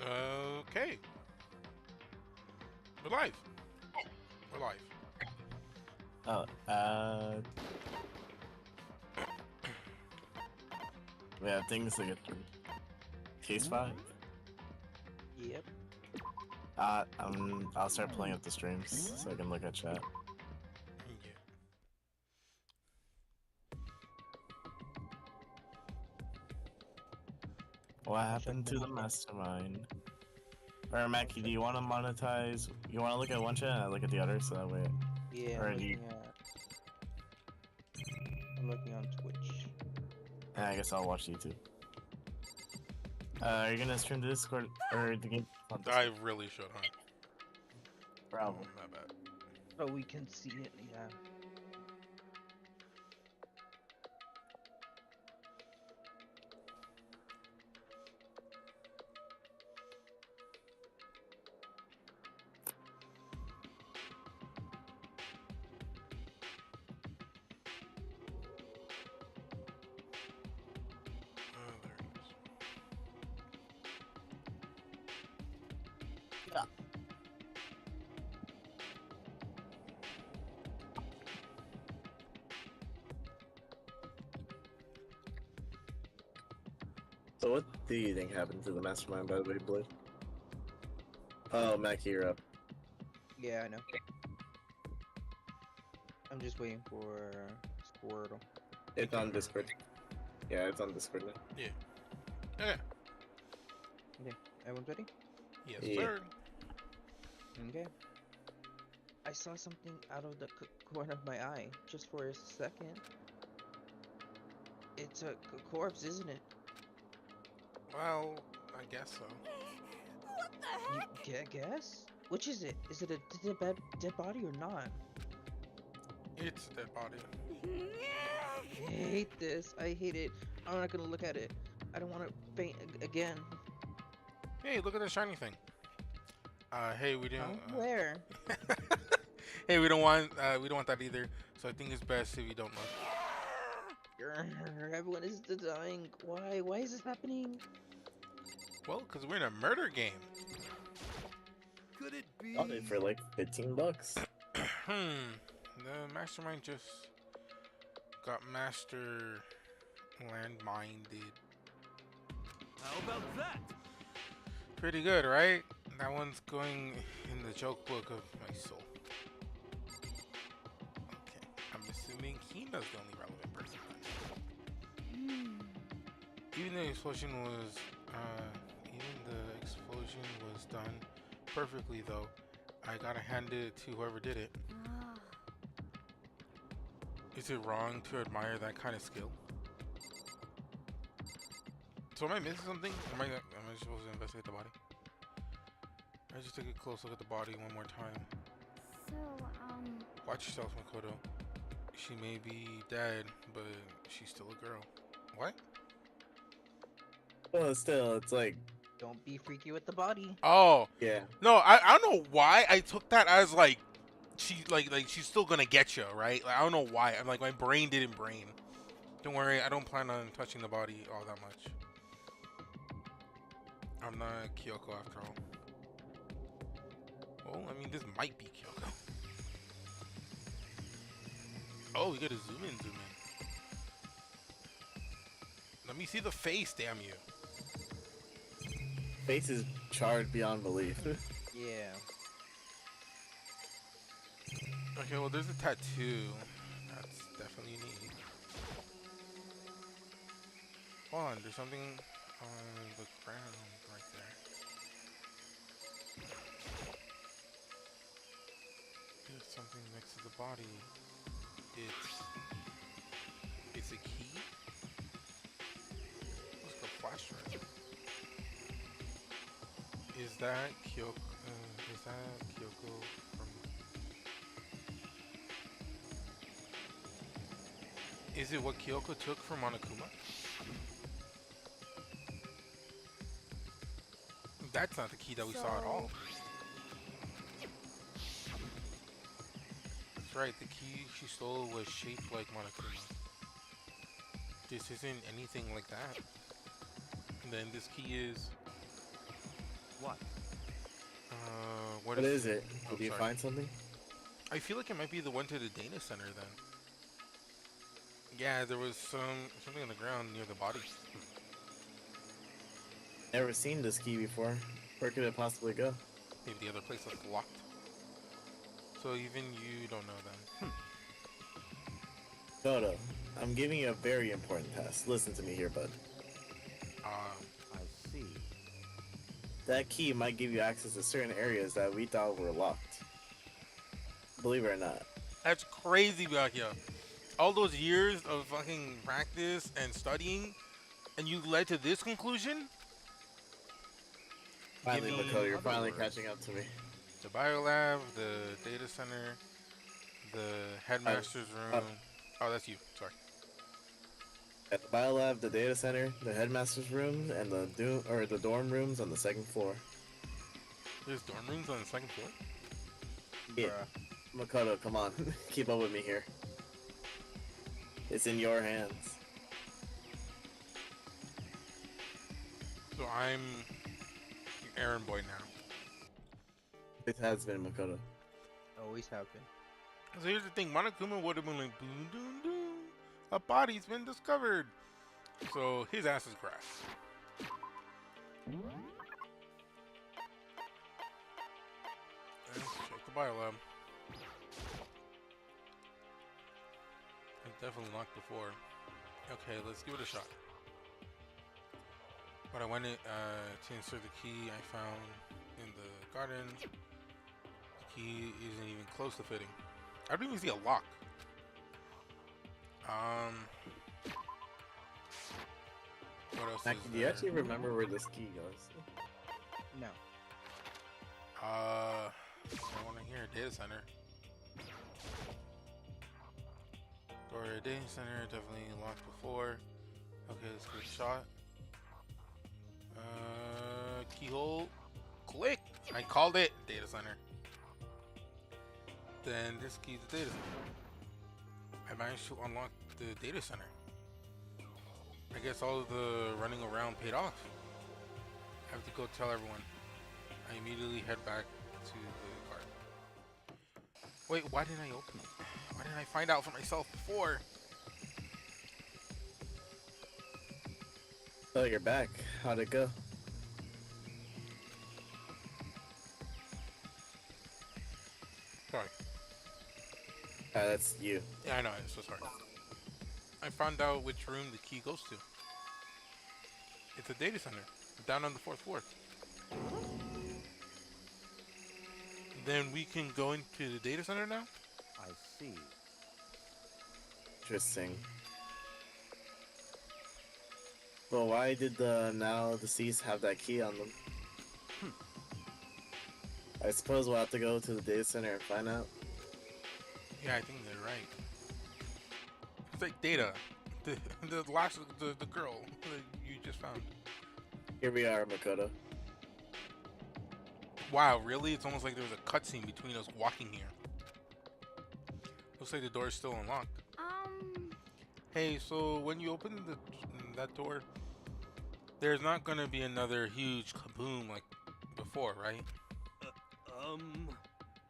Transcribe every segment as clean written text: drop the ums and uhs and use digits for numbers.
Okay. We're live. We're live. Oh, we have things to get through. Case 5? Yep. I'll start playing up the streams so I can look at chat. Yeah. What happened to the mastermind? Or Mackie, do you want to monetize? You want to look at one chat and I look at the other so that way. Yeah, Or I'm do you... looking on Twitch. I guess I'll watch YouTube. Are you gonna stream the Discord or the game? I really should, huh? Problem. My bad. Oh, we can see it, yeah. Oh, there it is. Yeah. So what do you think happened to the mastermind, by the way, Blade? Oh, Mackie, you're up. Yeah, I know. I'm just waiting for Squirtle. It's on Discord. Yeah, it's on Discord now. Yeah. Okay. Everyone's ready? Yes, Yeah. sir. Okay. I saw something out of the corner of my eye, just for a second. It's a corpse, isn't it? Well, I guess so. What the heck? Guess? Which is it? Is it a dead body or not? It's a dead body. I hate this. I hate it. I'm not gonna look at it. I don't want to faint again. Hey, look at the shiny thing. Hey, we didn't. Where? Hey, we don't want that either. So I think it's best if you don't look. Everyone is dying. Why? Why is this happening? Well, because we're in a murder game. Could it be? Got it for like $15. The mastermind just got master landminded. How about that? Pretty good, right? That one's going in the joke book of my soul. Okay, I'm assuming Hina's the only relevant person. Even the explosion was done perfectly, though. I gotta hand it to whoever did it. Is it wrong to admire that kind of skill? So am I missing something? Am I supposed to investigate the body? I just take a close look at the body one more time. So, Watch yourself, Makoto. She may be dead, but she's still a girl. What? Well, still, it's like, Don't be freaky with the body. Oh, yeah. no, I don't know why I took that as like she's still gonna get you, right? Like, I don't know why. I'm like, my brain didn't brain. Don't worry, I don't plan on touching the body all that much. I'm not Kyoko after all. Well, I mean, this might be Kyoko. Oh, you gotta zoom in. Let me see the face, damn you. Face is charred beyond belief. Yeah. Okay, well, there's a tattoo. That's definitely neat. Hold on, there's something on the ground right there. There's something next to the body. It's a key? Looks like a flashlight. Is that Kyoko from... Is it what Kyoko took from Monokuma? That's not the key that we saw at all. That's right, the key she stole was shaped like Monokuma. This isn't anything like that. And then this key is... What? What What is it? Oh, Did you sorry. find something? I feel like it might be the one to the data center then. Yeah, there was something on the ground near the body. Never seen this key before. Where could it possibly go? Maybe the other place is locked. So even you don't know then. Dodo, I'm giving you a very important task. Listen to me here, bud. I see. That key might give you access to certain areas that we thought were locked. Believe it or not. That's crazy, Byakuya. All those years of fucking practice and studying, and you led to this conclusion? Finally, Give me Makoto, you're other finally words. catching up to me. the biolab, the data center, the headmaster's room. Oh, that's you. Sorry. At the biolab, the data center, the headmaster's room, and the dorm rooms on the second floor. There's dorm rooms on the second floor? Yeah. Makoto, come on. Keep up with me here. It's in your hands. So I'm your errand boy now. It has been, Makoto. Always have been. So here's the thing, Monokuma would have been like, boom, doom, doom. A body's been discovered. So his ass is grass. Let's check the biolab. It's definitely locked before. Okay, let's give it a shot. But I went to insert the key I found in the garden. The key isn't even close to fitting. I don't even see a lock. What else Mac, is do you there? actually remember where this key goes? No. I want to hear data center. Door data center, definitely locked before. Okay, let's give it a shot. Keyhole. Click! I called it data center. Then this key is the data center. I managed to unlock the data center. I guess all of the running around paid off. I have to go tell everyone. I immediately head back to the garden. Wait, why didn't I open it? Why didn't I find out for myself before? Oh, you're back. How'd it go? Sorry. That's you. Yeah, I know. I'm so sorry. I found out which room the key goes to. It's a data center down on the 4th floor. Then we can go into the data center now? I see. Interesting. Well, why did the now deceased have that key on them? I suppose we'll have to go to the data center and find out. Yeah, I think they're right. It's like Data, the girl that you just found. Here we are, Makoto. Wow, really? It's almost like there was a cutscene between us walking here. Looks like the door is still unlocked. Hey, so when you open that door, there's not gonna be another huge kaboom like before, right?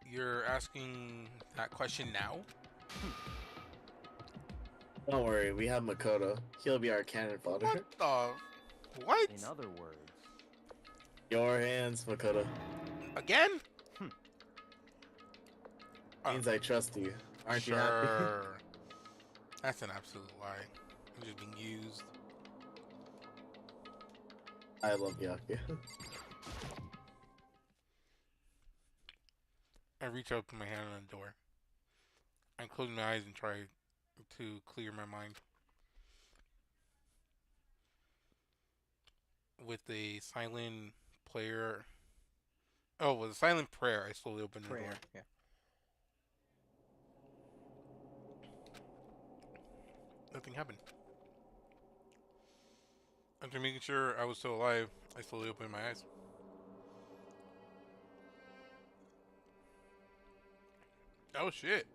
You're asking that question now? Don't worry, we have Makoto. He'll be our cannon fodder. What the? What? In other words, Your hands, Makoto. Again? Means I trust you. Aren't you happy? Sure. That's an absolute lie. I'm just being used. I love Byakuya. I reach out to my hand on the door. I close my eyes and try to clear my mind. With a silent player. Oh, with a silent prayer, I slowly open the door. Yeah. Nothing happened. After making sure I was still alive, I slowly opened my eyes. Oh shit.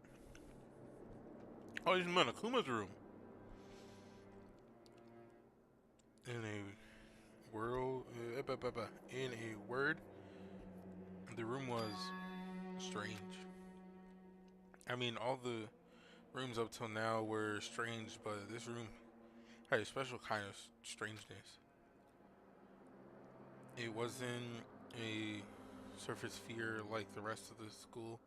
Oh, this is Monokuma's room. In a world, in a word, the room was strange. I mean, all the rooms up till now were strange, but this room had a special kind of strangeness. It wasn't a surface fear like the rest of the school.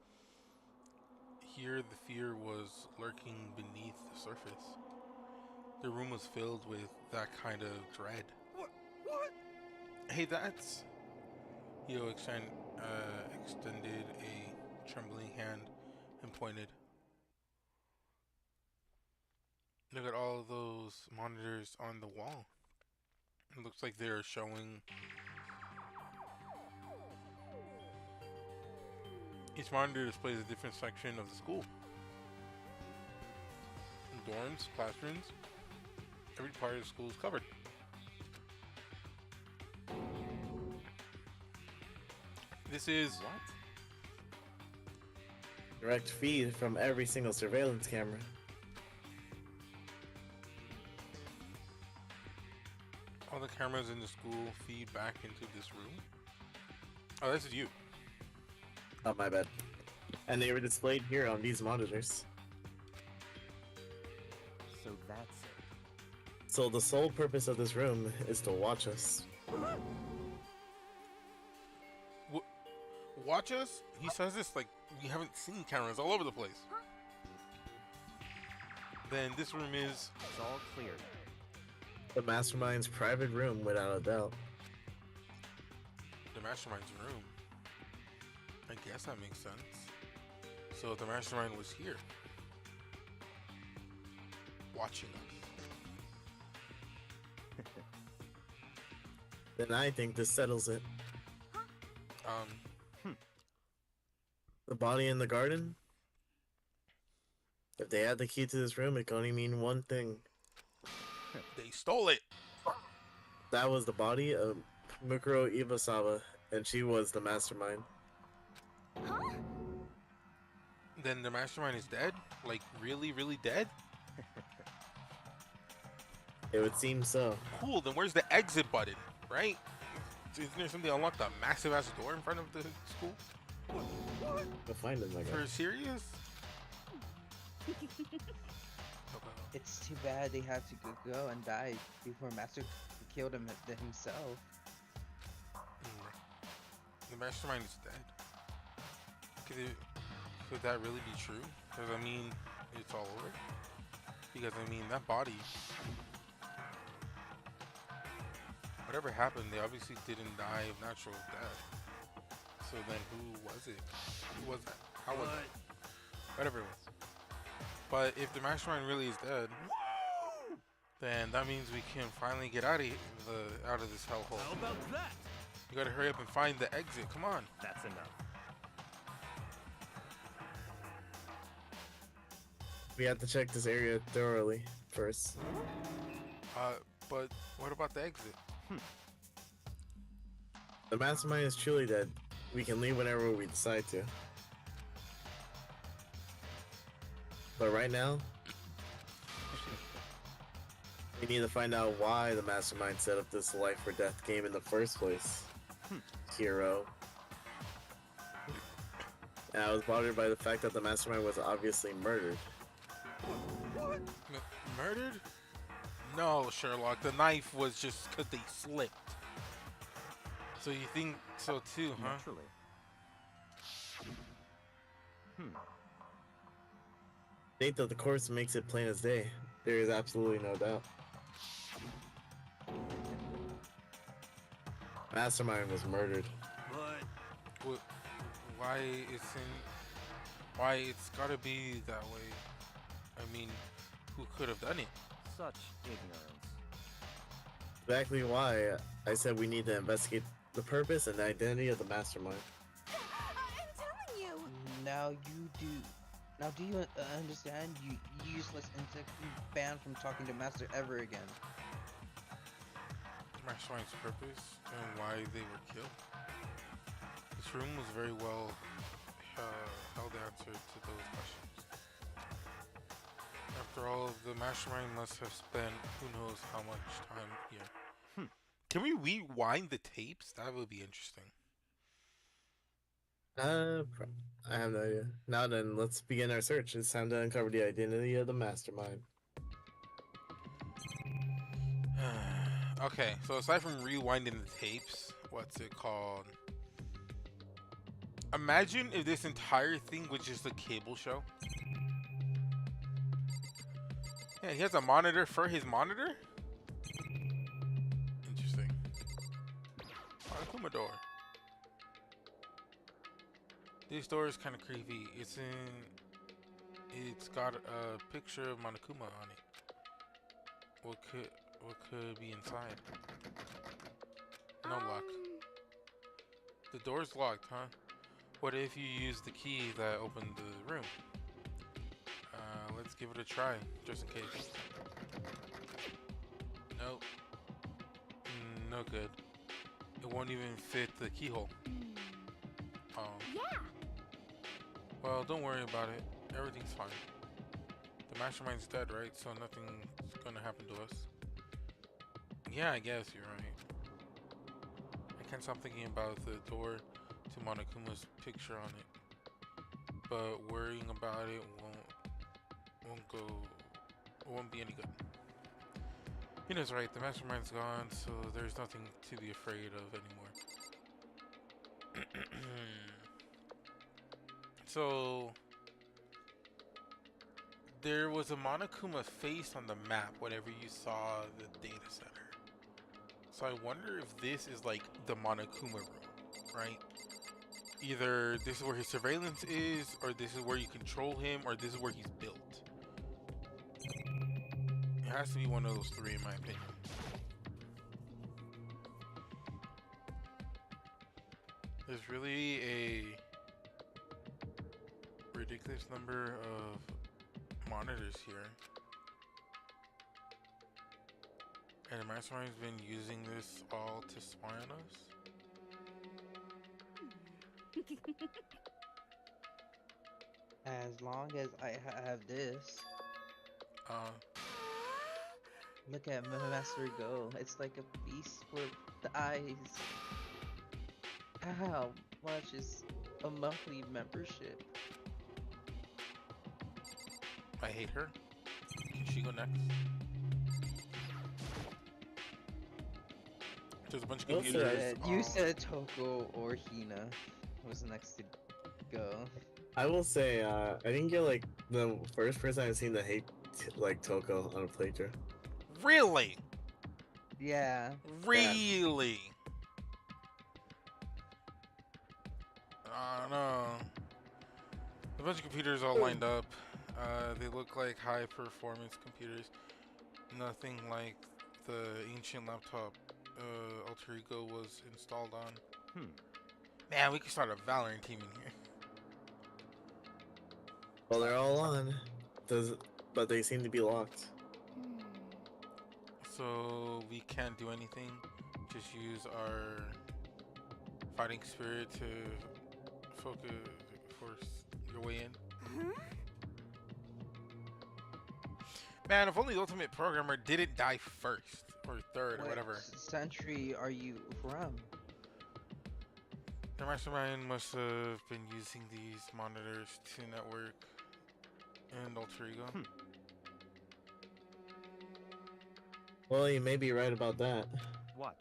Here, the fear was lurking beneath the surface. The room was filled with that kind of dread. What? Hey, that's... Hio extended a trembling hand and pointed. Look at all those monitors on the wall. It looks like they're showing... Each monitor displays a different section of the school. Dorms, classrooms, every part of the school is covered. This is... What? Direct feed from every single surveillance camera. All the cameras in the school feed back into this room. Oh, this is you. Oh, my bad. And they were displayed here on these monitors. So that's it. So the sole purpose of this room is to watch us. Watch us? He says this like we haven't seen cameras all over the place. Then this room is... It's all clear. The Mastermind's private room, without a doubt. The Mastermind's room. I guess that makes sense. So the Mastermind was here. Watching us. Then I think this settles it. The body in the garden? If they had the key to this room, it can only mean one thing. They stole it. That was the body of Mukuro Iwasawa, and she was the Mastermind. Huh? Then the Mastermind is dead? Like, really, really dead? It would seem so. Cool, then where's the exit button, right? Isn't there something unlocked a massive ass door in front of the school? We'll find him, I For guess. serious? It's too bad they had to go and die before Master killed him himself. The Mastermind is dead. Could that really be true? Because I mean, it's all over. Because I mean, that body, whatever happened, they obviously didn't die of natural death. So then who was it? Who was that? How was it? Whatever it was. But if the Mastermind really is dead, then that means we can finally get out of this hellhole. How about that? You gotta hurry up and find the exit. Come on. That's enough. We have to check this area thoroughly first. But what about the exit? The Mastermind is truly dead. We can leave whenever we decide to. But right now, we need to find out why the Mastermind set up this life or death game in the first place. Hero. And I was bothered by the fact that the Mastermind was obviously murdered. Murdered? No, Sherlock. The knife was just because they slipped. So you think so too, huh? Naturally. State of the corpse makes it plain as day. There is absolutely no doubt. Mastermind was murdered. But Why it's gotta be that way? I mean, who could have done it? Such ignorance. Exactly why I said we need to investigate the purpose and the identity of the Mastermind. I'm telling you. Now you do. Now do you understand? You useless insect banned from talking to Master ever again. Mastermind's purpose and why they were killed. This room was very well held answer to those questions. After all, the Mastermind must have spent who knows how much time here. Can we rewind the tapes? That would be interesting. I have no idea. Now then, let's begin our search. It's time to uncover the identity of the mastermind. Okay, so aside from rewinding the tapes, what's it called? Imagine if this entire thing was just a cable show. Yeah, he has a monitor for his monitor? Interesting. Akuma door. This door is kind of creepy. It's got a picture of Monokuma on it. What could be inside? No lock. The door's locked, huh? What if you use the key that opened the room? Let's give it a try, just in case. Nope. No good. It won't even fit the keyhole. Oh. Yeah. Well, don't worry about it. Everything's fine. The mastermind's dead, right? So nothing's gonna happen to us. Yeah, I guess you're right. I can't stop thinking about the door to Monokuma's picture on it. But worrying about it won't be any good. Hina's right, the mastermind's gone, so there's nothing to be afraid of anymore. So there was a Monokuma face on the map whenever you saw the data center. So I wonder if this is like the Monokuma room, right? Either this is where his surveillance is, or this is where you control him, or this is where he's built. It has to be one of those three, in my opinion. There's really a ridiculous number of monitors here. And the mastermind's been using this all to spy on us? As long as I have this. Look at Master Go. It's like a beast with the eyes. How much is a monthly membership? I hate her. Can she go next? There's a bunch of Well, computers. You said Toko or Hina was next to go. I will say, I think you're like the first person I've seen to hate like Toko on a playthrough. Really? Yeah. Really? I don't know. A bunch of computers all lined up. They look like high performance computers. Nothing like the ancient laptop Alter Ego was installed on. Man, we could start a Valorant team in here. Well, they're all on. But they seem to be locked. So we can't do anything. Just use our fighting spirit to force your way in. Man, if only the Ultimate Programmer didn't die first or third or whatever. Century are you from? The mastermind must have been using these monitors to network and Alter Ego. Well, you may be right about that. What?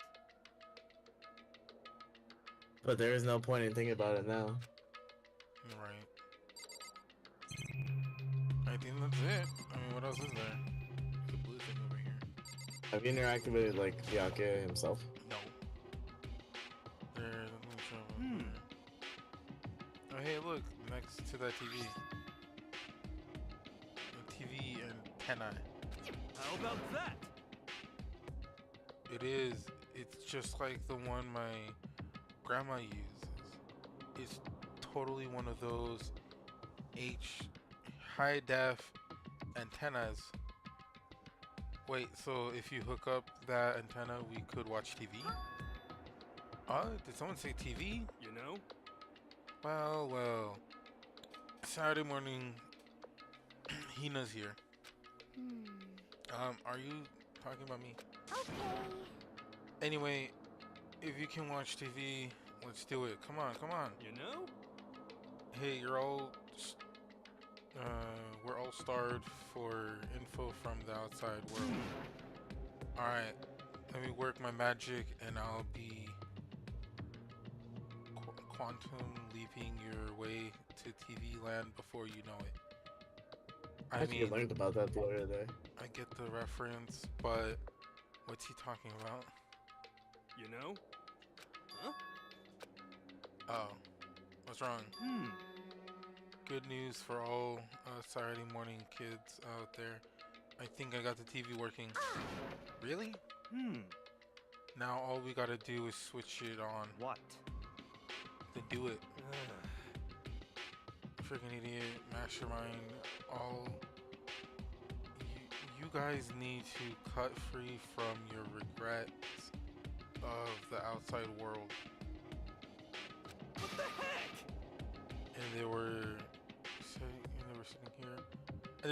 But there is no point in thinking about it now. Right. I think that's it. I mean, what else is there? The blue thing over here. Have you interacted with like Yake himself? No. There's a little trouble there. Oh, hey, look, next to that TV. A TV antenna. How about that? It is. It's just like the one my grandma uses. It's totally one of those high def antennas. Wait, so if you hook up that antenna, we could watch TV? Did someone say TV? You know? Well. Saturday morning, Hina's here. Are you talking about me? Okay. Anyway, if you can watch TV, let's do it. Come on, come on. You know? Hey, we're all starved for info from the outside world. Alright, let me work my magic and I'll be quantum leaping your way to TV land before you know it. I actually mean, learned about that the other day. I get the reference, but what's he talking about? You know? Huh? Oh, what's wrong? Good news for all Saturday morning kids out there. I think I got the TV working. Really? Now all we gotta do is switch it on. What? Then do it. Freaking idiot, mastermind, all. You guys need to cut free from your regrets of the outside world. What the heck? And they were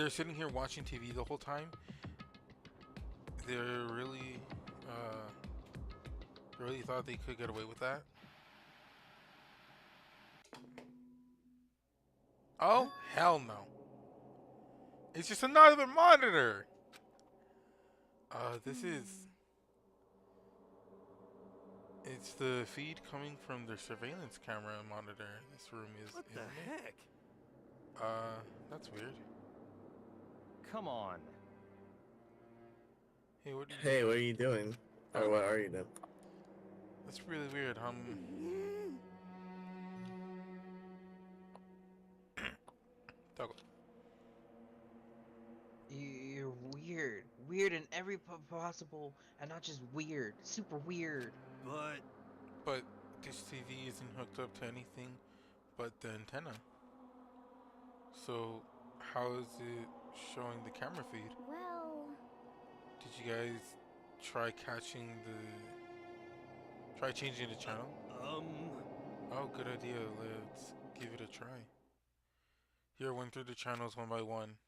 sitting here watching TV the whole time. They really thought they could get away with that. Oh, hell no. It's just another monitor. It's the feed coming from their surveillance camera monitor. This room is. What the heck? That's weird. Come on. Hey, what? Hey, what are you doing? Or what are you doing? That's really weird. Toggle. You're weird. Weird in every possible, and not just weird. Super weird. But this TV isn't hooked up to anything but the antenna. So how is it showing the camera feed? Well, Did you guys try try changing the channel? Oh, good idea. Let's give it a try. Here, went through the channels one by one.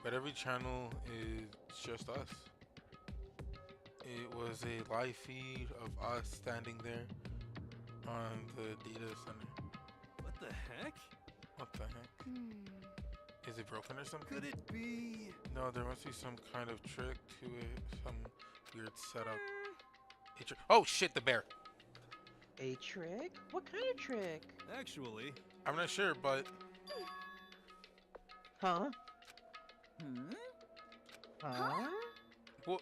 But every channel is just us. It was a live feed of us standing there on the data center. What the heck? What the heck? Is it broken or something? Could it be? No, there must be some kind of trick to it. Some weird setup. Oh shit, the bear. A trick? What kind of trick? Actually, I'm not sure, but Huh? Huh? what?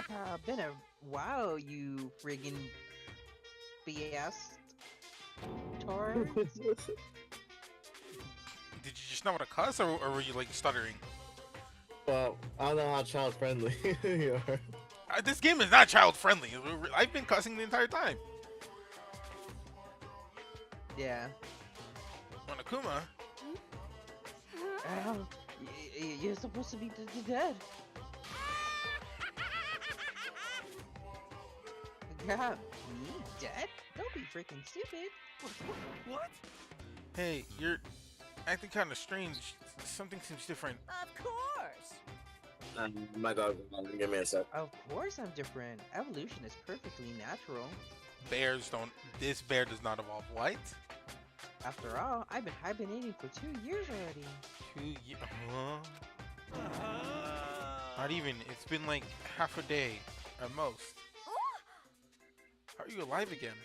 what? Been a while, you friggin' fiest. Tor? Did you just know what to cuss, or were you like stuttering? Well, I don't know how child friendly you are. This game is not child friendly. I've been cussing the entire time. Yeah. Monokuma. You're supposed to be dead. Yeah, me dead? Don't be freaking stupid. What? Hey, you're acting kind of strange. Something seems different. of course. My dog, give me a sec. Of course I'm different. Evolution is perfectly natural. Bears don't. This bear does not evolve. What? After all, I've been hibernating for 2 years already. 2 years? Huh? Not even. It's been like half a day at most. How are you alive again?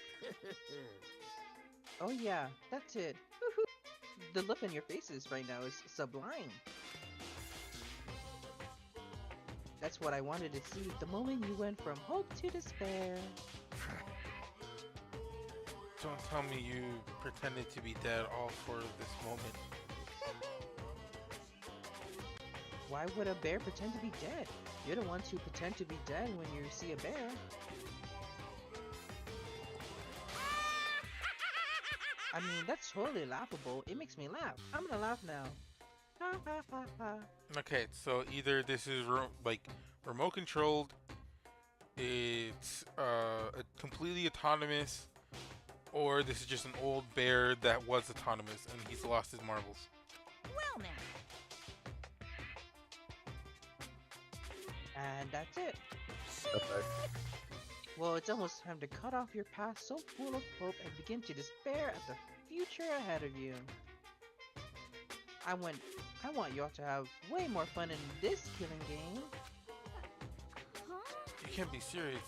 Oh yeah, that's it. Woohoo. The look on your faces right now is sublime. That's what I wanted to see the moment you went from hope to despair. Don't tell me you pretended to be dead all for this moment. Why would a bear pretend to be dead? You're the ones who pretend to be dead when you see a bear. I mean, that's totally laughable. It makes me laugh. I'm gonna laugh now. Ha ha ha ha. Okay, so either this is remote controlled, it's completely autonomous, or this is just an old bear that was autonomous and he's lost his marbles. Well now. And that's it. Okay. Well, it's almost time to cut off your past so full of hope and begin to despair at the future ahead of you. I want y'all to have way more fun in this killing game. Huh? You can't be serious.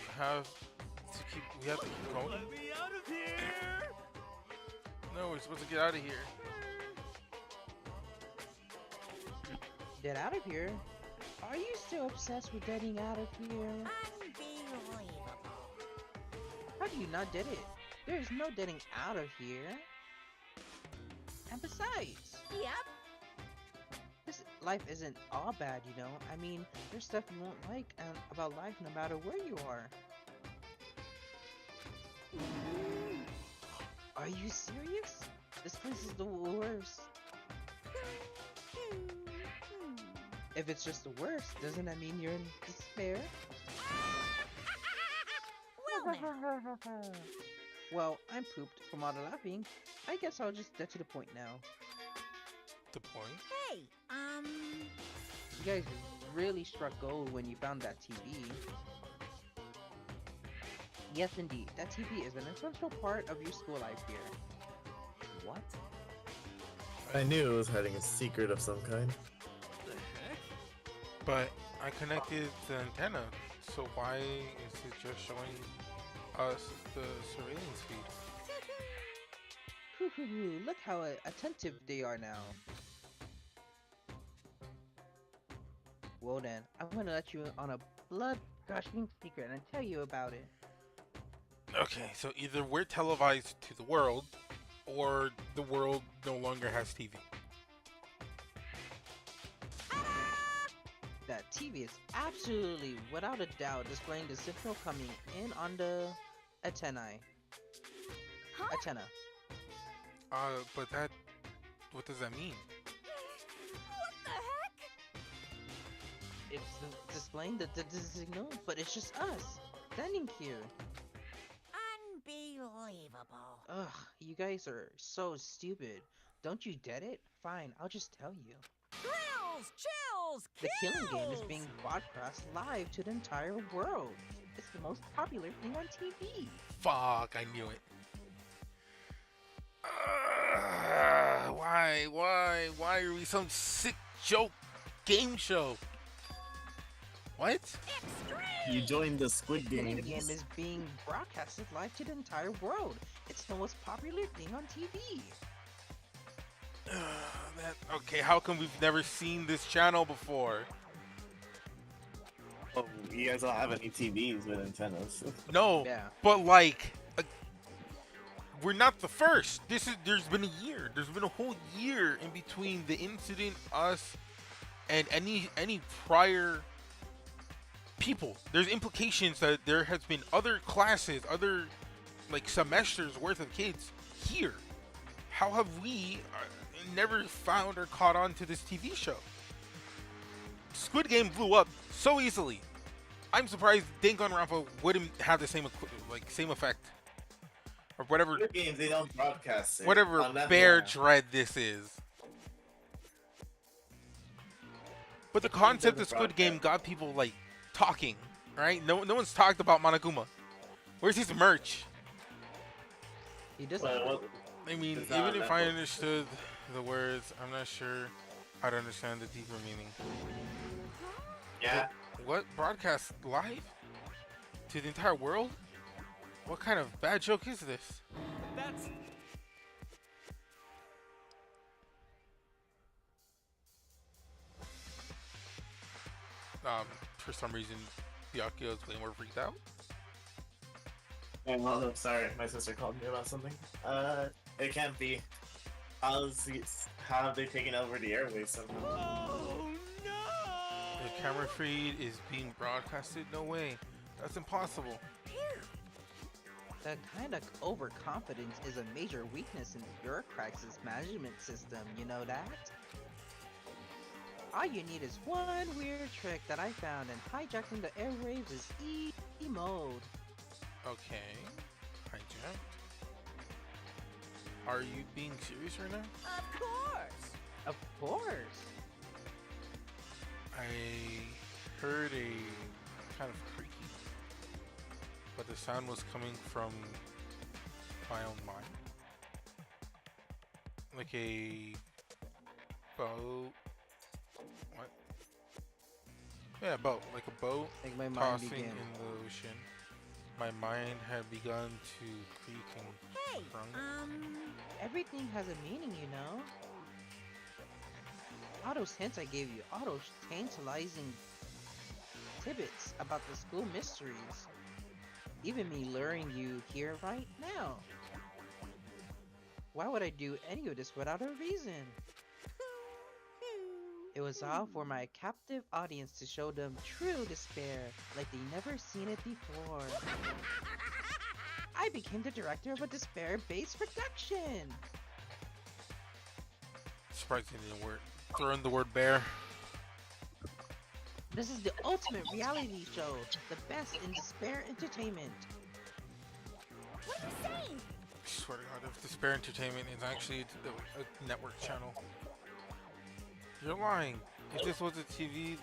We have to keep going. Let me out of here! No, we're supposed to get out of here. Get out of here? Are you still obsessed with getting out of here? Unbelievable. How do you not get it? There's no getting out of here. And besides, Yep. this life isn't all bad, you know? I mean, there's stuff you won't like about life no matter where you are. Are you serious? This place is the worst. If it's just the worst, doesn't that mean you're in despair? Well now. Well, I'm pooped from all the laughing. I guess I'll just get to the point now. The point? Hey, You guys really struck gold when you found that TV. Yes, indeed. That TV is an essential part of your school life here. What? I knew it was hiding a secret of some kind. The heck? But I connected the antenna, so why is it just showing us the surveillance feed? Look how attentive they are now. Well then, I'm gonna let you on a blood-gushing secret and tell you about it. Okay, so either we're televised to the world, or the world no longer has TV. That TV is absolutely, without a doubt, displaying the signal coming in on the antennae. huh? Antenna. But that, what does that mean? What the heck? It's displaying the signal, but it's just us, standing here. Unbelievable. Ugh, you guys are so stupid. Don't you get it? Fine, I'll just tell you. Thrills, chills, The killing game is kills! being broadcast live to the entire world. It's the most popular thing on TV. Fuck, I knew it. Why are we some sick joke game show? What? Extreme! You joined the Squid The killing Game. game is being broadcasted live to the entire world. It's the most popular thing on TV. Okay, how come we've never seen this channel before? Oh, you guys don't have any TVs with antennas. No, Yeah. but like, we're not the first. There's been a year. There's been a whole year in between the incident, us, and any prior people. There's implications that there has been other classes, other like semesters worth of kids here. How have we never found or caught on to this TV show? Squid Game blew up so easily. I'm surprised Danganronpa wouldn't have the same same effect, or whatever. Squid Games, they don't broadcast it. Whatever Unless- bear yeah. dread this is. But the Squid Game concept of doesn't Squid Game broadcast. got people like talking, right? No one's talked about Monokuma. Where's his merch? He doesn't. Well, I mean, It's not even on if I Netflix. understood the words, I'm not sure I'd understand the deeper meaning. yeah. What? Broadcast live? To the entire world? What kind of bad joke is this? That's For some reason, Byakuya is way more freaked out. Oh, well, sorry, my sister called me about something. It can't be. How have they taken over the airways somehow? oh no! The camera feed is being broadcasted? No way. That's impossible. That kind of overconfidence is a major weakness in bureaucrats' management system, you know that? All you need is one weird trick that I found, and hijacking the airwaves is easy mode. Okay. Hijacked. Are you being serious right now? Of course. Of course. I heard a kind of creaky, but the sound was coming from my own mind. Like a boat. What? Yeah, a boat. Like a boat Make my mind tossing begin. in the ocean. My mind had begun to creak and Hey, crunk. Everything has a meaning, you know? All those hints I gave you, all those tantalizing tidbits about the school mysteries. Even me luring you here right now. Why would I do any of this without a reason? It was all for my captive audience to show them true despair, like they never seen it before. I became the director of a despair-based production. Surprised you didn't throw in the word bear. This is the ultimate reality show, the best in despair entertainment. what are you saying? I swear to God, if Despair Entertainment is actually a network channel, you're lying. If this was a TV, if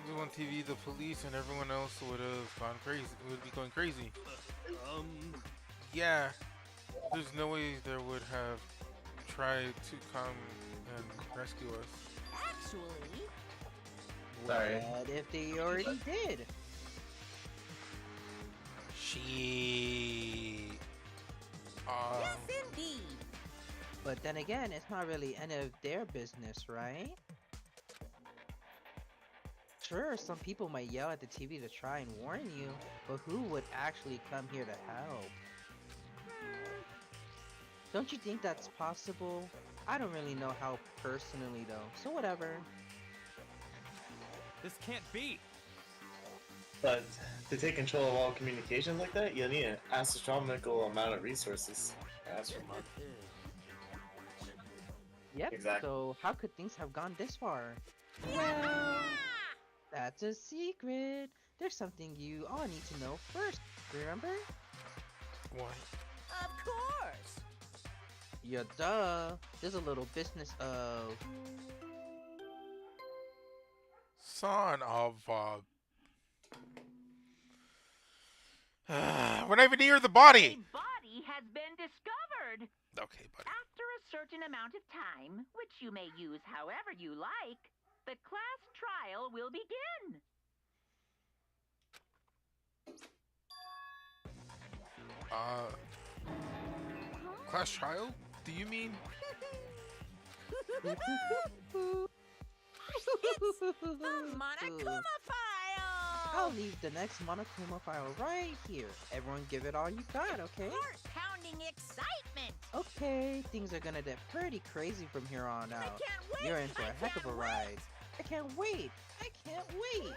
it was on TV, the police and everyone else would have gone crazy. Would be going crazy. Yeah, there's no way they would have tried to come and rescue us. Actually, Sorry. What if they already did? She. yes indeed. But then again, it's not really any of their business, right? Sure, some people might yell at the TV to try and warn you, but who would actually come here to help? Don't you think that's possible? I don't really know how personally though, so whatever. This can't be. But to take control of all communication like that, you'll need an astronomical amount of resources. Astronomical. Yep, Exactly. so how could things have gone this far? Well, that's a secret. There's something you all need to know first, remember? What? Of course. Yeah, duh. There's a little business of... Son of we're not even near the body. A body has been discovered. Okay, buddy. After a certain amount of time, which you may use however you like, the class trial will begin. Class trial? Do you mean? The Monokuma file. I'll leave the next Monokuma file right here. Everyone give it all you got, okay? Heart-pounding excitement. Okay, things are gonna get pretty crazy from here on I out. can't wait. You're in for a heck of a can't ride. wait. I can't wait. I can't wait.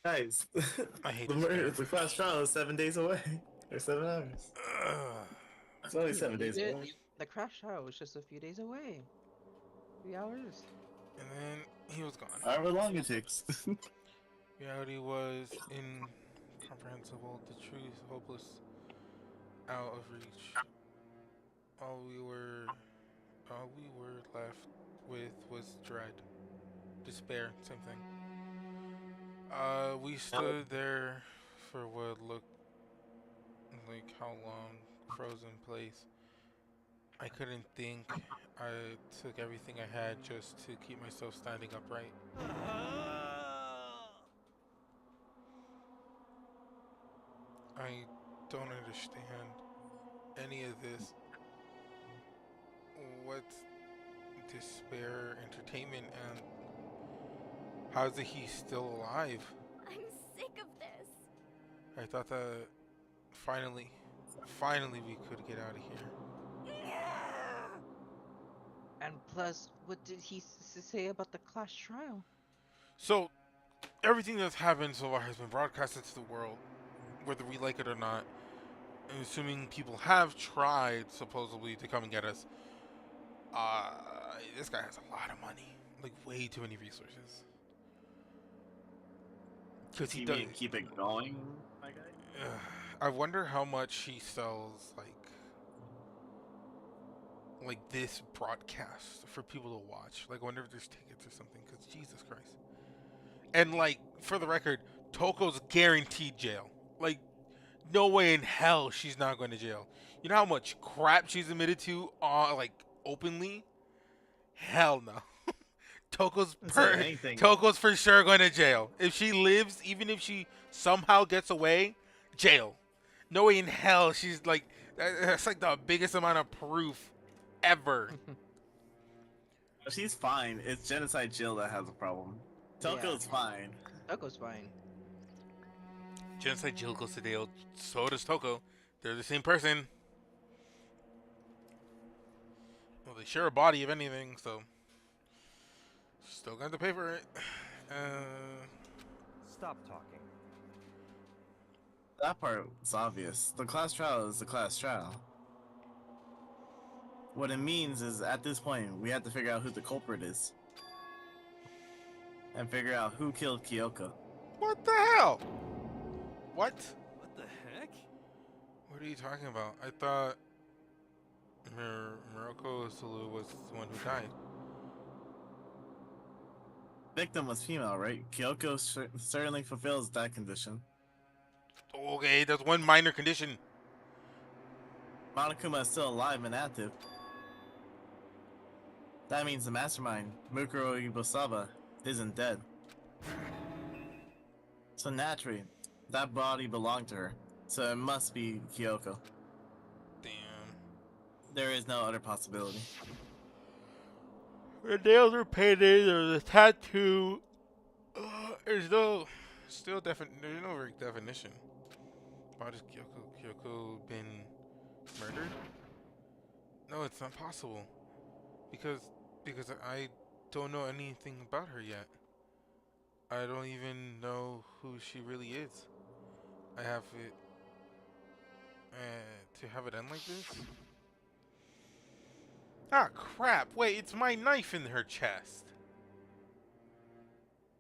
Guys, I hate the, this game. the class trial is 7 days away. Or 7 hours. Ugh. It's only 7 days It- away. The crash trial was just a few days away. 3 hours. And then he was gone. However long it takes. Reality was incomprehensible. The truth hopeless, out of reach. All we were left with was dread, despair, same thing. We stood there for what looked like how long, frozen place. I couldn't think. I took everything I had just to keep myself standing upright. I don't understand any of this. What's despair entertainment and how is he still alive? I'm sick of this. I thought that finally we could get out of here. And plus, what did he say about the class trial? So, everything that's happened so far has been broadcasted to the world, whether we like it or not. And assuming people have tried, supposedly, to come and get us, this guy has a lot of money. Like, way too many resources. Because he You does. mean keep it going, my guy? I wonder how much he sells, like, like this broadcast for people to watch. Like, I wonder if there's tickets or something. Cause Jesus Christ. And like, for the record, Toko's guaranteed jail. Like, no way in hell she's not going to jail. You know how much crap she's admitted to, like openly? Hell no. Anything. Toko's for sure going to jail. If she lives, even if she somehow gets away, jail. No way in hell she's like that's like the biggest amount of proof ever. She's fine. It's Genocide Jill that has a problem. Toko's fine. Toko's fine. Genocide Jill goes to jail. So does Toko. They're the same person. Well, they share a body, if anything, so still got to pay for it. Stop talking. That part is obvious. The class trial is the class trial. What it means is, at this point, we have to figure out who the culprit is. And figure out who killed Kyoko. What the hell? What? What the heck? What are you talking about? I thought Murako Sulu was the one who died. Victim was female, right? Kyoko certainly fulfills that condition. Okay, that's one minor condition. Monokuma is still alive and active. That means the mastermind, Mukuro Ibusawa, isn't dead. So naturally, that body belonged to her. So it must be Kyoko. Damn. There is no other possibility. Her nails are painted, there's a tattoo. There's no there's no definition. Why does Kyoko been murdered? No, it's not possible. Because I don't know anything about her yet. I don't even know who she really is. I have it to have it end like this? Ah, crap. Wait, it's my knife in her chest.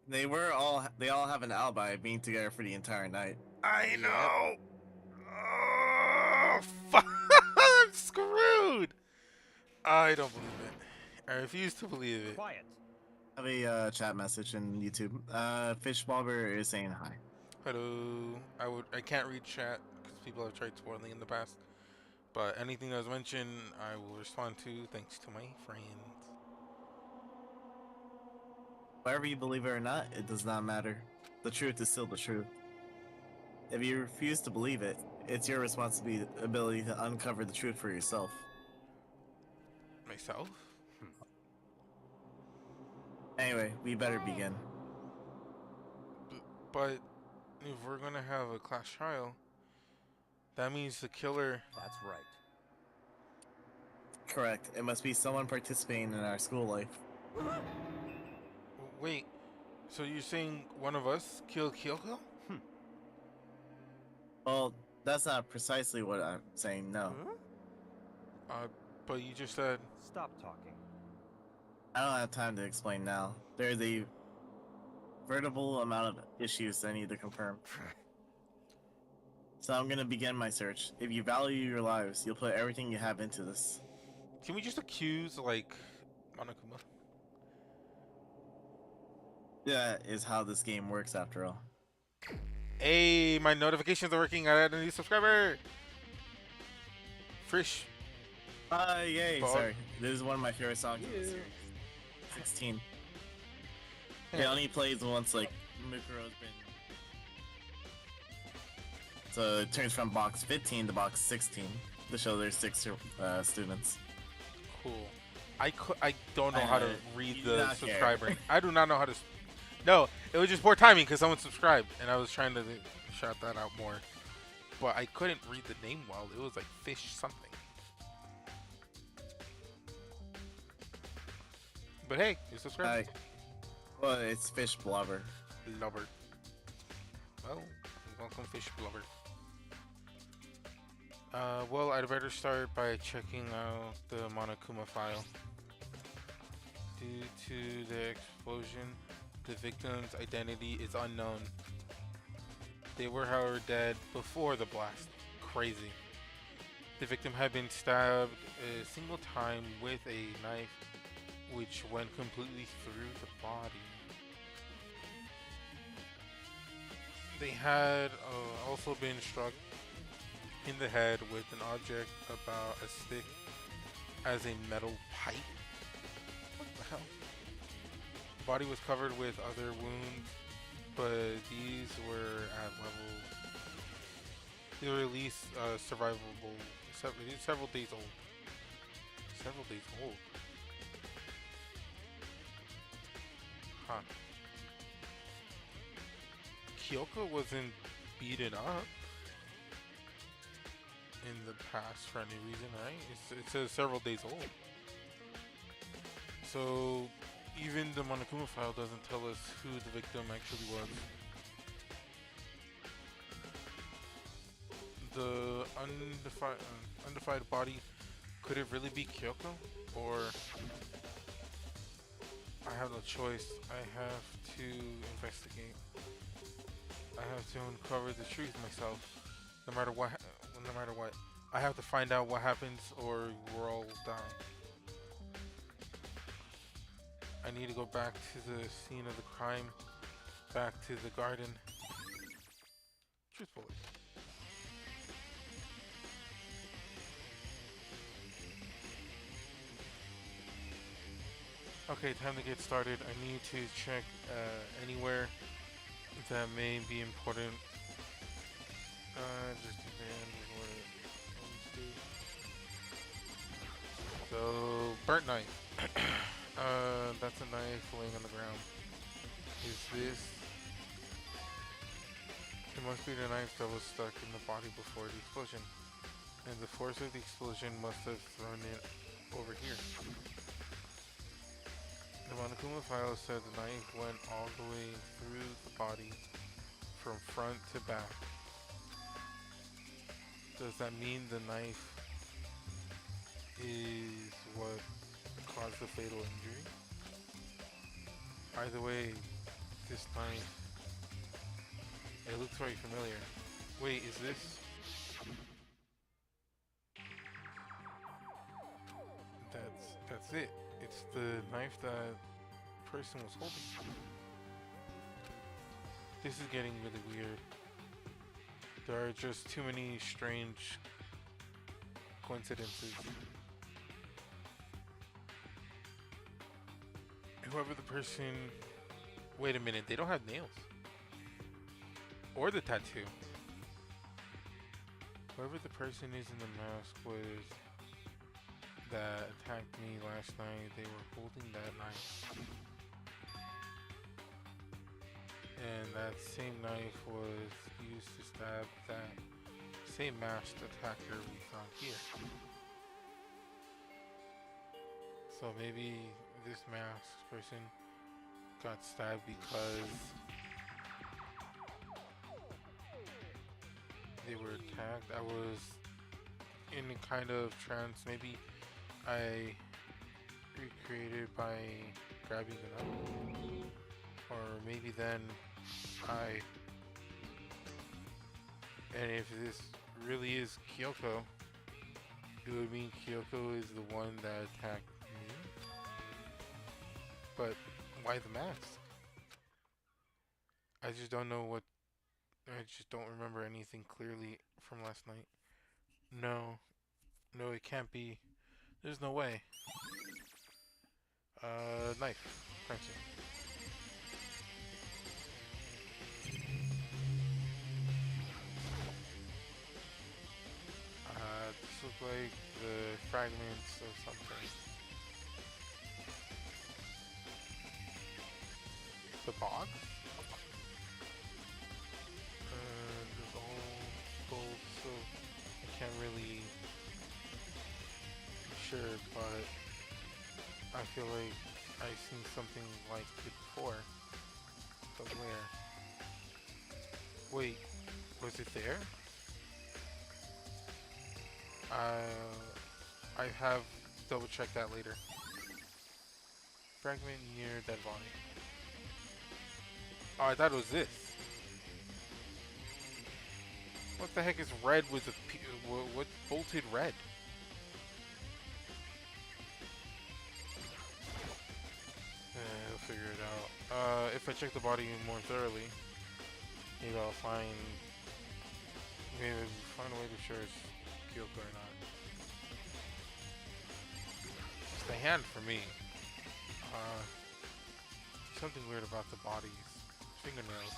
They all have an alibi of being together for the entire night. I know. Oh, fuck. I'm screwed. I don't believe it. I refuse to believe it. Quiet. I have a chat message in YouTube. Fishbobber is saying hi. Hello. I can't read chat because people have tried spoiling in the past. But anything that was mentioned, I will respond to thanks to my friends. Whether you believe it or not, it does not matter. The truth is still the truth. If you refuse to believe it, it's your responsibility to uncover the truth for yourself. Myself? Anyway, we better begin. But if we're gonna have a class trial, that means the killer. That's right. Correct. It must be someone participating in our school life. Wait, so you're saying one of us killed Kyoko? Well, that's not precisely what I'm saying, no. But you just said. Stop talking. I don't have time to explain now. There's a veritable amount of issues I need to confirm. So I'm gonna begin my search. If you value your lives, you'll put everything you have into this. Can we just accuse, like, Monokuma? That is how this game works, after all. Hey, my notifications are working. I had a new subscriber. Frisch. Yay, Bog. sorry. This is one of my favorite songs in the series. 16. It only plays once, like, Mukuro's been... So it turns from box 15 to box 16 to show there's 6 students. Cool. I don't know how to read you do the not care. subscriber. I do not know how to. No, it was just poor timing because someone subscribed, and I was trying to shout that out more. But I couldn't read the name well. It was like Fish something. But hey, you subscribed. Well, it's Fish Blubber. Blubber. Well, welcome Fish Blubber. Well, I'd better start by checking out the Monokuma file. Due to the explosion, the victim's identity is unknown. They were, however, dead before the blast. Crazy. The victim had been stabbed a single time with a knife, which went completely through the body. They had also been struck in the head with an object about as thick as a metal pipe. What the hell? The body was covered with other wounds, but these were at level. They were at least survivable. Several days old. Several days old. Huh. Kyoko wasn't beaten up in the past for any reason, right? It says several days old. So even the Monokuma file doesn't tell us who the victim actually was. The undefined body, could it really be Kyoko? Or I have no choice. I have to investigate. I have to uncover the truth myself. No matter what. I have to find out what happens or we'll all die. I need to go back to the scene of the crime. Back to the garden. Truthfully. Okay, time to get started. I need to check anywhere that may be important. Just depend what it do. So, burnt knife. That's a knife laying on the ground. Is this? It must be the knife that was stuck in the body before the explosion. And the force of the explosion must have thrown it over here. The Monokuma file said the knife went all the way through the body from front to back. Does that mean the knife is what caused the fatal injury? Either way, this knife, it looks very familiar. Wait, is this? That's it. It's the knife that person was holding. This is getting really weird. There are just too many strange coincidences. Whoever the person... Wait a minute, they don't have nails. Or the tattoo. Whoever the person is in the mask was... that attacked me last night, they were holding that knife. And that same knife was used to stab that same masked attacker we found here. So maybe this masked person got stabbed because they were attacked. I was in a kind of trance. Maybe I recreated by grabbing it up, or maybe then and if this really is Kyoko, it would mean Kyoko is the one that attacked me. But why the mask? I just don't know what. I just don't remember anything clearly from last night. No, it can't be. There's no way. Knife. Crunchy. This looks like the fragments of something. The box? There's all gold, so I can't really be sure, but I feel like I've seen something like it before. But where? Wait, was it there? I have double check that later. Fragment near dead body. Oh, I thought it was this. What the heck is red with what bolted red? I'll figure it out. If I check the body more thoroughly, maybe I'll find a way to sure it's Kyoko or not. It's the hand for me. Something weird about the body's fingernails.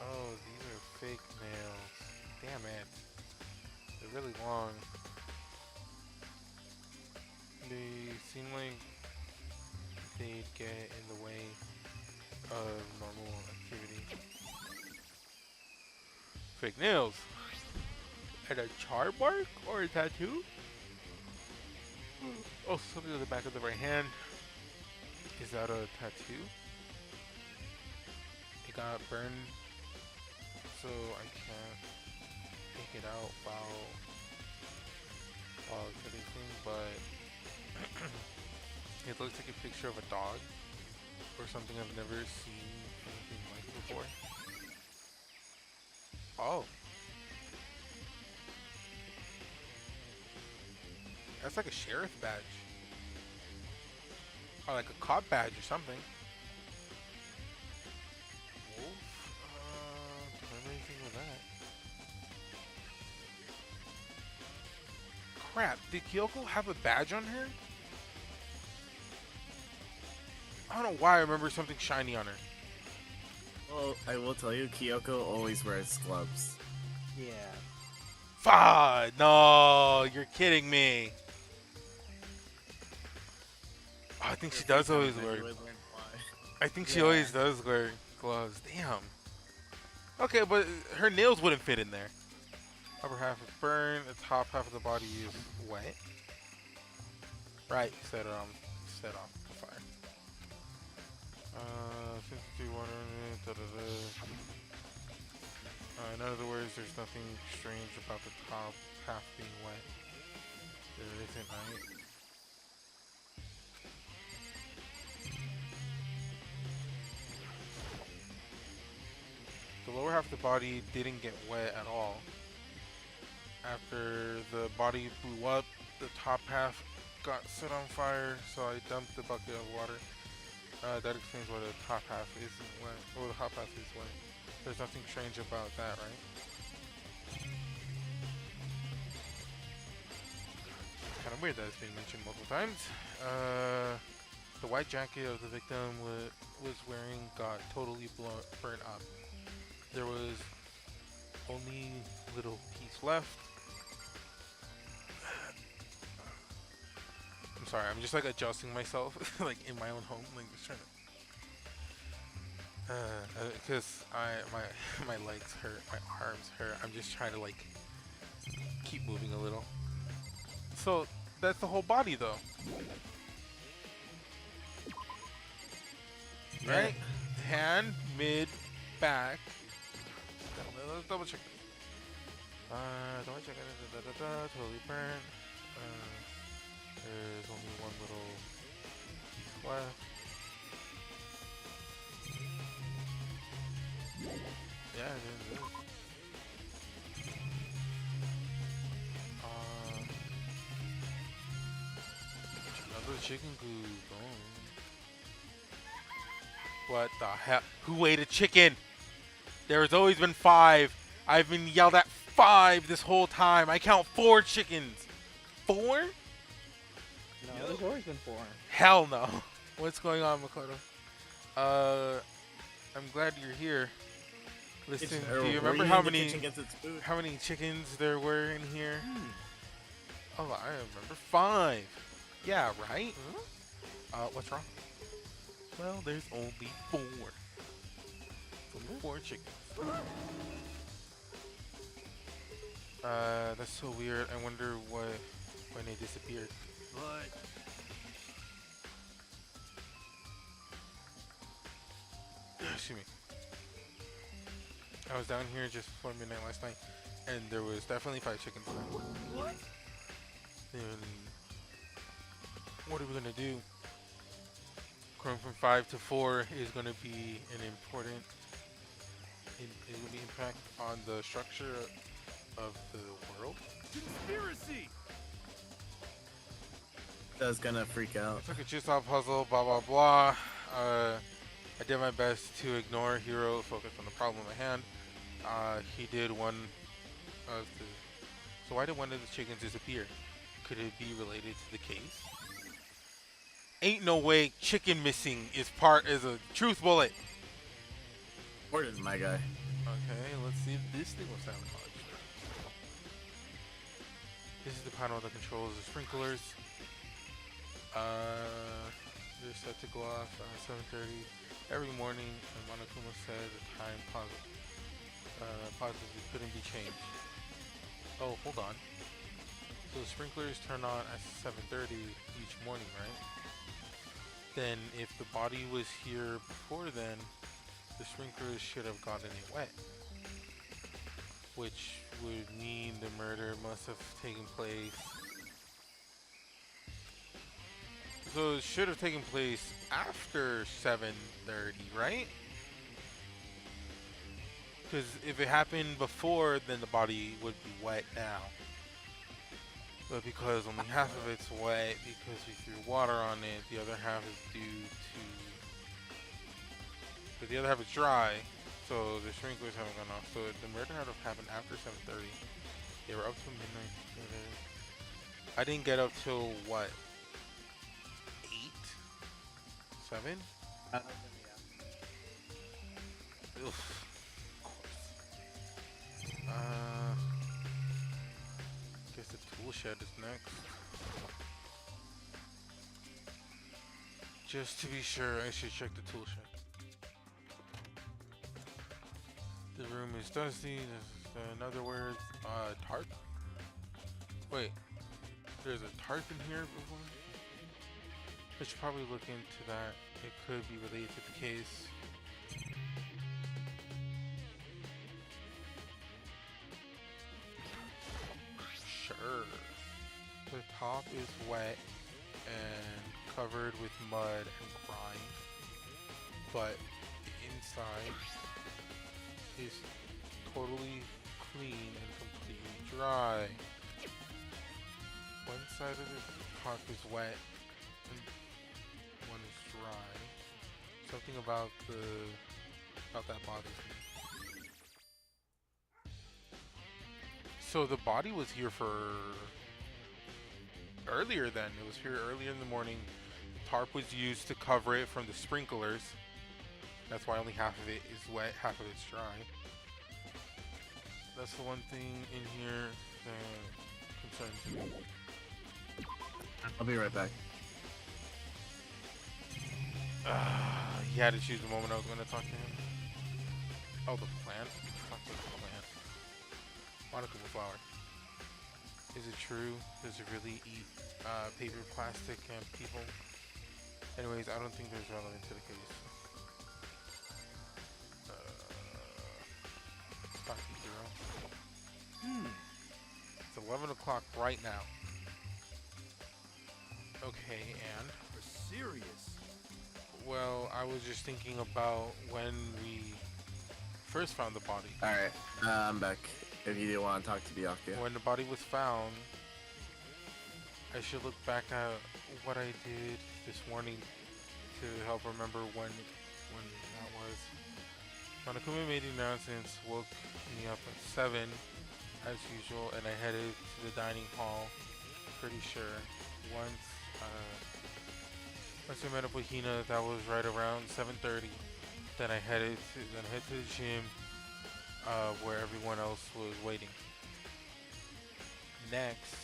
Oh, these are fake nails. Damn it. They're really long. They seem like they'd get in the way of normal activity. Fake nails. And a char mark or a tattoo? Oh, something on the back of the right hand. Is that a tattoo? It got burned, so I can't take it out while everything, but it looks like a picture of a dog or something I've never seen anything like before. Oh. That's like a sheriff badge. Or like a cop badge or something. Wolf? Don't remember anything with that. Crap, did Kyoko have a badge on her? I don't know why I remember something shiny on her. Well, I will tell you, Kyoko always wears gloves. Yeah. Fuck! No, you're kidding me. Oh, I think she does always wear. I think she always does wear gloves. Damn. Okay, but her nails wouldn't fit in there. Upper half is burned. The top half of the body is wet. Right. Set off the fire. Since you want in other words, there's nothing strange about the top half being wet. There isn't, right? The lower half of the body didn't get wet at all. After the body blew up, the top half got set on fire, so I dumped the bucket of water. That explains why the top half isn't wet, or the top half is wet. There's nothing strange about that, right? Kind of weird that it's been mentioned multiple times. The white jacket of the victim was wearing got totally burnt up. There was only little piece left. I'm sorry, I'm just like adjusting myself like in my own home, like just trying to because my legs hurt, my arms hurt. I'm just trying to like keep moving a little. So that's the whole body though. Right? Hand, mid, back. Let's double check it. Double check it. Totally burnt. There's only one little piece left. Yeah, it is. Another chicken goo gone. What the hell? Who ate a chicken? There's always been 5. I've been yelled at 5 this whole time. I count 4 chickens. 4? No, there's always been 4. Hell no. What's going on, Makoto? I'm glad you're here. Listen, do you remember how many chickens there were in here? Oh, I remember 5. Yeah, right? What's wrong? Well, there's only 4. Only 4 chickens. That's so weird. I wonder when they disappeared. But Excuse me. I was down here just before midnight last night, and there was definitely 5 chickens there. what? And what are we gonna do? Going from 5 to 4 is going to be an important it will be impact on the structure of the world. Conspiracy! That's gonna freak out. It's like a jigsaw puzzle, blah blah blah. I did my best to ignore Hero, focus on the problem at hand. He did one of the. So why did one of the chickens disappear? Could it be related to the case? Ain't no way chicken missing is a truth bullet. Important, my guy. Okay, let's see if this thing was sabotaged. This is the panel that controls the sprinklers. They're set to go off at 7:30 every morning, and Monokuma said the time positively couldn't be changed. Oh, hold on. So the sprinklers turn on at 7:30 each morning, right? Then if the body was here before then, the sprinklers should have gotten it wet. Which would mean the murder must have taken place. So it should have taken place after 7:30, right? Because if it happened before, then the body would be wet now. But because only half of it's wet, because we threw water on it, the other half is due to... But the other half is dry, so the sprinklers haven't gone off. So the murder had to have happened after 7:30. They were up till midnight. I didn't get up till what? 8? 7? Oof. Guess the tool shed is next. Just to be sure, I should check the tool shed. The room is dusty. In other words, tarp? Wait, there's a tarp in here before? I should probably look into that. It could be related to the case. Sure. The top is wet and covered with mud and grime, but the inside is totally clean and completely dry. One side of the top is wet and one is dry. Something about that bothers me. So the body was here for earlier then. It was here earlier in the morning. The tarp was used to cover it from the sprinklers. That's why only half of it is wet, half of it's dry. That's the one thing in here that concerns me. I'll be right back. He had to choose the moment I was going to talk to him. Oh, the plant? Talk to the plant. Monica flower. Is it true? Does it really eat paper, plastic, and people? Anyways, I don't think there's relevant to the case. Talk to Hero. It's 11 o'clock right now. Okay, and? We're serious. Well, I was just thinking about when we first found the body. Alright, I'm back. If you do want to talk to Byakuya. When the body was found, I should look back at what I did this morning to help remember when that was. Monokuma made the announcements, woke me up at 7 as usual, and I headed to the dining hall. Pretty sure once I met up with Hina, that was right around 7:30. Then I head to the gym where everyone else was waiting. Next,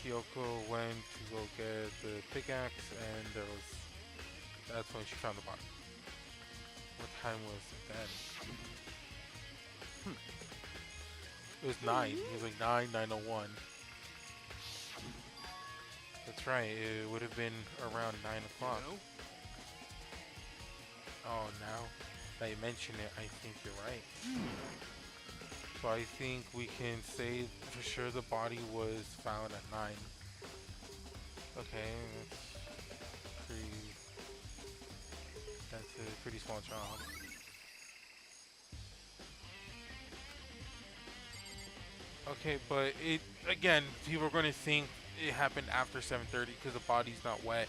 Kyoko went to go get the pickaxe, and that's when she found the body. What time was it then? It was 9. It was like 9:01. That's right. It would have been around 9 o'clock. No? Oh, now that you mention it, I think you're right. So I think we can say for sure the body was found at 9. Okay, that's pretty pretty small job. Okay, but it again, people are going to think it happened after 7:30 because the body's not wet.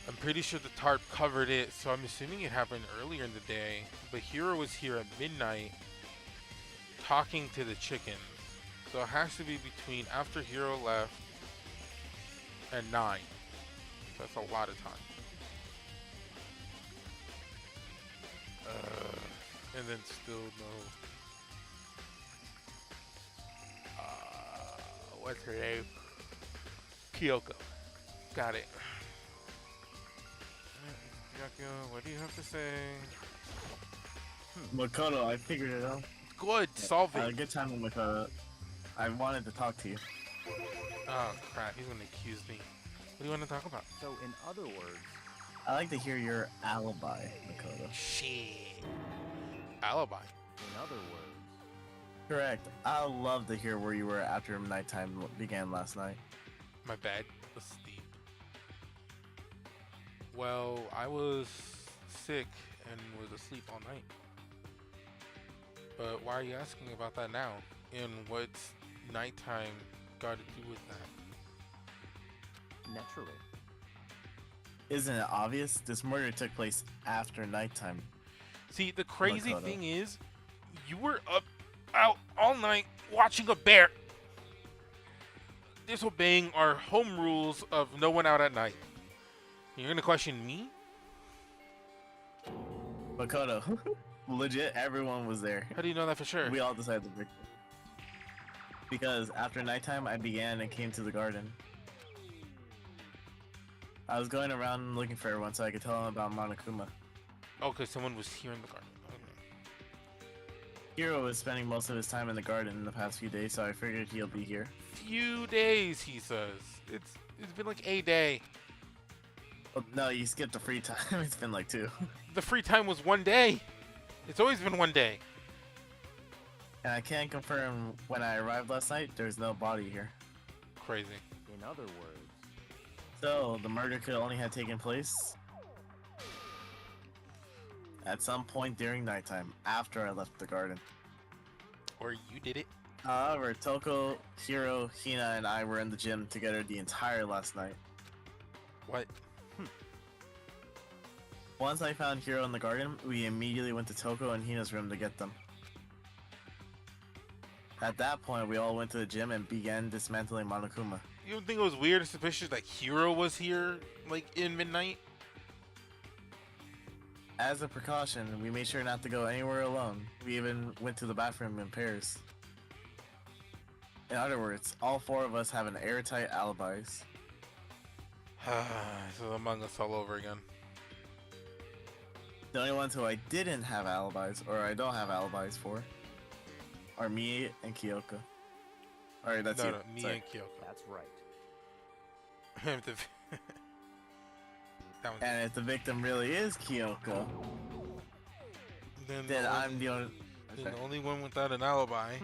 I'm pretty sure the tarp covered it, so I'm assuming it happened earlier in the day. But Hero was here at midnight talking to the chicken. So it has to be between after Hero left and 9. So that's a lot of time. And then still no. What's her name? Kyoko. Got it. Kyoko, what do you have to say? Makoto, I figured it out. Good, solve it. Good time with Makoto. I wanted to talk to you. Oh crap, he's gonna accuse me. What do you want to talk about? So, in other words, I like to hear your alibi, Makoto. Shit. Alibi. in other words, Correct. I love to hear where you were after nighttime began last night. My bad. Asleep. Well, I was sick and was asleep all night. But why are you asking about that now? And what's nighttime got to do with that? naturally. Isn't it obvious? This murder took place after nighttime. See, the crazy Makoto. thing is, you were out all night watching a bear, disobeying our home rules of no one out at night. You're gonna question me? Makoto, legit, everyone was there. How do you know that for sure? We all decided to break it. Because after nighttime, I began and came to the garden. I was going around looking for everyone so I could tell them about Monokuma. Oh, because someone was here in the garden. Okay. Hiro was spending most of his time in the garden in the past few days, so I figured he'll be here. Few days, he says. It's been like a day. Oh, no, you skipped the free time. It's been like 2. The free time was 1 day. It's always been 1 day. And I can confirm when I arrived last night, there's no body here. Crazy. In other words, So, the murder could only have taken place at some point during nighttime, after I left the garden. Or you did it. However, Toko, Hiro, Hina, and I were in the gym together the entire last night. What? Once I found Hiro in the garden, we immediately went to Toko and Hina's room to get them. At that point, we all went to the gym and began dismantling Monokuma. You don't think it was weird or suspicious that Hero was here, like, in midnight? As a precaution, we made sure not to go anywhere alone. We even went to the bathroom in pairs. In other words, all 4 of us have an airtight alibis. So Among Us all over again. The only ones who I didn't have alibis, or I don't have alibis for, are me and Kyoko. Alright, that's no, you. no, me Sorry. and Kyoko. that's right. That one's And if the victim really is Kyoko, then then the I'm the only... then the only one without an alibi.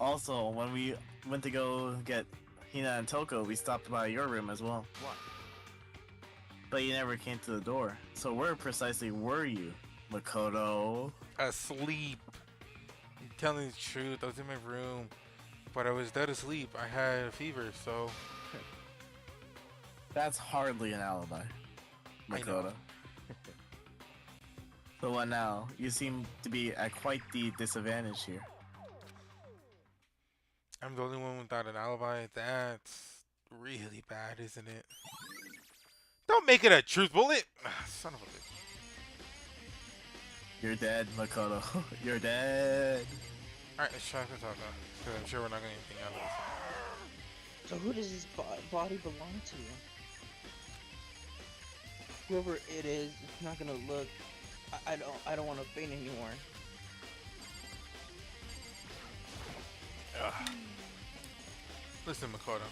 Also, when we went to go get Hina and Toko, we stopped by your room as well. What? But you never came to the door. So where precisely were you, Makoto? Asleep. I'm telling the truth. I was in my room, but I was dead asleep. I had a fever, so That's hardly an alibi, I know. Makoto. So what now? You seem to be at quite the disadvantage here. I'm the only one without an alibi. That's really bad, isn't it? Don't make it a truth bullet. Son of a bitch. You're dead, Makoto. You're dead. Alright, let's try to talk about it, because I'm sure we're not getting anything out of this. So who does this body belong to? Whoever it is, it's not gonna look. I don't want to faint anymore. Ugh. Listen, Makoto.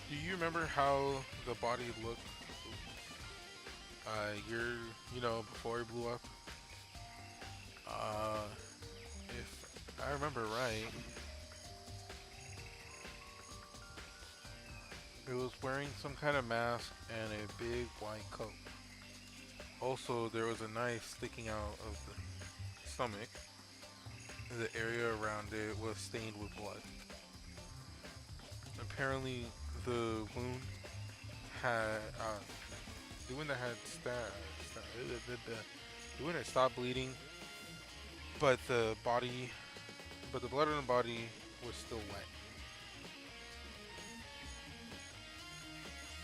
Do you remember how the body looked? Before he blew up. If I remember right, It was wearing some kind of mask and a big white coat. Also, there was a knife sticking out of the stomach. The area around it was stained with blood. Apparently, the wound had the wound that had the wound had stopped bleeding, but the blood in the body was still wet.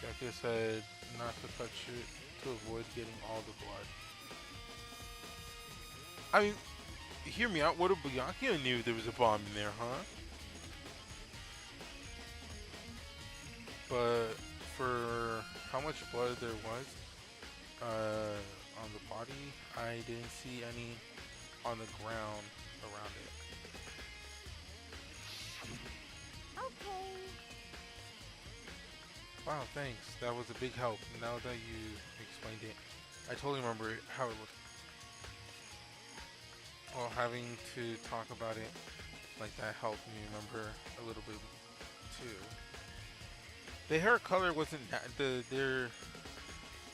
Jackie said not to touch it to avoid getting all the blood. I mean, hear me out. What if Byakuya knew there was a bomb in there, huh? But for how much blood there was on the body, I didn't see any on the ground around it. Okay. Wow, thanks. That was a big help. Now that you explained it, I totally remember how it looked. Well, having to talk about it like that helped me remember a little bit too. The hair color wasn't the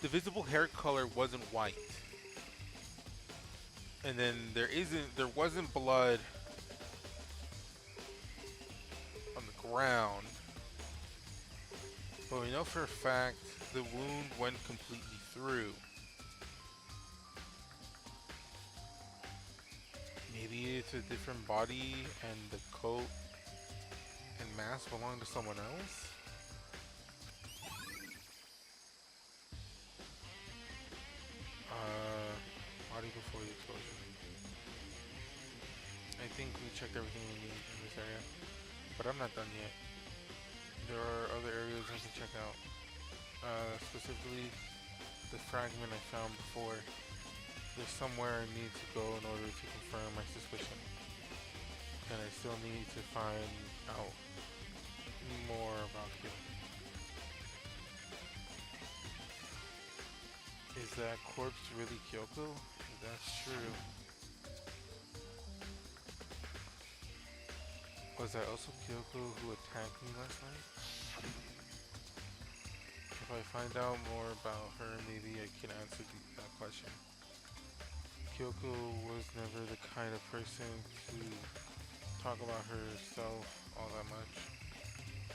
visible hair color wasn't white, and then there wasn't blood on the ground. But we know for a fact the wound went completely through. Maybe it's a different body and the coat and mask belong to someone else? Body before the explosion. I think we checked everything we need in this area, but I'm not done yet. There are other areas I can check out. Specifically, the fragment I found before. There's somewhere I need to go in order to confirm my suspicion. And I still need to find out more about Kyo. Is that corpse really Kyoko? That's true. Was that also Kyoko who attacked me last night? If I find out more about her, maybe I can answer that question. Kyoko was never the kind of person to talk about herself all that much.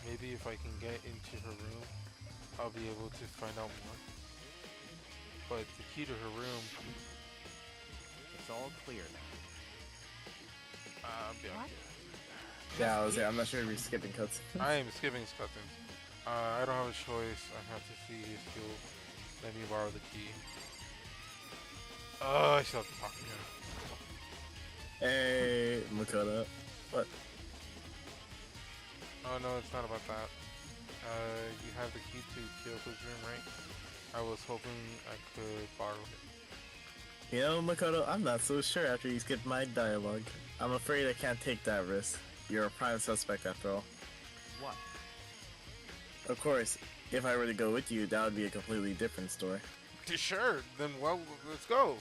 Maybe if I can get into her room, I'll be able to find out more. But the key to her room... It's all clear now. Yeah, I'm not sure if you're skipping cuts. I am skipping cutscenes. I don't have a choice. I have to see if he'll let me borrow the key. I still have to talk to him. Hey, Makoto. What? Oh no, it's not about that. You have the key to Kyoko's room, right? I was hoping I could borrow it. You know, Makoto, I'm not so sure after you skipped my dialogue. I'm afraid I can't take that risk. You're a prime suspect after all. What? Of course, if I were to go with you, that would be a completely different story. Sure, then well, let's go.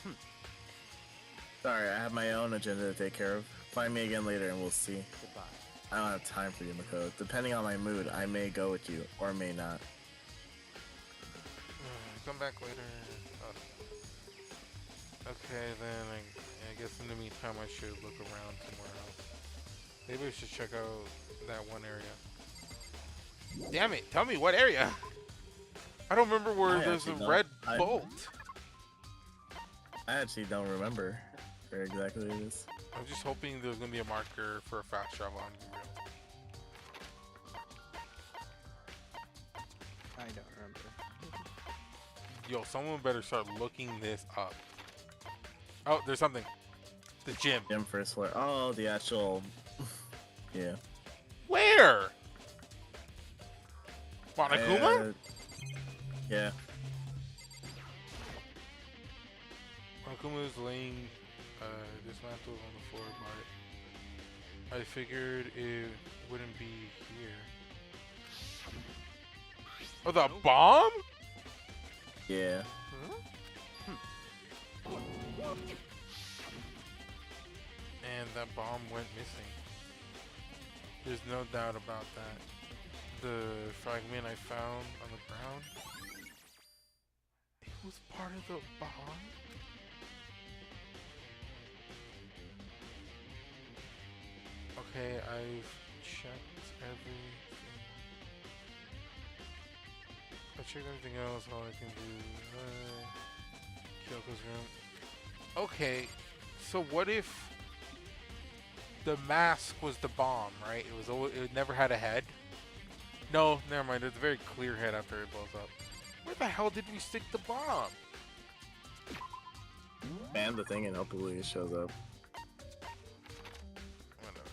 Sorry, I have my own agenda to take care of. Find me again later and we'll see. Goodbye. I don't have time for you, Makoto. Depending on my mood, I may go with you, or may not. Come back later. Okay, then I guess in the meantime I should look around somewhere else. Maybe I should check out that one area. Damn it, tell me what area? I don't remember where there's a red bolt. I actually don't remember where exactly it is. I'm just hoping there's gonna be a marker for a fast travel on Unreal. I don't remember. Yo, someone better start looking this up. Oh, there's something. The gym. Gym first floor. Oh, the actual... yeah. Where? Monokuma? Yeah. Monokuma is laying dismantled on the floor by it. I figured it wouldn't be here. Oh, the bomb? Yeah. And that bomb went missing. There's no doubt about that. the fragment I found on the ground. It was part of the bomb? Okay, I've checked everything. I checked everything else, all I can do. Kyoko's room. Okay, so what if the mask was the bomb, right? It never had a head? No, never mind. It's a very clear head after it blows up. Where the hell did we stick the bomb? Man, the thing, and hopefully it shows up. Whatever.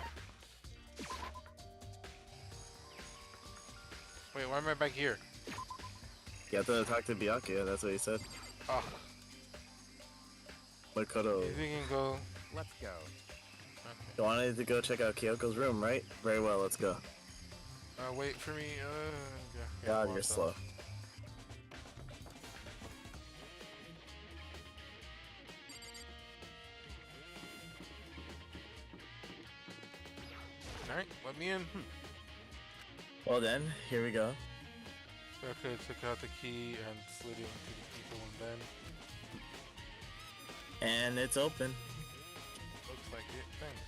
Wait, why am I back here? You have to talk to Byakuya, that's what he said. Oh, Makoto, if you can go. Let's go. Okay. you wanted to go check out Kyoko's room, right? Very well, let's go. Wait for me. Yeah, God, well, you're so- slow. Alright, let me in. Well then, here we go. Okay, took out the key and slid it into the people, and then And it's open. looks like it. Thanks.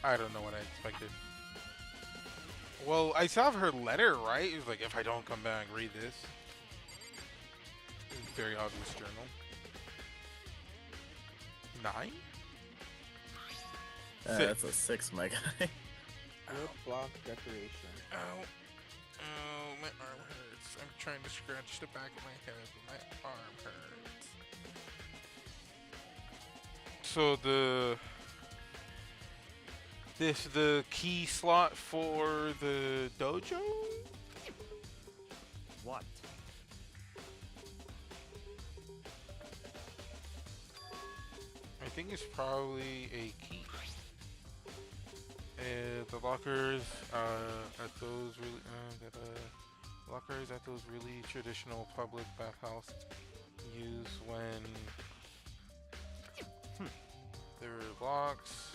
I don't know what I expected. Well, I saw her letter, right? It was like, if I don't come back, read this. It's a very obvious journal. 9? That's a 6, my guy. Wood block decoration. Ow. Oh, my arm hurts. I'm trying to scratch the back of my head, but my arm hurts. So the key slot for the dojo? What? I think it's probably a key. The lockers at those really traditional public bathhouse use when there are locks.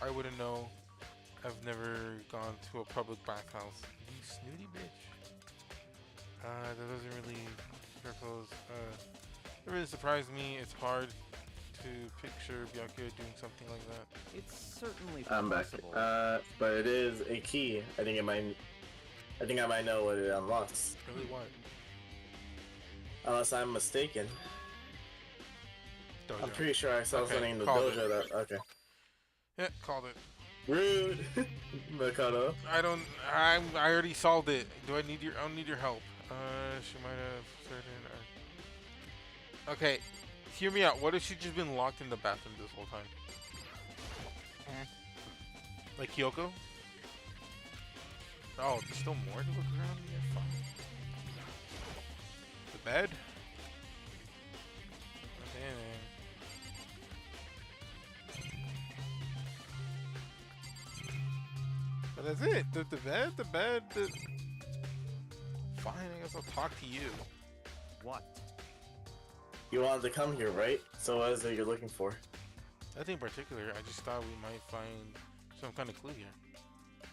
I wouldn't know. I've never gone to a public bathhouse. You snooty bitch. That doesn't really propose. It really surprised me. It's hard to picture Byakuya doing something like that. It's certainly I'm back. possible. But it is a key. I think I might know what it unlocks. Really, what? Unless I'm mistaken. Dojo. I'm pretty sure I saw Okay, something in the called dojo that. Okay. Yeah, called it. Rude, Makoto. I already solved it. I don't need your help. She might have certain. Okay, hear me out. What if she's just been locked in the bathroom this whole time? Like Kyoko? Oh, there's still more to look around. Yeah, fine. The bed. Okay, man. But that's it. The bed. Fine, I guess I'll talk to you. What? You wanted to come here, right? So what is it you're looking for? Nothing particular. I just thought we might find some kind of clue here.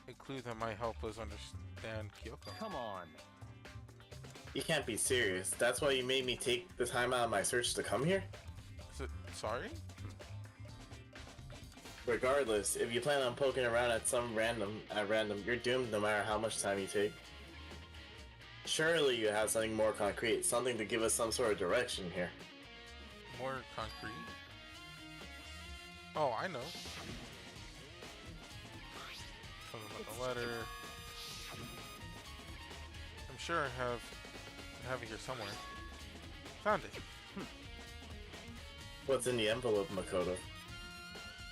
A clue that might help us understand Kyoko. Come on. You can't be serious. That's why you made me take the time out of my search to come here? Sorry? Regardless, if you plan on poking around at random, you're doomed no matter how much time you take. Surely you have something more concrete, something to give us some sort of direction here. More concrete? Oh, I know. Talking about the letter. I'm sure I have it here somewhere. Found it. What's in the envelope, Makoto?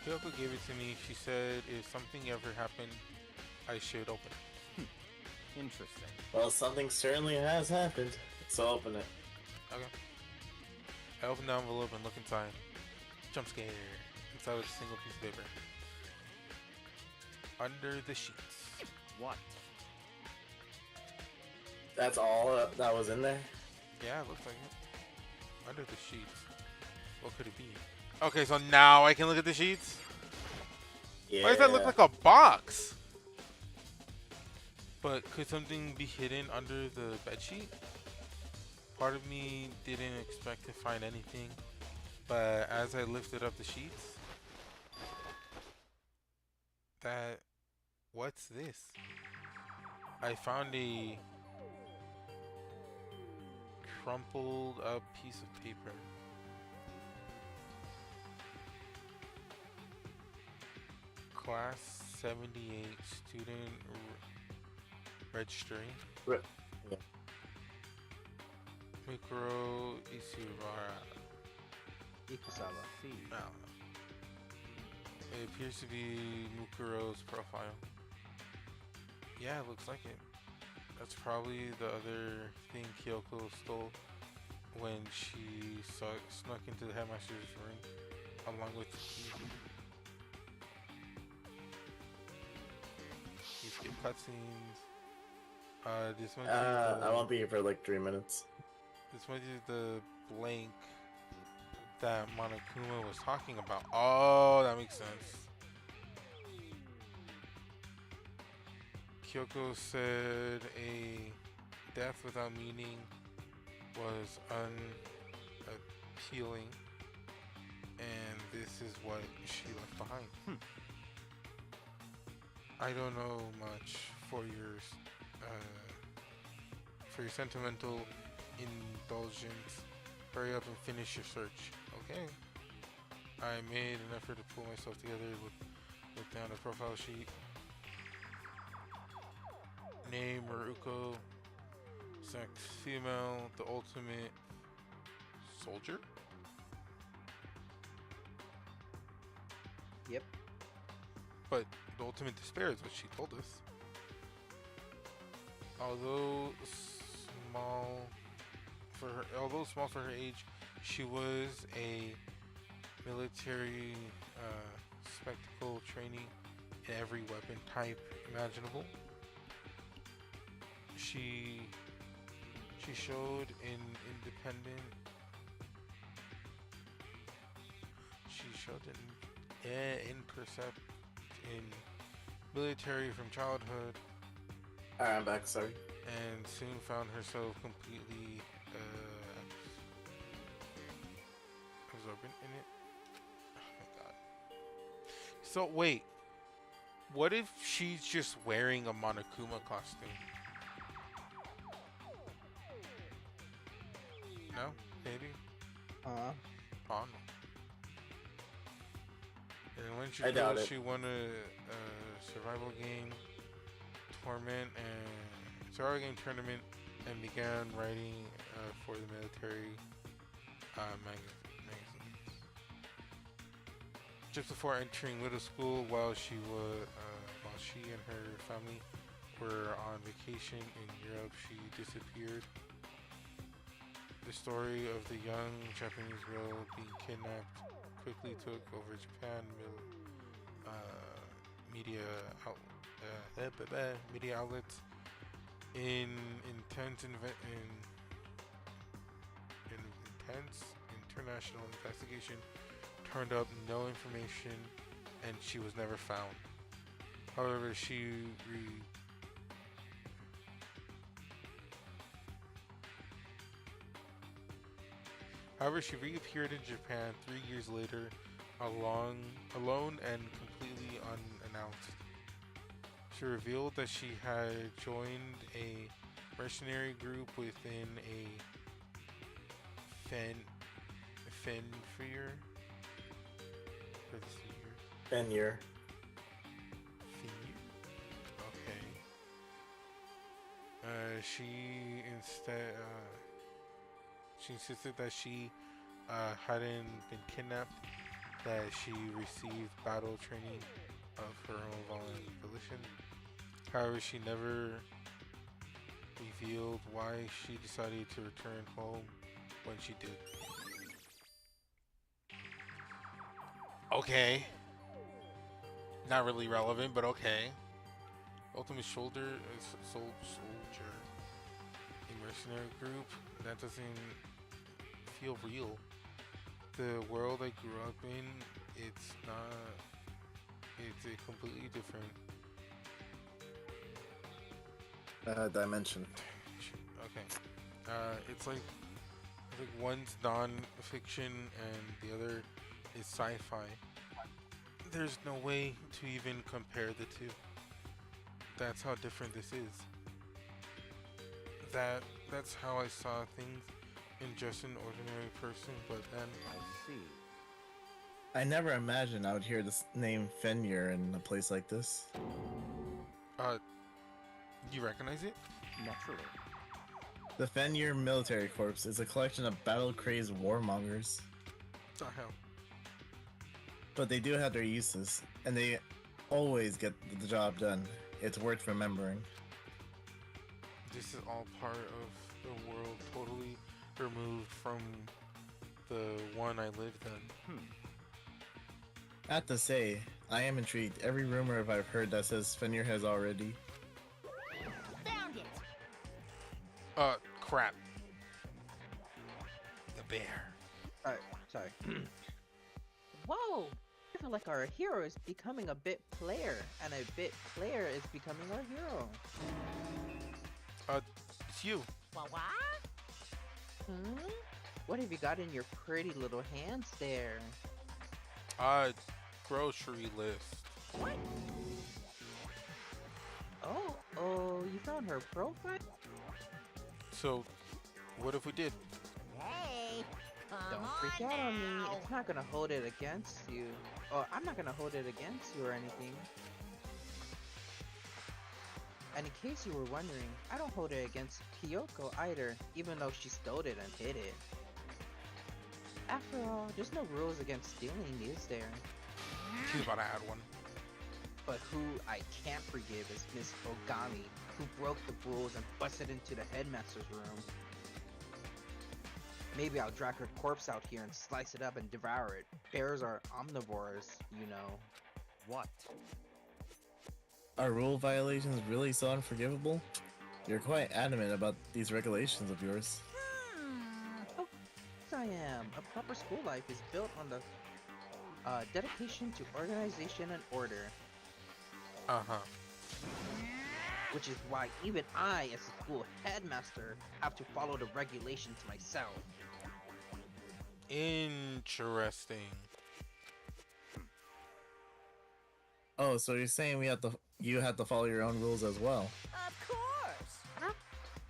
Kyoko gave it to me. She said if something ever happened, I should open it. Interesting. Well, something certainly has happened, so open it. Okay. I open the envelope and look inside. Jump scare. Inside with a single piece of paper. Under the sheets. What? That's all that was in there? Yeah, it looks like it. Under the sheets. What could it be? Okay, so now I can look at the sheets. Yeah. Why does that look like a box? But could something be hidden under the bedsheet? Part of me didn't expect to find anything, but as I lifted up the sheets, what's this? I found a crumpled up piece of paper. Class 78 student registering. Yeah. Mikuro Isubara. Ikusawa. See. I don't know. It appears to be Mukuro's profile. Yeah, it looks like it. That's probably the other thing Kyoko stole when she snuck into the headmaster's room along with the key. You skip cutscenes. This might be I won't be here for like 3 minutes. This might be the blank that Monokuma was talking about. Oh, that makes sense. Kyoko said a death without meaning was unappealing, and this is what she left behind. I don't know much for your sentimental indulgence. Hurry up and finish your search. Okay. I made an effort to pull myself together, look down the profile sheet. Name Maruko. Sex female. The ultimate soldier? Yep. But the ultimate despair is what she told us. Although small for her age, she was a military spectacle training in every weapon type imaginable. She showed in military from childhood. Alright, I'm back, sorry. And soon found herself completely absorbent in it. Oh my god. So wait, what if she's just wearing a Monokuma costume? No? Maybe? Oh no. And when she I doubt feels it. she won a survival game tournament and began writing for the military magazines. Just before entering middle school, while she and her family were on vacation in Europe, she disappeared. The story of the young Japanese girl being kidnapped quickly took over Japan media outlets. In intense international investigation turned up no information, and she was never found. However, she reappeared in Japan 3 years later, alone and completely unannounced. She revealed that she had joined a mercenary group within a Fenrir. Fenrir. Okay. She insisted that she hadn't been kidnapped, that she received battle training of her own volition. However, she never revealed why she decided to return home when she did. Okay. Not really relevant, but okay. Ultimate Soldier, a mercenary group. That doesn't feel real. The world I grew up in, it's not. It's a completely different. Dimension. Okay. It's like one's non-fiction and the other is sci-fi. There's no way to even compare the two. That's how different this is. That's how I saw things in just an ordinary person, but then I see. I never imagined I would hear this name Fenrir in a place like this. you recognize it? Naturally. The Fenrir Military Corps is a collection of battle-crazed warmongers, The hell? but they do have their uses, and they always get the job done. It's worth remembering. This is all part of the world totally removed from the one I lived in. I have to say, I am intrigued. Every rumor I've heard that says Fenrir has already. Found it. Crap. The bear. Sorry. Whoa! I feel like our hero is becoming a bit player, and a bit player is becoming our hero. It's you. What? What have you got in your pretty little hands there? Grocery list. What? Oh, you found her profile? So, what if we did? Hey, come Don't on freak out on me. now. It's not gonna hold it against you. Oh, I'm not gonna hold it against you or anything. And in case you were wondering, I don't hold it against Kyoko either, even though she stole it and hid it. After all, there's no rules against stealing, is there? She's about to add one. But who I can't forgive is Miss Ogami, who broke the rules and busted into the headmaster's room. Maybe I'll drag her corpse out here and slice it up and devour it. Bears are omnivores, you know. What? Are rule violations really so unforgivable? You're quite adamant about these regulations of yours. Of course I am. A proper school life is built on the dedication to organization and order, Uh-huh. which is why even I, as a school headmaster, have to follow the regulations myself. Interesting. Oh, so you're saying you have to follow your own rules as well? Of course.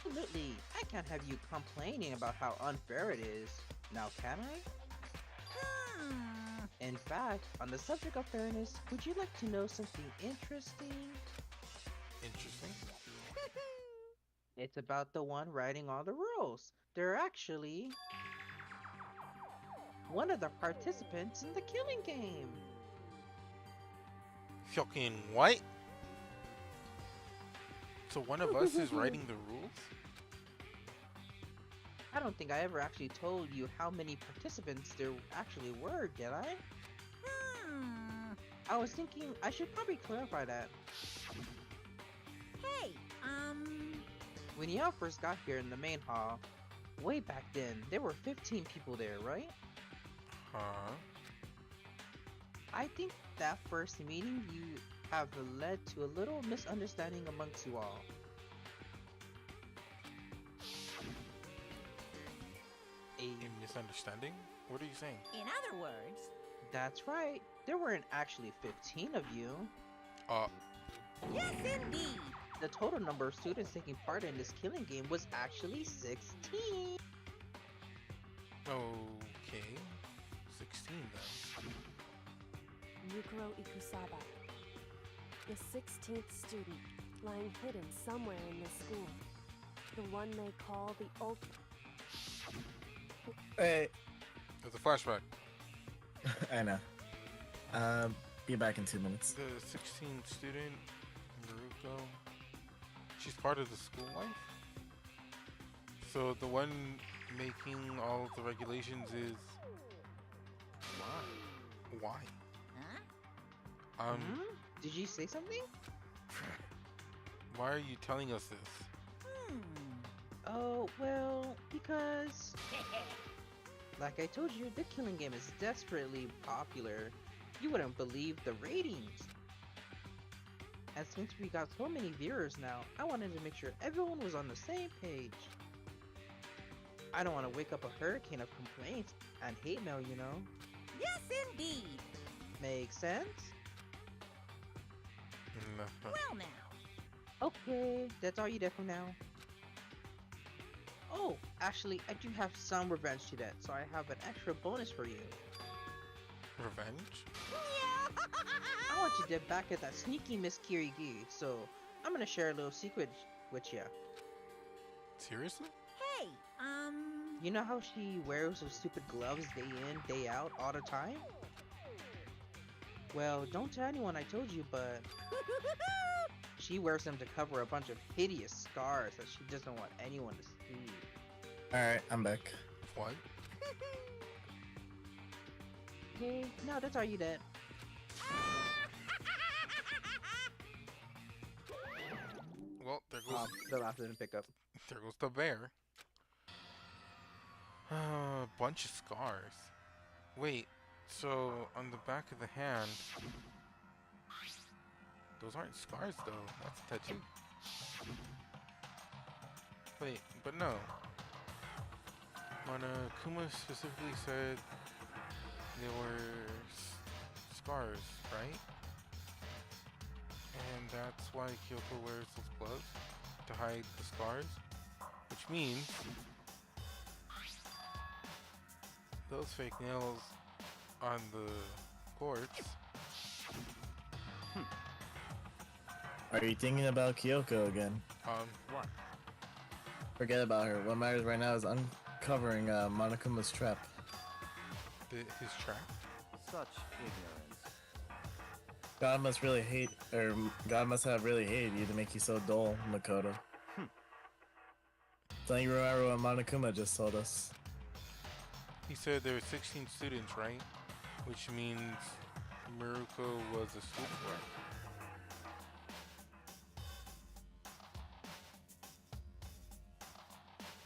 Absolutely. I can't have you complaining about how unfair it is. Now can I? In fact, on the subject of fairness, would you like to know something interesting? Interesting. It's about the one writing all the rules. They're actually one of the participants in the killing game. Fucking what? So one of us is writing the rules? I don't think I ever actually told you how many participants there actually were, did I? I was thinking I should probably clarify that. Hey, When y'all first got here in the main hall, way back then, there were 15 people there, right? Huh? I think that first meeting you have led to a little misunderstanding amongst you all. A misunderstanding? What are you saying? in other words, That's right, there weren't actually 15 of you. yes indeed. The total number of students taking part in this killing game was actually 16. Okay. 16 then. Yukiro Ikusaba, the 16th student, lying hidden somewhere in this school. The one they call the ultimate. Hey, There's a flashback. I know. Be back in 2 minutes. The 16th student, Naruto, she's part of the school life? So the one making all of the regulations is... Why? Huh? Did you say something? Why are you telling us this? Oh, well, because... Like I told you, the killing game is desperately popular. You wouldn't believe the ratings. And since we got so many viewers now, I wanted to make sure everyone was on the same page. I don't want to wake up a hurricane of complaints and hate mail, you know? Yes, indeed. Makes sense? Well now. Okay, that's all you did for now. Oh, actually, I do have some revenge to that, so I have an extra bonus for you. Revenge? I want you to get back at that sneaky Miss Kirigi, so I'm gonna share a little secret with ya. Seriously? Hey, You know how she wears those stupid gloves day in, day out, all the time? Well, don't tell anyone I told you, but she wears them to cover a bunch of hideous scars that she doesn't want anyone to see. Alright, I'm back. What? Okay, no, that's all you did. Well, there goes The laugh didn't pick up. there goes the bear. Bunch of scars. Wait, so on the back of the hand, those aren't scars though. That's a tattoo. Wait, but no. Monokuma specifically said they were scars, right? And that's why Kyoko wears those gloves to hide the scars, which means those fake nails on the corpse. Are you thinking about Kyoko again? What? Forget about her. What matters right now is uncovering Monokuma's trap. His trap. Such ignorance. God must really hate, or God must have really hated you to make you so dull, Makoto. Don't you remember what Monokuma just told us? He said there were 16 students, right? Which means Miruko was a student, right?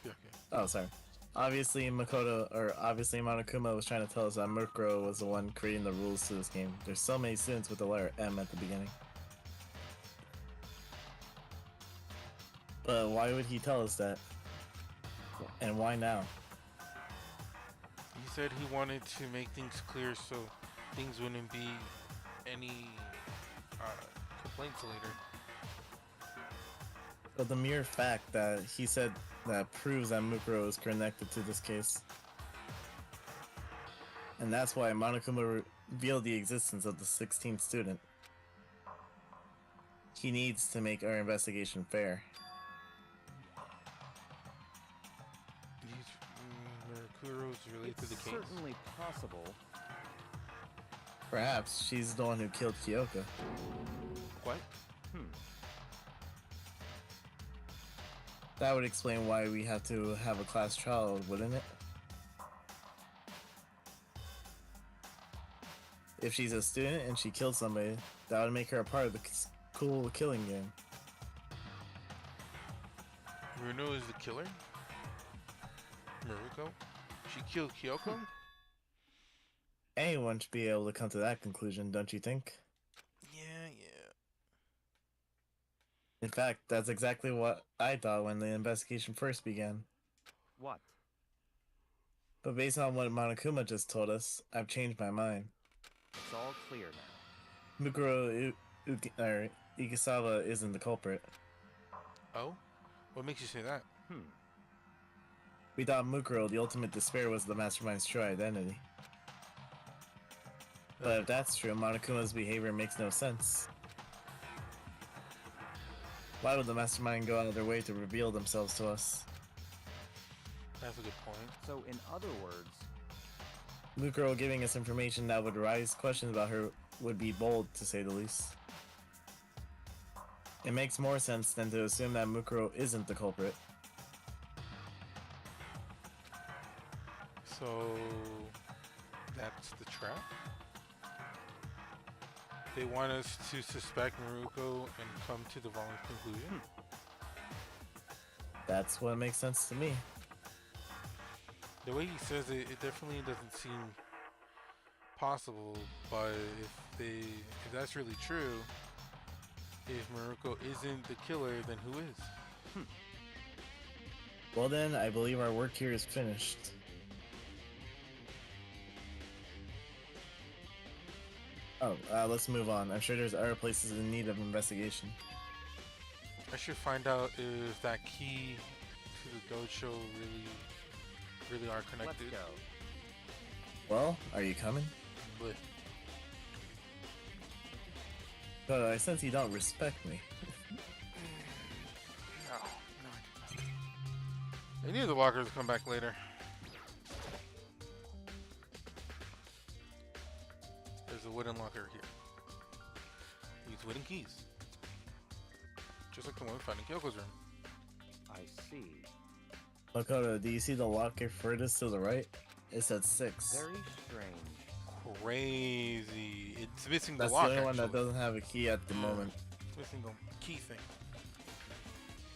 Yeah, okay. Oh, sorry. Obviously, Monokuma was trying to tell us that Murkrow was the one creating the rules to this game. There's so many students with the letter M at the beginning. But why would he tell us that? And why now? He said he wanted to make things clear so things wouldn't be any complaints later. But the mere fact that he said that proves that Mukuro is connected to this case. And that's why Monokuma revealed the existence of the 16th student. He needs to make our investigation fair. Miruko's related to the It's case. certainly possible. Perhaps she's the one who killed Kyoko. What? That would explain why we have to have a class trial, wouldn't it? If she's a student and she killed somebody, that would make her a part of the cool killing game. Runo is the killer? Miruko? She killed Kyoko? Anyone should be able to come to that conclusion, don't you think? Yeah. In fact, that's exactly what I thought when the investigation first began. What? But based on what Monokuma just told us, I've changed my mind. It's all clear now. Mukuro Ikusawa isn't the culprit. Oh? What makes you say that? We thought Mukuro, the ultimate despair, was the mastermind's true identity. But if that's true, Monokuma's behavior makes no sense. Why would the mastermind go out of their way to reveal themselves to us? That's a good point. So, in other words, Mukuro giving us information that would raise questions about her would be bold, to say the least. It makes more sense than to assume that Mukuro isn't the culprit. So that's the trap? They want us to suspect Miruko and come to the wrong conclusion? That's what makes sense to me. The way he says it, it definitely doesn't seem possible. But if that's really true, if Maruko isn't the killer, then who is? Well then, I believe our work here is finished. Oh, let's move on. I'm sure there's other places in need of investigation. I should find out if that key to the dojo really are connected. Let's go. Well, are you coming? But I sense you don't respect me. no. I need the lockers to come back later. There's a wooden locker here. Use wooden keys. Just like the one we found in Kyoko's room. I see. Makoto, do you see the locker furthest to the right? It said 6. Very strange. Crazy. It's missing That's the lock, the only one that actually. doesn't have a key at the moment. It's missing the key thing.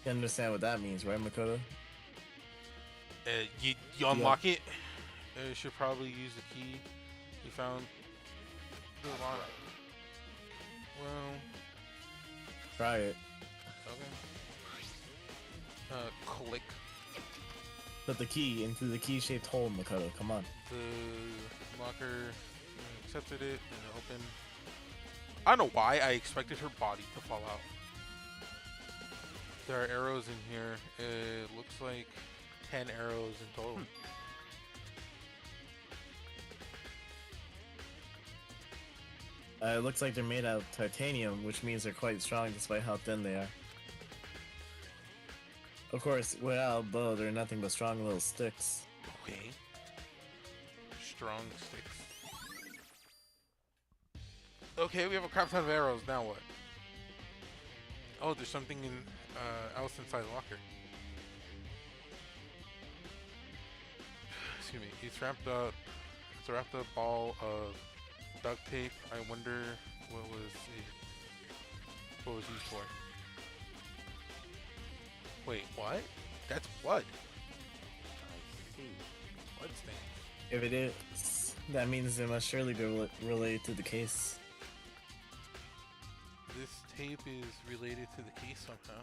You understand what that means, right, Makoto? You unlock it. You should probably use the key you found. The lock. Well, Try it. okay. Click. Put the key into the key-shaped hole, Makoto. Come on. The locker accepted it and it opened. I don't know why I expected her body to fall out. There are arrows in here. It looks like 10 arrows in total. It looks like they're made out of titanium, which means they're quite strong despite how thin they are. Of course, without a bow, they're nothing but strong little sticks. Okay. Strong sticks. Okay, we have a crap ton of arrows. Now what? Oh, there's something else inside the locker. Excuse me. It's wrapped up. It's a wrapped up ball of duct tape. I wonder what was used for. Wait, what? That's blood. I see. Blood stain. If it is, that means it must surely be related to the case. This tape is related to the case somehow.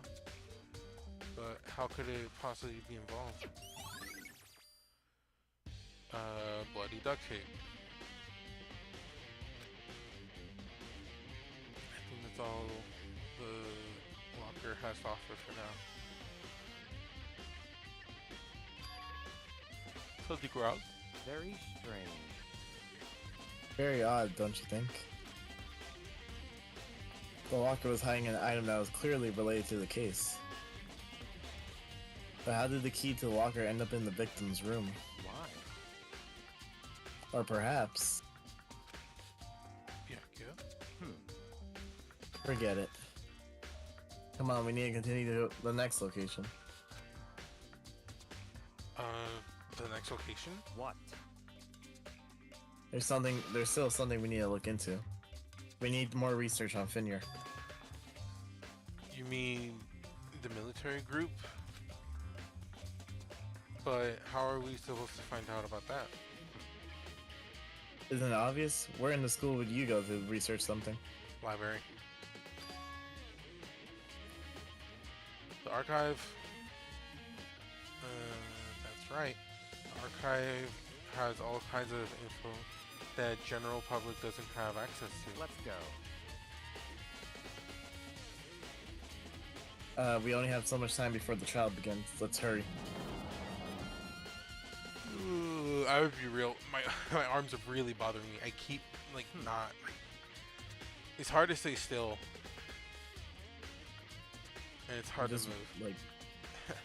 But how could it possibly be involved? Bloody duct tape. I think that's all the locker has to offer for now. So the grog. Very strange. Very odd, don't you think? The locker was hiding an item that was clearly related to the case. But how did the key to the locker end up in the victim's room? Why? Or perhaps... Yeah. Forget it. Come on, we need to continue to the next location. The next location? What? There's still something we need to look into. We need more research on Finir. You mean the military group? But how are we supposed to find out about that? Isn't it obvious? Where in the school would you go to research something? Library. The archive. That's right. The archive has all kinds of info that general public doesn't have access to. Let's go. We only have so much time before the trial begins. Let's hurry. Ooh, I would be real. My arms are really bothering me. I keep not. It's hard to stay still, and it's hard to move.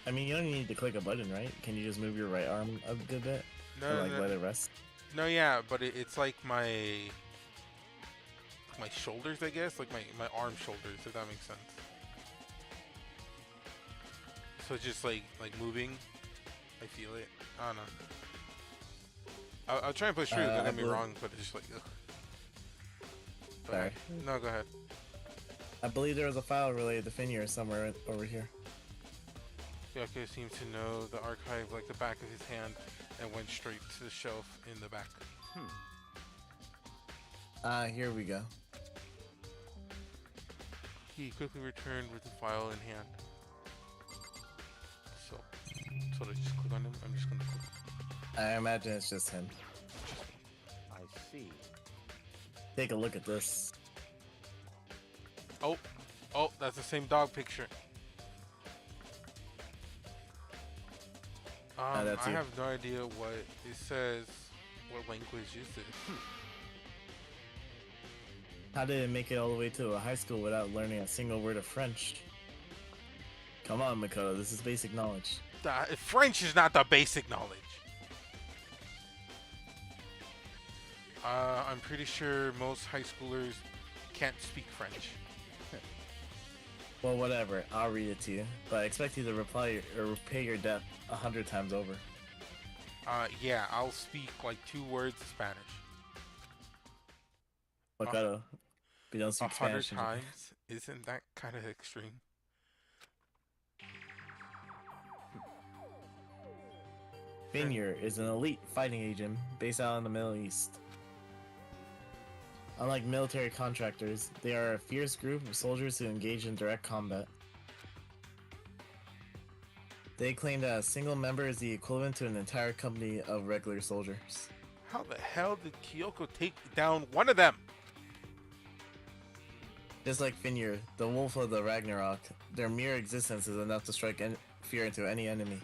I mean, you don't need to click a button, right? Can you just move your right arm a good bit? No, or let it rest? No, yeah, but it's like my shoulders, I guess, like my arm shoulders, if that makes sense. So just like moving, I feel it. I don't know. I'll try and push through. Don't get me wrong, but it's just like. Ugh. Sorry. No, go ahead. I believe there was a file related to Finir somewhere over here. Yake seems to know the archive like the back of his hand, and went straight to the shelf in the back. Here we go. He quickly returned with the file in hand. So I just click on him. I'm just gonna click. I imagine it's just him. I see. Take a look at this. Oh, that's the same dog picture. That's I you. have no idea what it says. What language is it? How did it make it all the way to a high school without learning a single word of French? Come on, Makoto, this is basic knowledge. French is not the basic knowledge. I'm pretty sure most high schoolers can't speak French. Well, whatever, I'll read it to you, but I expect you to reply or repay your debt 100 times over. Yeah, I'll speak like 2 words of Spanish. Makoto, we don't speak 100 Spanish. times? Isn't that kind of extreme? Finir is an elite fighting agent based out in the Middle East. Unlike military contractors, they are a fierce group of soldiers who engage in direct combat. They claim that a single member is the equivalent to an entire company of regular soldiers. How the hell did Kyoko take down one of them? Just like Finir, the wolf of the Ragnarok, their mere existence is enough to strike fear into any enemy.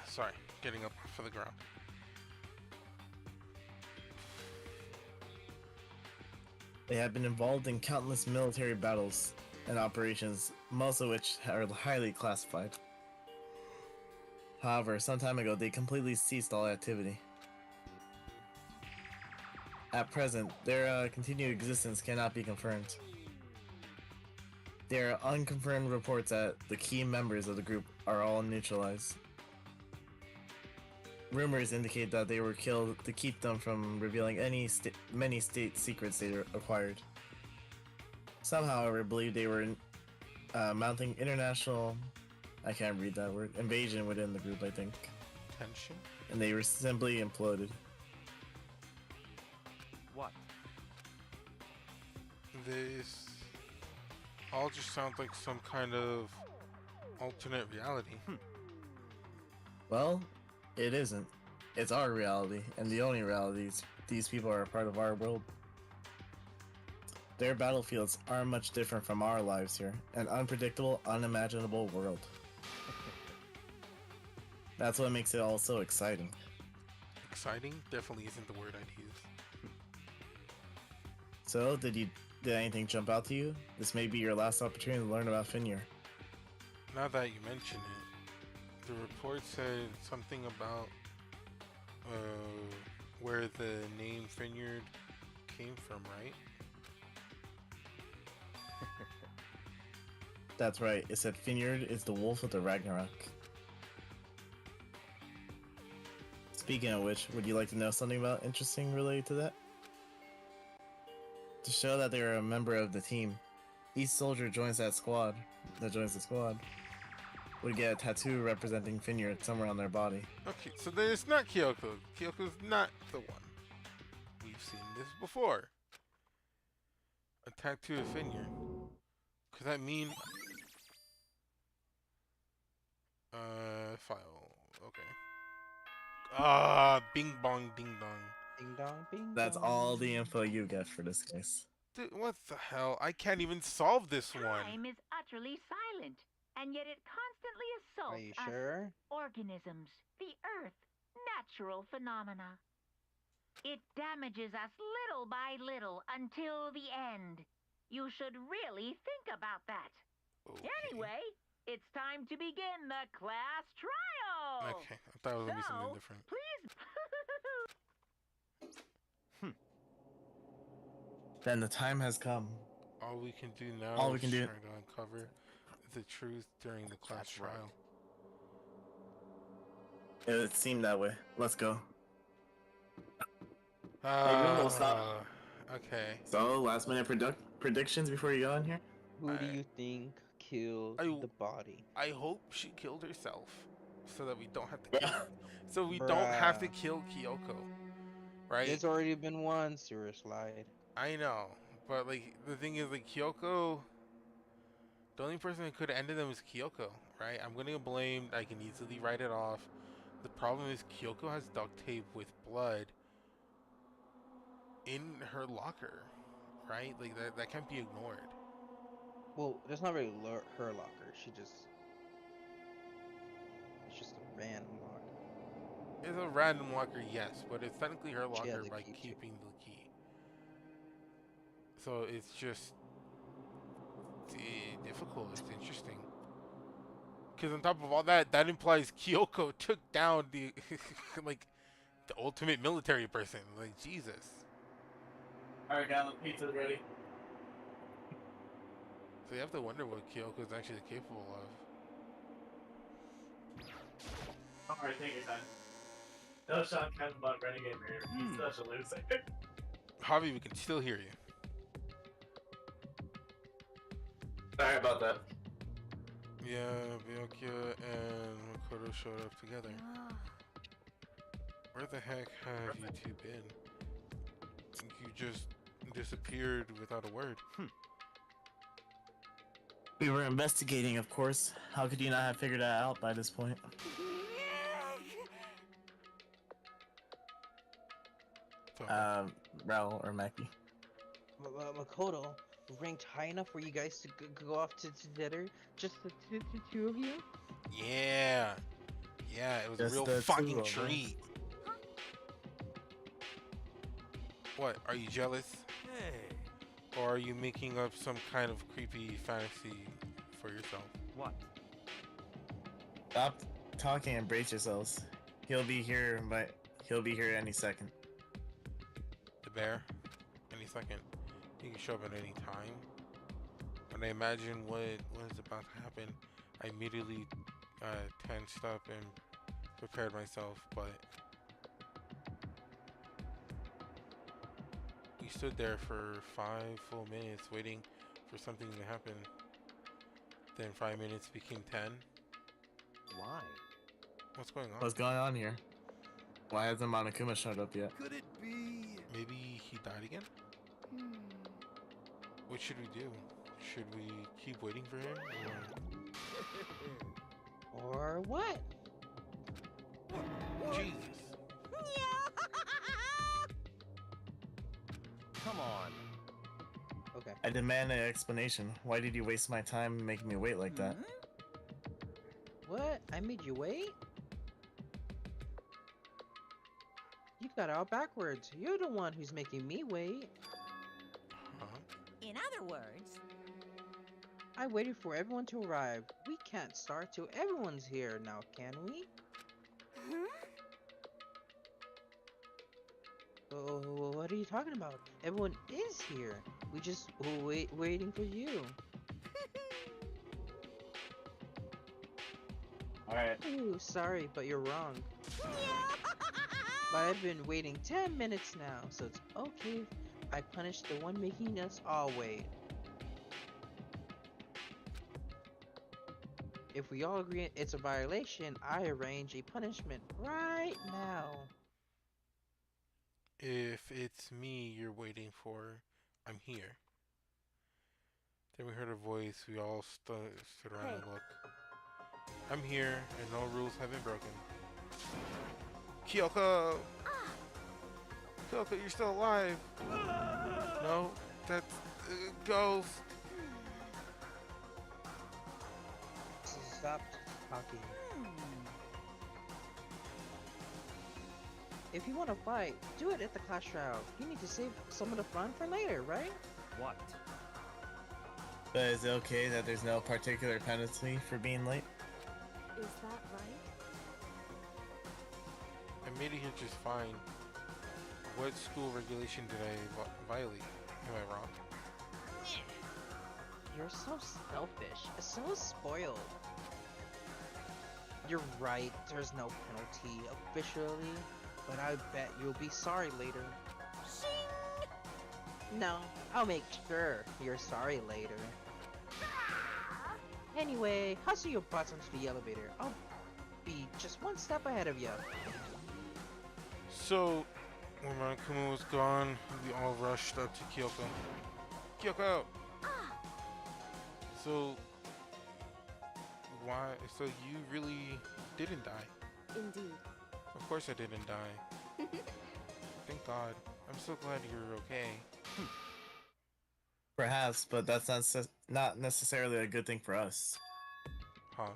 Sorry, getting up for the ground. They have been involved in countless military battles and operations, most of which are highly classified. However, some time ago they completely ceased all activity. At present, their continued existence cannot be confirmed. There are unconfirmed reports that the key members of the group are all neutralized. Rumors indicate that they were killed to keep them from revealing many state secrets they acquired. Some, however, believe they were mounting international, I can't read that word, invasion within the group, I think. Tension? And they were simply imploded. What? This all just sounds like some kind of alternate reality. Well, it isn't. It's our reality, and the only reality. These people are a part of our world. Their battlefields are much different from our lives here, an unpredictable, unimaginable world. That's what makes it all so exciting. Exciting? Definitely isn't the word I'd use. So, did anything jump out to you? This may be your last opportunity to learn about Finir. Now that you mention it, the report said something about where the name Finir came from, right? That's right, it said Finir is the wolf of the Ragnarok. Speaking of which, would you like to know something about interesting related to that? To show that they are a member of the team, each soldier joins the squad, would get a tattoo representing Finir somewhere on their body. Okay, so then it's not Kyoko. Kyoko's not the one. We've seen this before. A tattoo of Finir. Could that mean... file. Okay. Bing bong ding dong. Ding dong, bing That's dong. all the info you get for this case. Dude, what the hell? I can't even solve this one. Time is utterly silent, and yet it constantly assaults Are you us sure? organisms, the Earth, natural phenomena. It damages us little by little until the end. You should really think about that. Okay. Anyway, it's time to begin the class trial. Okay, I thought it was gonna be something different. Please. Then the time has come. All we can do now All we is can do- try to uncover the truth during the class That's right. trial. It seemed that way. Let's go. Uh, we'll stop. Okay. So, last minute predictions before you go in here? Who do you think killed I- the body? I hope she killed herself. so that we don't have to kill, so we don't have to kill Kyoko, right? There's already been one serious lied. I know, but like the thing is, like Kyoko, the only person that could have ended them is Kyoko, right? I'm gonna blame. I can easily write it off. The problem is Kyoko has duct tape with blood in her locker, right? Like that can't be ignored. Well, that's not really her locker. It's just a random locker. It's a random locker, yes, but it's technically her She locker has a by key too. keeping the key. So it's just difficult. It's interesting. Because on top of all that, that implies Kyoko took down the like the ultimate military person. Like Jesus. Alright, guys, the pizza's ready. So you have to wonder what Kyoko is actually capable of. Alright, take your time. No shot kind about Renegade Mirror. He's such a loser. Javi, we can still hear you. Sorry about that. Yeah, Byakuya and Makoto showed up together. Where the heck have you two been? You just disappeared without a word. We were investigating, of course. How could you not have figured that out by this point? Raul or Maki. Makoto ranked high enough for you guys to go off to dinner? Just the two of you? Yeah. Yeah, it was Just a real the fucking two of treat. What, are you jealous? Hey. Or are you making up some kind of creepy fantasy for yourself? What? Stop talking and brace yourselves. He'll be here any second. The bear? Any second. He can show up at any time. When I imagine what is about to happen, I immediately tensed up and prepared myself, but we stood there for 5 full minutes waiting for something to happen. Then 5 minutes became 10. Why? What's going on? What's going on here? Why hasn't Monokuma showed up yet? Could it be? Maybe he died again? What should we do? Should we keep waiting for him? Or what? Jesus. Come on. Okay. I demand an explanation. Why did you waste my time making me wait like that? What? I made you wait? You got out backwards. You're the one who's making me wait. Huh? In other words, I waited for everyone to arrive. We can't start till everyone's here now, can we? Oh, what are you talking about? Everyone is here. We just waiting for you. Alright. Ooh, sorry, but you're wrong. But I've been waiting 10 minutes now, so it's okay if I punish the one making us all wait. If we all agree it's a violation, I arrange a punishment right now. If it's me you're waiting for, I'm here. Then we heard a voice. We all stood around and looked. I'm here, and no rules have been broken. Kyoko! Kyoko, you're still alive! No, that's ghost. Stop talking. If you want to fight, do it at the class trial. You need to save some of the fun for later, right? What? But is it okay that there's no particular penalty for being late? Is that right? I made it here just fine. What school regulation did I violate? Am I wrong? You're so selfish, so spoiled. You're right, there's no penalty officially, but I bet you'll be sorry later. No, I'll make sure you're sorry later. Anyway, hustle your butts onto the elevator. I'll be just one step ahead of you. So, when Monokuma was gone, we all rushed up to Kyoko. Kyoko! So, why? So you really didn't die? Indeed. Of course I didn't die. Thank God. I'm so glad you're okay. Perhaps, but that's not necessarily a good thing for us. Huh?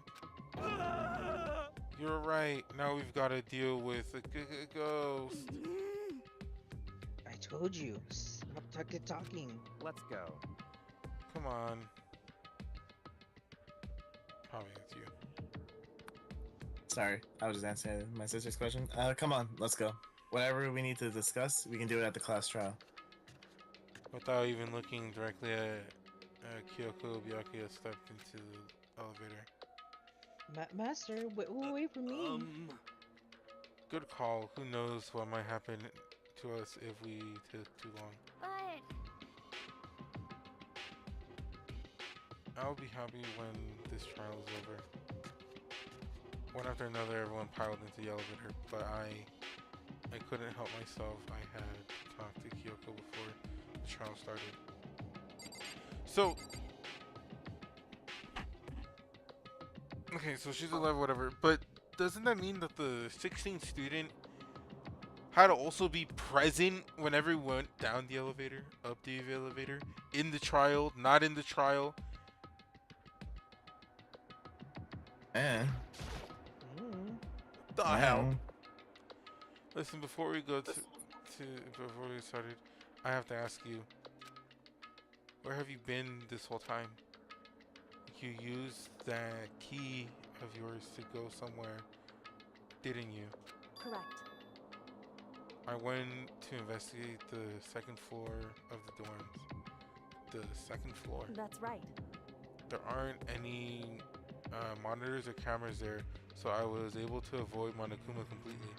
You're right. Now we've got to deal with a ghost. I told you, stop talking. Let's go. Come on. Probably it's you. Sorry, I was just answering my sister's question. Come on, let's go. Whatever we need to discuss, we can do it at the class trial. Without even looking directly at Kyoko, Byakuya stepped into the elevator. Master, wait for me. Good call. Who knows what might happen to us if we took too long. But I'll be happy when this trial is over. One after another, everyone piled into the elevator, but I couldn't help myself. I had to talk to Kyoko before the trial started. So, okay, so she's 11, whatever, but doesn't that mean that the 16th student had to also be present whenever we went down the elevator, up the elevator, in the trial, not in the trial? The hell? Listen, before we go before we started, I have to ask you, where have you been this whole time? You used that key of yours to go somewhere, didn't you? Correct. I went to investigate the second floor of the dorms. The second floor? That's right. There aren't any monitors or cameras there, so I was able to avoid Monokuma completely.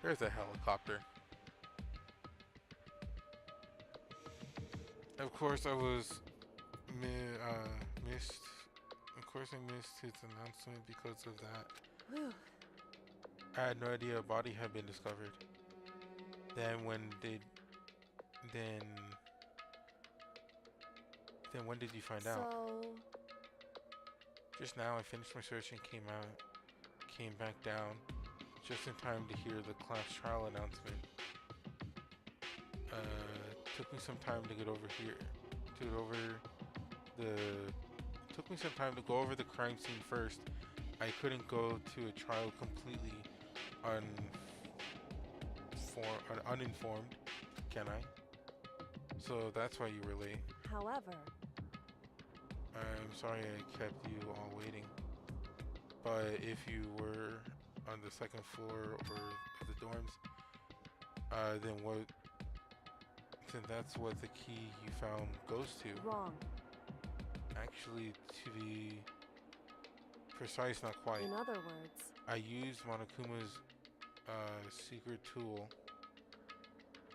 There's a helicopter. Of course, I was missed. Of course, I missed his announcement because of that. Whew. I had no idea a body had been discovered. Then when when did you find out? So, Just now I finished my search and came back down, just in time to hear the class trial announcement. Took me some time to get over here, took me some time to go over the crime scene first. I couldn't go to a trial completely uninformed, can I? So that's why you were late. however, I'm sorry I kept you all waiting. But if you were on the second floor or of the dorms, then that's what the key you found goes to. wrong. Actually, to be precise, not quite. In other words, I used Monokuma's secret tool,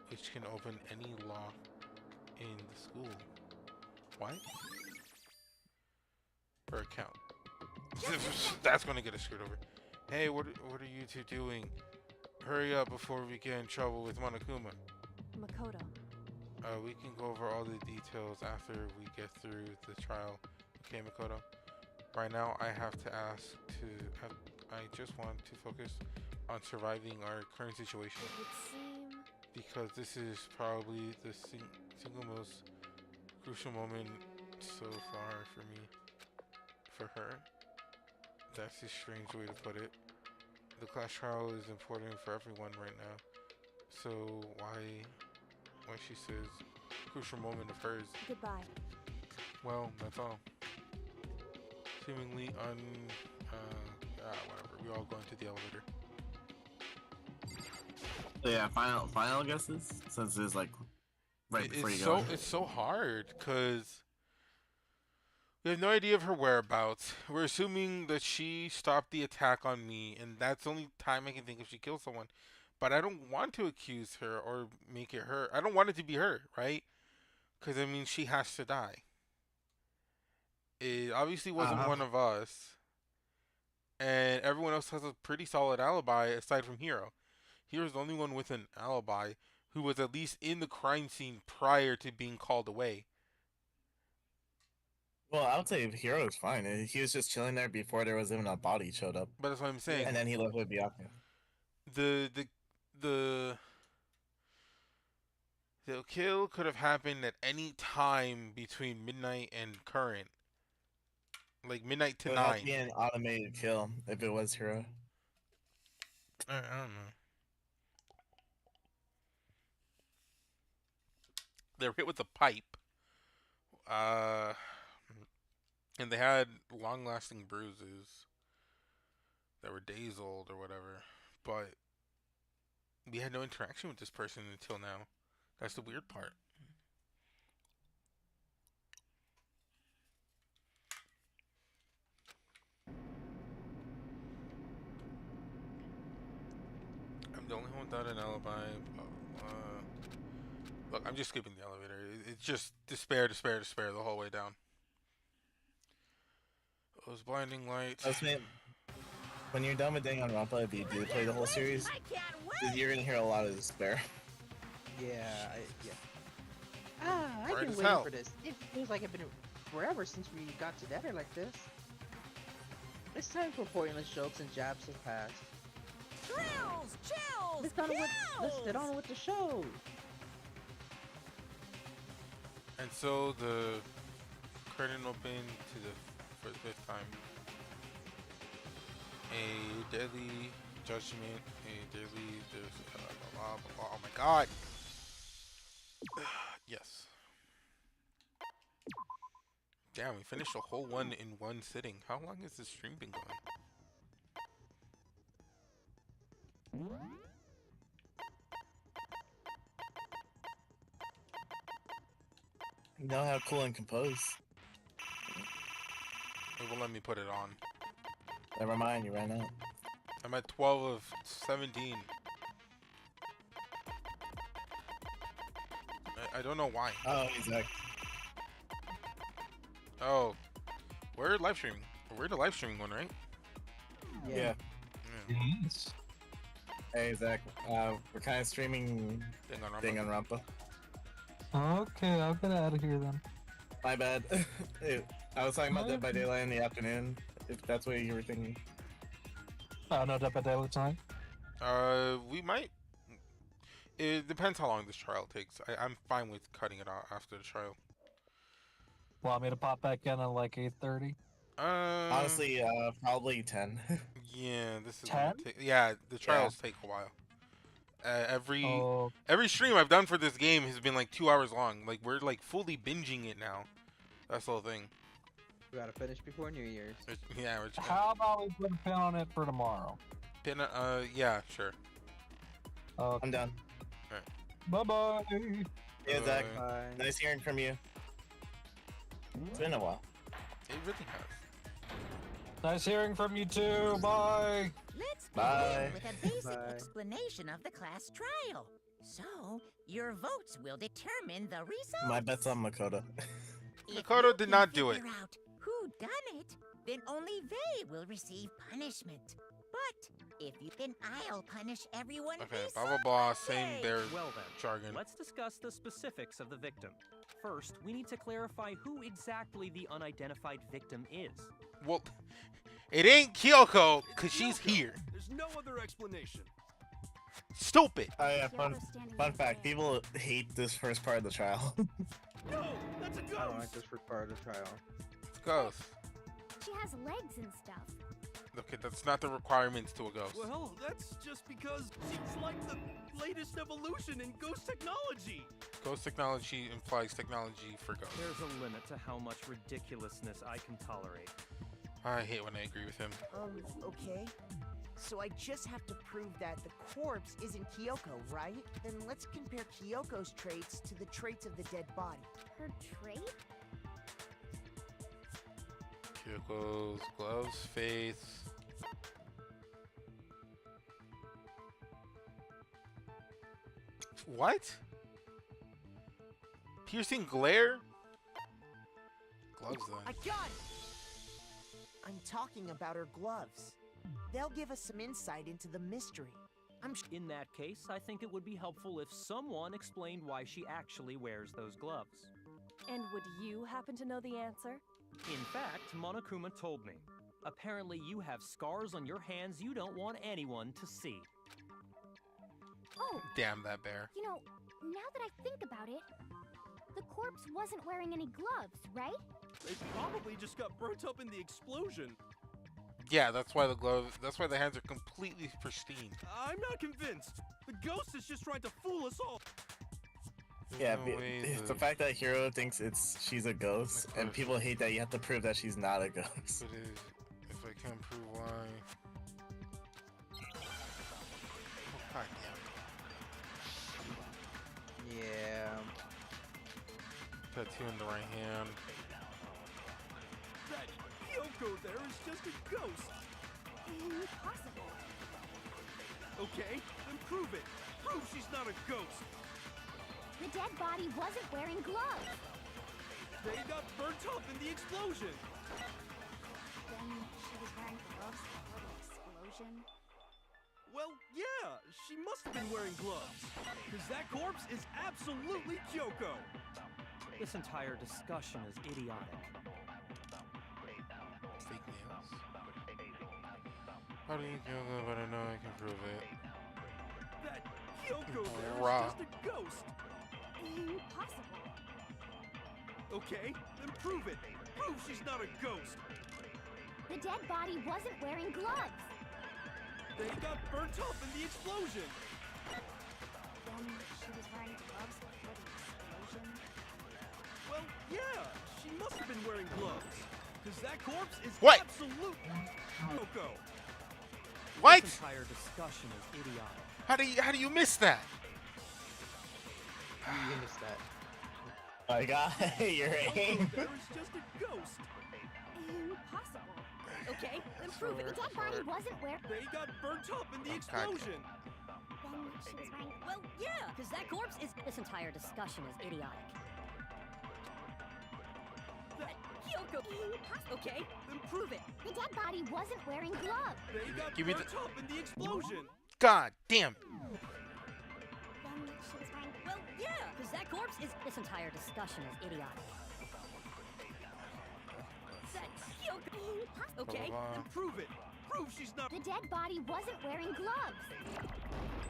which can open any lock in the school. What? Per account. That's gonna get us screwed over. Hey, what are you two doing? Hurry up before we get in trouble with Monokuma. Makoto. We can go over all the details after we get through the trial. Okay, Makoto? Right now, I have to I just want to focus on surviving our current situation. It would seem Because this is probably the single most crucial moment so far for me. For her. That's a strange way to put it. The class trial is important for everyone right now. So why she says crucial moment of hers? goodbye. Well, that's all. Seemingly whatever. We all go into the elevator. So yeah, final guesses, since it's like right before you go. It's so hard because we have no idea of her whereabouts. We're assuming that she stopped the attack on me, and that's the only time I can think if she killed someone. But I don't want to accuse her or make it her. I don't want it to be her, right? Because, I mean, she has to die. It obviously wasn't one of us. and everyone else has a pretty solid alibi aside from Hero. Hero's the only one with an alibi who was at least in the crime scene prior to being called away. Well, I would say Hero is fine. He was just chilling there before there was even a body showed up, But that's what I'm saying. and then he left with Byakuya. The the the kill could have happened at any time between midnight and current, like midnight to It would have 9. to be an automated kill if it was Hero. I don't know. They were hit with a pipe, and they had long-lasting bruises that were days old or whatever. But we had no interaction with this person until now. That's the weird part. I'm the only one without an alibi. Look, I'm just skipping the elevator. It's just despair, despair, despair the whole way down. Those blinding lights. When you're done with Danganronpa, if you do play the whole series, I can't wait. you're gonna hear a lot of despair. Yeah, I've Right been as waiting hell. for this. It feels like it's been forever since we got together like this. It's time for pointless jokes and jabs to pass. Thrills, chills, Let's get on with the show. And so the curtain opened for the 5th time. A deadly judgment. Oh my god. Yes. Damn, we finished a whole one in one sitting. How long has this stream been going? You know how cool and composed. It won't let me put it on. Never mind, you ran out. I'm at 12 of 17. I don't know why. Oh, exactly. Oh, we're live streaming. We're the live streaming one, right? Yeah. Yeah. Yes. Hey, Zach. We're kind of streaming Danganronpa. Danganronpa. Okay, I'll get out of here then. My bad. I was talking about Dead by Daylight in the afternoon, if that's what you were thinking. Oh, no Dead by Daylight tonight. We might. It depends how long this trial takes. I'm fine with cutting it out after the trial. Want me to pop back in at like 8:30? Honestly, probably 10. Yeah, this is 10? yeah. The trials take a while. Every Oh, every stream I've done for this game has been like 2 hours long. Like we're like fully binging it now. That's the whole thing. We gotta finish before New Year's. Yeah, we're just how about we put a pin on it for tomorrow? yeah, sure. Okay. I'm done. Bye bye. Yeah, Zach. Bye. Nice hearing from you. It's been a while. It really has. Nice hearing from you too. Bye. Let's Bye. begin with a basic Bye. explanation of the class trial. So, your votes will determine the result. My bet's on Makoto. If Makoto you did can not do it. figure out who done it, then only they will receive punishment. But if you can, I'll punish everyone. Okay, blah blah blah. Same Sunday. their Well then, jargon. let's discuss the specifics of the victim. First, we need to clarify who exactly the unidentified victim is. Well, it ain't Kyoko because she's here. There's no other explanation. Stupid. Oh yeah, fun fact. People hate this first part of the trial. No, that's a I don't like ghost. this for part of the trial. Ghost. She has legs and stuff. Okay, that's not the requirements to a ghost. Well, that's just because she's like the latest evolution in ghost technology. Ghost technology implies technology for ghosts. There's a limit to how much ridiculousness I can tolerate. I hate when I agree with him. Okay. So I just have to prove that the corpse isn't Kyoko, right? Then let's compare Kyoko's traits to the traits of the dead body. Her trait? Kyoko's gloves, face. What? Piercing glare? Gloves then. I got it! I'm talking about her gloves. They'll give us some insight into the mystery. In that case, I think it would be helpful if someone explained why she actually wears those gloves. And would you happen to know the answer? In fact, Monokuma told me. Apparently you have scars on your hands you don't want anyone to see. Oh, Damn that bear. you know, now that I think about it, the corpse wasn't wearing any gloves, right? They probably just got burnt up in the explosion. Yeah, that's why the hands are completely pristine. I'm not convinced. The ghost is just trying to fool us all. Yeah, No way the fact that Hiro thinks she's a ghost, Of and course. people hate that you have to prove that she's not a ghost. It is. If I can't prove why. Oh, God damn. Yeah. Tattoo in the right hand. That Kyoko there is just a ghost. Impossible. Okay, then prove it. Prove she's not a ghost. The dead body wasn't wearing gloves. They got burnt up in the explosion. Then she was wearing gloves before the explosion. Well, yeah, she must have been wearing gloves. Because that corpse is absolutely Kyoko. This entire discussion is idiotic. Fake nails. How do you feel good, but I know I can prove it. That Kyoko there is Bruh. just a ghost. Impossible. Okay, then prove it. Prove she's not a ghost. The dead body wasn't wearing gloves. They got burnt up in the explosion. Then she was wearing gloves before the explosion. Well, yeah, she must have been wearing gloves. Because that corpse is What? absolute Kyoko. What? This entire discussion is idiotic. How do you miss that? You missed that. My God, your aim. There is just a ghost. Impossible. Okay, then prove it. The dead body wasn't wearing. They got burnt up in the God. explosion. Then she was wearing. Well, yeah, because that corpse is. This entire discussion is idiotic. That Kyoko. Okay, Then prove it. The dead body wasn't wearing gloves. They got Give me burnt up in the explosion. God damn. Then she was wearing. well, yeah, because that corpse is. This entire discussion is idiotic. That Kyoko. Okay, Then prove it. Prove she's not. The dead body wasn't wearing gloves.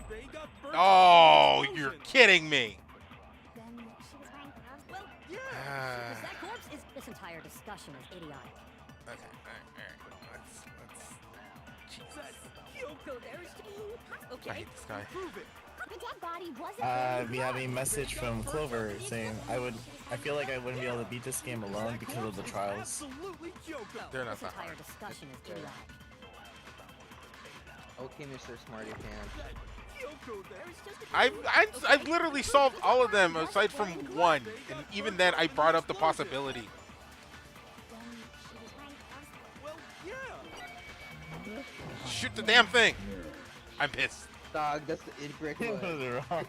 They got burnt Oh, up in the you're explosion. kidding me. Then she was wearing gloves. well, Yeah. because that corpse is. This entire discussion is idiotic. Okay, alright. Let's That Kyoko there is. I Okay, hate this guy. Prove it. The dead body wasn't wearing We have a message from Clover saying I feel like I wouldn't be able to beat this game alone because of the trials. Absolutely Kyoko. They're not this that entire hard. discussion is idiotic. Okay, Mr. Smarty Pants. That Kyoko there is just a I've literally solved all of them aside from one, and even then I brought up the possibility. Then she was wearing gloves. Well, yeah. Shoot the damn thing. I'm pissed. Dog, that's the incorrect one. Wrong.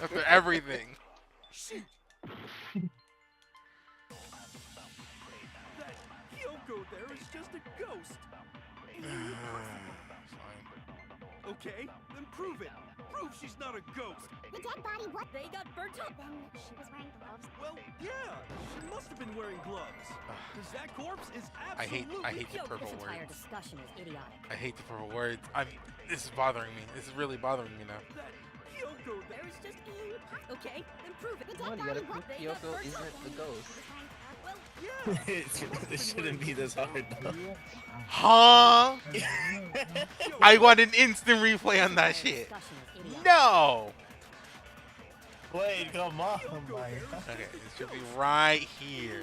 After everything. That Kyoko there is just a ghost. Fine. Okay, then prove it. Prove she's not a ghost. The dead body was. They got burnt up. Then she was wearing gloves. Well, yeah, she must have been wearing gloves. Because that corpse is I hate absolutely the purple This entire words. discussion is idiotic. I hate the purple words. This is bothering me. This is really bothering me now. That Kyoko there There is just. Okay, then prove it. The Come on, dead you gotta body prove was. Kyoko isn't the ghost. Well, yeah. It shouldn't be this hard though. Huh? I want an instant replay on that shit. discussion is idiotic. No. Wait, come on, Kyoko my there is God. Okay, just a it should be ghost. right here.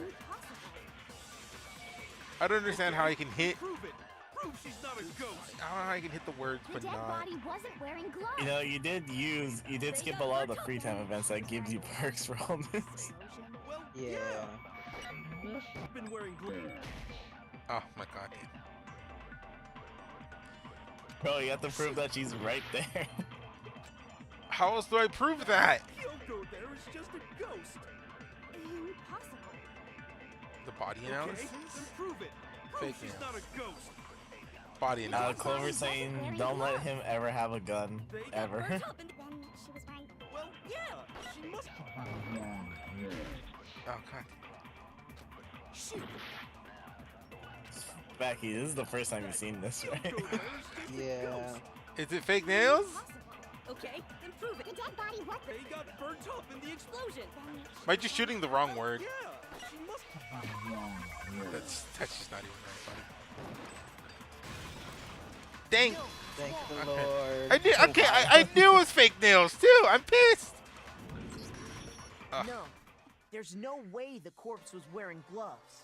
I don't understand how I can hit. Prove it. Prove she's not a ghost. I don't know how I can hit the words, The but dead not. body wasn't wearing gloves. You know, you did skip a lot of the free time events that gives you perks for all this. Well, Yeah. She's been wearing gloves. Oh my god. Bro, you have to prove that she's right there. How else do I prove that? Kyoko there is just a ghost. Impossible. The body Okay, analysis? then prove it. Prove Fake she's nails. not a ghost. body analogy. Clover saying don't let him ever have a gun. Ever. Then she was right. Well, yeah, she must. Oh, God. Shoot. Becky, this is the first time you've seen this, right? Yeah. Is it fake nails? Okay, then prove it. The dead body, what? They got burnt up in the explosion. Am I just shooting the wrong word? Yeah, she must. That's just not even right, buddy. Dang. Thank the Okay. Lord. I knew. Okay, I knew it was fake nails too. I'm pissed. No, there's no way the corpse was wearing gloves.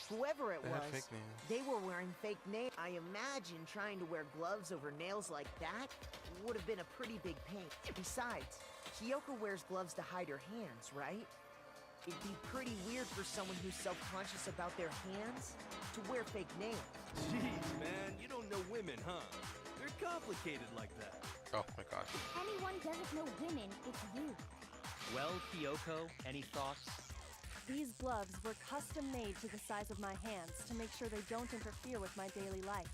Whoever it They had was, fake nails. they were wearing fake nails. I imagine trying to wear gloves over nails like that would have been a pretty big pain. Besides, Kyoko wears gloves to hide her hands, right? It'd be pretty weird for someone who's self-conscious about their hands to wear fake nails. Jeez, man, you don't know women, huh? They're complicated like that. Oh my gosh. If anyone doesn't know women, it's you. Well, Kyoko, any thoughts? These gloves were custom made to the size of my hands to make sure they don't interfere with my daily life.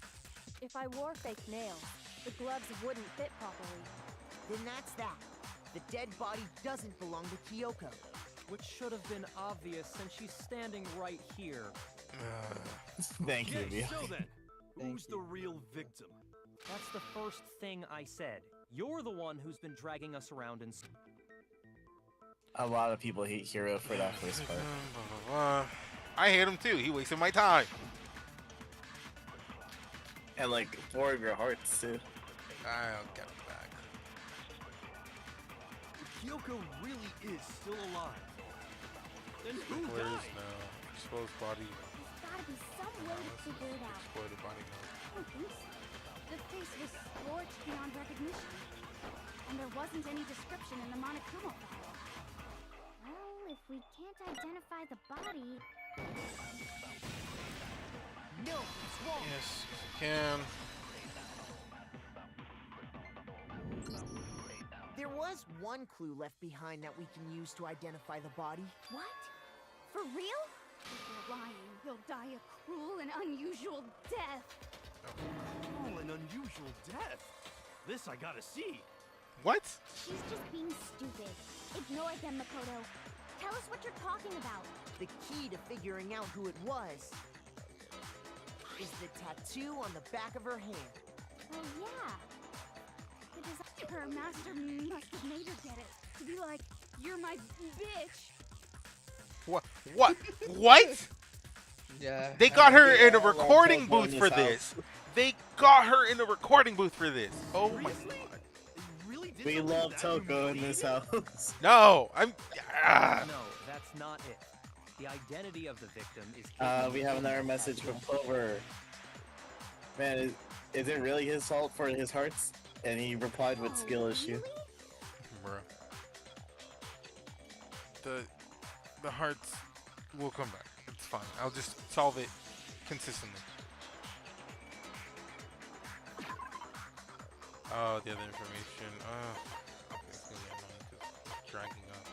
If I wore fake nails, the gloves wouldn't fit properly. Then that's that. The dead body doesn't belong to Kyoko. Which should have been obvious since she's standing right here. Thank you, Okay, Mia. so then, Thank who's the real victim? That's the first thing I said. You're the one who's been dragging us around in... A lot of people hate Hero for that first part. I hate him too. He wasted my time. And like 4 of your hearts too. I'll get him back. If Kyoko really is still alive, then who Where is died? now? Exposed body. There's gotta be some way to figure it out. Exploded body. I don't think so. The face was scorched beyond recognition. And there wasn't any description in the Monokuma file. Well, if we can't identify the body... No, it's wrong. Yes, you can. There was one clue left behind that we can use to identify the body. What? For real? If you're lying, he'll die a cruel and unusual death. Oh, an unusual death. This I gotta see. What? She's just being stupid. Ignore them, Makoto. Tell us what you're talking about. The key to figuring out who it was is the tattoo on the back of her hand. Oh, yeah. Her master must have made her get it. To be like, you're my bitch. What? What? What? Yeah. They got her in a all our recording Pokemon booth in for this this. house. They got her in a recording booth for this. Oh my Seriously? god. They really did We something love that Toko in this humiliating? house. No, I'm. Ah. No, that's not it. The identity of the victim is... We have another message from Clover. Man, is it really his fault for his hearts? And he replied with skill issue. Bruh. The hearts will come back. It's fine. I'll just solve it consistently. Oh, the other information. Okay, it's gonna be annoying because it's dragging up.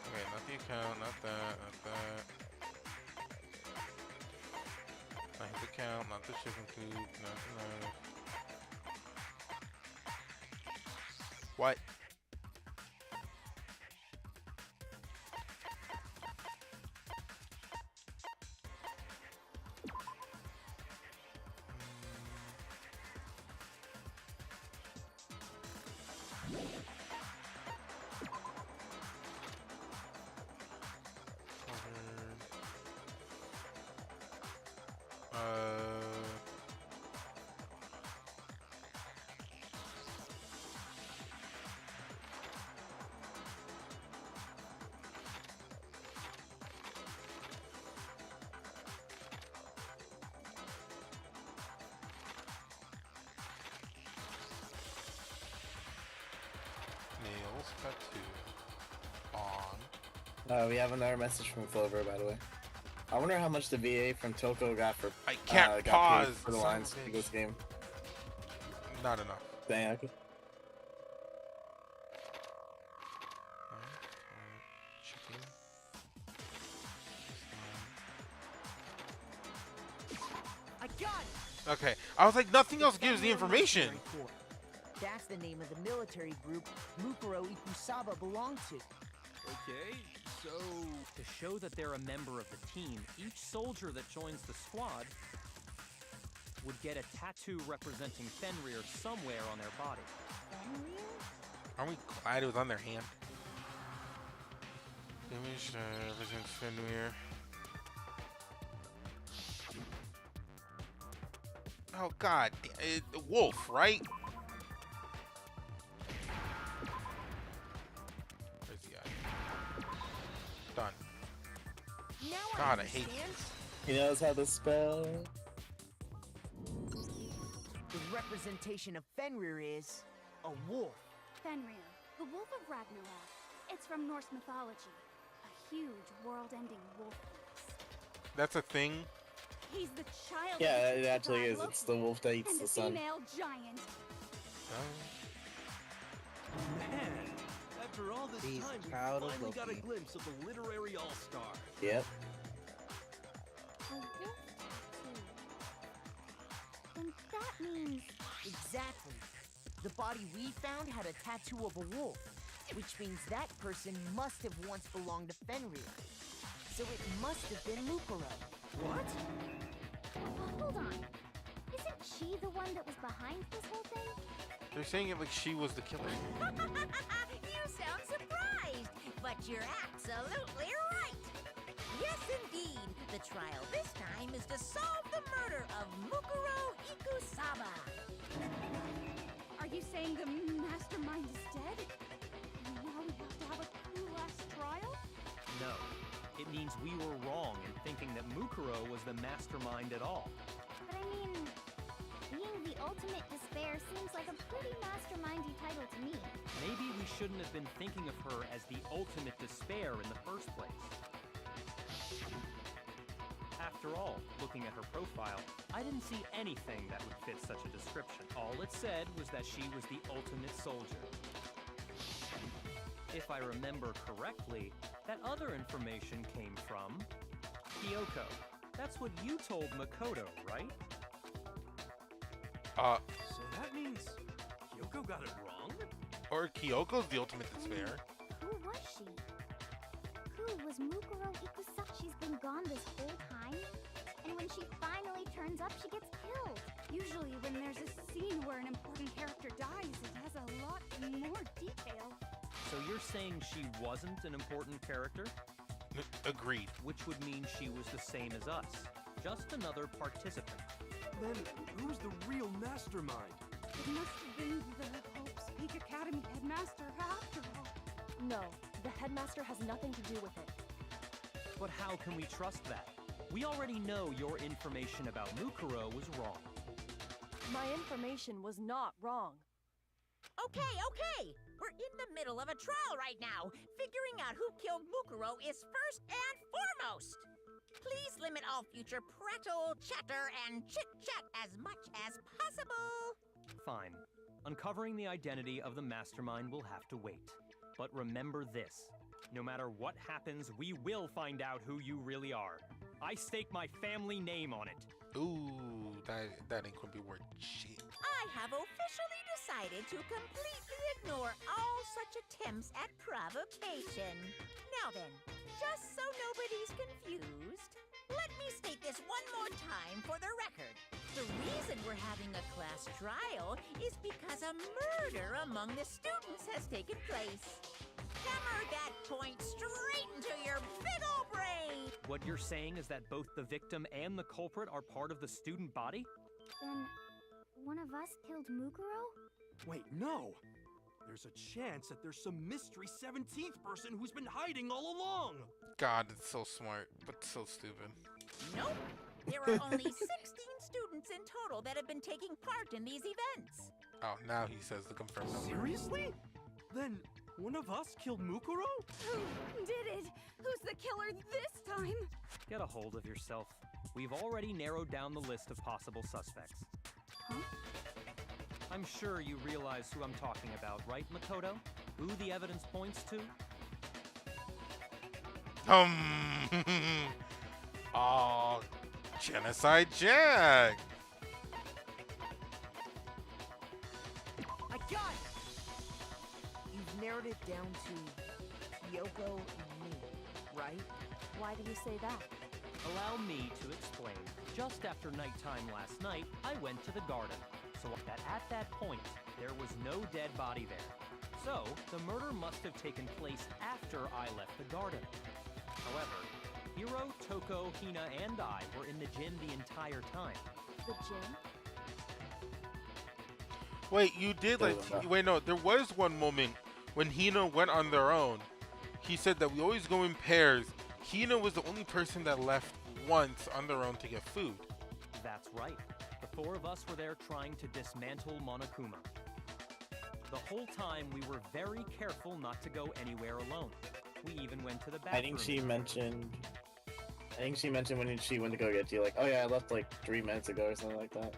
Okay, not the account, not that, not that. Not the account, not the chicken coop, not the knife. What? Nails tattoo on. We have another message from Clover, by the way. I wonder how much the VA from Toko got for I can't got pause. paid for the son of lines a for bitch. this game. Not enough. Dang, okay. Chicken. Okay, I was like, nothing else gives the information. That's the name of the military group Mukuro Ikusaba belonged to. Okay, so To show that they're a member of the team, each soldier that joins the squad would get a tattoo representing Fenrir somewhere on their body. Aren't we glad it was on their hand? Image represents Fenrir. Oh god, wolf, right? Where's the eye? Done. God, I hate this. He knows how to spell. The representation of Fenrir is a wolf. Fenrir, the wolf of Ragnarok. It's from Norse mythology. A huge world-ending wolf race. That's a thing? He's the child. Yeah, it actually is. It's the wolf that eats and the sun. female giant. man, after all this He's time, we proud of finally got a Loki. glimpse of the literary all-star. Yep. A wolf too. Then that means Exactly. The body we found had a tattoo of a wolf, which means that person must have once belonged to Fenrir. So it must have been Mukuro. What? hold on. Isn't she the one that was behind this whole thing? They're saying it like she was the killer. You sound surprised, but you're absolutely right. Yes, indeed. The trial this time is to solve the murder of Mukuro Ikusaba. Are you saying the mastermind is dead? And now we have to have a true last trial? No. It means we were wrong in thinking that Mukuro was the mastermind at all. But I mean, being the ultimate despair seems like a pretty mastermindy title to me. Maybe we shouldn't have been thinking of her as the ultimate despair in the first place. After all, looking at her profile, I didn't see anything that would fit such a description. All it said was that she was the ultimate soldier. If I remember correctly, that other information came from Kyoko. That's what you told Makoto, right? So that means Kyoko got it wrong? Or Kyoko's the ultimate despair. Who was she? Who was Mukuro Ikusaba? She's been gone this whole time? And when she finally turns up, she gets killed. Usually when there's a scene where an important character dies, it has a lot more detail. So you're saying she wasn't an important character? Agreed. Which would mean she was the same as us. Just another participant. Then who's the real mastermind? It must have been the Hope's Peak Academy headmaster after all. No, the headmaster has nothing to do with it. But how can we trust that? We already know your information about Mukuro was wrong. My information was not wrong. Okay. We're in the middle of a trial right now. Figuring out who killed Mukuro is first and foremost. Please limit all future prattle, chatter, and chit-chat as much as possible. Fine. Uncovering the identity of the mastermind will have to wait. But remember this. No matter what happens, we will find out who you really are. I stake my family name on it. Ooh, that ain't gonna be worth shit. I have officially decided to completely ignore all such attempts at provocation. Now then, just so nobody's confused, let me state this one more time for the record. The reason we're having a class trial is because a murder among the students has taken place. Hammer that point straight into your big ol' brain! What you're saying is that both the victim and the culprit are part of the student body? Then, one of us killed Mukuro? Wait, no! There's a chance that there's some mystery 17th person who's been hiding all along! God, it's so smart, but so stupid. Nope. There are only 16 students in total that have been taking part in these events. Oh, now he says the confirmed number. Seriously? Then one of us killed Mukuro? Who did it? Who's the killer this time? Get a hold of yourself. We've already narrowed down the list of possible suspects. Huh? I'm sure you realize who I'm talking about, right, Makoto? Who the evidence points to? Oh, Genocide Jack! got it! You've narrowed it down to Kyoko and me, right? Why do you say that? Allow me to explain. Just after nighttime last night, I went to the garden. So that at that point, there was no dead body there. So, the murder must have taken place after I left the garden. However, Hiro, Toko, Hina, and I were in the gym the entire time. The gym? Wait, you did wait, no, there was one moment when Hina went on their own. He said that we always go in pairs. Hina was the only person that left once on their own to get food. That's right. The four of us were there trying to dismantle Monokuma. The whole time we were very careful not to go anywhere alone. We even went to the bathroom. I think she mentioned when she went to go get you, like, oh yeah, I left like 3 minutes ago or something like that.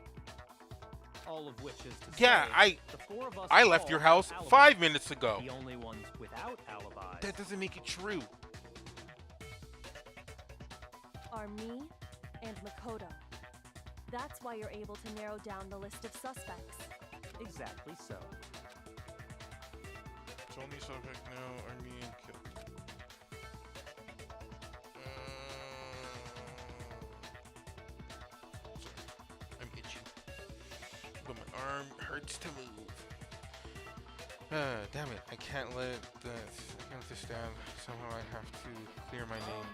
All of which is to Yeah, say, the four of us I left all your had house alibis. 5 minutes ago. The only ones without alibis. That doesn't make it true. Are me and Makoto. That's why you're able to narrow down the list of suspects. Exactly so. It's only suspect now, are me and Kill. Sorry. I'm itchy. But my arm hurts to move. Damn it. I can't let this stand. Somehow I have to clear my name.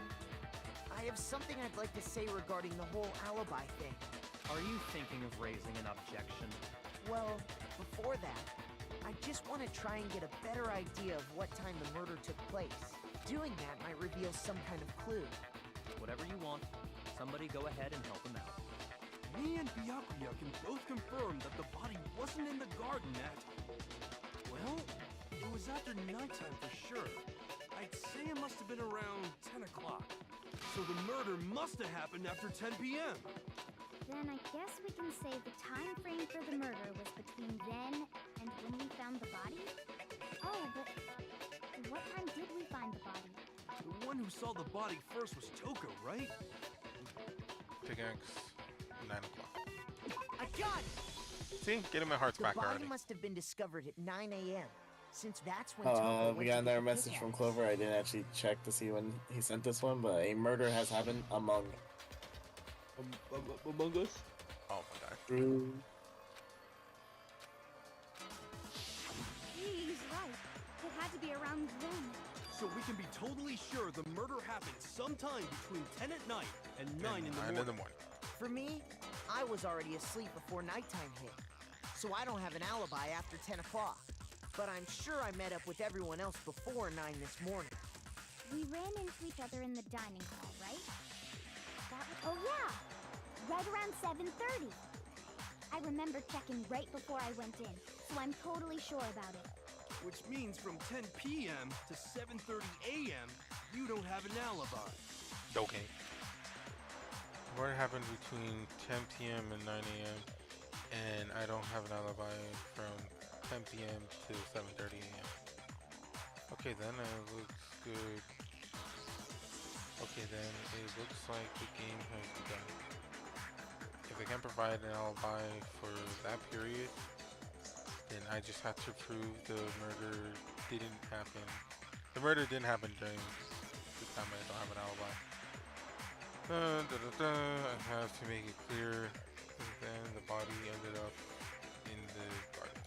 I have something I'd like to say regarding the whole alibi thing. Are you thinking of raising an objection? Well, before that, I just want to try and get a better idea of what time the murder took place. Doing that might reveal some kind of clue. Whatever you want. Somebody go ahead and help him out. Me and Byakuya can both confirm that the body wasn't in the garden at... Well, it was after nighttime for sure. I'd say it must have been around 10 o'clock. So the murder must have happened after 10 p.m. Then I guess we can say the time frame for the murder was between then and when we found the body? Oh, but what time did we find the body? The one who saw the body first was Toko, right? Pickaxe, 9 o'clock. I got it! See? Getting my hearts The back body already. must have been discovered at 9 a.m. Since that's when Toko went We to got get another the message from pickaxe. Clover. I didn't actually check to see when he sent this one, but a murder has happened among Among Us? Oh my god. True. He's right. It had to be around then. So we can be totally sure the murder happened sometime between 10 at night and 9 in the 9 morning. in the morning. For me, I was already asleep before nighttime hit, so I don't have an alibi after 10 o'clock. But I'm sure I met up with everyone else before 9 this morning. We ran into each other in the dining hall, right? That was, oh yeah! Right around 7:30. I remember checking right before I went in, so I'm totally sure about it. Which means from 10 p.m. to 7:30 a.m., you don't have an alibi. Okay. What happened between 10 p.m. and 9 a.m. and I don't have an alibi from 10 p.m. to 7:30 a.m. Okay, then it looks good. Okay, then it looks like the game has begun. If I can't provide an alibi for that period, then I just have to prove the murder didn't happen. The murder didn't happen during the time I don't have an alibi. I have to make it clear. Then the body ended up in the garden.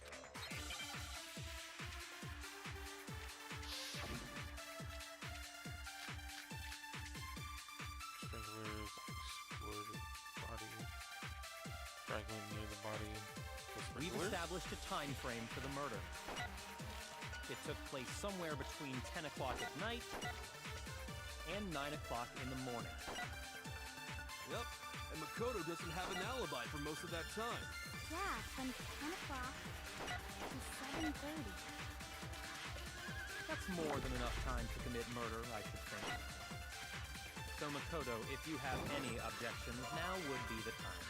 Sprinklers exploded body. Fragment near the body. We've established a time frame for the murder. It took place somewhere between 10 o'clock at night and 9 o'clock in the morning. Yep, and Makoto doesn't have an alibi for most of that time. Yeah, from 10 o'clock to 7:30. That's more than enough time to commit murder, I should think. So Makoto, if you have any objections, now would be the time.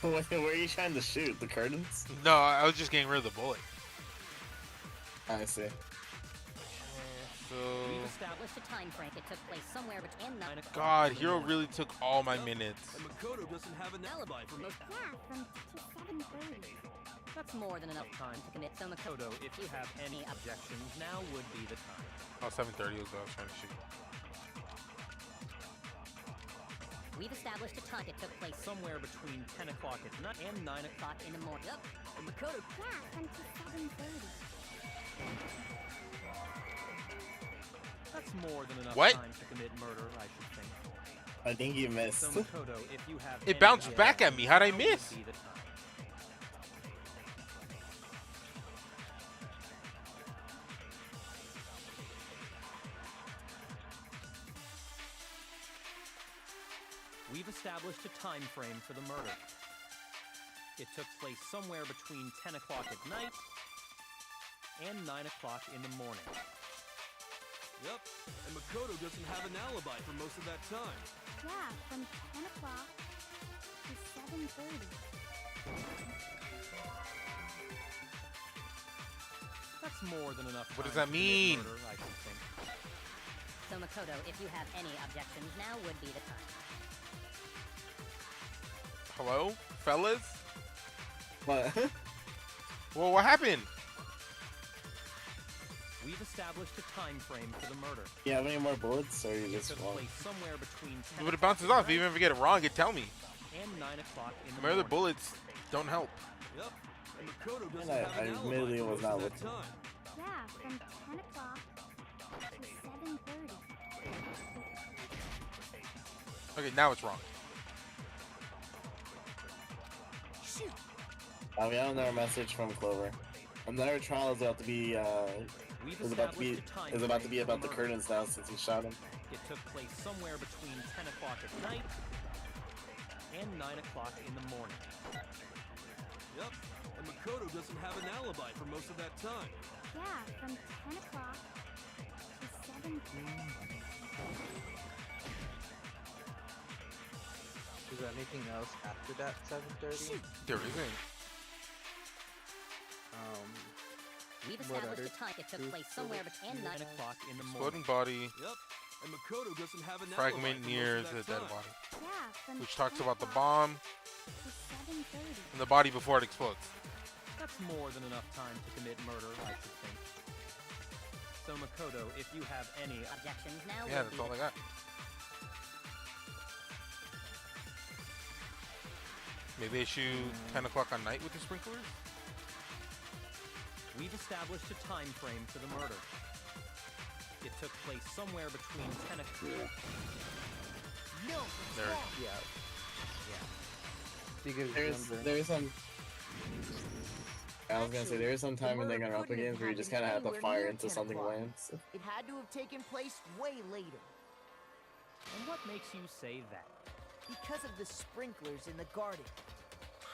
Where are you trying to shoot? The curtains? No, I was just getting rid of the bullet. I see. So, We've established a time frame. It took place somewhere between 9 o'clock. God, Hero really took all my minutes. And Makoto doesn't have an alibi for most. Yeah, from to 7:30. That's more than enough time to commit. So Makoto, if you have any objections, now would be the time. Oh, 7:30 was what I was trying to shoot. We've established a time. It took place somewhere between 10 o'clock at night and 9 o'clock in the morning. Yep. And Makoto. Yeah, until 7:30. That's more than enough What? time to commit murder, I should think. I think you missed. So Makoto, if you have It any bounced objections, back at me. How'd I now would miss? be the time. We've established a time frame for the murder. It took place somewhere between 10 o'clock at night and 9 o'clock in the morning. Yep, and Makoto doesn't have an alibi for most of that time. Yeah, from 10 o'clock to 7:30. That's more than enough time. What does that to commit mean? Murder, I should think. So Makoto, if you have any objections, now would be the time. Hello, fellas? What? Well, what happened? We've established a time frame for the murder. You have any more bullets, or you It just took won? place somewhere between 10 But it bounces off. Even if I get it wrong, it tell me. and 9 o'clock in the My other morning. bullets don't help. Yep, and Makoto doesn't I have an alibi admittedly for was most not of that looking. time. Yeah, from 10 o'clock to 7:30. Okay, now it's wrong. We got another message from Clover. Another trial is about to be We've is about to be established a time is about to frame be for about the murder. curtains now since he shot him. It took place somewhere between 10 o'clock at night and 9 o'clock in the morning. Yep, and Makoto doesn't have an alibi for most of that time. Yeah, from 10 o'clock to 7:30. Is there anything else after that 7:30? There isn't. We've What established other a time. It took proof place of somewhere it? between 9 o'clock in the morning. Exploding body, Yep, and Makoto doesn't have an fragment alibi near for the most of that dead time. body, Yeah, from which talks 10 about the o'clock bomb to 7:30. and the body before it explodes. That's more than enough time to commit murder, I should think. So Makoto, if you have any objections, now Yeah, would that's be all the I got. Maybe they shoot 10 o'clock on night with the sprinklers? We've established a time frame for the murder. It took place somewhere between 10 o'clock. No, There. Yeah. Yeah. Because There's some. I was gonna say there is some time in Danganronpa games where you just kind of have to fire into something lands. it had to have taken place way later. And what makes you say that? Because of the sprinklers in the garden.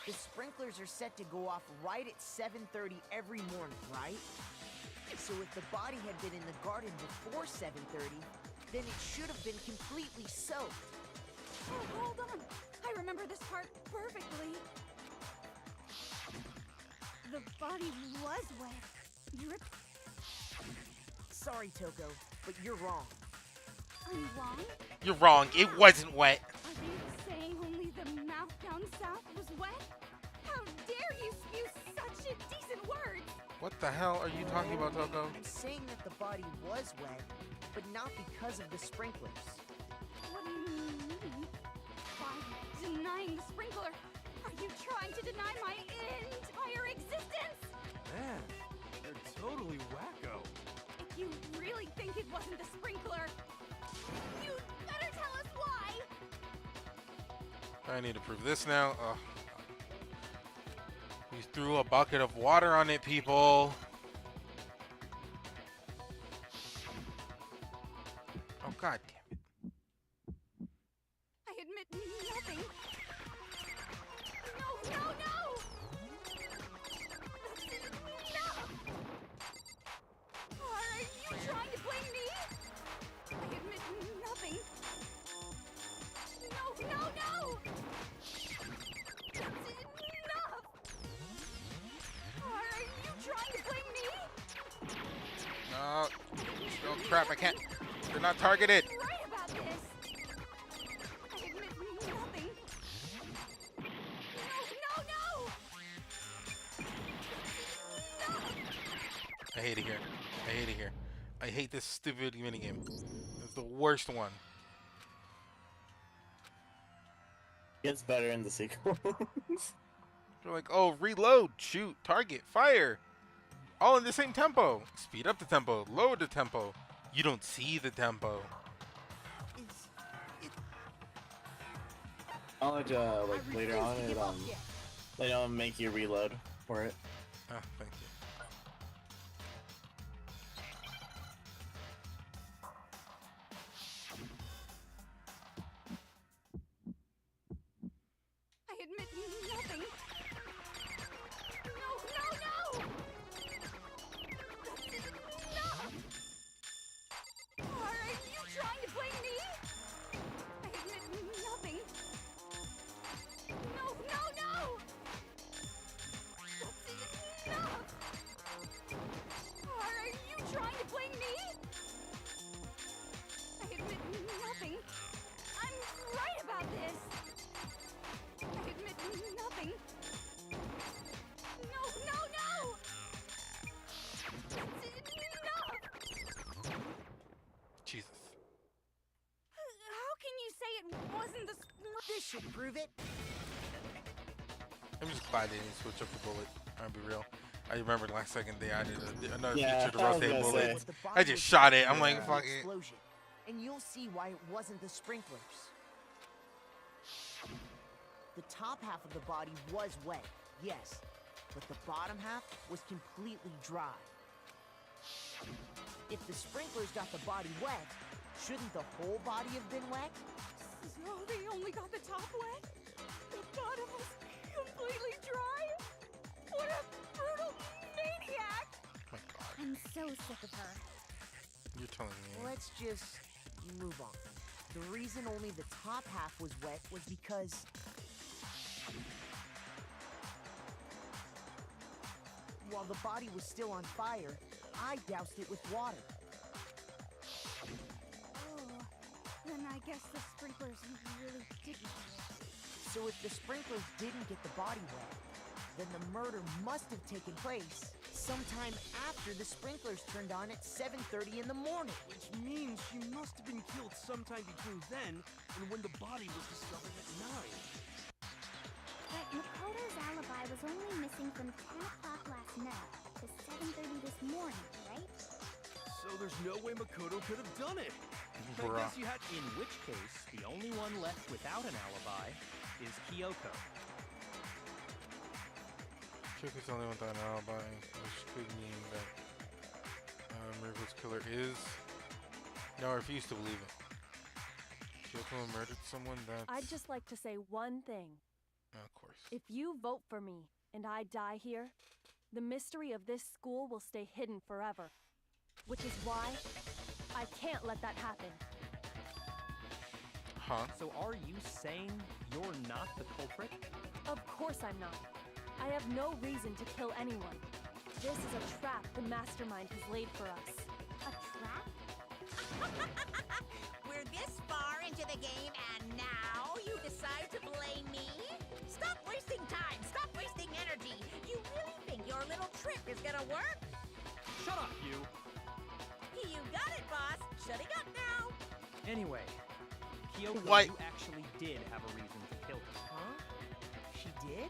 The sprinklers are set to go off right at 7:30 every morning, right? So if the body had been in the garden before 7:30, then it should have been completely soaked. Oh, hold on. I remember this part perfectly. The body was wet. Drip. Sorry, Toko, but you're wrong. I'm wrong? You're wrong. It wasn't wet. Are you saying only the mouth down south was wet? How dare you spew such indecent words? What the hell are you talking about, Toko? I'm saying that the body was wet, but not because of the sprinklers. What do you mean? By denying the sprinkler, are you trying to deny my entire existence? Man, they're totally wacko. If you really think it wasn't the sprinkler, you better tell us why! I need to prove this now. We threw a bucket of water on it, people. Oh, god damn it. I admit nothing. No, no, no! That's enough! Are you trying to blame me? I admit nothing. No, no, no! That's enough! Are you trying to blame me? No. Oh, crap. I can't. They're not targeted. You're right about this. I admit nothing. No, no, no! I hate it here. I hate it here. I hate this stupid minigame. It's the worst one. Gets better in the sequel. They're like, oh, reload, shoot, target, fire. All in the same tempo. Speed up the tempo, lower the tempo. You don't see the tempo. Knowledge, like later on, they don't make you reload for it. Oh, thank you. I admit nothing. No, no, no! That's enough! Are you trying to blame me? I admit nothing. No, no, no! That's enough! Are you trying to blame me? I admit nothing. I'm right about this. I admit nothing. No, no, no! That's enough! Jesus. How can you say it wasn't the This should prove it. I'm just glad they didn't switch up the bullet. I'll be real. I remember last second they added another Yeah, feature to I was rotate gonna say. bullets. The body I just was shot it. triggered I'm like, by the fuck it. explosion. And you'll see why it wasn't the sprinklers. The top half of the body was wet, yes, but the bottom half was completely dry. If the sprinklers got the body wet, shouldn't the whole body have been wet? So they only got the top wet? The bottom was completely dry? What a brutal maniac! My God, I'm so sick of her. you're telling me. Let's just move on. The reason only the top half was wet was because while the body was still on fire, I doused it with water. Oh, then I guess the sprinklers really didn't. So if the sprinklers didn't get the body wet, then the murder must have taken place sometime after the sprinklers turned on at 7:30 in the morning. Which means she must have been killed sometime between then and when the body was discovered at 9. But Makoto's alibi was only missing from 10 o'clock last night to 7:30 this morning, right? So there's no way Makoto could have done it. I Bruh. guess you had In which case, the only one left without an alibi is Kyoko. Kyoko's the only one without an alibi, which could mean that Miracle's killer is. No, I refuse to believe it. Kyoko murdered someone. That's. I'd just like to say one thing. Of course. If you vote for me and I die here, the mystery of this school will stay hidden forever. Which is why I can't let that happen. Huh? So are you saying you're not the culprit? Of course I'm not. I have no reason to kill anyone. This is a trap the mastermind has laid for us. A trap? We're this far into the game and now you decide to blame me? Stop wasting time! Stop wasting energy! You really think your little trick is gonna work? Shut up, you! You got it, boss! Shutting up now! Anyway, Kyoko, Why- you actually did have a reason to kill her. Huh? She did?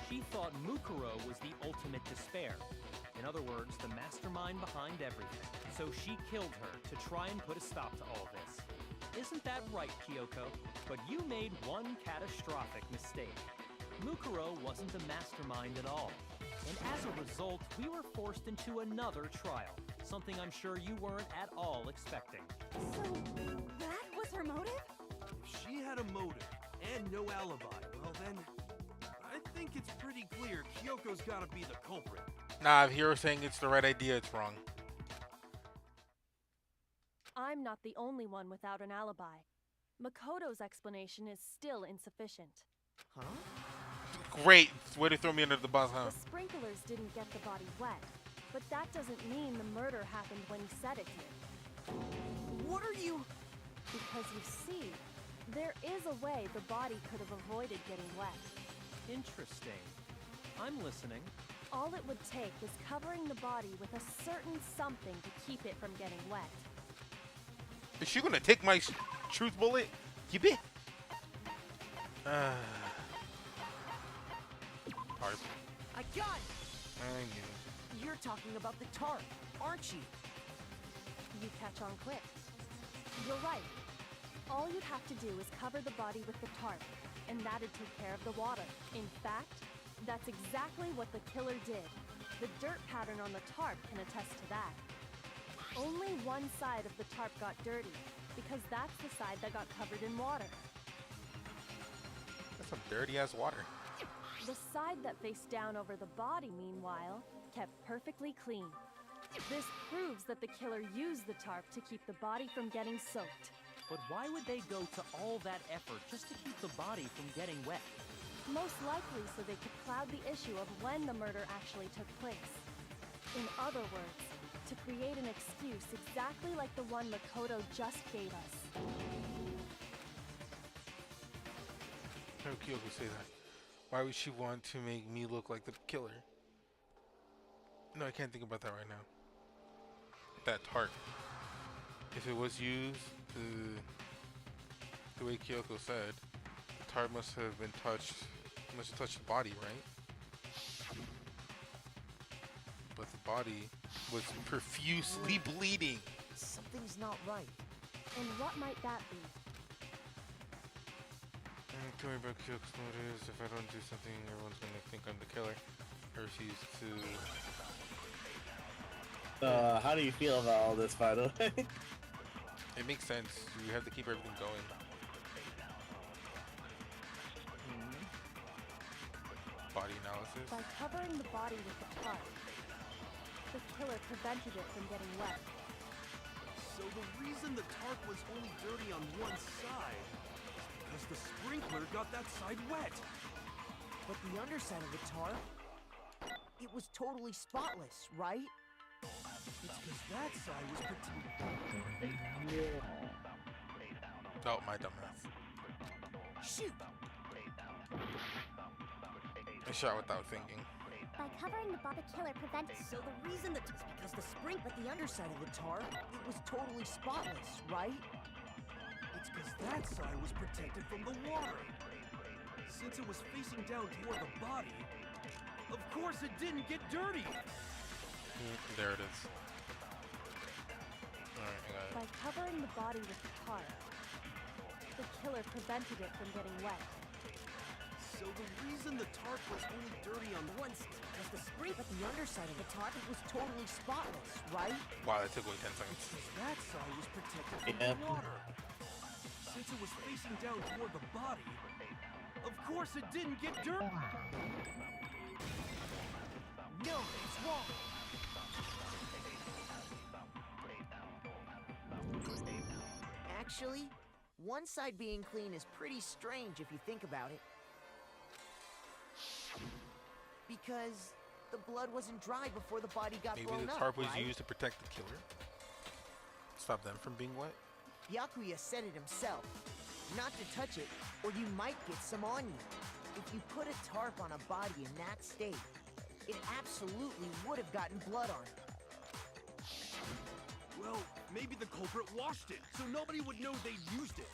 She thought Mukuro was the ultimate despair. In other words, the mastermind behind everything. So she killed her to try and put a stop to all this. Isn't that right, Kyoko? But you made one catastrophic mistake. Mukuro wasn't the mastermind at all. And as a result, we were forced into another trial. Something I'm sure you weren't at all expecting. So, that was her motive? If she had a motive and no alibi, well then, I think it's pretty clear Kyoko's gotta be the culprit. Nah, if you're saying it's the right idea, it's wrong. I'm not the only one without an alibi. Makoto's explanation is still insufficient. Huh? Great. Way to throw me under the bus, huh? The sprinklers didn't get the body wet, but that doesn't mean the murder happened when he said it did. What are you... Because you see, there is a way the body could have avoided getting wet. Interesting. I'm listening. All it would take is covering the body with a certain something to keep it from getting wet. Is she gonna take my truth bullet? You bet. Tarp. I got it! I knew. You're talking about the tarp, aren't you? You catch on quick. You're right. All you'd have to do is cover the body with the tarp, and that'd take care of the water. In fact, that's exactly what the killer did. The dirt pattern on the tarp can attest to that. Only one side of the tarp got dirty, because that's the side that got covered in water. That's some dirty ass water. The side that faced down over the body, meanwhile, kept perfectly clean. This proves that the killer used the tarp to keep the body from getting soaked. But why would they go to all that effort just to keep the body from getting wet? Most likely so they could cloud the issue of when the murder actually took place. In other words, to create an excuse exactly like the one Makoto just gave us. How would Kyoko say that? Why would she want to make me look like the killer? No, I can't think about that right now. That tarp. If it was used the way Kyoko said, the tarp must have been touched. Must have touched the body, right? But the body was profusely bleeding. Something's not right. And what might that be? Tell me about Kyoko's motives. If I don't do something, everyone's gonna think I'm the killer. I refuse to. How do you feel about all this, by the way? It makes sense. You have to keep everything going. Body analysis. By covering the body with the tarp, the killer prevented it from getting wet. So the reason the tarp was only dirty on one side is because the sprinkler got that side wet. But the underside of the tarp, it was totally spotless, right? It's because that side was protected. Oh, my dumbass. Shoot! I shot without thinking. By covering the body, the killer prevented. So the reason that it's because the spring, but the underside of the tarp, it was totally spotless, right? It's because that side was protected from the water. Since it was facing down toward the body, of course it didn't get dirty. There it is. Alright, I got it. By covering the body with the tarp, the killer prevented it from getting wet. So the reason the tarp was only dirty on one Once was the spring, but the underside of the tarp, it was totally spotless, right? Wow, that took away 10 seconds. that side was protected from Yeah. the water. Since it was facing down toward the body, of course it didn't get dirty. No, it's wrong. Actually, one side being clean is pretty strange if you think about it. Because the blood wasn't dry before the body got Maybe blown the up, tarp was right? used to protect the killer. Stop them from being wet. Yakuya said it himself. Not to touch it, or you might get some on you. If you put a tarp on a body in that state, it absolutely would have gotten blood on it. Well, maybe the culprit washed it, so nobody would know they used it.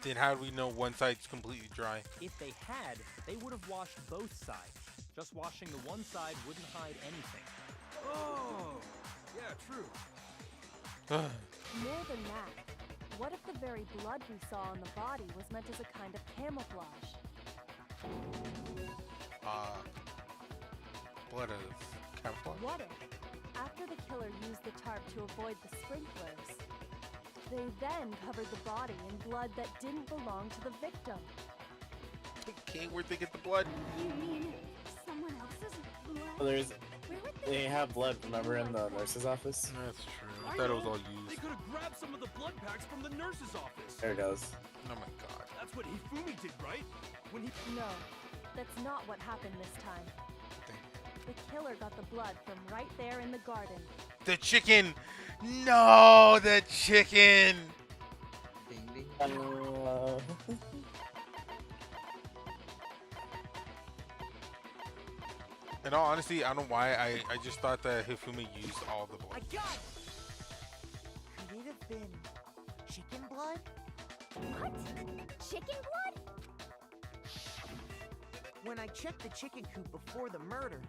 Then how do we know one side's completely dry? If they had, they would have washed both sides. Just washing the one side wouldn't hide anything. Oh, yeah, true. More than that, what if the very blood we saw on the body was meant as a kind of camouflage? Blood is camouflage? What if, after the killer used the tarp to avoid the sprinklers, they then covered the body in blood that didn't belong to the victim? Okay, where'd they get the blood? You mean someone else's blood? Well, there's Where would they have blood, remember, in the nurse's office? That's true. I thought it was all They used. could have grabbed some of the blood packs from the nurse's office. There it goes. Oh my god. That's what Hifumi did, right? When he... No, that's not what happened this time. The killer got the blood from right there in the garden. The chicken! No, the chicken! Ding ding. In all honesty, I don't know why. I just thought that Hifumi used all the blood. I got it! Could it have been chicken blood? What? Chicken blood? When I checked the chicken coop before the murder,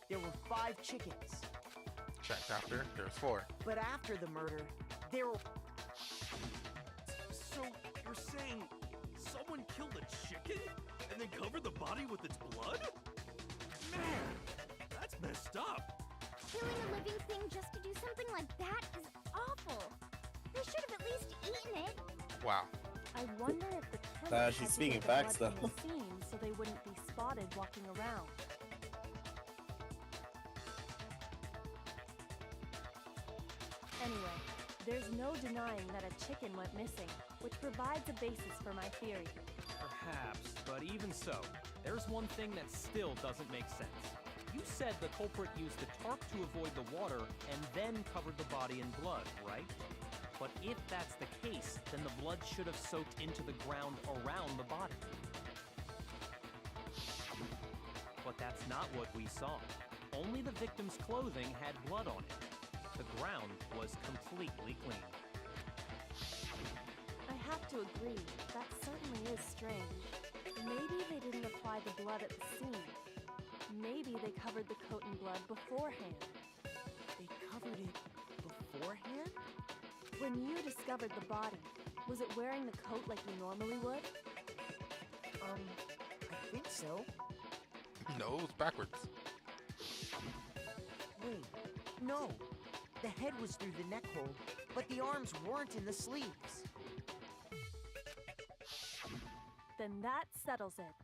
there were 5 chickens. Checked after, there's 4. But after the murder, there were... So, you're saying someone killed a chicken and then covered the body with its blood? Man, that's messed up. Killing a living thing just to do something like that is awful. They should have at least eaten it. Wow. I wonder if the killer She's had to speaking get the facts, blood from though. the scene so they wouldn't be spotted walking around. Anyway, there's no denying that a chicken went missing, which provides a basis for my theory. Perhaps, but even so, there's one thing that still doesn't make sense. You said the culprit used the tarp to avoid the water and then covered the body in blood, right? But if that's the case, then the blood should have soaked into the ground around the body. But that's not what we saw. Only the victim's clothing had blood on it. The ground was completely clean. I have to agree, that certainly is strange. Maybe they didn't apply the blood at the scene. Maybe they covered the coat in blood beforehand. They covered it beforehand? When you discovered the body, was it wearing the coat like you normally would? I think so. No, it's backwards. Wait, no. The head was through the neck hole, but the arms weren't in the sleeves. Then that settles it.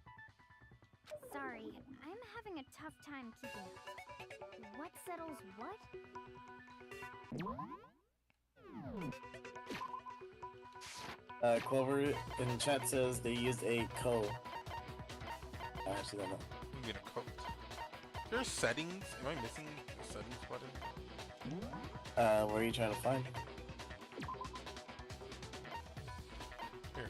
Sorry, I'm having a tough time keeping up. What settles what? Clover in chat says they used a co. I actually don't know. I'm gonna coat. There's settings. Am I missing the settings button? Where are you trying to find? Here we go.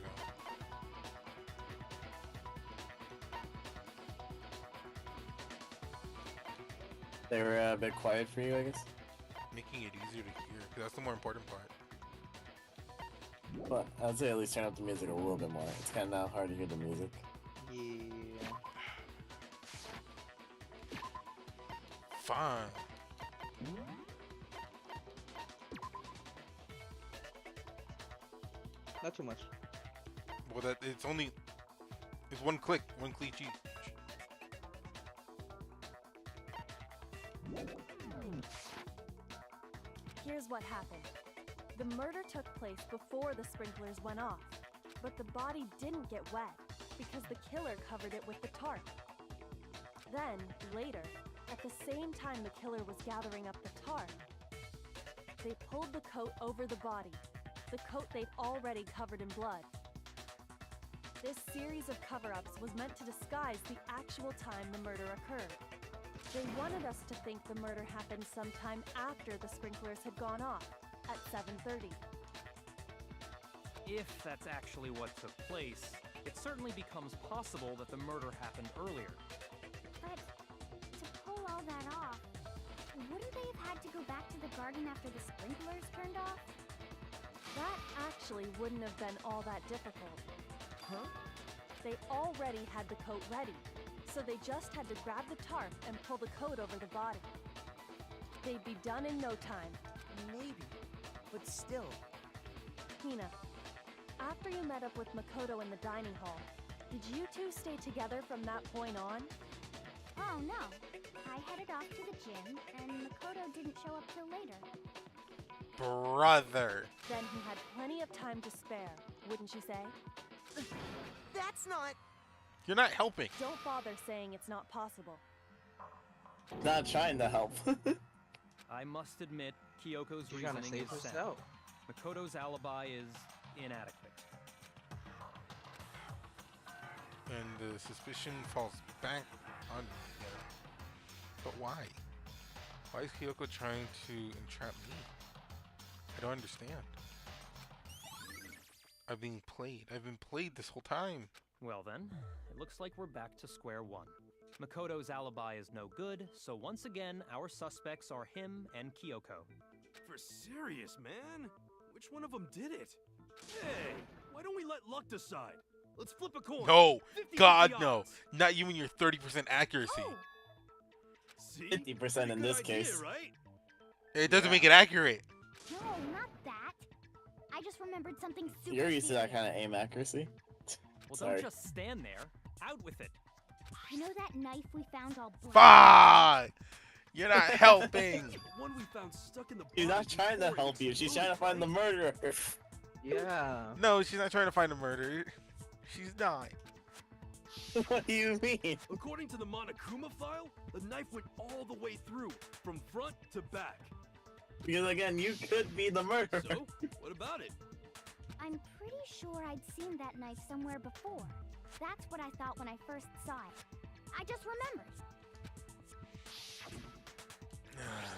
They were a bit quiet for you, I guess. Making it easier to hear, because that's the more important part. But I'd say at least turn up the music a little bit more. It's kind of now hard to hear the music. Yeah. Fine. Not too much. Well, that it's only one click each. Here's what happened. The murder took place before the sprinklers went off, but the body didn't get wet because the killer covered it with the tarp. Then, later, at the same time the killer was gathering up the tarp, they pulled the coat over the body, the coat they'd already covered in blood. This series of cover-ups was meant to disguise the actual time the murder occurred. They wanted us to think the murder happened sometime after the sprinklers had gone off, at 7:30. If that's actually what took place, it certainly becomes possible that the murder happened earlier. But to pull all that off, wouldn't they have had to go back to the garden after the sprinklers turned off? That actually wouldn't have been all that difficult. Huh? They already had the coat ready, so they just had to grab the tarp and pull the coat over the body. They'd be done in no time. Maybe, but still. Hina, after you met up with Makoto in the dining hall, did you two stay together from that point on? Oh no. I headed off to the gym, and Makoto didn't show up till later. Brother. Then he had plenty of time to spare, wouldn't you say? That's not... You're not helping. Don't bother saying it's not possible. Not trying to help. I must admit, Kyoko's She's trying to reasoning save is sound. herself. Makoto's alibi is inadequate. And the suspicion falls back on me. But why? Why is Kyoko trying to entrap me? I don't understand. I'm being played. I've been played this whole time. Well then, it looks like we're back to square one. Makoto's alibi is no good, so once again, our suspects are him and Kyoko. For serious, man? Which one of them did it? Hey, why don't we let luck decide? Let's flip a coin. No, 50-50 God, no. odds. Not you and your 30% accuracy. Oh, See? 50% Pretty in good this idea, case. right? It doesn't Yeah. make it accurate. no, not that. I just remembered something super You're used to that serious. kind of aim accuracy. Well, Sorry. don't just stand there. Out with it. You know that knife we found all bloody? Fuck! You're not helping. The one we found stuck in the She's not body trying to before it help you. She's exploded, trying to find the right? murderer. Yeah. No, she's not trying to find a murderer. She's not. What do you mean? According to the Monokuma file, the knife went all the way through, from front to back. Because again, you could be the murderer. So, what about it? I'm pretty sure I'd seen that knife somewhere before. That's what I thought when I first saw it. I just remembered.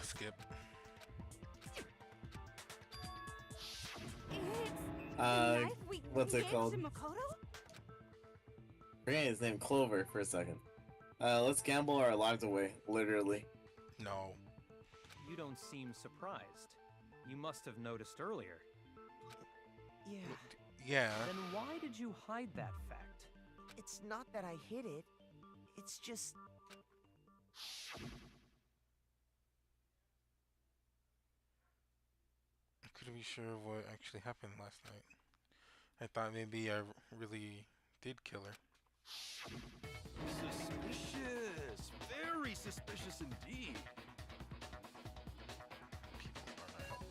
Skip. It's Uh, what's it called? To Makoto? Forgetting his name, Clover, for a second. Let's gamble our lives away, literally. No. You don't seem surprised. You must have noticed earlier. Yeah, Yeah. Then why did you hide that fact? it's not that I hid it. It's just... I couldn't be sure of what actually happened last night. I thought maybe I really did kill her. Suspicious. Very suspicious indeed. People are not helping.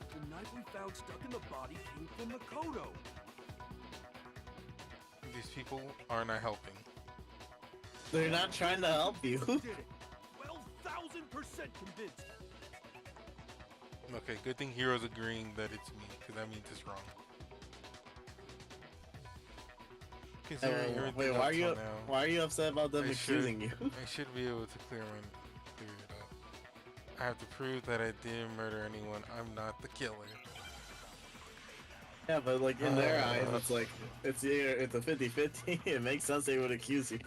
The knife we found stuck in the body came from Makoto. These people are not helping. They're not trying to help you. Did it. 12,000% convinced. Okay, good thing Hero's agreeing that it's me, because that means it's wrong. Considering everything Wait, up till now, why are you upset about them I accusing you? I should be able to clear it up. I have to prove that I didn't murder anyone. I'm not the killer. Yeah, but like in their eyes, it's like it's a 50-50. It makes sense they would accuse you.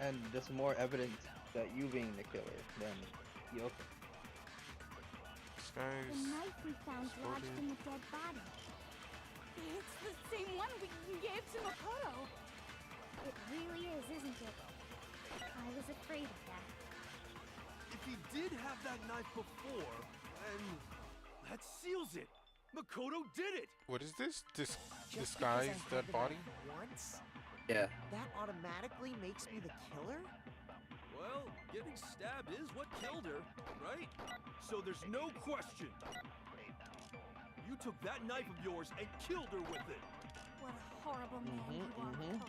And just more evidence that you being the killer than Kyoko. This The guy's knife we found lodged in the dead body. It's the same one we gave to Makoto. It really is, isn't it? I was afraid of that. If he did have that knife before, then that seals it. Makoto did it. What is this? Just Disguise because I that had the body? knife once, Yeah. that automatically makes me the killer? Well, getting stabbed is what killed her, right? So there's no question. You took that knife of yours and killed her with it. What a horrible man you are, Makoto.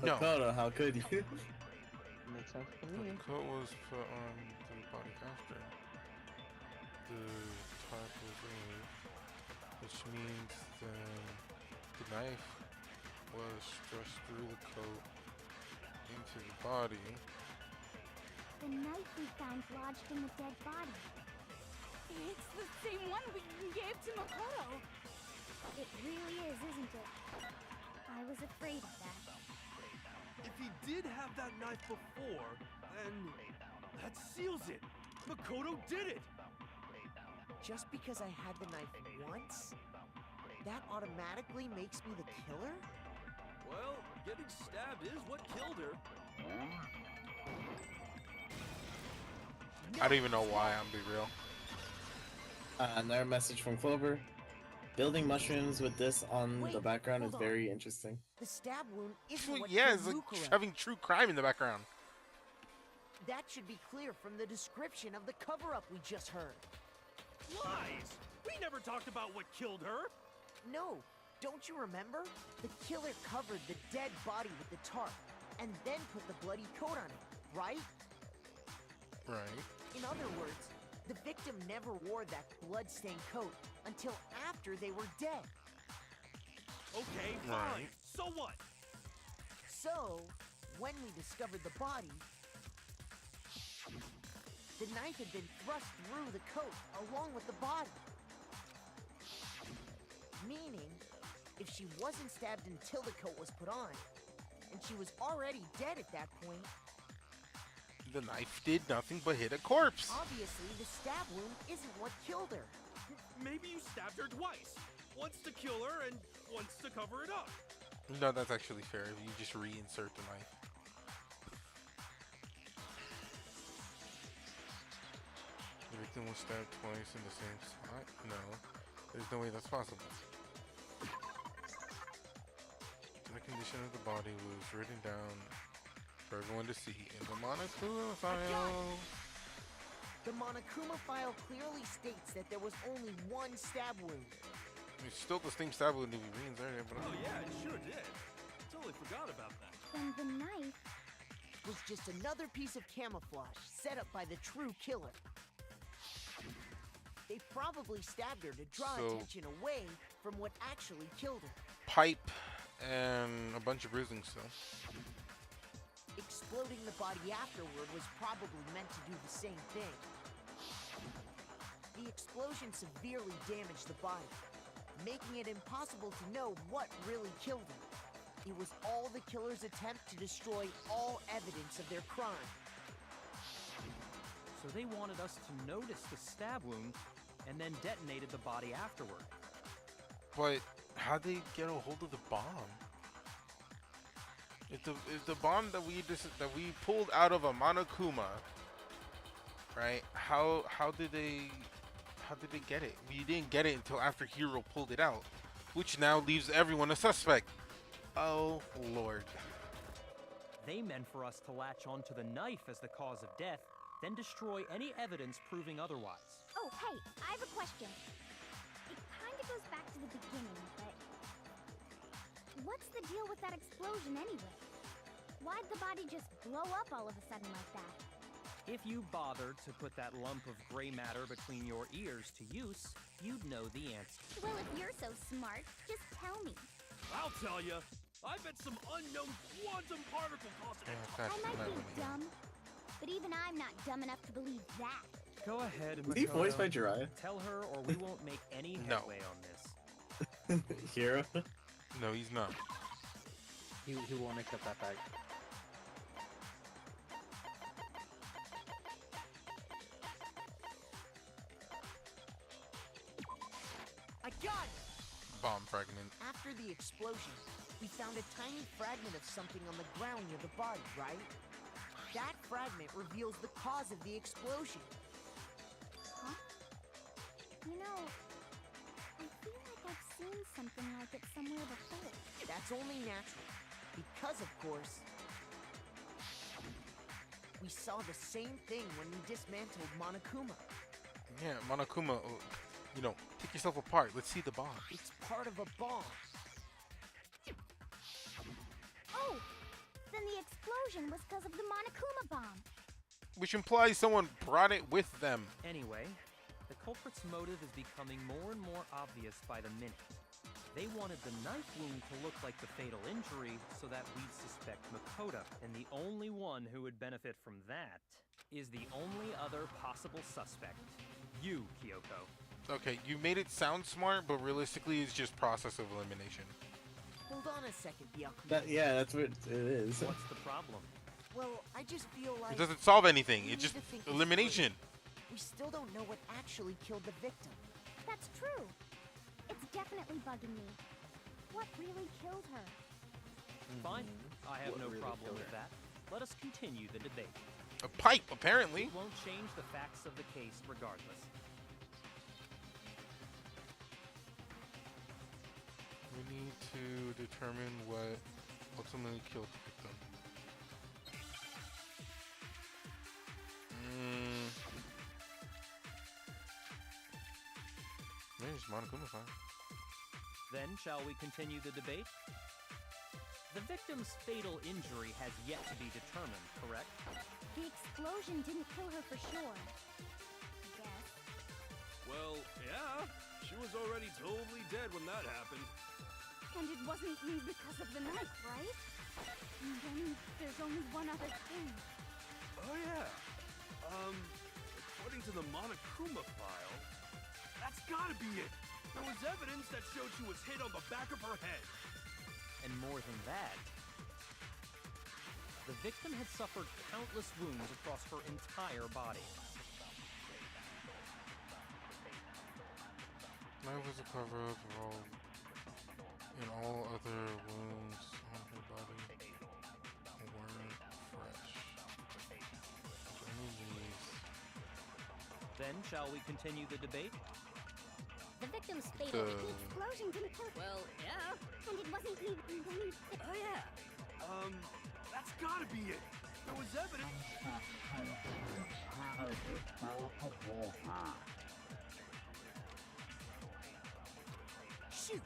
No. Makoto, how could you? Makes sense to The me. coat was put on the body after the tarp was removed, which means the knife was thrust through the coat into the body. The knife we found lodged in the dead body. It's the same one we gave to Makoto. It really is, isn't it? I was afraid of that. If he did have that knife before, then that seals it. Makoto did it. Just because I had the knife once, that automatically makes me the killer? Well, getting stabbed is what killed her. I don't even know why, I'm be real. Another message from Clover. Building mushrooms with this on Wait, the background is hold on. very interesting. The stab wound isn't Well, what yeah, killed it's like Mukura. having true crime in the background. That should be clear from the description of the cover-up we just heard. Lies! We never talked about what killed her. No, don't you remember? The killer covered the dead body with the tarp, and then put the bloody coat on it, right? Right. In other words, the victim never wore that blood-stained coat until after they were dead. Okay, fine. Right. So what? So, when we discovered the body, the knife had been thrust through the coat along with the body. Meaning, If she wasn't stabbed until the coat was put on, and she was already dead at that point, The knife did nothing but hit a corpse. obviously the stab wound isn't what killed her. Maybe you stabbed her twice. Once to kill her and once to cover it up. No, that's actually fair. If you just reinsert the knife. The victim was stabbed twice in the same spot? No. There's no way that's possible. The condition of the body was written down for everyone to see in the Monokuma file. The Monokuma file clearly states that there was only one stab wound. It's still the same stab wound if you reinsert it, but Oh yeah, it sure did. Totally forgot about that. Then the knife. Was just another piece of camouflage set up by the true killer. They probably stabbed her to draw So- attention away from what actually killed her. pipe and a bunch of bruising still. Exploding the body afterward was probably meant to do the same thing. The explosion severely damaged the body, making it impossible to know what really killed her. It was all the killer's attempt to destroy all evidence of their crime. So they wanted us to notice the stab wound and then detonated the body afterward. But how'd they get a hold of the bomb? If the bomb that we pulled out of a Monokuma, right? How did they get it? We didn't get it until after Hiro pulled it out, which now leaves everyone a suspect. Oh Lord. They meant for us to latch onto the knife as the cause of death, then destroy any evidence proving otherwise. Oh, hey, I have a question. It kind of goes back to the beginning, but what's the deal with that explosion anyway? Why'd the body just blow up all of a sudden like that? If you bothered to put that lump of gray matter between your ears to use, you'd know the answer. Well, if you're so smart, just tell me. I'll tell you. I bet some unknown quantum particle caused it. That's I might not be what he- dumb, but even I'm not dumb enough to believe that. Go ahead, Was he voiced by Makoto. Jiraiya? Tell her or we won't make any No. headway on this. Hero? No, he's not. He won't accept that fact. I got it! Bomb fragment. After the explosion, we found a tiny fragment of something on the ground near the body, right? That fragment reveals the cause of the explosion. Huh? You know, I feel like I've seen something like it somewhere before. That's only natural. Because, of course, we saw the same thing when we dismantled Monokuma. Yeah, Monokuma. Take yourself apart. Let's see the bomb. It's part of a bomb. Oh! Then the explosion was because of the Monokuma bomb. Which implies someone brought it with them. Anyway, the culprit's motive is becoming more and more obvious by the minute. They wanted the knife wound to look like the fatal injury so that we'd suspect Makoto, and the only one who would benefit from that is the only other possible suspect. You, Kyoko. Okay, you made it sound smart, but realistically, it's just process of elimination. Hold on a second, Byakuya. That's what it is. What's the problem? Well, I just feel like... It doesn't solve anything. we It's just need to think this elimination. through. We still don't know what actually killed the victim. That's true. It's definitely bugging me. What really killed her? Fine, I have What no really problem killed with her? that. Let us continue the debate. A pipe, apparently. It won't change the facts of the case regardless. We need to determine what ultimately killed the victim. There's Monokuma fine. Then, shall we continue the debate? The victim's fatal injury has yet to be determined, correct? The explosion didn't kill her for sure. I guess. Well, yeah. She was already totally dead when that happened. And it wasn't me because of the knife, right? And then there's only one other thing. Oh yeah. According to the Monokuma file, That's gotta be it! There was evidence that showed she was hit on the back of her head. And more than that, the victim had suffered countless wounds across her entire body. Knife was a cover-up of all and all other wounds on her body weren't fresh. Only these. Then shall we continue the debate? The victim's The fatal explosion didn't kill. Well, yeah. And it wasn't even. Oh, yeah. That's gotta be it! There was evidence. Shoot!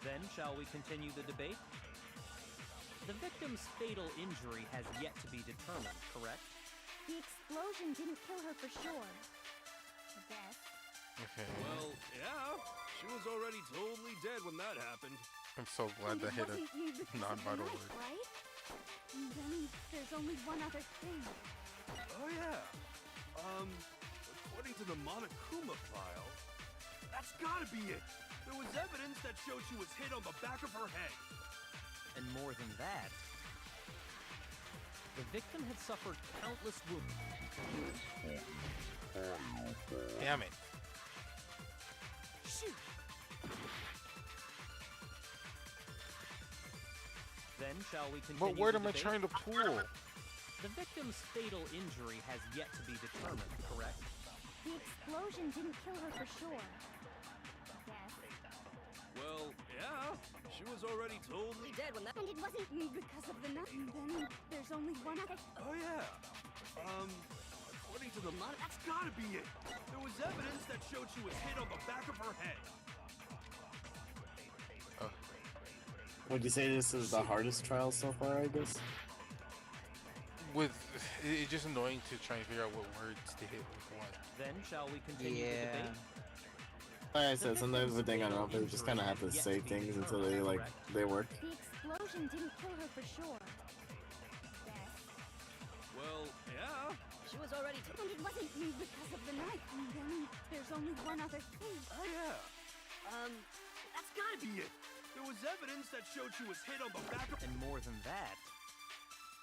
Then shall we continue the debate? The victim's fatal injury has yet to be determined, correct? The explosion didn't kill her for sure. I guess. Okay. Well, yeah. She was already totally dead when that happened. I'm so glad that hit a non-vital knife, word. right? And then there's only one other thing. Oh, yeah. According to the Monokuma file, that's gotta be it! There was evidence that showed she was hit on the back of her head. And more than that, the victim had suffered countless wounds. Damn it. Shoot! Then shall we continue What word the am I debate? trying to pull? The victim's fatal injury has yet to be determined, correct? The explosion didn't kill her for sure. I guess. Well, yeah. She was already totally dead when that. And it wasn't because of the knife. And then there's only one other. Oh, yeah. According to the that's gotta be it! There was evidence that showed she was hit on the back of her head. Would you say this is the hardest trial so far, I guess? It's just annoying to try and figure out what words to hit with what. Then shall we continue the Yeah. debate? Like I said, sometimes with Danganronpa, you just kind of have to say things until they work. The explosion didn't kill her for sure. I guess. Well, yeah. She was already. And it wasn't because of the knife. And then there's only one other thing. Oh, yeah. That's gotta be it! There was evidence that showed she was hit on the back of. And more than that,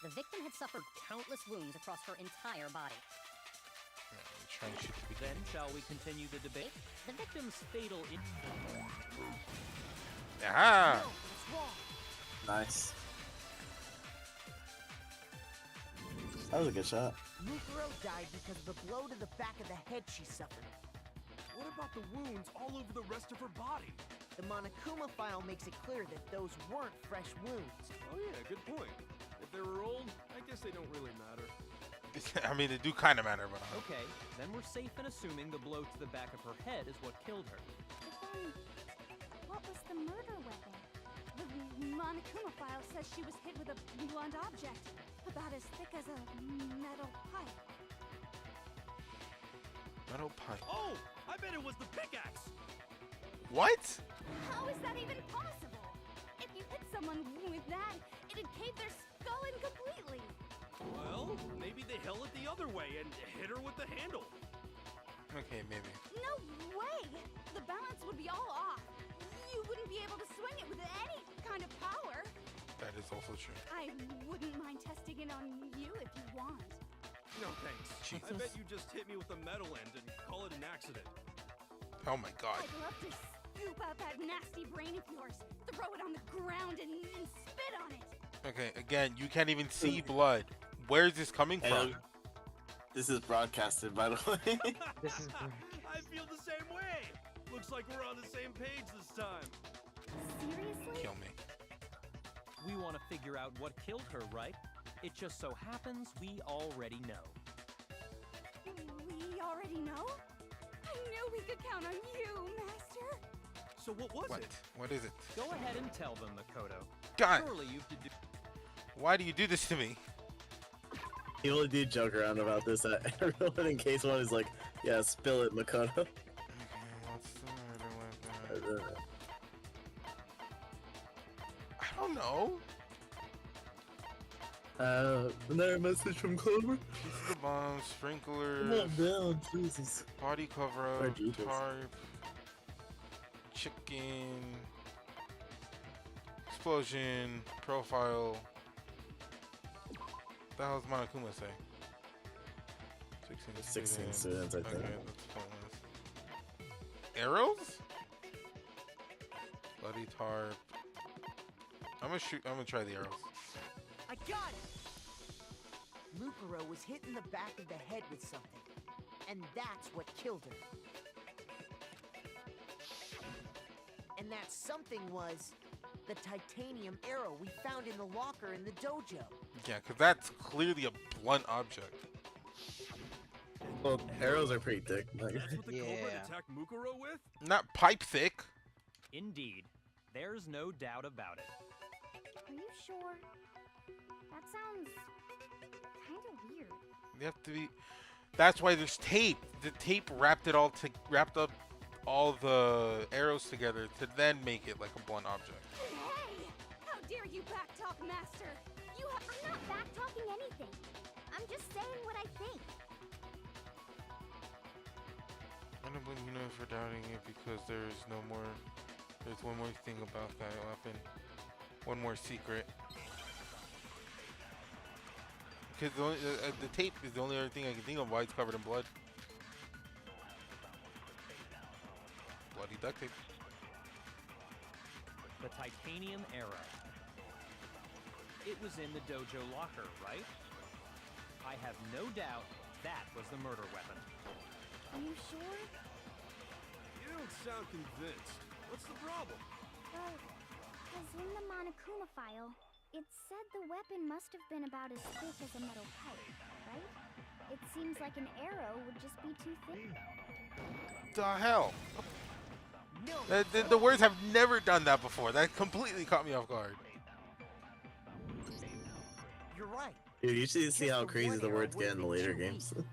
The victim had suffered countless wounds across her entire body. I'm trying to shoot the then beginning. shall we continue the debate? The victim's fatal injury. Ah! Nice. That was a good shot. Mukuro died because of the blow to the back of the head she suffered. What about the wounds all over the rest of her body? The Monokuma file makes it clear that those weren't fresh wounds. Oh yeah, good point. If they were old, I guess they don't really matter. I mean, they do kind of matter, but Okay, then we're safe in assuming the blow to the back of her head is what killed her. But then, what was the murder weapon? The Monokuma file says she was hit with a blunt object, about as thick as a metal pipe. metal pipe. Oh, I bet it was the pickaxe. What? How is that even possible? If you hit someone with that, it'd cave their skull in completely. Well, maybe they held it the other way and hit her with the handle. Okay, maybe. No way! The balance would be all off. You wouldn't be able to swing it with any kind of power. That is also true. I wouldn't mind testing it on you if you want. No thanks. Jesus. I bet you just hit me with the metal end and call it an accident. Oh my god. I'd love to scoop out that nasty brain of yours, throw it on the ground, and spit on it. Okay, again, you can't even see blood. Where is this coming from? This is broadcasted, by the way. This is I feel the same way. Looks like we're on the same page this time. Seriously? Kill me. We want to figure out what killed her, right? It just so happens we already know. We already know? I knew we could count on you, Master. So what was What? it? What is it? Go ahead and tell them, Makoto. God! Surely you've deduced. Why do you do this to me? He only did joke around about this. Everyone in case one is like, yeah, spill it, Makoto. Okay, what's the matter with that? I don't know. Another message from Clover. This is the bomb, sprinklers, Come on down, Jesus. body cover Or up, Jesus. tarp, chicken, explosion, profile. What the hell does Monokuma say? 16 students, I think. Okay, that's pointless. Arrows? Bloody tarp. I'm gonna try the arrows. I got it! Mukuro was hit in the back of the head with something, and that's what killed her. And that something was the titanium arrow we found in the locker in the dojo. Yeah, because that's clearly a blunt object. Well, arrows are pretty thick. Like, That's what the Cobra Yeah. attacked Mukuro with? Not pipe thick. Indeed, there's no doubt about it. Are you sure? That sounds kind of weird. You have to be. That's why there's tape. The tape wrapped up all the arrows together to then make it like a blunt object. Hey! How dare you backtalk, Master? You have. I'm not back-talking anything. I'm just saying what I think. I don't blame you for doubting it because there's one more thing about that weapon. One more secret. Because the tape is the only other thing I can think of why it's covered in blood. Bloody duct tape. The titanium arrow. It was in the dojo locker, right? I have no doubt that was the murder weapon. Are you sure? You don't sound convinced. What's the problem? Well, because in the Monokuma file, it said the weapon must have been about as thick as a metal pipe, right? It seems like an arrow would just be too thick. The hell? No, The words have never done that before. That completely caught me off guard. you're right. dude, you should see Just how the crazy one the arrow words would've get in the been later too games. weak.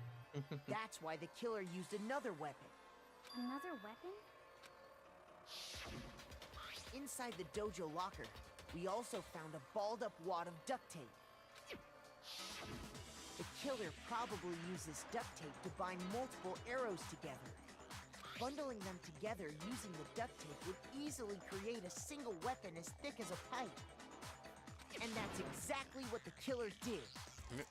That's why the killer used another weapon. Another weapon? Inside the dojo locker, we also found a balled-up wad of duct tape. The killer probably used this duct tape to bind multiple arrows together. Bundling them together using the duct tape would easily create a single weapon as thick as a pipe. And that's exactly what the killer did.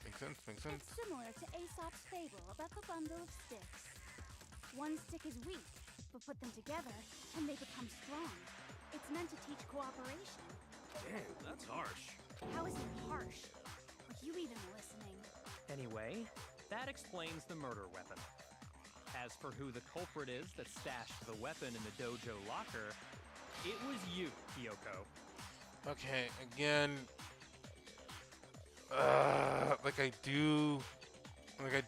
Makes sense, makes sense. It's similar to Aesop's fable about the bundle of sticks. One stick is weak, but put them together and they become strong. It's meant to teach cooperation. Damn, that's harsh. How is it harsh? Are you even listening? Anyway, that explains the murder weapon. As for who the culprit is that stashed the weapon in the dojo locker, it was you, Kyoko. Okay, again. I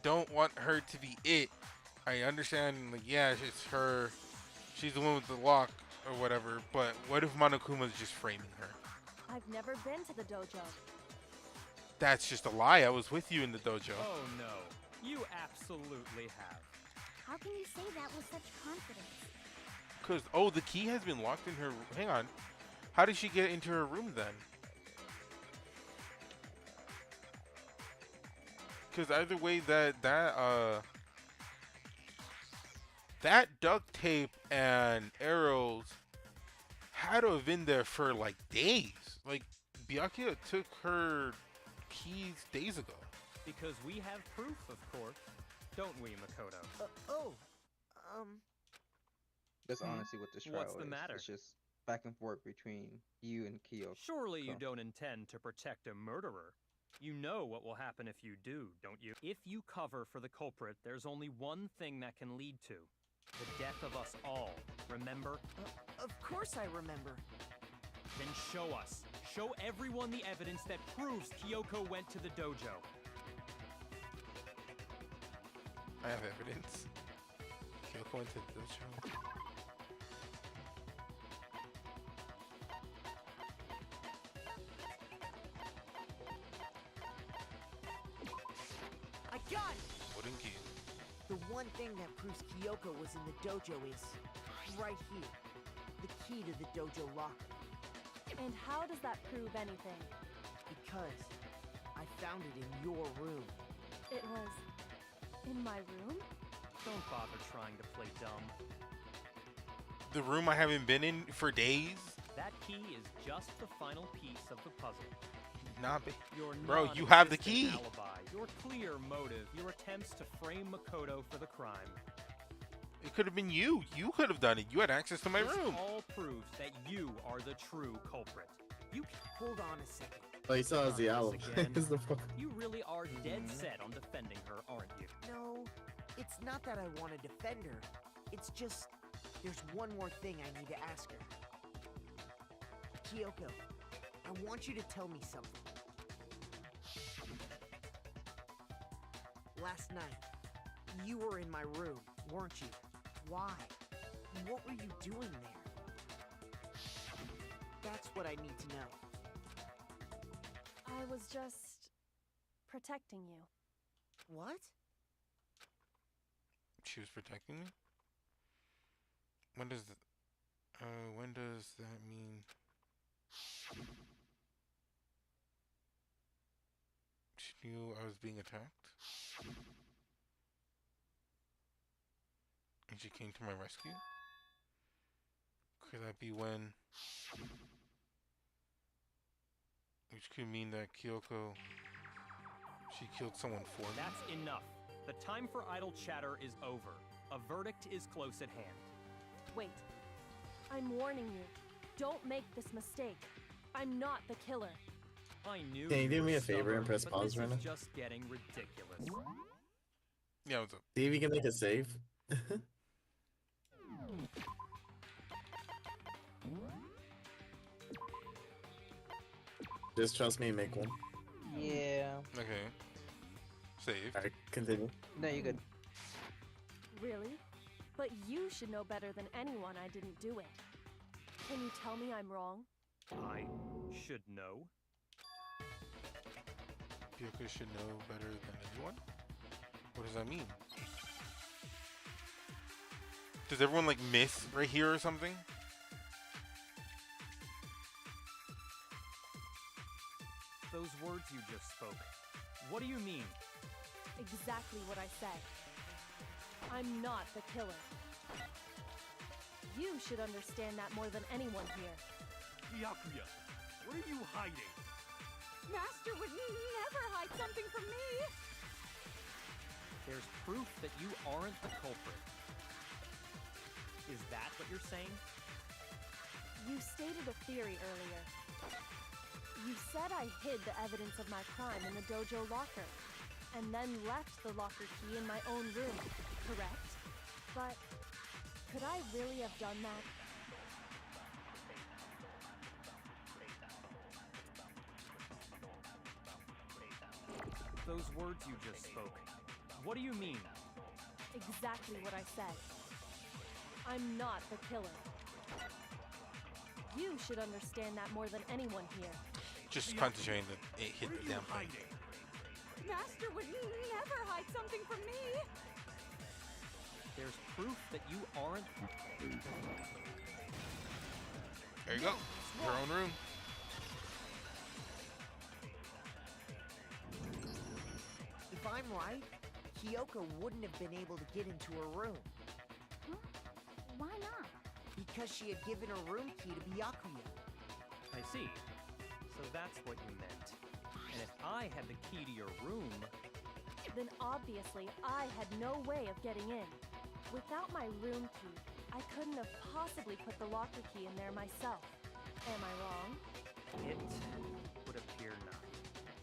don't want her to be it. I understand, like, yeah, it's her. She's the one with the lock or whatever, but what if Monokuma's just framing her? I've never been to the dojo. That's just a lie. I was with you in the dojo. Oh no, you absolutely have. How can you say that with such confidence? Because, oh, the key has been locked in her. Hang on. How did she get into her room then? Because either way, that duct tape and arrows had to have been there for like days. Like, Byakuya took her keys days ago. Because we have proof, of course. Don't we, Makoto? That's honestly what this trial What's the is. matter? It's just back and forth between you and Kyoko. Surely you don't intend to protect a murderer. You know what will happen if you do, don't you? If you cover for the culprit, there's only one thing that can lead to the death of us all. Remember? Of course I remember. Then show us. Show everyone the evidence that proves Kyoko went to the dojo. I have evidence. Kyoko went to the dojo. I got it! Wooden key. The one thing that proves Kyoko was in the dojo is right here. The key to the dojo locker. And how does that prove anything? Because I I found it in your room. It was in my room? Don't bother trying to play dumb. The room I haven't been in for days? That key is just the final piece of the puzzle. Your Bro, you have the non-existent key. Alibi, your clear motive, your attempts to frame Makoto for the crime. It could have been you. You could have done it. You had access to my This room. all proves that you are the true culprit. You Hold on a second. Oh, he saw us the owl. Again. Is the fuck? You really are dead set on defending her, aren't you? No, it's not that I want to defend her. It's just, there's one more thing I need to ask her. Kyoko, I want you to tell me something. Last night, you were in my room, weren't you? Why? What were you doing there? That's what I need to know. I was just protecting you. What? She was protecting me? When does that mean? She knew I was being attacked? And she came to my rescue? Could that be when... Which could mean that Kyoko... She killed someone for me? That's enough. The time for idle chatter is over. A verdict is close at hand. Wait. I'm warning you. Don't make this mistake. I'm not the killer. I knew Can you do were me a favor and stubborn, press but pause this right is now? just getting ridiculous. Yeah, what's up? See if you can make a save. Just trust me and make one. Yeah. Okay. Save. Alright, continue. No, you're good. Really? But you should know better than anyone I didn't do it. Can you tell me I'm wrong? I should know. Kyoko should know better than anyone? What does that mean? Does everyone like miss right here or something? Those words you just spoke. What do you mean? Exactly what I said. I'm not the killer. You should understand that more than anyone here. Byakuya, what are you hiding? Master would never hide something from me! There's proof that you aren't the culprit. Is that what you're saying? You stated a theory earlier. You said I hid the evidence of my crime in the dojo locker, and then left the locker key in my own room, correct? But could I really have done that? Those words you just spoke. What do you mean? Exactly what I said. I'm not the killer. You should understand that more than anyone here. Just concentrating that it hit the damn thing. Master would never hide something from me! There's proof that you aren't... There you go. Your own room. If I'm right, Kyoko wouldn't have been able to get into her room. Huh? Why not? Because she had given her room key to Byakuya. I see. So that's what you meant. And if I had the key to your room... Then obviously I had no way of getting in. Without my room key, I couldn't have possibly put the locker key in there myself. Am I wrong? It would appear not.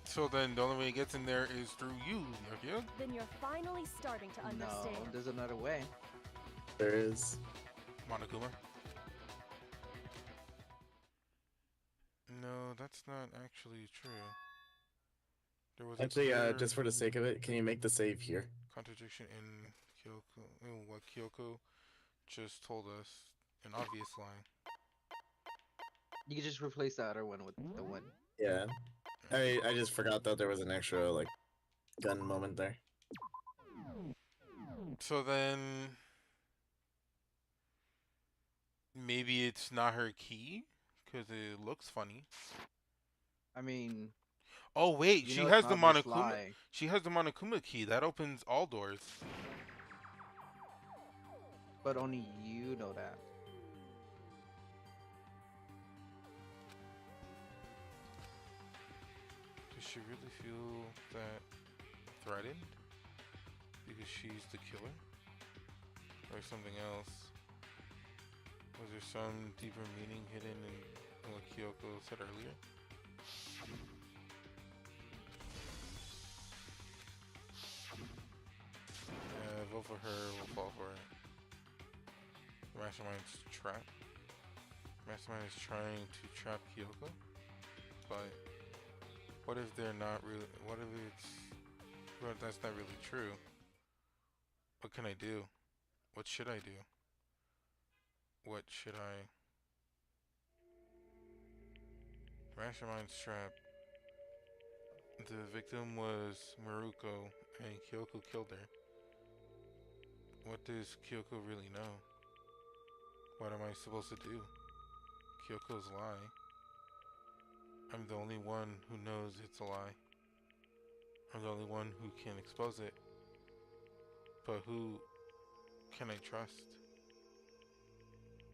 So then the only way it gets in there is through you, Yakuya. Then you're finally starting to understand. No, there's another way. There is. Monokuma. No, that's not actually true. There was Actually, a just for the sake of it, can you make the save here? contradiction in what Kyoko just told us. An obvious line. You can just replace the other one with the one. Yeah. I just forgot that there was an extra, like, gun moment there. So then... Maybe it's not her key? Because it looks funny. I mean, Oh wait, You she know it's has the an obvious Monokuma. lie. She has the Monokuma key that opens all doors. But only you know that. Does she really feel that threatened because she's the killer, or something else? Was there some deeper meaning hidden in what Kyoko said earlier? Vote for her, we'll fall for it. The Mastermind's trap. Mastermind is trying to trap Kyoko, but what if they're not really? What if it's? Well, that's not really true. What can I do? What should I do? What should I? Mastermind's trap. The victim was Maruko, and Kyoko killed her. What does Kyoko really know? What am I supposed to do? Kyoko's lie. I'm the only one who knows it's a lie. I'm the only one who can expose it. But who can I trust?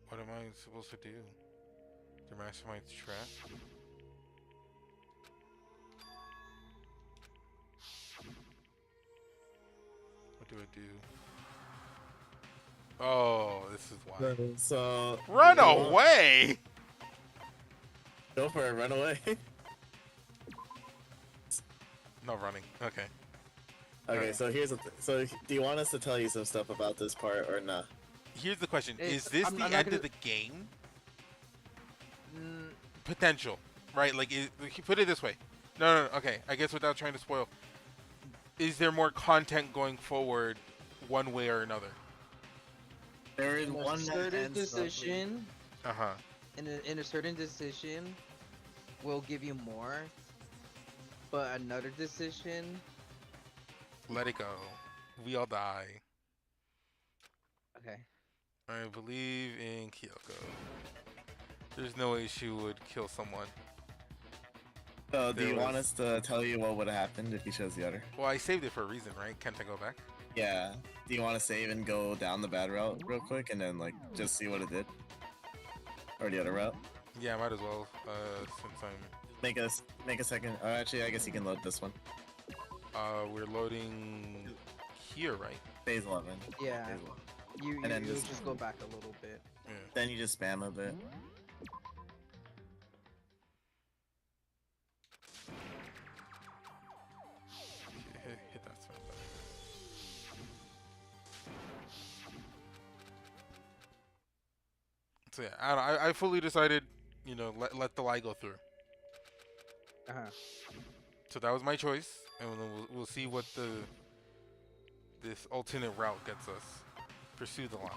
What am I supposed to do? The Mastermind's trap? What do I do? Oh, this is why. So Run away! Go for it, run away. No running. Okay. Okay, Alright. so here's the so do you want us to tell you some stuff about this part or not? Here's the question: It's- is this I'm the not end gonna- of the game? Mm, Potential, right? Like, put it this way. No. Okay, I guess without trying to spoil, is there more content going forward, one way or another? There is in a one that certain ends decision, In in a certain decision, will give you more. But another decision, Let it go. We all die. okay. I believe in Kyoko. There's no way she would kill someone. So do There you want was- us to tell you what would have happened if you chose the other? Well, I saved it for a reason, right? Can't I go back? Yeah. Do you want to save and go down the bad route real quick and then like just see what it did? Or the other route? Yeah, might as well. Since I'm Make a second. Oh, actually, I guess you can load this one. we're loading here, right? Phase 11. Yeah, Phase 11. you And then you'll just- just go back a little bit. Yeah. Then you just spam a bit. Hit that spam button. So yeah, I fully decided, let the lie go through. So that was my choice, and then we'll see what this alternate route gets us. Pursue the lie.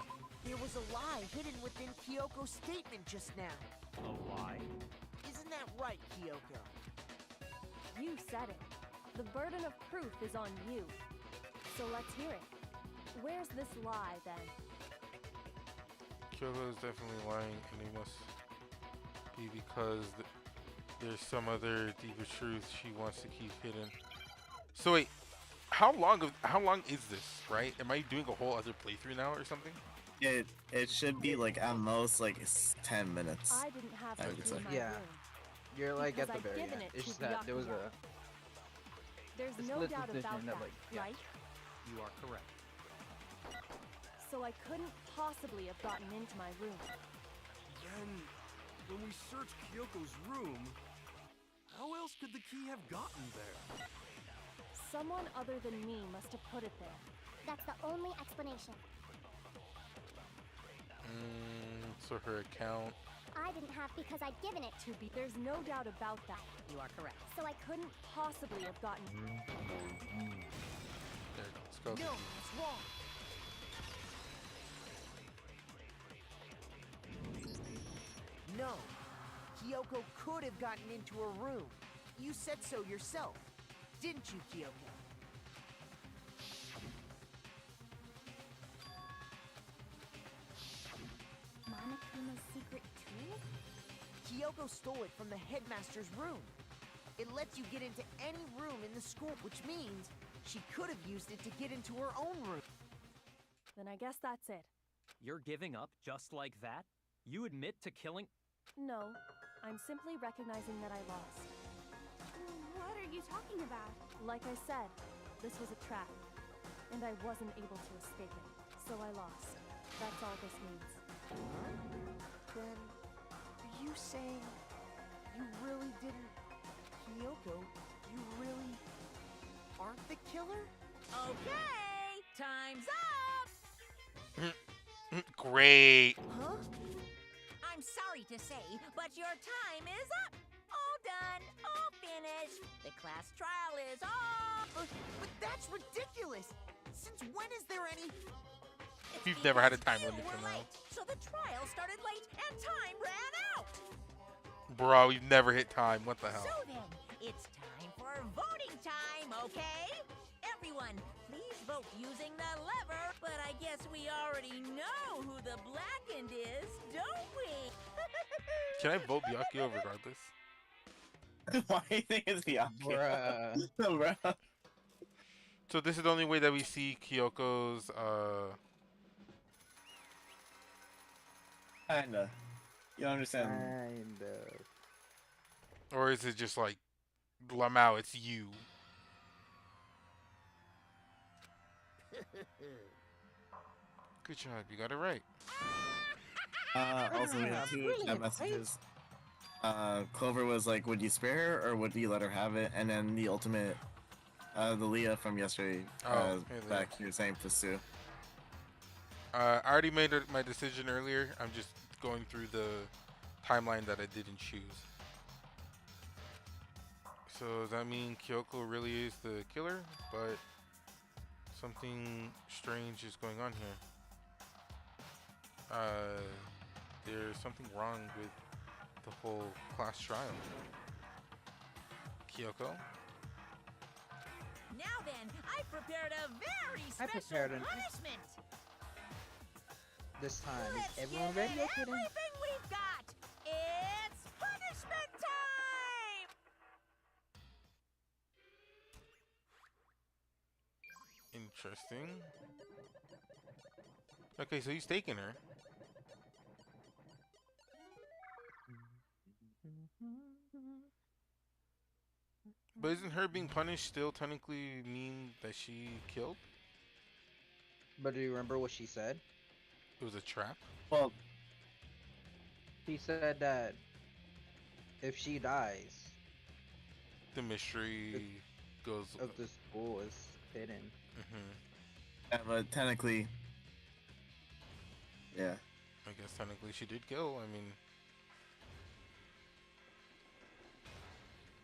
There was a lie hidden within Kyoko's statement just now. A lie? Isn't that right, Kyoko? You said it. The burden of proof is on you. So let's hear it. Where's this lie, then? Kyoko is definitely lying, and it must be because there's some other deeper truth she wants to keep hidden. So wait, how long is this? Right? Am I doing a whole other playthrough now or something? It should be like at most like 10 minutes. I didn't have I to would do say. my Yeah. room. You're like Because at the I've very given end. it It's to just that there was Byakuya. a There's It's no split doubt decision about that, that, like, yeah. right? You are correct. So I couldn't possibly have gotten into my room. Then, when we searched Kyoko's room, how else could the key have gotten there? Someone other than me must have put it there. That's the only explanation. So her account. I didn't have because I'd given it. To be, there's no doubt about that. You are correct. So I Couldn't possibly have gotten. There it goes. Go. No, it's wrong. No. Kyoko could have gotten into her room. You said so yourself, didn't you, Kyoko? Monokuma's secret tool? Kyoko stole it from the headmaster's room. It lets you get into any room in the school, which means she could have used it to get into her own room. Then I guess that's it. You're giving up just like that? You admit to killing... No, I'm simply recognizing that I lost. What are you talking about? Like I said, this was a trap, and I wasn't able to escape it, so I lost. That's all this means. Then, are you saying you really didn't... Kyoko, you really aren't the killer? Okay, time's up! Great. Huh? I'm sorry to say, but your time is up. All done, all finished. The class trial is all... But that's ridiculous! Since when is there any... It's You've never had a because time you limit were to know. late, so the trial started late and time ran out. Bro, you've never hit time. What the hell? So then, it's time for voting time, okay? Everyone, please vote using the lever. But I guess we already know who the blackened is, don't we? Can I vote Byakuya regardless? Why do you think it's the Bruh. Bruh. So this is the only way that we see Kyoko's, Kinda. You don't understand. Kind of. or is it just like, Lamau, it's you? Good job, you got it right. Also, we have two chat messages. Clover was like, would you spare her or would you let her have it? And then the ultimate, the Leah from yesterday, Oh, hey, Leah. back here saying pursue. I already made my decision earlier. I'm just going through the timeline that I didn't choose. So does that mean Kyoko really is the killer? But something strange is going on here. There's something wrong with the whole class trial. Kyoko? Now then, I prepared a very I special prepared an- punishment. This time, Let's is everyone give ready? it Okay, then. everything we've got. It's punishment time! Interesting. Okay, so he's taking her. But isn't her being punished still technically mean that she killed? But do you remember what she said? It was a trap? Well, She said that if she dies, The mystery goes... of the school is hidden. Mhm. yeah, but technically, yeah. I guess technically she did kill. I mean,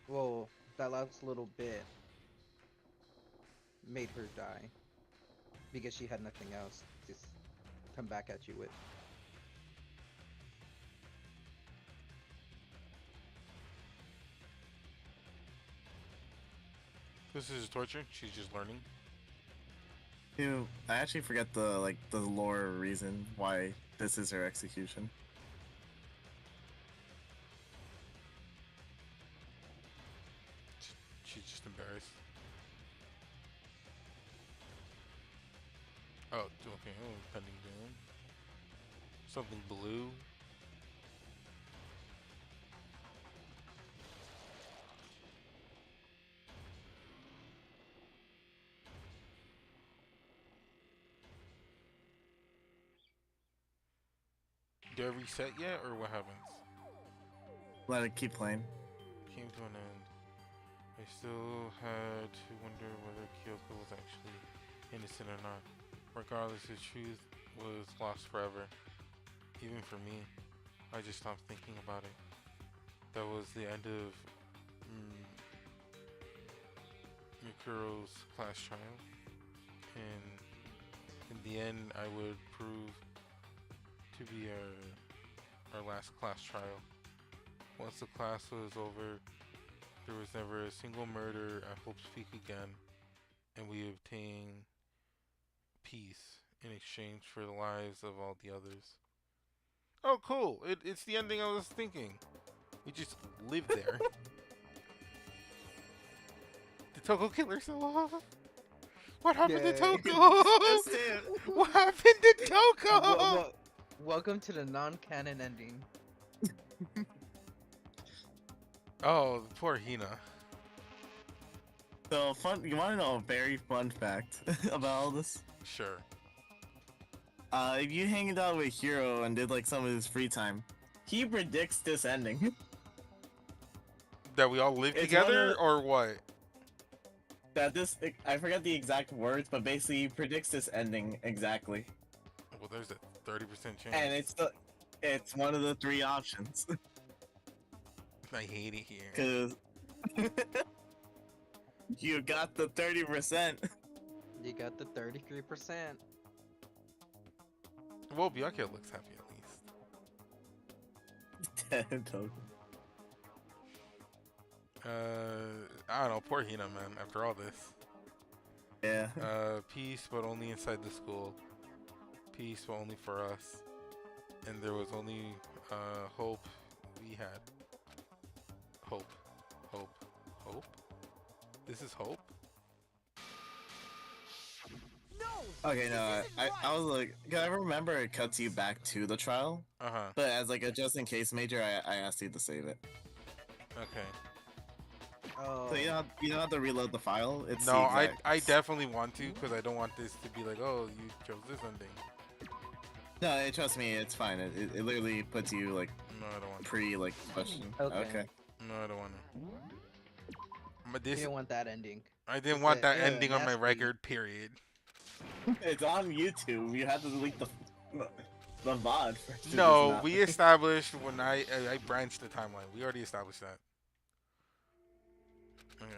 Well, that last little bit made her die because she had nothing else to come back at you with. this is torture. She's just learning. Dude, I actually forget the lore reason why this is her execution. She's just embarrassed. Oh, okay. Oh, pending doom. Something blue. Do I reset yet, or what happens? Let it keep playing. Came to an end. I still had to wonder whether Kyoko was actually innocent or not. Regardless, the truth was lost forever. Even for me, I just stopped thinking about it. That was the end of Mikuro's class trial. And in the end, I would prove to be our last class trial. Once the class was over, there was never a single murder at Hope's Peak again, and we obtained peace in exchange for the lives of all the others. Oh, cool! It's the ending I was thinking. We just live there. Toko killed herself. What happened to Yay. Toko? That's it. What happened to Toko? Welcome to the non-canon ending. Oh, poor Hina. So fun. You want to know a very fun fact about all this? Sure. If you hanged out with Hiro and did like some of his free time, he predicts this ending. That we all live It's together, one of- or what? That this, I forget the exact words, but basically he predicts this ending exactly. Well, there's a 30% chance. And it's one of the three options. I hate it here. Cause you got the 30%. You got the 33%. Well, Byakuya looks happy at least. I don't know, poor Hina, man, after all this. Yeah. Peace, but only inside the school. Peace, but only for us. And there was only hope we had. Hope. Hope. Hope? This is hope? Okay, no, I was like, 'cause I remember it cuts you back to the trial, Uh-huh. but as like a just in case major, I asked you to save it. Okay. Oh. So you don't have to reload the file. It's No, the I exact- definitely want to, because I don't want this to be like, oh, you chose this ending. No, trust me, it's fine. It literally puts you like No, I don't want to. pre question. Okay. No, I don't want to. But You this, didn't want that ending. I didn't It's want the- that yeah, ending on my nasty. record, period. It's on YouTube. You have to delete the VOD. For it to No, just we not- established when I branched the timeline. We already established that. Okay.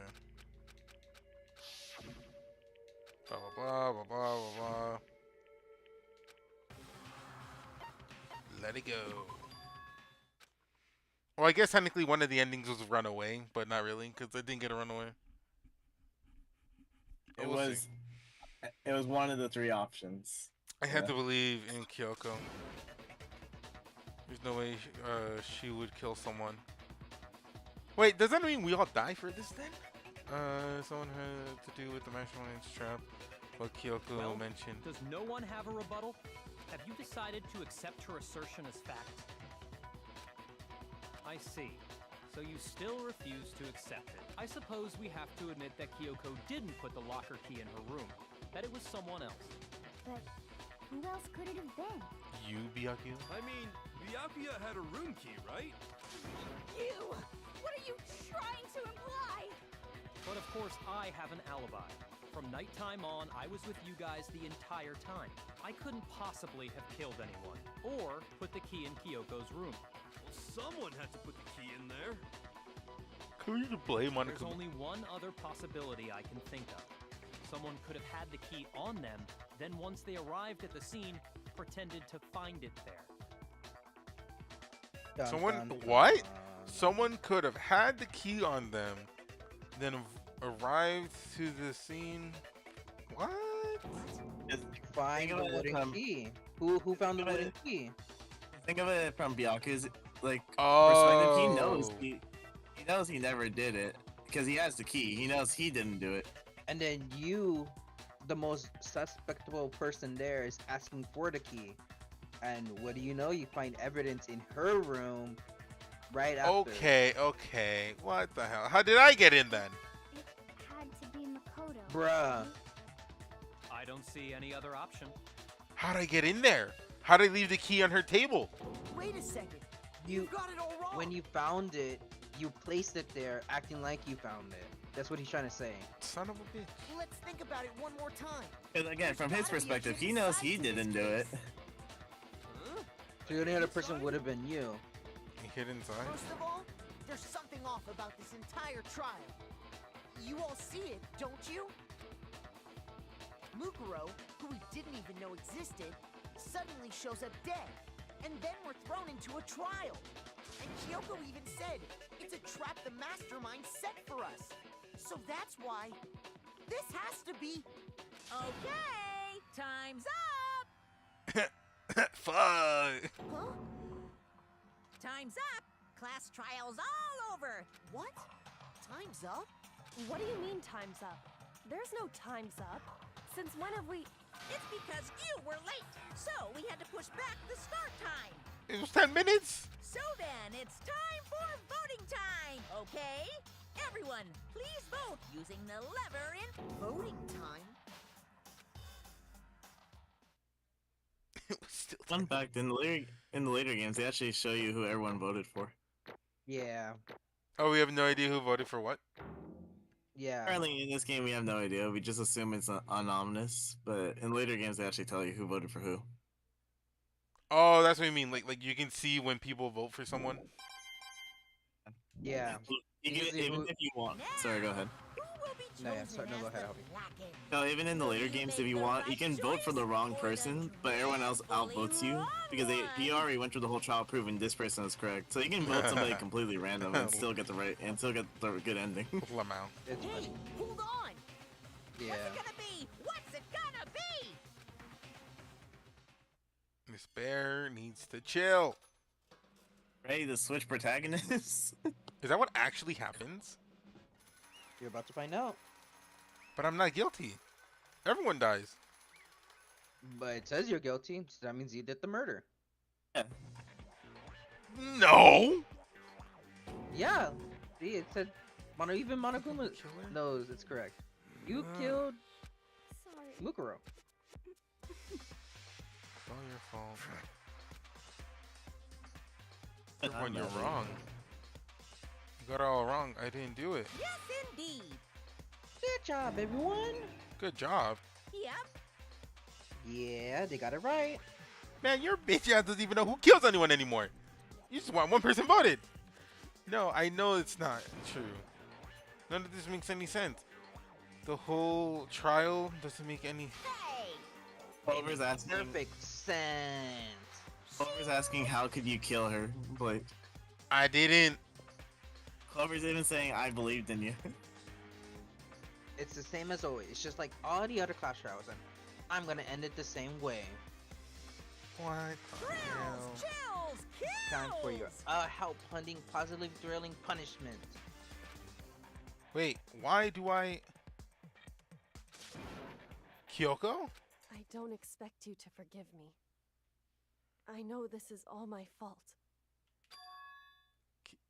Blah blah blah blah blah blah blah. Let it go. Well, I guess technically one of the endings was Runaway, but not really, because I didn't get a Runaway. But It we'll was. see. It was one of the three options. I had Yeah. to believe in Kyoko. There's no way she would kill someone. Wait, does that mean we all die for this then? Someone had to do with the mastermind's trap. What Kyoko Well, mentioned. Does no one have a rebuttal? Have you decided to accept her assertion as fact? I see. So you still refuse to accept it. I suppose we have to admit that Kyoko didn't put the locker key in her room. That it was someone else. But who else could it have been? You, Byakuya? I mean, Byakuya had a room key, right? You! What are you trying to imply? But of course, I have an alibi. From nighttime on, I was with you guys the entire time. I couldn't possibly have killed anyone, or put the key in Kyoko's room. Well, someone had to put the key in there. Who are you to blame on There's only one other possibility I can think of. Someone could have had the key on them, then once they arrived at the scene, pretended to find it there. Dun, Someone dun, dun, what? dun. Someone could have had the key on them, then arrived to the scene. What? Just Find think the of it wooden from- key. Who found the think of wooden it- key? Think of it from Byakuya's like Oh. perspective. He knows he knows he never did it because he has the key. He knows he didn't do it. And then you, the most suspectable person there, is asking for the key. And what do you know? You find evidence in her room right after. Okay, okay. What the hell? How did I get in then? It had to be Makoto. Bruh. I don't see any other option. How'd I get in there? How'd I leave the key on her table? Wait a second. You got it all wrong. when you found it, you placed it there, acting like you found it. That's what he's trying to say. Son of a bitch. Let's think about it one more time. And again, from his perspective, he knows he didn't do it. Huh? So the only other person would have been you. He hid inside. First of all, there's something off about this entire trial. You all see it, don't you? Mukuro, who we didn't even know existed, suddenly shows up dead. And then we're thrown into a trial. And Kyoko even said, it's a trap the mastermind set for us. So that's why this has to be... Okay, time's up! Fuck. Huh? Time's up! Class trial's all over! What? Time's up? What do you mean time's up? There's no time's up. Since when have we... It's because you were late, so we had to push back the start time. It was 10 minutes. So then, it's time for voting time, okay? Everyone, please vote using the lever in Voting time? It was still Fun fact: in the later games, they actually show you who everyone voted for. Yeah. Oh, we have no idea who voted for what? Yeah. Apparently, in this game, we have no idea. We just assume it's anonymous. But in later games, they actually tell you who voted for who. Oh, that's what you mean. Like you can see when people vote for someone. Yeah. You can, Usually even who- if you want. Sorry, go ahead. who will be No, yeah, chosen sorry, no, as go ahead, the Albie. Blacken. No, even in the later games, if you want, you can vote for the wrong person, but everyone else outvotes you because he already went through the whole trial proving this person is correct. So you can vote somebody completely random and still get the good ending. Lamau. It's Hey, funny. hold on. Yeah. What's it gonna be? What's it gonna be? Miss Bear needs to chill. Ready to switch protagonists? Is that what actually happens? You're about to find out. But I'm not guilty. Everyone dies. But it says you're guilty, so that means you did the murder. No. Yeah. See, it said even Monokuma knows it's correct. You killed Sorry. Mukuro. It's all your fault. When you're wrong. You got it all wrong. I didn't do it. Yes, indeed. Good job, everyone. Good job. Yep. Yeah, they got it right. Man, your bitch ass doesn't even know who kills anyone anymore. You just want one person voted. No, I know it's not true. None of this makes any sense. The whole trial doesn't make any... Hey. Clover's asking. Perfect sense. Clover's asking, how could you kill her? Blake. I didn't. Clover's even saying, I believed in you. It's the same as always. It's just like all the other class trials, and I'm gonna end it the same way. What the hell? Chills, chills, kills. Time for your help hunting, positively thrilling punishment. Wait, why do I... Kyoko? I don't expect you to forgive me. I know this is all my fault.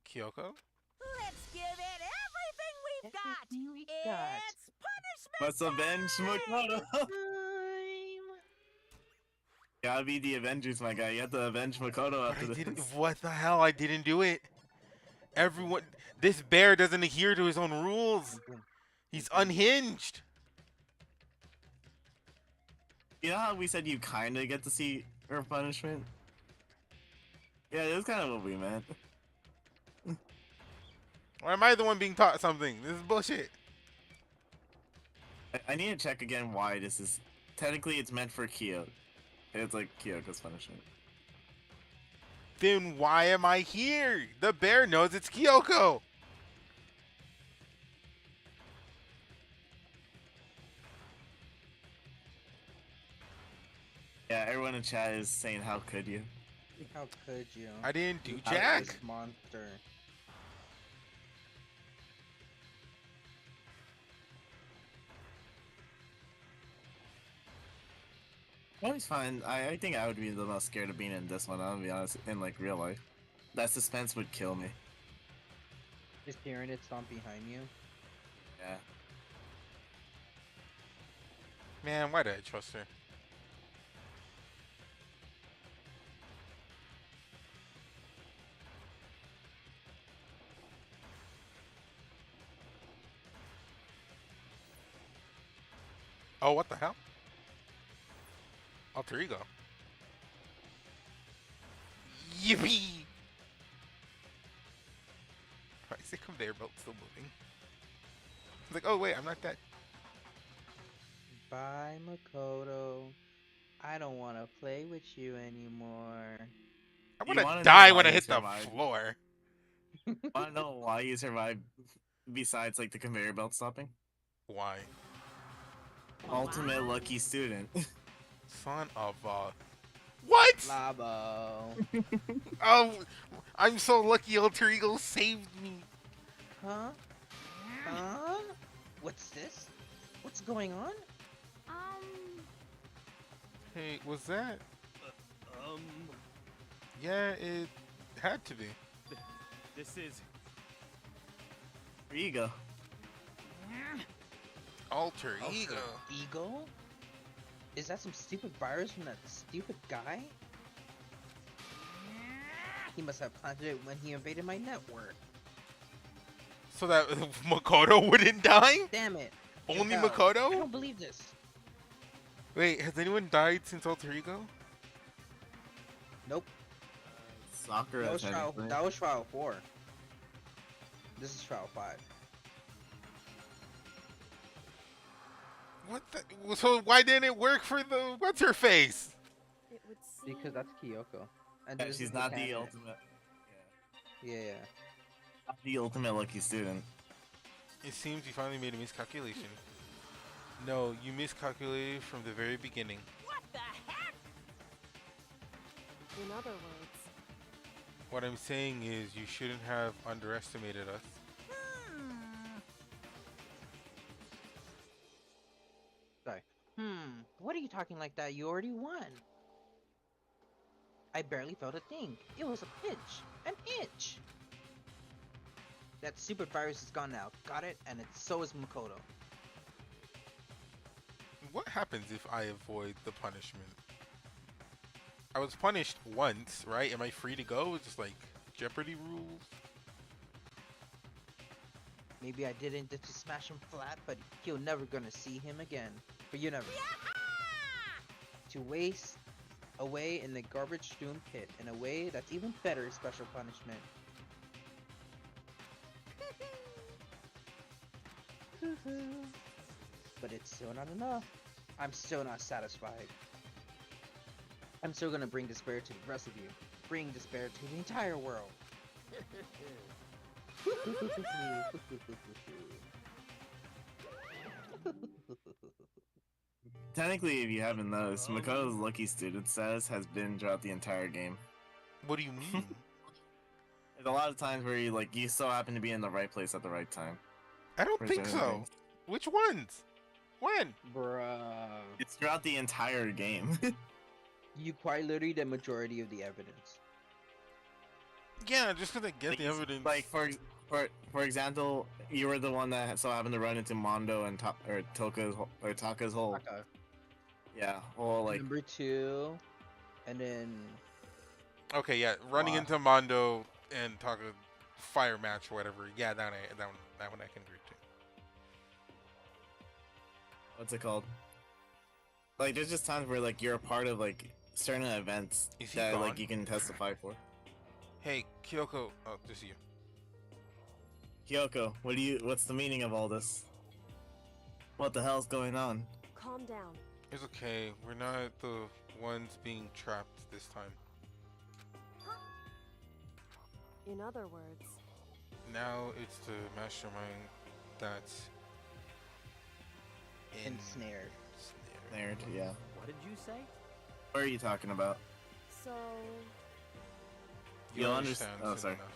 Kyoko? Let's give it everything we've got. Everything we got. It's punishment. Must avenge Makoto. Time. Gotta be the Avengers, my guy. You have to avenge Makoto after I didn't, this. what the hell? I didn't do it. Everyone... This bear doesn't adhere to his own rules. He's unhinged. You know how we said you kinda get to see her punishment? Yeah, that's kind of what we meant. Or am I the one being taught something? This is bullshit. I need to check again why this is... Technically, it's meant for Kyo. It's like Kyoko's punishment. Then why am I here? The bear knows it's Kyoko. Yeah, everyone in chat is saying, how could you? How could you? I didn't do Out jack. this monster. Well, it's fine. I think I would be the most scared of being in this one, I'll be honest, in like real life. That suspense would kill me. Just hearing it stomp behind you. Yeah. Man, why did I trust her? Oh, what the hell? Alter ego. Yippee! Why is the conveyor belt still moving? It's like, oh wait, I'm not that. Bye, Makoto. I don't want to play with you anymore. I You want wanna to know die why when I you hit the survived? floor. Wanna know why you survived besides like the conveyor belt stopping? Why? Ultimate lucky student. Son of a... What? Labo. Oh, I'm so lucky Alter Ego saved me. Huh? Huh? What's this? What's going on? Hey, was that? Yeah, it had to be. This is... Here you go. Alter ego. Ego? Is that some stupid virus from that stupid guy? He must have planted it when he invaded my network. So that Makoto wouldn't die? Damn it. Only Hell, Makoto? I don't believe this. Wait, has anyone died since Alter Ego? Nope. Sakura. That was trial 4. This is trial 5. What the? So why didn't it work for the what's her face? It would seem... Because that's Kyoko. And Yeah, this she's is not the canon. ultimate. Yeah. Not the ultimate lucky student. It seems you finally made a miscalculation. No, you miscalculated from the very beginning. What the heck? In other words, What I'm saying is you shouldn't have underestimated us. Sorry. What are you talking like that? You already won. I barely felt a thing. It was a pinch. An inch. That super virus is gone now. Got it? And so is Makoto. What happens if I avoid the punishment? I was punished once, right? Am I free to go? It's just like Jeopardy rules. Maybe I didn't get to smash him flat, but you're never gonna see him again. But you never. To waste away in the garbage-strewn pit in a way that's even better special punishment. But it's still not enough. I'm still not satisfied. I'm still gonna bring despair to the rest of you. Bring despair to the entire world. Technically, if you haven't noticed, Makoto's lucky student status has been throughout the entire game. What do you mean? There's a lot of times where you so happen to be in the right place at the right time. I don't For think certain so. things. Which ones? When? Bruh. It's throughout the entire game. You quite literally the majority of the evidence. Yeah, just gonna get the evidence. Like for example, you were the one that so happened to run into Mondo and Taka's whole. Taka. Yeah, whole like. Number 2, and then Okay, yeah, running into Mondo and talk a fire match or whatever. Yeah, that one I can agree to. What's it called? Like, there's just times where you're a part of certain events Is he that gone? you can testify for. Hey, Kyoko. Oh, this is you. Kyoko, what's the meaning of all this? What the hell's going on? calm down. It's okay. We're not the ones being trapped this time. In other words, Now it's the mastermind that's ensnared. Nerd, yeah. What did you say? What are you talking about? so You'll understand. Oh, soon sorry. enough.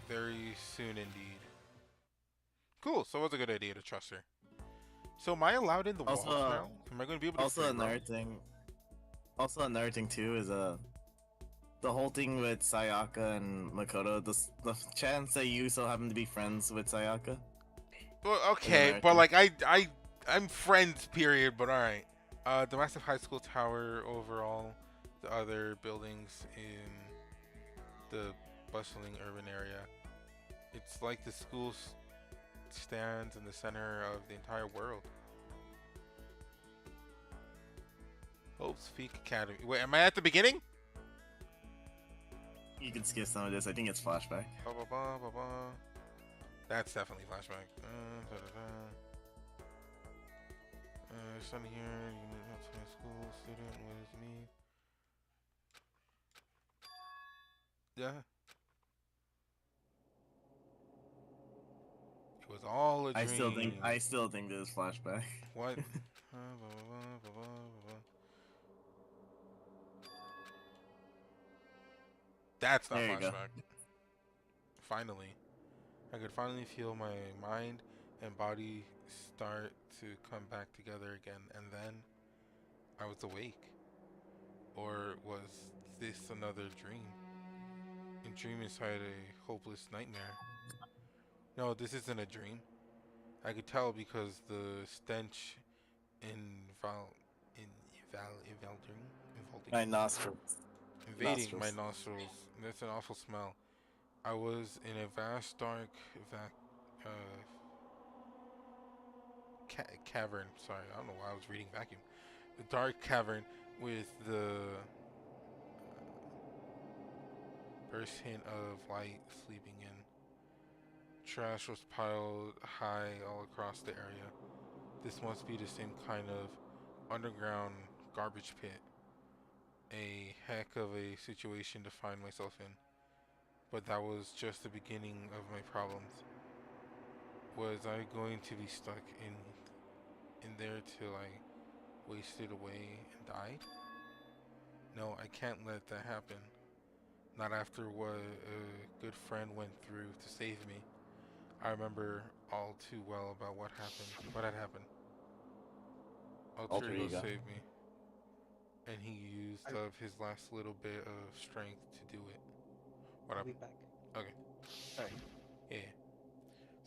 Very soon indeed. Cool. So it was a good idea to trust her. So am I allowed in the walls Also, now? Am I going to be able to? Also, free another roam? thing. Also, another thing too is the whole thing with Sayaka and Makoto. The chance that you so happen to be friends with Sayaka. Well, okay, but I'm friends. Period. But all right. The massive high school tower overall, the other buildings in the bustling urban area. It's like the school stands in the center of the entire world. Hope's Peak Academy. Wait, am I at the beginning? You can skip some of this. I think it's flashback. Ba, ba, ba, ba, ba. That's definitely flashback. Son here, you moved up to my school, student, what is me? Yeah. It was all a dream. I still think this is flashback. What? That's not There you go. flashback. Finally. I could finally feel my mind and body start to come back together again, and then I was awake. Or was this another dream? A dream inside a hopeless nightmare? No, this isn't a dream. I could tell because the stench inval in My nostrils. invading my Nostrils. nostrils. That's an awful smell. I was in a vast dark uh, cavern. Sorry, I don't know why I was reading vacuum. A dark cavern with the first hint of light sleeping in. Trash was piled high all across the area. This must be the same kind of underground garbage pit. A heck of a situation to find myself in. But that was just the beginning of my problems. Was I going to be stuck in there till I wasted away and died? No, I can't let that happen. Not after what a good friend went through to save me. I remember all too well about what happened. What had happened. Alter Alter Ego ego. saved me, and he used up his last little bit of strength to do it. What I'll be happened? back. Okay. Alright. Yeah.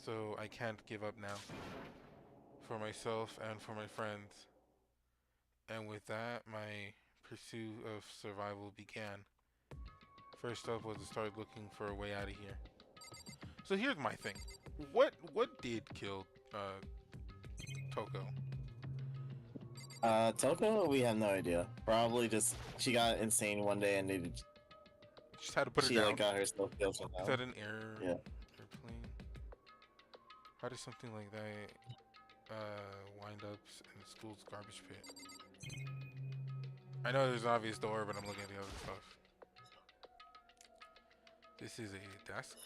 So I can't give up now. For myself and for my friends. And with that, my pursuit of survival began. First up was to start looking for a way out of here. So here's my thing. What did kill Toko? Toko, we have no idea. Probably just she got insane one day and needed. Just had to put her She down. like got herself killed somehow. Is that an Yeah. airplane? How does something like that wind up in the school's garbage pit? I know there's an obvious door, but I'm looking at the other stuff. This is a desk.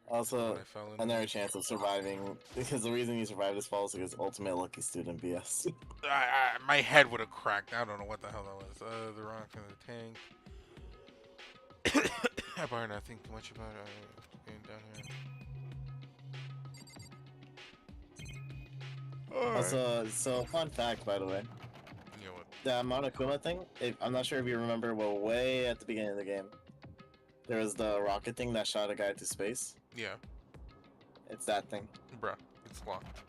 Also, I fell into. another chance of surviving because the reason you survived this fall is because ultimate lucky student BS. My head would have cracked. I don't know what the hell that was. The rock in the tank. I better not think too much about getting down here. Alright. Also, so fun fact, by the way, You know what? the Monokuma thing. I'm not sure if you remember, but way at the beginning of the game, there was the rocket thing that shot a guy to space. Yeah. It's that thing. Bruh, it's locked.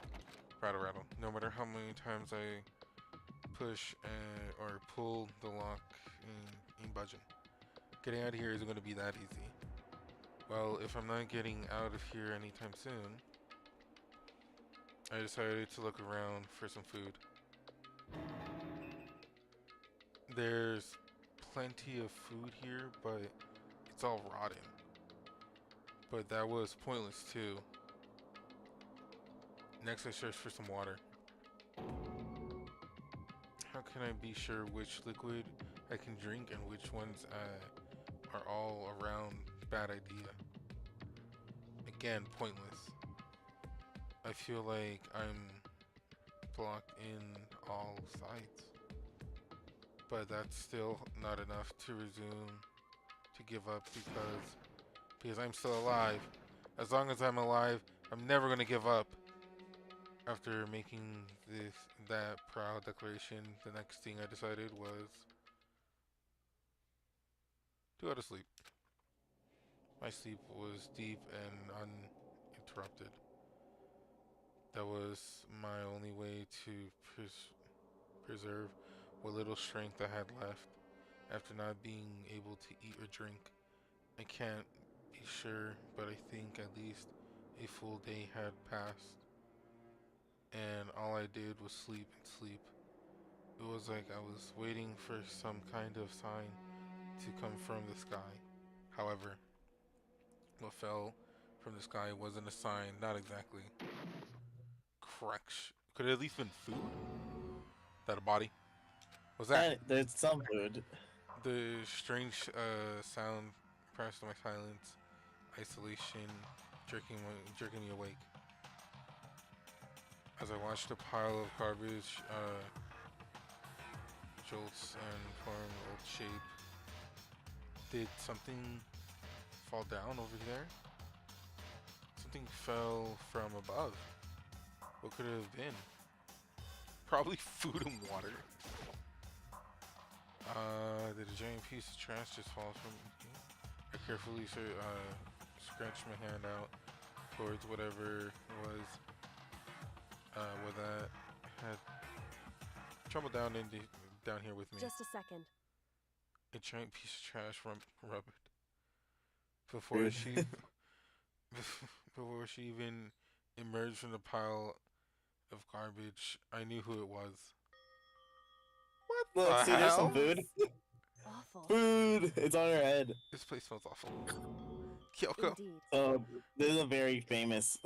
Rattle. No matter how many times I push or pull the lock, ain't budging. Getting out of here isn't going to be that easy. Well, if I'm not getting out of here anytime soon, I decided to look around for some food. There's plenty of food here, but it's all rotten. But that was pointless too. Next I searched for some water. How can I be sure which liquid I can drink and which ones are all around bad idea? Again, pointless. I feel like I'm blocked in all sides. But that's still not enough to resume, to give up because I'm still alive. As long as I'm alive, I'm never gonna give up. After making that proud declaration, the next thing I decided was to go to sleep. My sleep was deep and uninterrupted. That was my only way to preserve what little strength I had left after not being able to eat or drink. I can't be sure, but I think at least a full day had passed. And all I did was sleep and sleep. It was like I was waiting for some kind of sign to come from the sky. However, what fell from the sky wasn't a sign, not exactly. Correction. Could it at least been food? Is that a body? Was that? There's some food. The strange sound pressed my silence, isolation, jerking me awake. As I watched a pile of garbage jolts and form old shape, did something fall down over there? something fell from above. What could it have been? Probably food and water. Did a giant piece of trash just fall from me? I carefully scratched my hand out towards whatever was where that had trouble down here with me. Just a second. A giant piece of trash from rubber. Before she before she even emerged from the pile of garbage, I knew who it was. What Look, the see, there's hell? some food. Awful. Food! It's on her head. This place smells awful. Kyoko. Indeed. This is a very famous.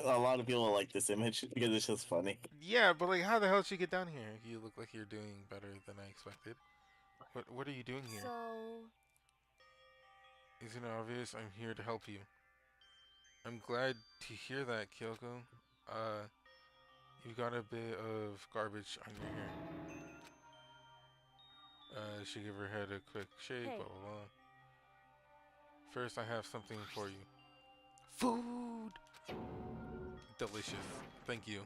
A lot of people like this image because it's just funny. Yeah, but like, how the hell did you get down here? You look like you're doing better than I expected. What are you doing here? So, Isn't it obvious? I'm here to help you. I'm glad to hear that, Kyoko. You got a bit of garbage on your hair. She gave her head a quick shake, Hey. blah blah blah. First, I have something for you. Food! Delicious. Thank you.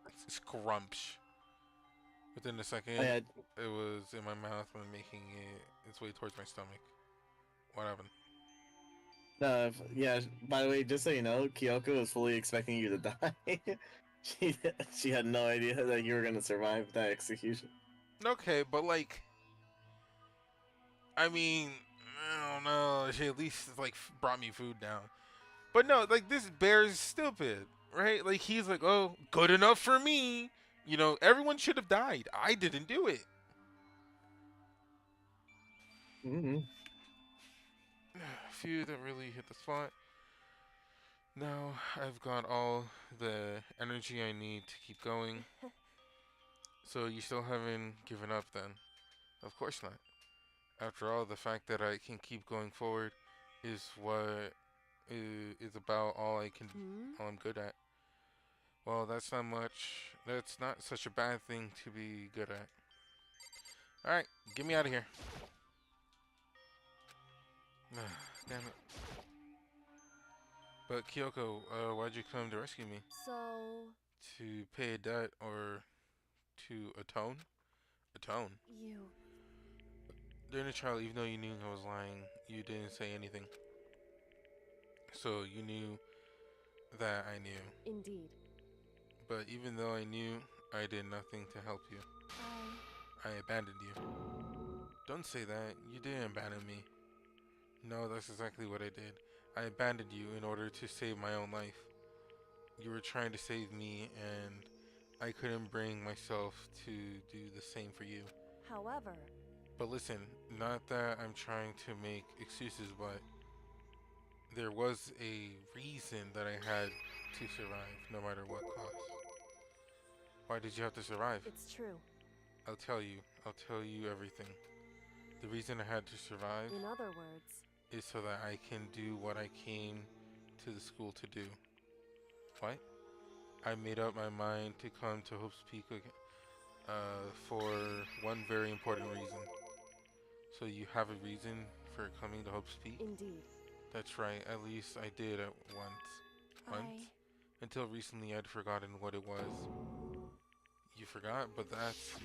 It's scrumptious. Within a second, it was in my mouth and making its way towards my stomach. What happened? Yeah, by the way, just so you know, Kyoko was fully expecting you to die. she had no idea that you were gonna survive that execution. Okay, but like, I mean, I don't know. She at least like brought me food down. But no, like this bear is stupid, right? Like he's like, oh, good enough for me. You know, everyone should have died. I didn't do it. Mm-hmm. Few that really hit the spot. Now I've got all the energy I need to keep going. So you still haven't given up then? Of course not. After all, the fact that I can keep going forward is what is about all I'm good at. Well, that's not such a bad thing to be good at. Alright, get me out of here. Damn it. But Kyoko, why'd you come to rescue me? so, To pay a debt or to atone? Atone? you. During the trial, even though you knew I was lying, you didn't say anything. So you knew that I knew. Indeed. But even though I knew, I did nothing to help you. I abandoned you. Don't say that. You didn't abandon me. No, that's exactly what I did. I abandoned you in order to save my own life. You were trying to save me, and I couldn't bring myself to do the same for you. However, But listen, not that I'm trying to make excuses, but there was a reason that I had to survive, no matter what cost. Why did you have to survive? it's true. I'll tell you. I'll tell you everything. The reason I had to survive In other words, is so that I can do what I came to the school to do. What? I made up my mind to come to Hope's Peak for one very important reason. So you have a reason for coming to Hope's Peak? indeed. That's right, at least I did at once. Until recently I'd forgotten what it was. You forgot? But that's...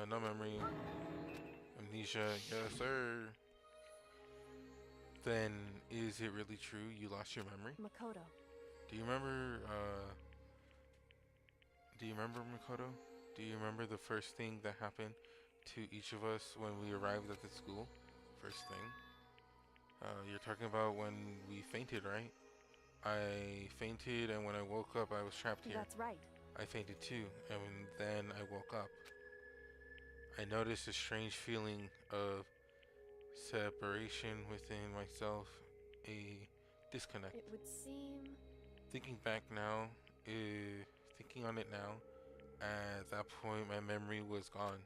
no memory. Amnesia, yes sir. Then, is it really true you lost your memory? Makoto. Do you remember, Makoto? Do you remember the first thing that happened to each of us when we arrived at the school? First thing? You're talking about when we fainted, right? I fainted, and when I woke up, I was trapped here. That's right. I fainted too, and then I woke up. I noticed a strange feeling of separation within myself, a disconnect. It would seem. Thinking back now, thinking on it now, at that point my memory was gone.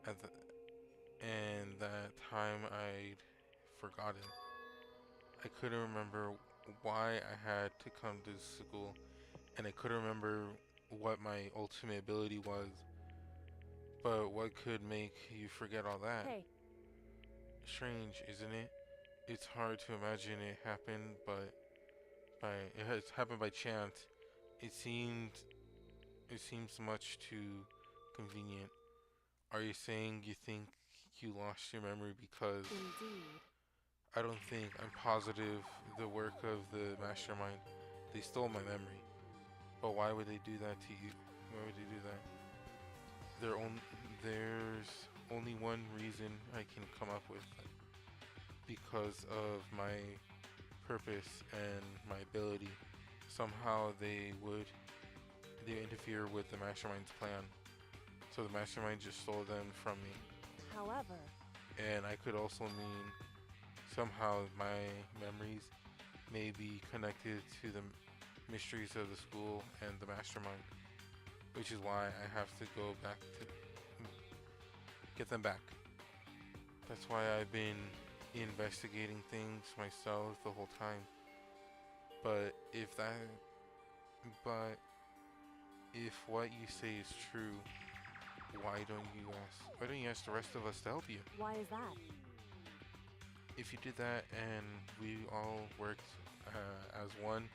And that time I'd forgotten. I couldn't remember why I had to come to school, and I couldn't remember what my ultimate ability was. But what could make you forget all that? Hey, Strange, isn't it? it's hard to imagine it happened, but it has happened by chance. It seemed it seems much too convenient. Are you saying you think you lost your memory because Indeed. I don't think I'm positive the work of the mastermind. They stole my memory. But why would they do that to you? Why would they do that? There's only one reason I can come up with, because of my purpose and my ability. Somehow they interfere with the mastermind's plan. So the mastermind just stole them from me. However, And I could also mean somehow my memories may be connected to the mysteries of the school and the mastermind, which is why I have to go back to get them back. That's why I've been investigating things myself the whole time. But but if what you say is true, why don't you ask the rest of us to help you? why is that? If you did that and we all worked as one,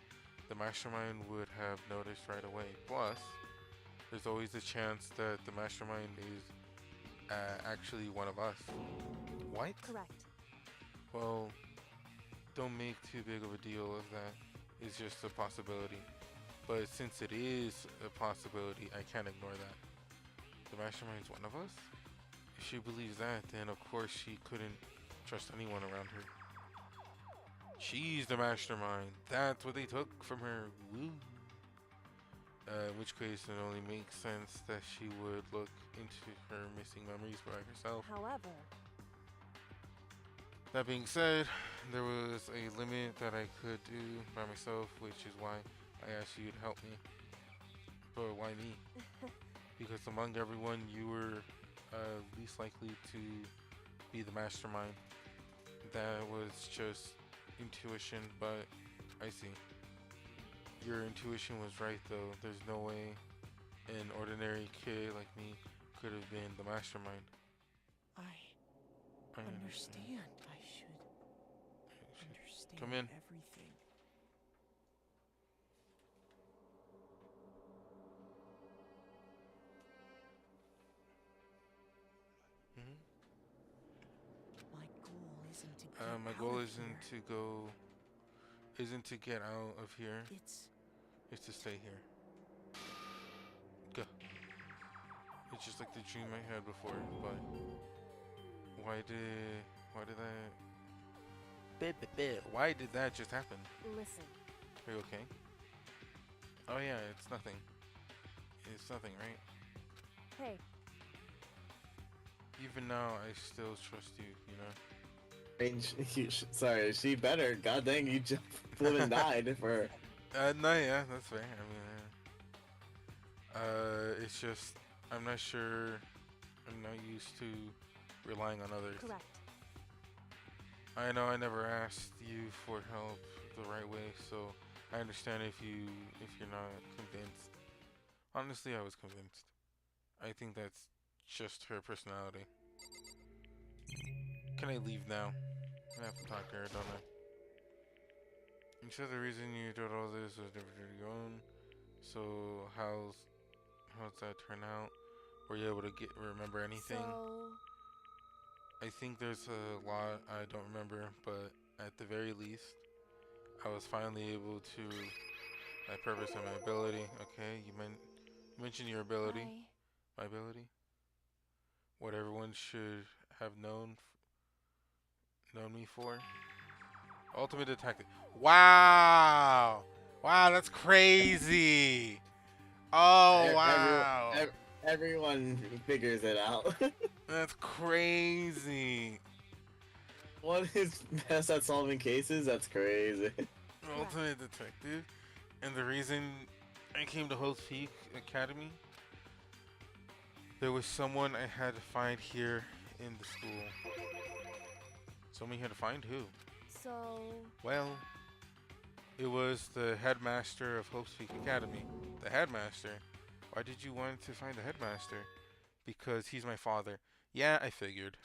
the mastermind would have noticed right away. Plus, there's always the chance that the mastermind is actually one of us. What? Correct. Well, don't make too big of a deal of that. It's just a possibility. But since it is a possibility, I can't ignore that. The mastermind's one of us? If she believes that, then of course she couldn't trust anyone around her. She's the mastermind. That's what they took from her. Woo. In which case, it only makes sense that she would look into her missing memories by herself. However, That being said, there was a limit that I could do by myself, which is why I asked you to help me. But why me? Because among everyone, you were least likely to be the mastermind. That was just intuition, but I see. Your intuition was right though. There's no way an ordinary kid like me could have been the mastermind. I understand. I should understand Come in. everything. Mhm. My goal isn't to get My out goal of isn't to get out of here. here. It's to stay here. Go. It's just like the dream I had before, but why did that just happen? listen. Are you okay? Oh yeah, it's nothing. It's nothing, right? Hey, Even now, I still trust you, you know? I mean, sorry, she better. God dang, you just flew and died for her. No, yeah, that's fair. I mean, it's just, I'm not sure, I'm not used to relying on others. correct. I know I never asked you for help the right way, so I understand if you're not convinced. Honestly, I was convinced. I think that's just her personality. Can I leave now? I have to talk to her, don't I? You said the reason you did all this was different to your own. So how's that turn out? Were you able to remember anything? So, I think there's a lot I don't remember, but at the very least, I was finally able to my purpose and my ability. Okay, you mentioned your ability, my ability. What everyone should have known me for. Ultimate detective. Wow, wow, that's crazy. Oh wow, Everyone figures it out. that's crazy. One is best at solving cases. That's crazy. Ultimate detective, and the reason I came to Host Peak Academy, there was someone I had to find here in the school. Someone you had to find who? so, Well, it was the headmaster of Hope's Peak Academy. The headmaster? Why did you want to find the headmaster? Because he's my father. Yeah, I figured.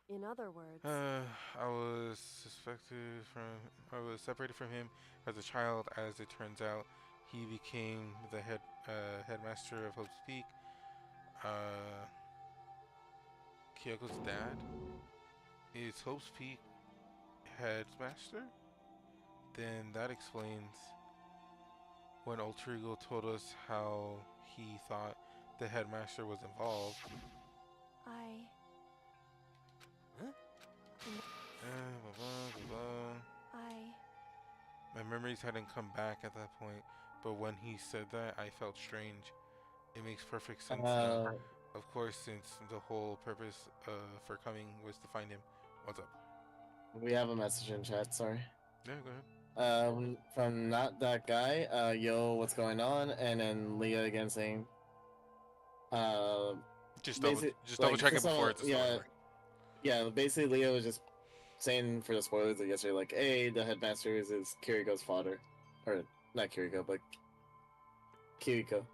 In other words, I was I was separated from him as a child. As it turns out, he became the headmaster of Hope's Peak. Uh, Kyoko's dad is Hope's Peak headmaster. Then that explains when Ultra Ego told us how he thought the headmaster was involved. I. Huh? I. My memories hadn't come back at that point, but when he said that, I felt strange. It makes perfect sense now. Of course, since the whole purpose for coming was to find him. What's up? We have a message in chat. Sorry. Yeah, go ahead. From not that guy. Yo, what's going on? And then Leah again saying, just double check it before it's a spoiler. Yeah, basically Leah was just saying for the spoilers of yesterday, like, hey, the headmaster is Kiriko's father, or not Kiriko, but Kiriko.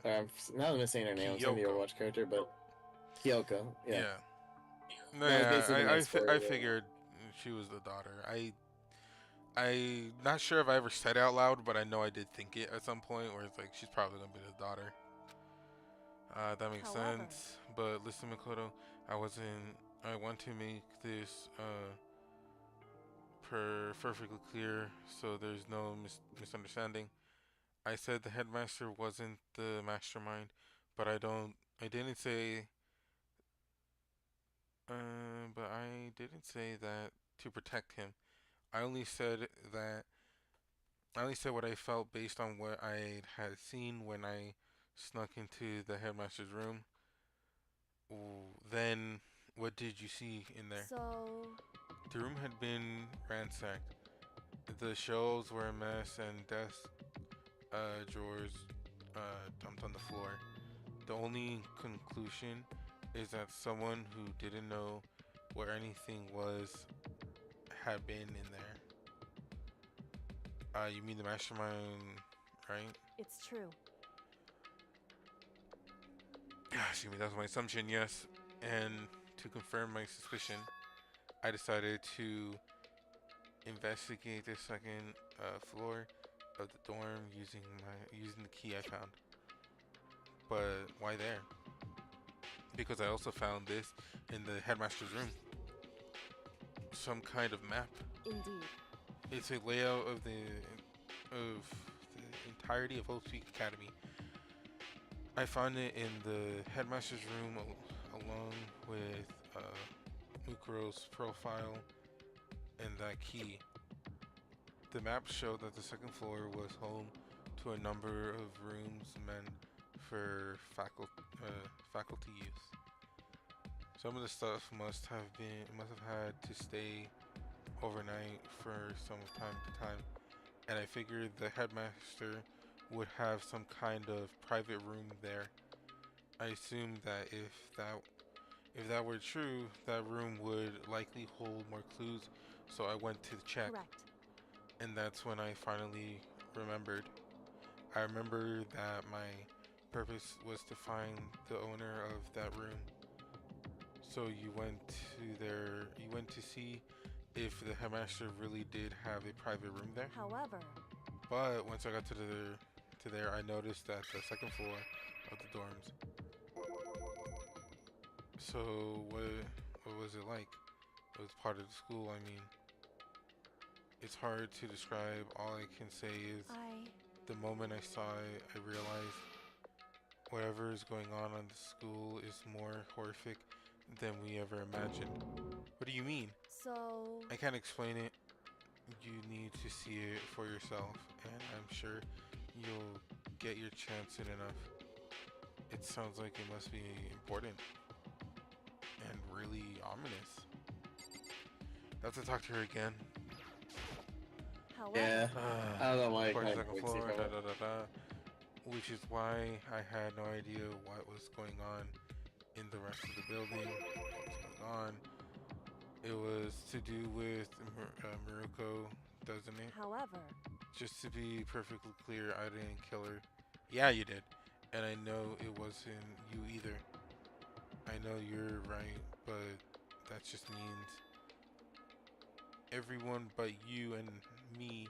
I'm not missing her name. I'm saying the Overwatch character, but Kyoko. Yeah. No, yeah, I figured she was the daughter. I not sure if I ever said it out loud, but I know I did think it at some point, where it's like she's probably gonna be the daughter. That makes sense. But listen, Makoto, I want to make this perfectly clear so there's no misunderstanding. I said the headmaster wasn't the mastermind, but I didn't say that to protect him. I only said what I felt based on what I had seen when I snuck into the headmaster's room. Then, what did you see in there? So... The room had been ransacked. The shelves were a mess and desk drawers dumped on the floor. The only conclusion is that someone who didn't know where anything was had been in there. You mean the mastermind, right? It's true. Excuse me, that was my assumption, yes. And to confirm my suspicion, I decided to investigate the second floor of the dorm using the key I found. But why there? Because I also found this in the headmaster's room. Some kind of map. Indeed. It's a layout of the entirety of Hope's Peak Academy. I found it in the headmaster's room along with Mukuro's profile and that key. The map showed that the second floor was home to a number of rooms meant for faculty use. Some of the stuff must have had to stay overnight for some time to time, and I figured the headmaster would have some kind of private room there. I assumed that if that were true, that room would likely hold more clues, so I went to check. Correct. And that's when I finally remembered. I remember that my purpose was to find the owner of that room. So you went to see if the headmaster really did have a private room there. However, but once I got to there, I noticed that the second floor of the dorms. So what was it like? It was part of the school. I mean, it's hard to describe. All I can say is the moment I saw it, I realized whatever is going on in the school is more horrific than we ever imagined. What do you mean? So... I can't explain it. You need to see it for yourself, and I'm sure you'll get your chance soon enough. It sounds like it must be important and really ominous. I have to talk to her again. However, yeah, I don't know why. Second floor, which is why I had no idea what was going on in the rest of the building. What was going on? It was to do with Miruko, doesn't it? However, just to be perfectly clear, I didn't kill her. Yeah, you did. And I know it wasn't you either. I know you're right, but that just means everyone but you and me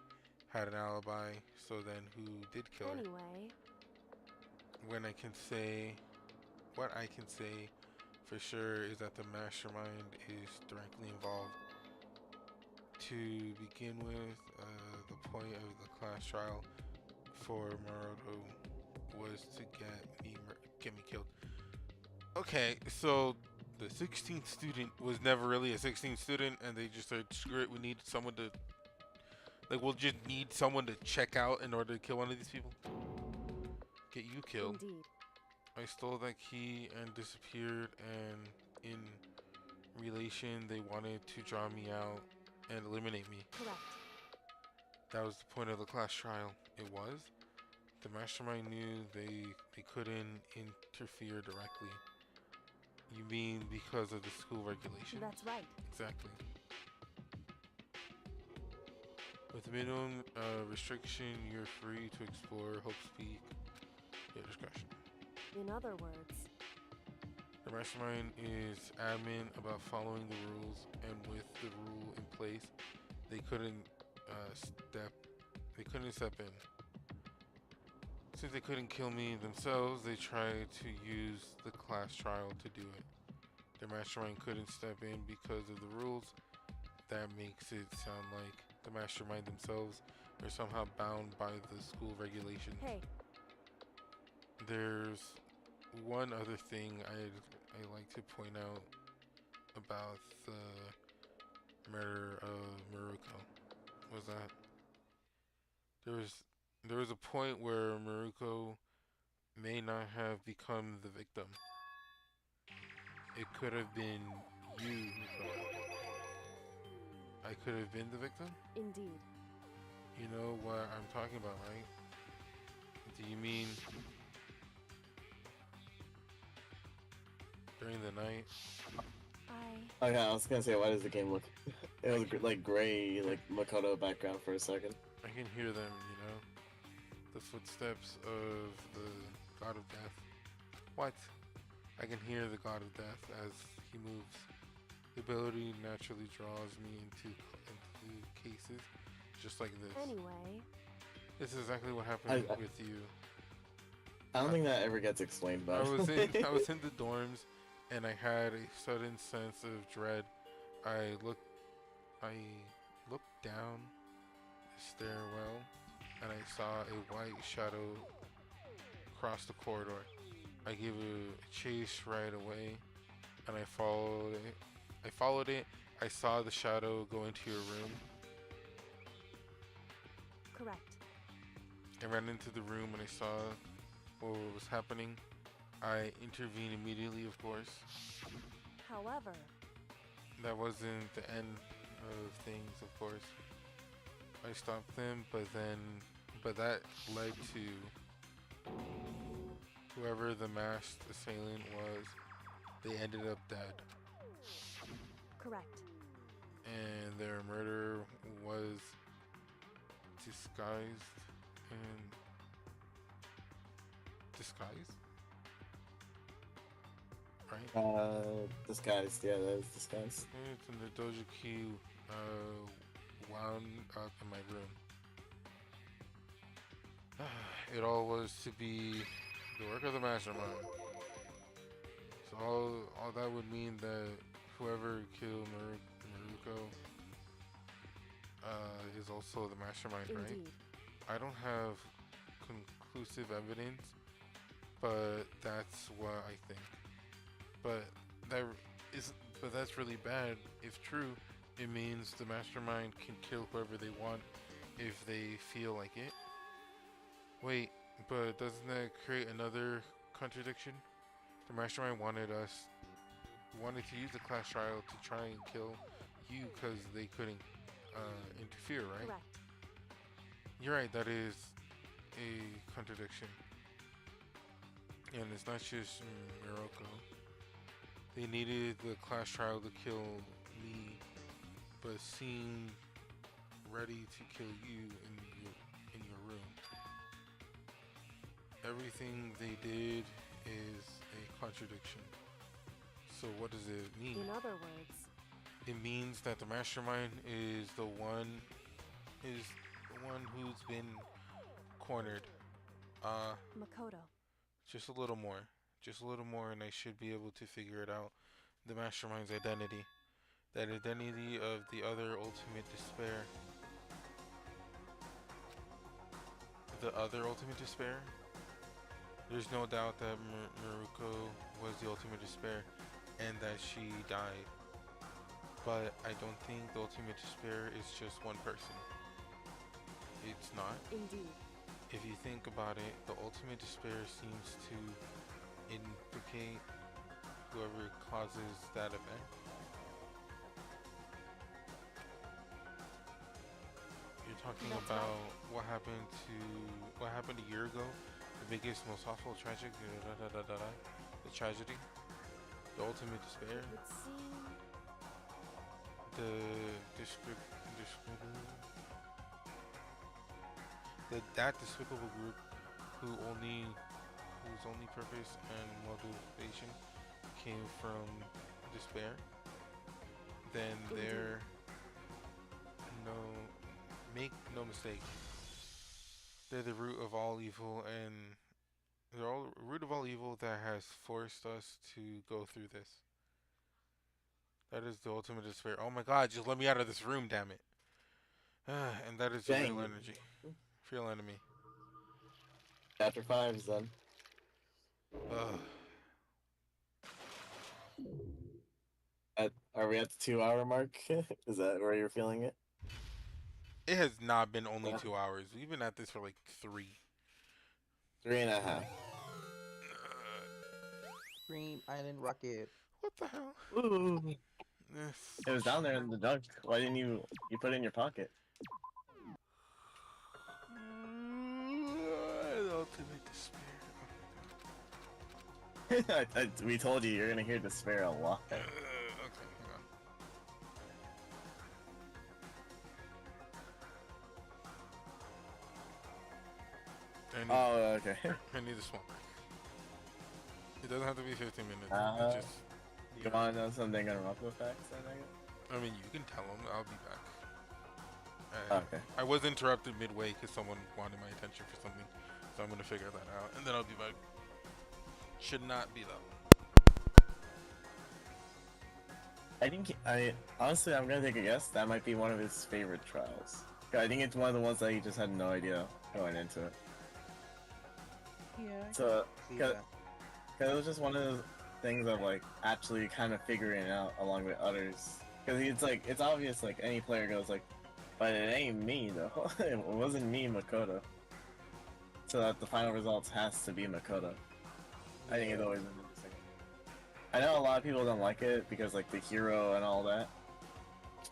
had an alibi. So then, who did kill her? Anyway, When I can say, what I can say for sure is that the mastermind is directly involved. To begin with, the point of the class trial for Maroto was to get me killed. Okay, so the 16th student was never really a 16th student, and they just said, screw it, we need someone to, like, we'll just need someone to check out in order to kill one of these people. Get you killed. indeed. I stole that key and disappeared, and in relation, they wanted to draw me out and eliminate me. Correct. That was the point of the class trial. It was. The mastermind knew they couldn't interfere directly. You mean because of the school regulations? That's right. Exactly. With minimum restriction, you're free to explore, Hope's Peak, your discretion. In other words, The mastermind is adamant about following the rules, and with the rule in place, they couldn't step in. Since they couldn't kill me themselves, they tried to use the class trial to do it. The mastermind couldn't step in because of the rules. That makes it sound like the mastermind themselves are somehow bound by the school regulations. hey, There's one other thing I like to point out about the murder of Maruko. Was that there was a point where Maruko may not have become the victim. It could have been you, Mikoto. I could have been the victim? indeed. You know what I'm talking about, right? Do you mean during the night? Okay, I was gonna say, why does the game look? It was like gray, like Makoto background for a second. I can hear them, you know? The footsteps of the god of death. What? I can hear the god of death as he moves. The ability naturally draws me into cases just like this. Anyway, This is exactly what happened with you. I don't think that ever gets explained, but I was in the dorms, and I had a sudden sense of dread. I looked down the stairwell, and I saw a white shadow cross the corridor. I gave a chase right away, and I followed it. I saw the shadow go into your room. correct. I ran into the room and I saw what was happening. I intervened immediately, of course. However, That wasn't the end of things, of course. I stopped them, but that led to whoever the masked assailant was. They ended up dead, correct. and their murder was disguised. Right? disguised. Yeah, that is disguised. It's in the dojo key wound up in my room. It all was to be the work of the mastermind. So all that would mean that whoever killed Maruko is also the mastermind, right? Indeed. I don't have conclusive evidence, but that's what I think. But that's really bad. If true, it means the mastermind can kill whoever they want if they feel like it. Wait, but doesn't that create another contradiction? The mastermind wanted to use the class trial to try and kill you because they couldn't interfere, right? Correct. You're right, that is a contradiction. And it's not just Miroko. They needed the class trial to kill me, but seemed ready to kill you in your room. Everything they did is a contradiction. So what does it mean? In other words, It means that the mastermind is the one who's been cornered. Makoto. Just a little more. Just a little more and I should be able to figure it out. The mastermind's identity. That identity of the other ultimate despair. The other ultimate despair? There's no doubt that Maruko was the ultimate despair and that she died. But I don't think the ultimate despair is just one person. It's not. Indeed. If you think about it, the ultimate despair seems to implicate whoever causes that event. You're talking That's about what happened a year ago, the biggest, most awful, tragic, the tragedy, the ultimate despair, It would seem that despicable group whose only purpose and motivation came from despair, then make no mistake, they're the root of all evil, and they're all root of all evil that has forced us to go through this. That is the ultimate despair. Oh my god, just let me out of this room, damn it. And that is the Dang. real energy. Real enemy. Chapter 5 is done. Ugh. Are we at the 2 hour mark? Is that where you're feeling it? It has not been only Yeah. 2 hours. We've been at this for like 3. 3.5. Dream Island Rocket. What the hell? Ooh. Yes. It was down there in the dunk. Why didn't you put it in your pocket? The ultimate despair. We told you you're gonna hear despair a lot. Okay, hang on. Oh, okay. I need a small break. It doesn't have to be 15 minutes. It just. You wanna know some Danganronpa facts? I mean, you can tell them. I'll be back. Okay. I was interrupted midway because someone wanted my attention for something, so I'm gonna figure that out, and then I'll be back. Should not be though. Honestly, I'm gonna take a guess. That might be one of his favorite trials. I think it's one of the ones that he just had no idea going into it. Yeah. So, See cause that. it was just one of those things of like actually kind of figuring it out along with others. Because it's obvious like any player goes like, but it ain't me though. It wasn't me, Makoto. So that the final results has to be Makoto. I think it's always been interesting. I know a lot of people don't like it because like the hero and all that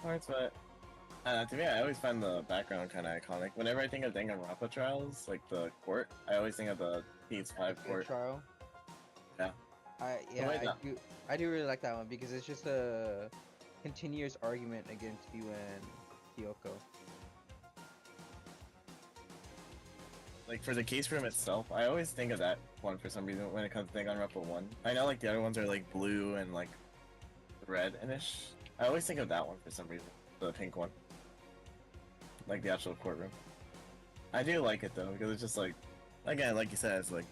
parts, but to me, I always find the background kind of iconic. Whenever I think of Danganronpa trials, like the court, I always think of the PS5 court. Trial. Yeah. I do really like that one because it's just a continuous argument against you and Kyoko. Like for the case room itself, I always think of that one for some reason when it comes to Danganronpa 1. I know like the other ones are like blue and like red-ish. I always think of that one for some reason, the pink one. Like the actual courtroom. I do like it though, because it's just like, again, like you said, it's like,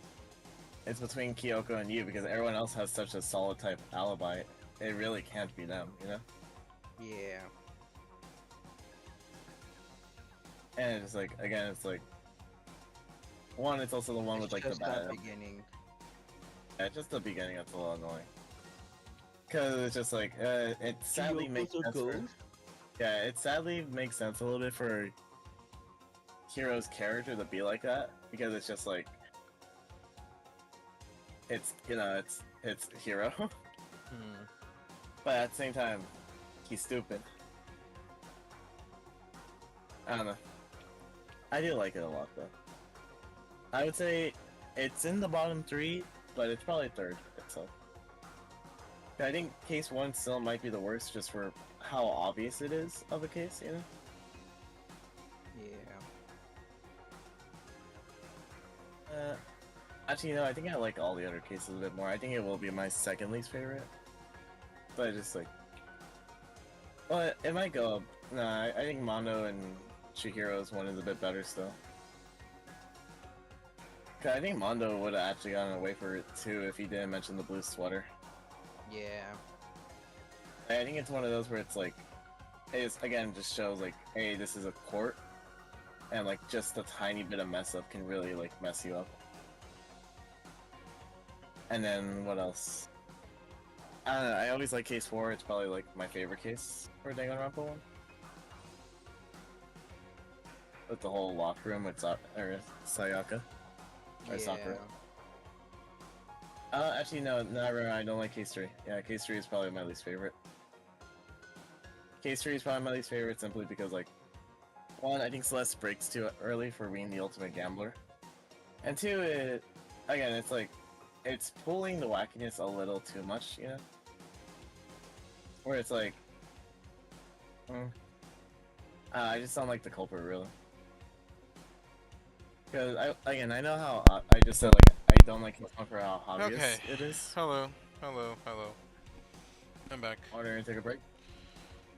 it's between Kyoko and you because everyone else has such a solid type alibi. It really can't be them, you know? Yeah. And it's like, again, it's like, one, it's also the one with like the bad. Beginning. Yeah, just the beginning that's a little annoying. Cause it's just like, it sadly makes sense for, yeah, it sadly makes sense a little bit for Hiro's character to be like that, because it's just like, it's, you know, it's Hiro. But at the same time, he's stupid. I don't know. I do like it a lot though. I would say it's in the bottom 3, but it's probably 3rd itself. I think case 1 still might be the worst just for how obvious it is of a case, you know? Yeah. Actually, you know, I think I like all the other cases a bit more. I think it will be my second least favorite. but just like, well, it might go up. Nah, I think Mondo and Chihiro's one is a bit better still. 'Cause I think Mondo would have actually gotten away for it too if he didn't mention the blue sweater. Yeah. I think it's one of those where it's like, it again just shows like, hey, this is a court, and like just a tiny bit of mess up can really like mess you up. And then what else? I don't know. I always like case 4. It's probably like my favorite case for Danganronpa 1. With the whole locker room with Sayaka. Or Sakura. Actually, no, never. I don't like case 3. Yeah, case 3 is probably my least favorite. Case 3 is probably my least favorite simply because, like, 1, I think Celeste breaks too early for being the ultimate gambler. And 2, again, it's like, it's pulling the wackiness a little too much, you know? Where it's like, I just don't like the culprit, really. Because, I know how, I just said, like, I don't like this one for how obvious it is. Hello. I'm back. Order and take a break?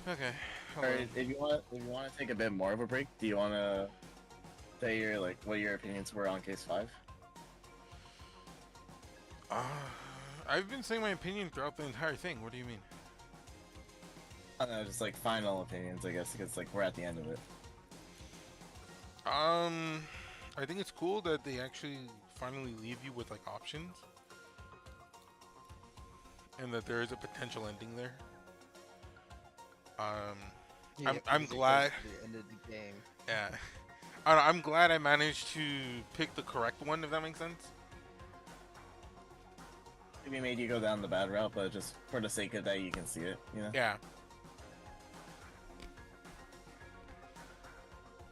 Okay. Or if you want to take a bit more of a break, do you want to say your, like, what your opinions were on case 5? I've been saying my opinion throughout the entire thing. What do you mean? I don't know, just like final opinions, I guess, because like we're at the end of it. I think it's cool that they actually finally leave you with like options, and that there is a potential ending there. I'm glad. The end of the game. Yeah, I'm glad I managed to pick the correct one, if that makes sense. Maybe made you go down the bad route, but just for the sake of that, you can see it, you know? Yeah.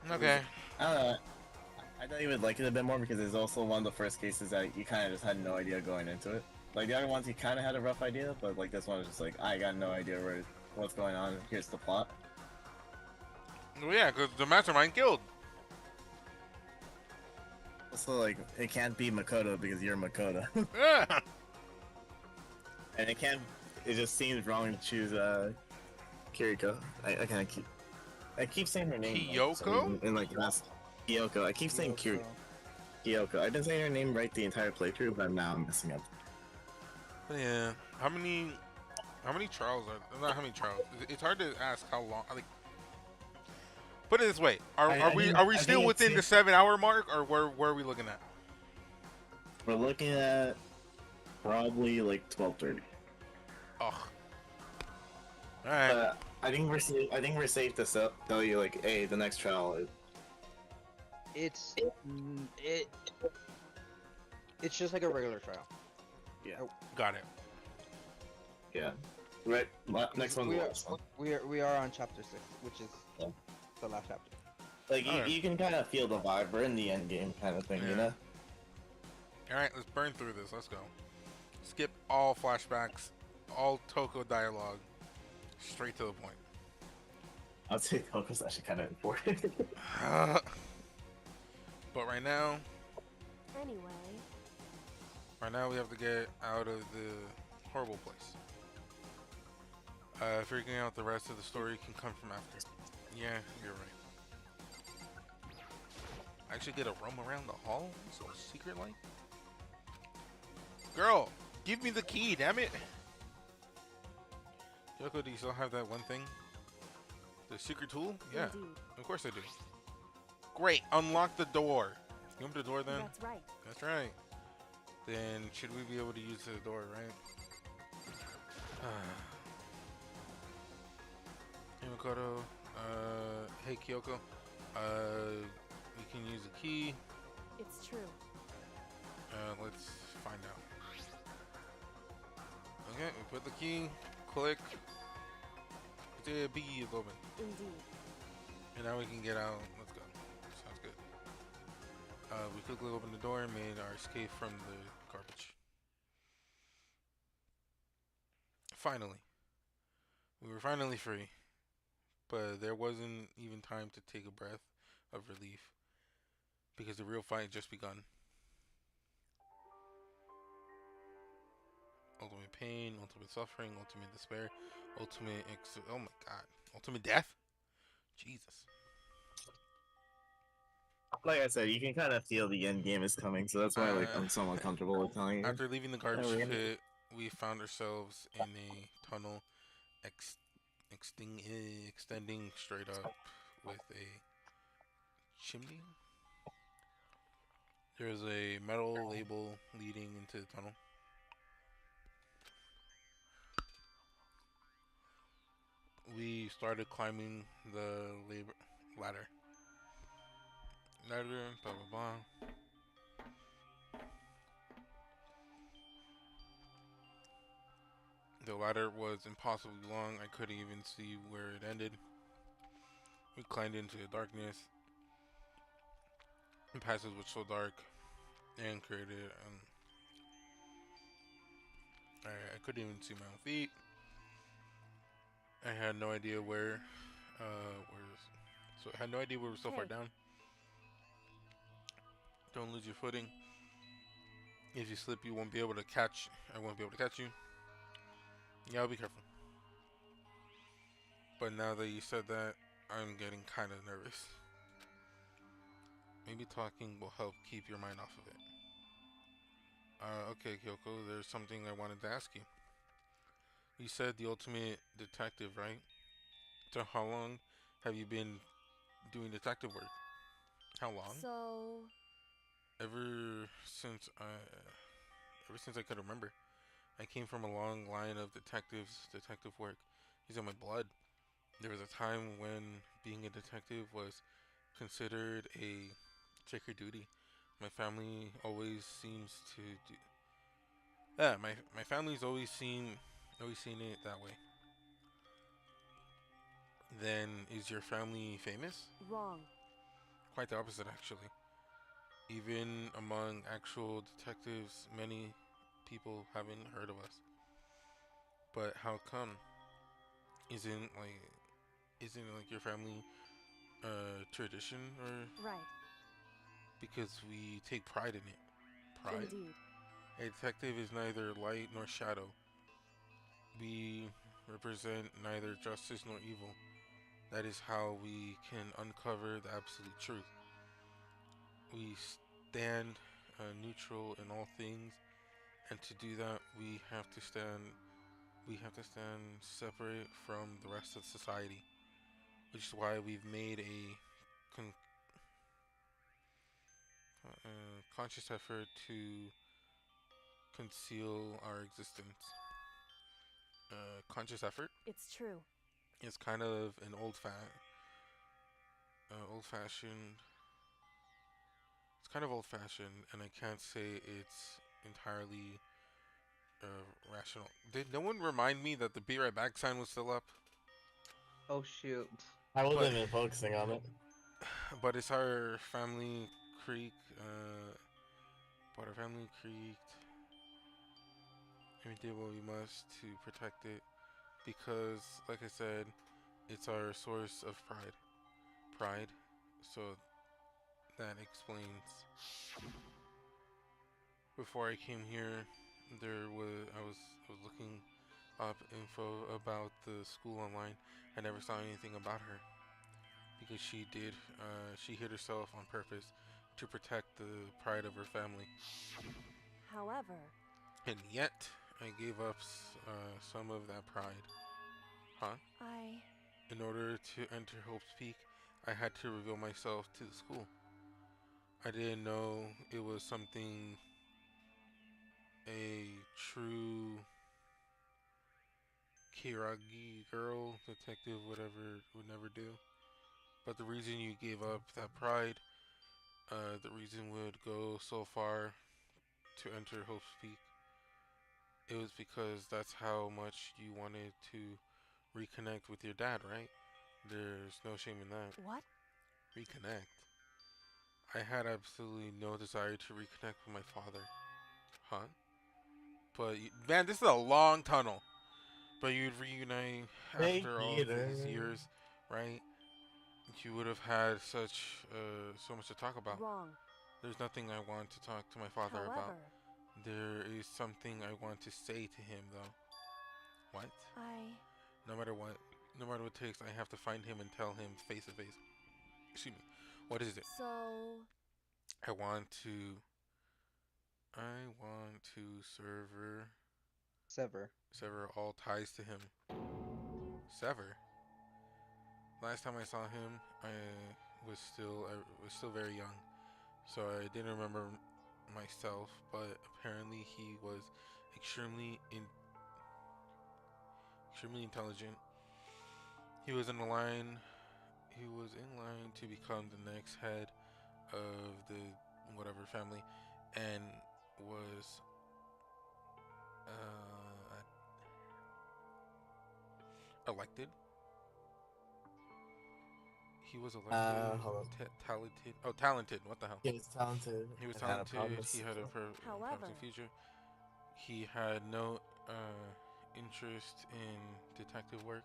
Okay. I don't know. I thought you would like it a bit more because it's also one of the first cases that you kind of just had no idea going into it. Like the other ones, you kind of had a rough idea, but like this one was just like, I got no idea what's going on. Here's the plot. Well, yeah, because the mastermind killed. Also, like, it can't be Makoto because you're Makoto. Yeah. And it just seems wrong to choose Kiriko. I keep saying her name. Kyoko? In like last Kyoko. I keep saying Kyoko. I've been saying her name right the entire playthrough, but now I'm messing up. Yeah. How many trials are not how many trials? It's hard to ask how long. Like, put it this way: are we still within the 7-hour mark, or where are we looking at? We're looking at probably like 12:30. Ugh. All right. I think we're safe to tell you like, hey, the next trial. It's just like a regular trial. Yeah. Got it. Yeah. Right. Next one. We are on chapter 6, which is the last chapter. Like you can kind of feel the vibe. We're in the end game kind of thing, you know. All right, let's burn through this. Let's go. Skip all flashbacks, all Toko dialogue, straight to the point. I'd say Toko's actually kind of important. But right now we have to get out of the horrible place. Figuring out the rest of the story can come from after. Yeah, you're right. I actually get a roam around the hall? So secret like? Girl, give me the key, damn it! Yoko, do you still have that one thing? The secret tool? Yeah, of course I do. Great, unlock the door. You open the door then? That's right. That's right. Then should we be able to use the door, right? Hey Makoto, hey Kyoko, we can use the key. It's true. Let's find out. Okay, we put the key, click. The biggie is open. Indeed. And now we can get out. Let's go. Sounds good. We quickly opened the door and made our escape from the garbage. Finally. We were finally free. But there wasn't even time to take a breath of relief, because the real fight had just begun. ultimate pain, ultimate suffering, ultimate despair, ultimate oh my god, ultimate death. Jesus. Like I said, you can kind of feel the end game is coming, so that's why like Uh, I'm somewhat comfortable with telling you. After leaving the Yeah, garbage we're gonna- pit, we found ourselves in a tunnel ex- extending straight up with a chimney. There's a metal label leading into the tunnel. We started climbing the ladder. Ladder, blah blah blah. The ladder was impossibly long. I couldn't even see where it ended. We climbed into the darkness. The passage was so dark and created. I couldn't even see my own feet. I had no idea where. So I had no idea we were so far down. Don't lose your footing. If you slip, you won't be able to catch. I won't be able to catch you. Yeah, I'll be careful. But now that you said that, I'm getting kind of nervous. Maybe talking will help keep your mind off of it. Okay, Kyoko, there's something I wanted to ask you. You said the ultimate detective, right? So how long have you been doing detective work? How long? So, Ever since I could remember. I came from a long line of detective work. He's in my blood. There was a time when being a detective was considered a sacred duty. My family always seems to do. Yeah, my family's always seen it that way. Then is your family famous? wrong. Quite the opposite, actually. Even among actual detectives, many people haven't heard of us. But how come? Isn't like isn't it like your family tradition or Right. because we take pride in it? Pride? Indeed. A detective is neither light nor shadow. We represent neither justice nor evil. That is how we can uncover the absolute truth. We stand neutral in all things, and to do that, we have to stand. We have to stand separate from the rest of society, which is why we've made a conscious effort to conceal our existence. Conscious effort It's true. is kind of an old fashioned. It's kind of old fashioned, and I can't say it's entirely rational. Did no one remind me that the "Be Right Back" sign was still up? Oh shoot. I But wasn't even focusing on it. but it's our family creek. But our family creeked. And we did what we must to protect it because, like I said, it's our source of pride. Pride. So that explains. Before I came here, I was looking up info about the school online. I never saw anything about her because she hid herself on purpose to protect the pride of her family. However, And yet, I gave up some of that pride. Huh? I. In order to enter Hope's Peak, I had to reveal myself to the school. I didn't know it was something a true Kiragi girl detective would never do. But the reason you gave up that pride, the reason would go so far to enter Hope's Peak, it was because that's how much you wanted to reconnect with your dad, right? There's no shame in that. What? Reconnect. I had absolutely no desire to reconnect with my father. Huh? But, man, this is a long tunnel. But you'd reunite Hey, after all of Peter. these years, right? You would have had so much to talk about. Wrong. There's nothing I want to talk to my father However, about. There is something I want to say to him, though. What? No matter what, no matter what it takes, I have to find him and tell him face to face. Excuse me. What is it? So, I want to. I want to Sever. sever all ties to him. Sever. Last time I saw him, I was still very young, so I didn't remember myself. But apparently, he was extremely extremely intelligent. He was in the line. He was in line to become the next head of the whatever family, and was elected. He was elected. Hold on. Talented. Oh, talented. What the hell? He was talented. He was and had a talented. promise. He had a however, promising future. He had no interest in detective work,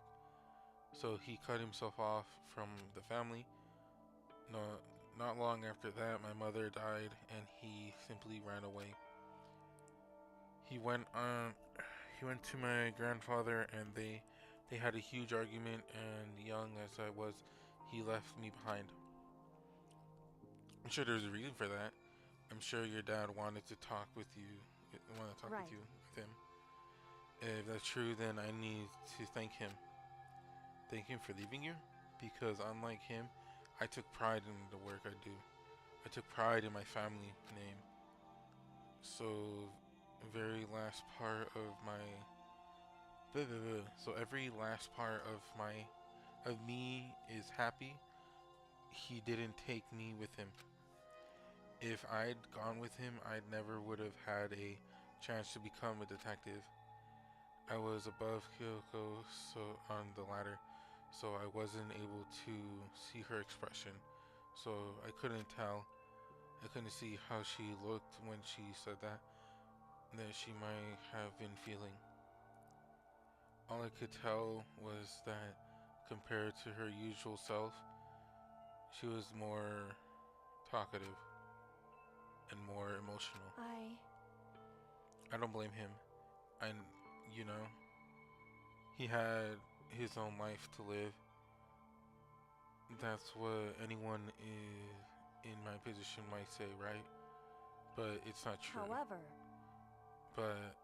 so he cut himself off from the family. No, not long after that, my mother died, and he simply ran away. He went on. He went to my grandfather, and they had a huge argument. And young as I was, he left me behind. I'm sure there's a reason for that. I'm sure your dad wanted to talk with you. Want to talk Right. with you, with him. If that's true, then I need to thank him. Thank him for leaving you, because unlike him, I took pride in the work I do. I took pride in my family name. So, very last part of my so every last part of me is happy. He didn't take me with him. If I'd gone with him, I never would have had a chance to become a detective. I was above Kyoko, so on the ladder, so I wasn't able to see her expression. So I couldn't tell. I couldn't see how she looked when she said that she might have been feeling. All I could tell was that compared to her usual self, she was more talkative and more emotional. I don't blame him. I, you know, he had his own life to live. That's what anyone in my position might say, right? But it's not true. however, But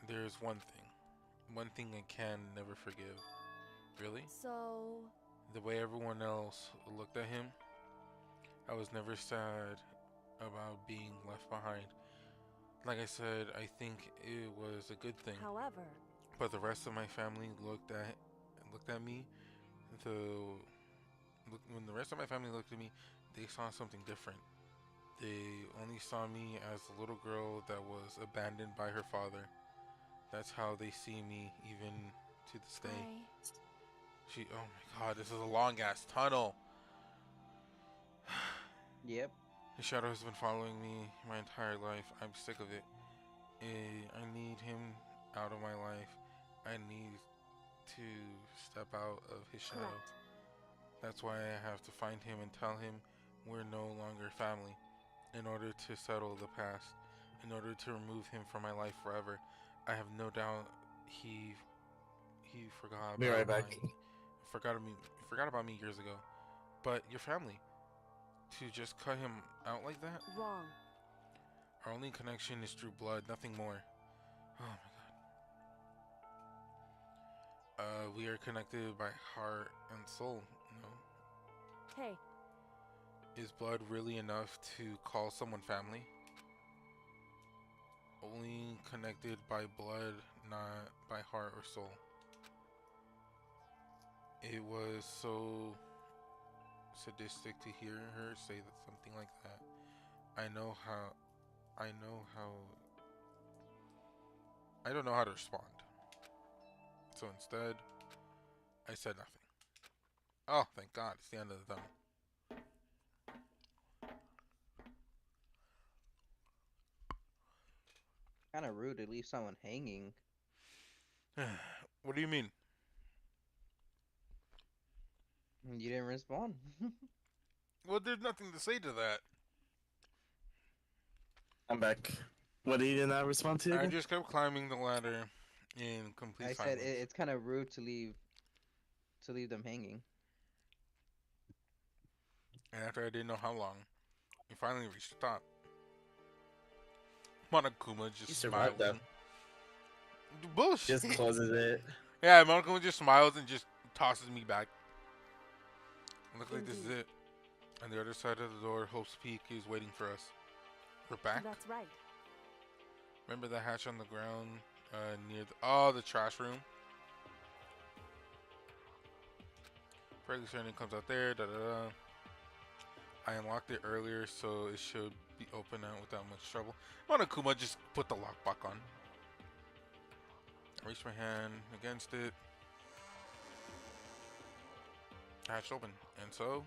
there's one thing I can never forgive. Really? so, The way everyone else looked at him, I was never sad about being left behind. Like I said, I think it was a good thing. however, But the rest of my family looked at me. When the rest of my family looked at me, they saw something different. They only saw me as a little girl that was abandoned by her father. That's how they see me, even to this day. Oh my god, this is a long ass tunnel. Yep. His shadow has been following me my entire life. I'm sick of it. I need him out of my life. I need to step out of his shadow. correct. That's why I have to find him and tell him we're no longer family. In order to settle the past, in order to remove him from my life forever. I have no doubt he forgot Be about right back. forgot about me years ago. But your family, to just cut him out like that? Wrong. Our only connection is through blood, nothing more. Oh my god. We are connected by heart and soul, no? Hey, Is blood really enough to call someone family? Only connected by blood, not by heart or soul. It was so sadistic to hear her say something like that. I don't know how to respond. So instead, I said nothing. Oh, thank God, it's the end of the tunnel. Kind of rude to leave someone hanging. What do you mean? You didn't respond. Well, there's nothing to say to that. I'm back. What did you not respond to I again? just kept climbing the ladder in complete I silence. said it's kind of rude to leave them hanging. And after I didn't know how long, we finally reached the top. Monokuma You just survived smiles. Just Bullshit. closes it. Yeah, Monokuma just smiles and just tosses me back. Looks like this is it. On the other side of the door, Hope's Peak is waiting for us. We're back. That's right. Remember the hatch on the ground near the trash room? Freddy's turning comes out there. Da da da. I unlocked it earlier, so it should be open now without much trouble. Monokuma just put the lockbox on. I reached my hand against it. Hatch open, and so,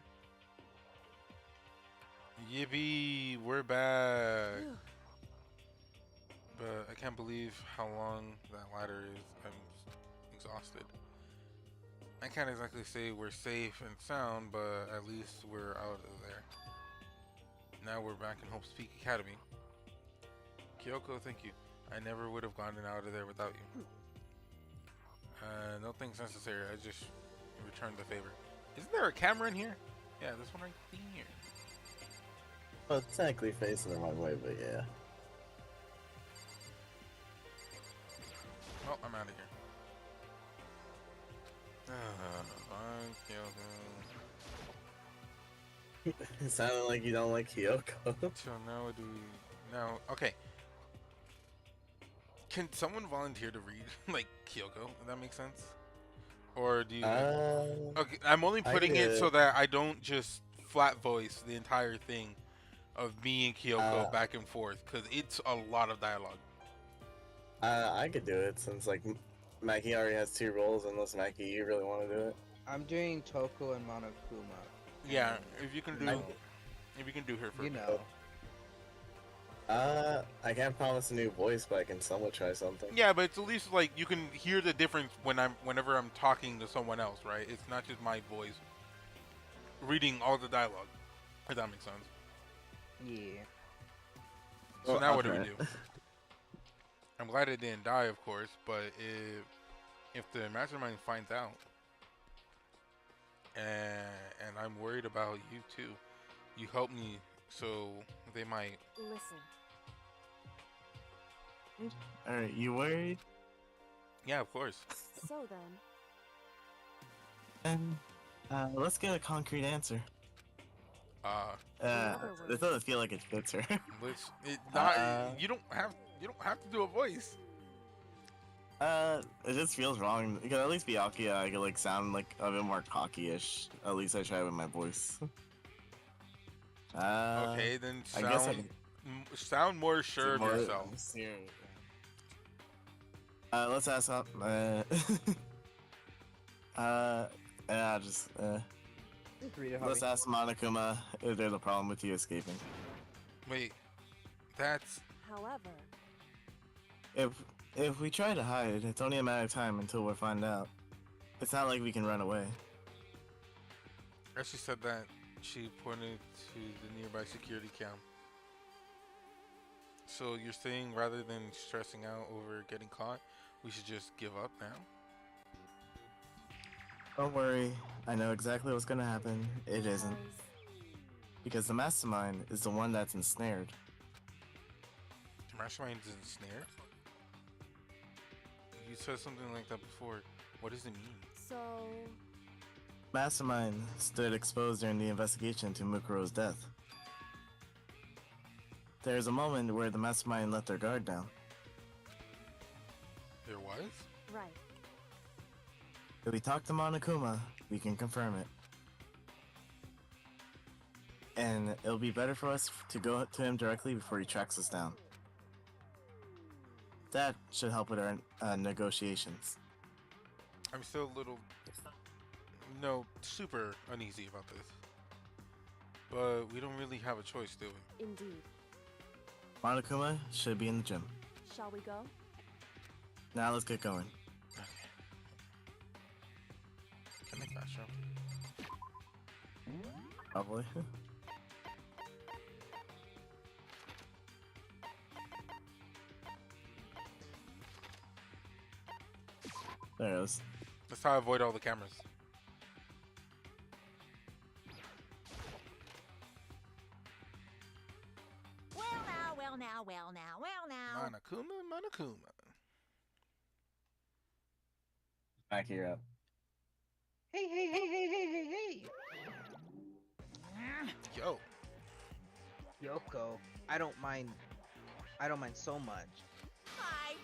yippee, we're back. But I can't believe how long that ladder is. I'm exhausted. I can't exactly say we're safe and sound, but at least we're out of there. Now we're back in Hope's Peak Academy. Kyoko, thank you. I never would have gotten out of there without you. No thanks necessary. I just returned the favor. Isn't there a camera in here? Yeah, this one right here. Well, technically facing the wrong way, but yeah. Oh, I'm out of here. It sounded like you don't like Kyoko. So now what do we... Now, okay. Can someone volunteer to read, like, Kyoko? If that makes sense? Or do you... okay, I'm only putting it so that I don't just flat voice the entire thing of me and Kyoko back and forth, because it's a lot of dialogue. I could do it since like Mackie already has 2 roles. Unless Mackie, you really want to do it? I'm doing Toko and Monokuma. Yeah, if you can do her for you know. I can't promise a new voice, but I can somewhat try something. Yeah, but it's at least like you can hear the difference whenever I'm talking to someone else, right? It's not just my voice reading all the dialogue. If that makes sense. Yeah. So Well, now what do we do? I'm glad it didn't die, of course, but if the mastermind finds out, and I'm worried about you too, you help me, so they might. Listen. Alright, you worried? Yeah, of course. So then. Let's get a concrete answer. This doesn't feel like it fits her. You don't have to do a voice. It just feels wrong. It could at least be Akia. I could like sound like a bit more cocky-ish. At least I try with my voice. Okay, then I guess I can sound more sure of yourself. Let's ask up. Let's ask Monokuma if there's a problem with you escaping. Wait, that's... However... If we try to hide, it's only a matter of time until we find out. It's not like we can run away. As she said that, she pointed to the nearby security cam. So you're saying rather than stressing out over getting caught, we should just give up now? Don't worry, I know exactly what's gonna happen. It isn't. Because the mastermind is the one that's ensnared. The mastermind is ensnared? You said something like that before. What does it mean? So... Mastermind stood exposed during the investigation to Mukuro's death. There's a moment where the mastermind let their guard down. There was? Right. If we talk to Monokuma, we can confirm it. And it'll be better for us to go to him directly before he tracks us down. That should help with our negotiations. I'm still a little... super uneasy about this. But we don't really have a choice, do we? Indeed. Monokuma should be in the gym. Shall we go? Now let's get going. Okay. Can I fast travel? Probably. There it is. That's how I avoid all the cameras. Well now, well now, well now, well now. Monokuma. Back here up. Hey! Yo. Yoko, I don't mind so much. I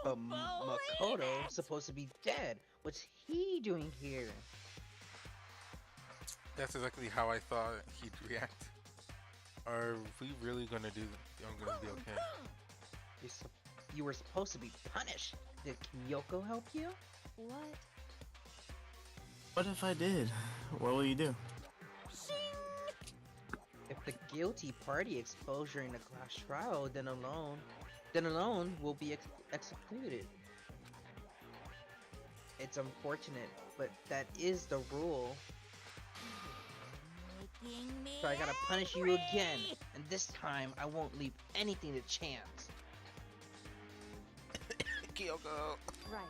But don't believe Makoto's it. supposed to be dead. What's he doing here? That's exactly how I thought he'd react. Are we really gonna do? I'm gonna be okay. You were supposed to be punished. Did Kyoko help you? What? What if I did? What will you do? If the guilty party exposed during the class trial, then alone will be executed. It's unfortunate, but that is the rule. Making me So I gotta punish you angry. again, and this time I won't leave anything to chance. Kyoko. Right.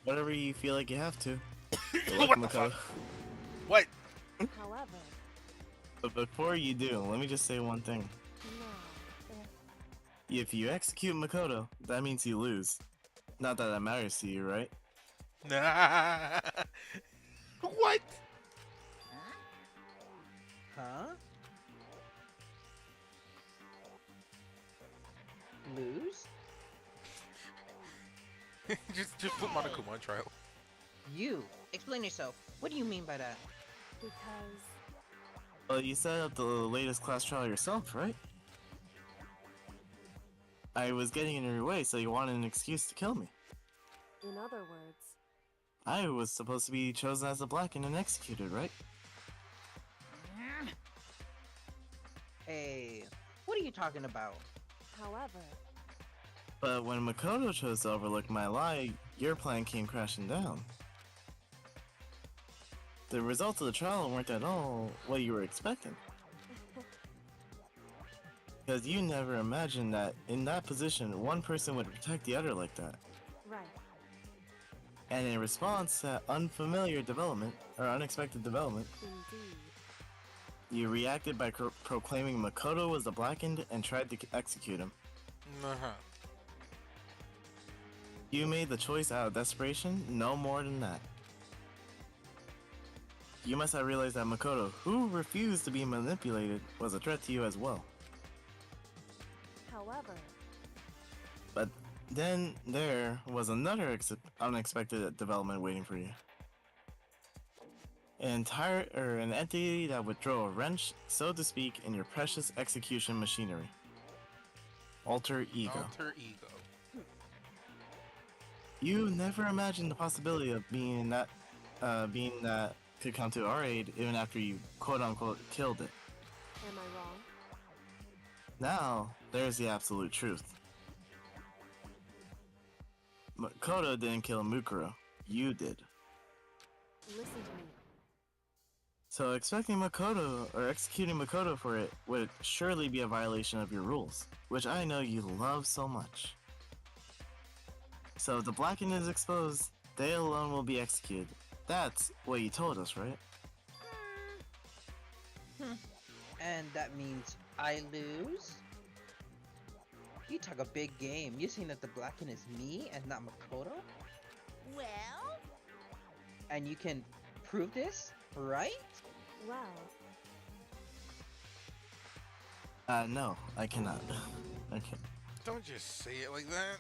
Whatever you feel like you have to. Good What luck, the Makoto. fuck? What? However, But before you do, let me just say one thing. now, If you execute Makoto, that means you lose. Not that that matters to you, right? Nah. What? Huh? Lose? just put Monokuma on trial. You! Explain yourself. What do you mean by that? because Well, you set up the latest class trial yourself, right? I was getting in your way, so you wanted an excuse to kill me. in other words, I was supposed to be chosen as the Blackened and executed, right? Hey, what are you talking about? however, But when Makoto chose to overlook my lie, your plan came crashing down. The results of the trial weren't at all what you were expecting. Because you never imagined that in that position, one person would protect the other like that. right. And in response to that unfamiliar development, or unexpected development, Indeed. you reacted by proclaiming Makoto was the Blackened and tried to execute him. Uh-huh. You made the choice out of desperation, no more than that. You must have realized that Makoto, who refused to be manipulated, was a threat to you as well. However, But then there was another unexpected development waiting for you. An entity that would throw a wrench, so to speak, in your precious execution machinery. Alter Ego. Alter ego. You never imagined the possibility of being that could come to our aid even after you quote-unquote killed it. am I wrong? Now, there's the absolute truth. Makoto didn't kill Mukuro. You did. Listen to me. So expecting Makoto or executing Makoto for it would surely be a violation of your rules, which I know you love so much. So if the Blackened is exposed, they alone will be executed. That's what you told us, right? And that means I lose? You talk a big game. You saying that the Blackened is me and not Makoto? Well, And you can prove this, right? Well, No, I cannot. Okay. Don't just say it like that.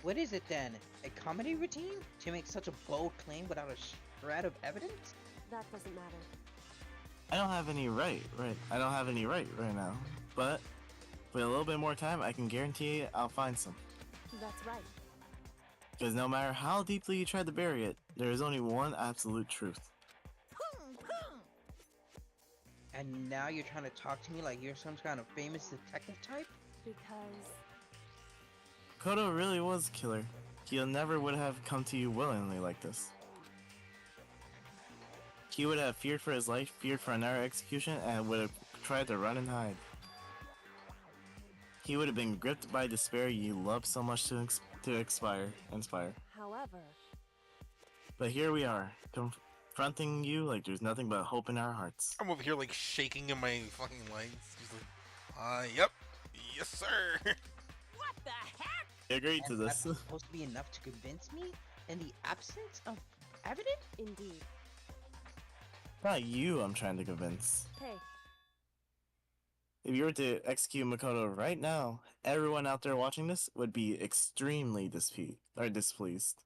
What is it then? A comedy routine? To make such a bold claim without a shred of evidence? that doesn't matter. I don't have any right. I don't have any right now. But with a little bit more time, I can guarantee you I'll find some. That's right. Because no matter how deeply you try to bury it, there is only one absolute truth. boom, boom. And now you're trying to talk to me like you're some kind of famous detective type? Because Kodo really was a killer. He never would have come to you willingly like this. He would have feared for his life, feared for another execution, and would have tried to run and hide. he would have been gripped by despair you love so much to inspire. However, But here we are, confronting you like there's nothing but hope in our hearts. I'm over here like shaking in my fucking legs. Just like, yep, yes sir. What the heck? I agreed to And this. that's supposed to be enough to convince me in the absence of evidence? indeed. Not you I'm trying to convince. Hey, If you were to execute Makoto right now, everyone out there watching this would be extremely displeased.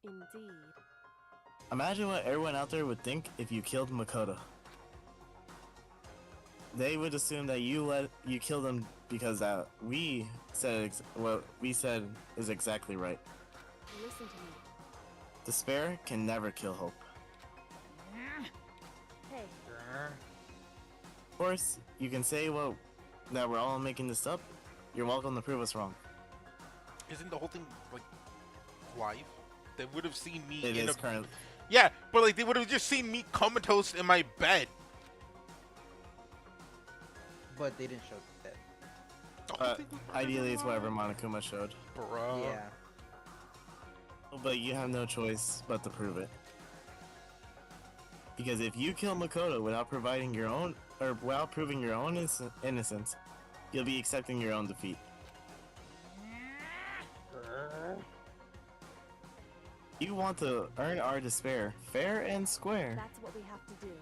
indeed. Imagine what everyone out there would think if you killed Makoto. They would assume that you killed him because we said what we said is exactly right. Listen to me. Despair can never kill hope. Hey, Of course, you can say that we're all making this up. You're welcome to prove us wrong. Isn't the whole thing like live? They would have seen me It in is a currently. yeah, but like they would have just seen me comatose in my bed. But they didn't show that. Ideally, it's whatever Monokuma showed. Bruh. Yeah. But you have no choice but to prove it. Because if you kill Makoto without proving your own innocence, you'll be accepting your own defeat. You want to earn our despair, fair and square. that's what we have to do.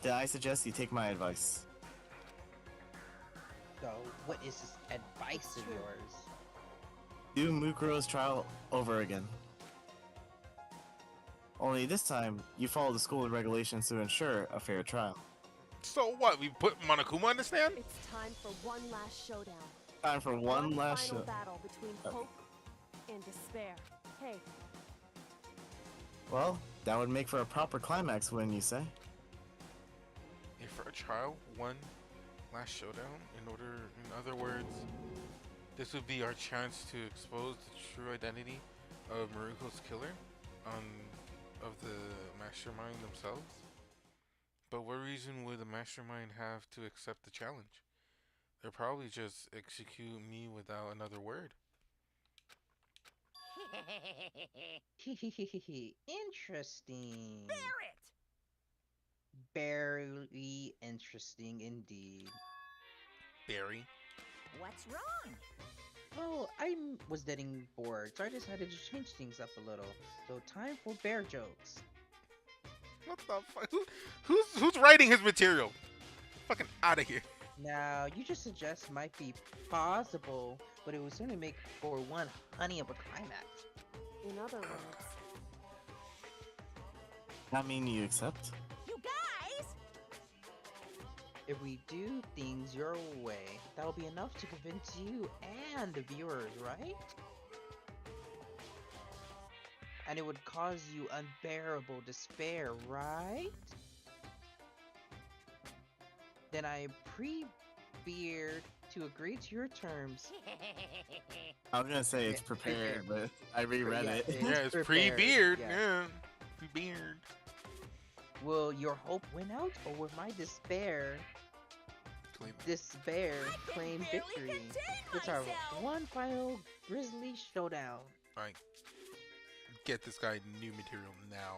Then I suggest you take my advice. So, what is this advice of True. yours? Do Mukuro's trial over again. Only this time, you follow the school regulations to ensure a fair trial. So what? We put Monokuma on the stand? It's time for one last showdown. Time for one last final show. battle between hope and despair. Hey, Well, that would make for a proper climax, wouldn't you say? If for a trial, one last showdown. In other words, this would be our chance to expose the true identity of Maruko's killer, of the mastermind themselves. But what reason would the mastermind have to accept the challenge? They'll probably just execute me without another word. Interesting. Barrett! Very interesting indeed. Barry. What's wrong? Well, I was getting bored, so I decided to change things up a little. So time for bear jokes. What the fuck? Who's writing his material? Fucking out of here. Now, you just suggest might be possible, but it would certainly make for one honey of a climax. in other words, I mean, you accept? You guys! If we do things your way, that'll be enough to convince you and the viewers, right? And it would cause you unbearable despair, right? Then I pre-beard to agree to your terms. I was gonna say it's Yeah, prepared, prepared. but I reread Yeah, it. Yeah, it's prepared, pre-beard. yeah. Yeah, pre-beard. Will your hope win out, or will my despair I can claim barely victory? contain It's our myself. one final grisly showdown. Alright. Get this guy new material now.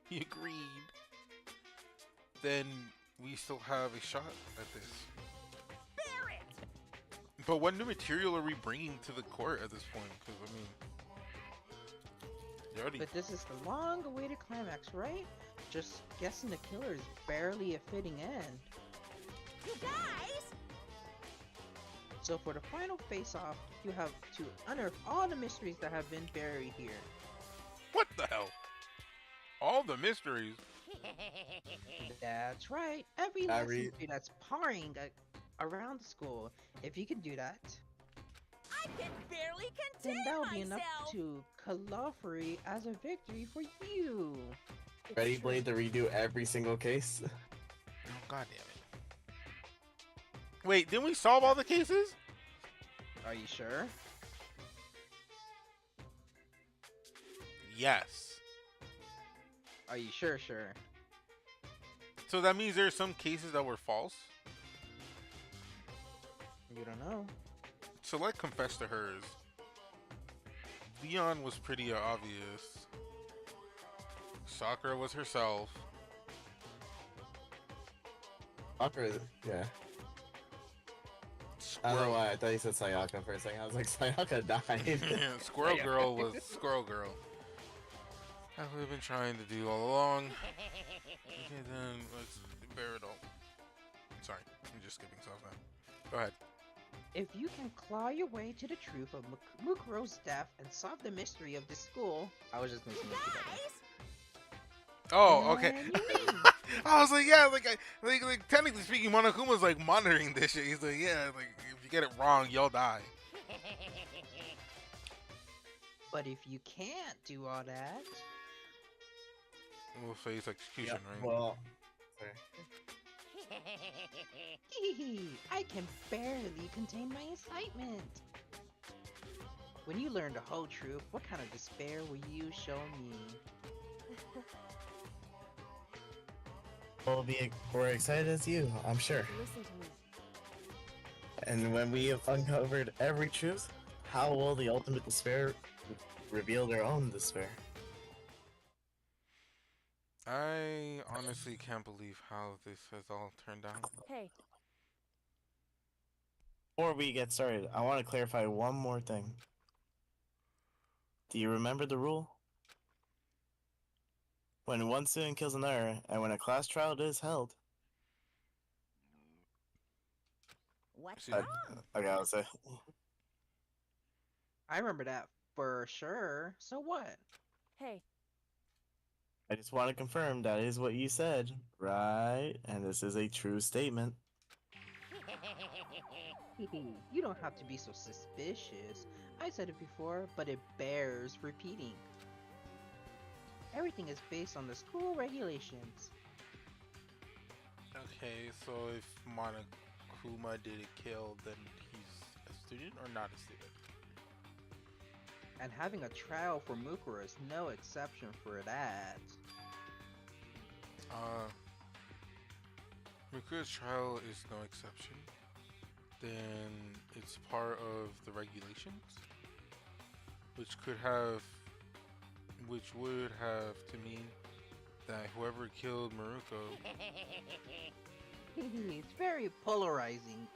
He agreed. Then we still have a shot at this. Barrett! But what new material are we bringing to the court at this point? Because, I mean... You already... But this is the long-awaited climax, right? Just guessing the killer is barely a fitting end. You guys! So for the final face-off, you have to unearth all the mysteries that have been buried here. What the hell? All the mysteries? That's right. Every mystery that's pawing around the school. If you can do that, I can barely then contain that will be myself. enough to Calafri as a victory for you. Ready, Blade, to redo every single case? Oh, God damn it. Wait, didn't we solve all the cases? Are you sure? Yes. Are you sure? Sure. So that means there's some cases that were false? You don't know. So let's confess to hers. Leon was pretty obvious. Sakura was herself. Sakura, yeah. I don't know why I thought you said Sayaka for a second. I was like, Sayaka died. Squirrel Girl was Squirrel Girl. As we've been trying to do all along. Okay, then let's bear it all. Sorry, I'm just skipping stuff now. Go ahead. If you can claw your way to the truth of Mukuro's death and solve the mystery of this school, I was just mixing it together. Oh, okay. then you win. I was like, yeah, like technically speaking, Monokuma's like monitoring this shit. He's like, yeah, like if you get it wrong, you'll die. But if you can't do all that, We'll face execution, right? Well, sorry. I can barely contain my excitement. When you learn the whole truth, what kind of despair will you show me? We're excited as you, I'm sure. Listen to me. And when we have uncovered every truth, how will the ultimate despair reveal their own despair? I honestly can't believe how this has all turned out. Hey, Before we get started, I want to clarify one more thing. Do you remember the rule? When one student kills another, and when a class trial is held, What's See, okay, I'll say. I remember that for sure. So what? hey, I just want to confirm that is what you said, right? And this is a true statement. You don't have to be so suspicious. I said it before, but it bears repeating. Everything is based on the school regulations. Okay, so if Monokuma didn't kill, then he's a student or not a student? And having a trial for Mukuro is no exception for that. Mukuro's trial is no exception. Then it's part of the regulations, which would have to mean that whoever killed Maruko. It's very polarizing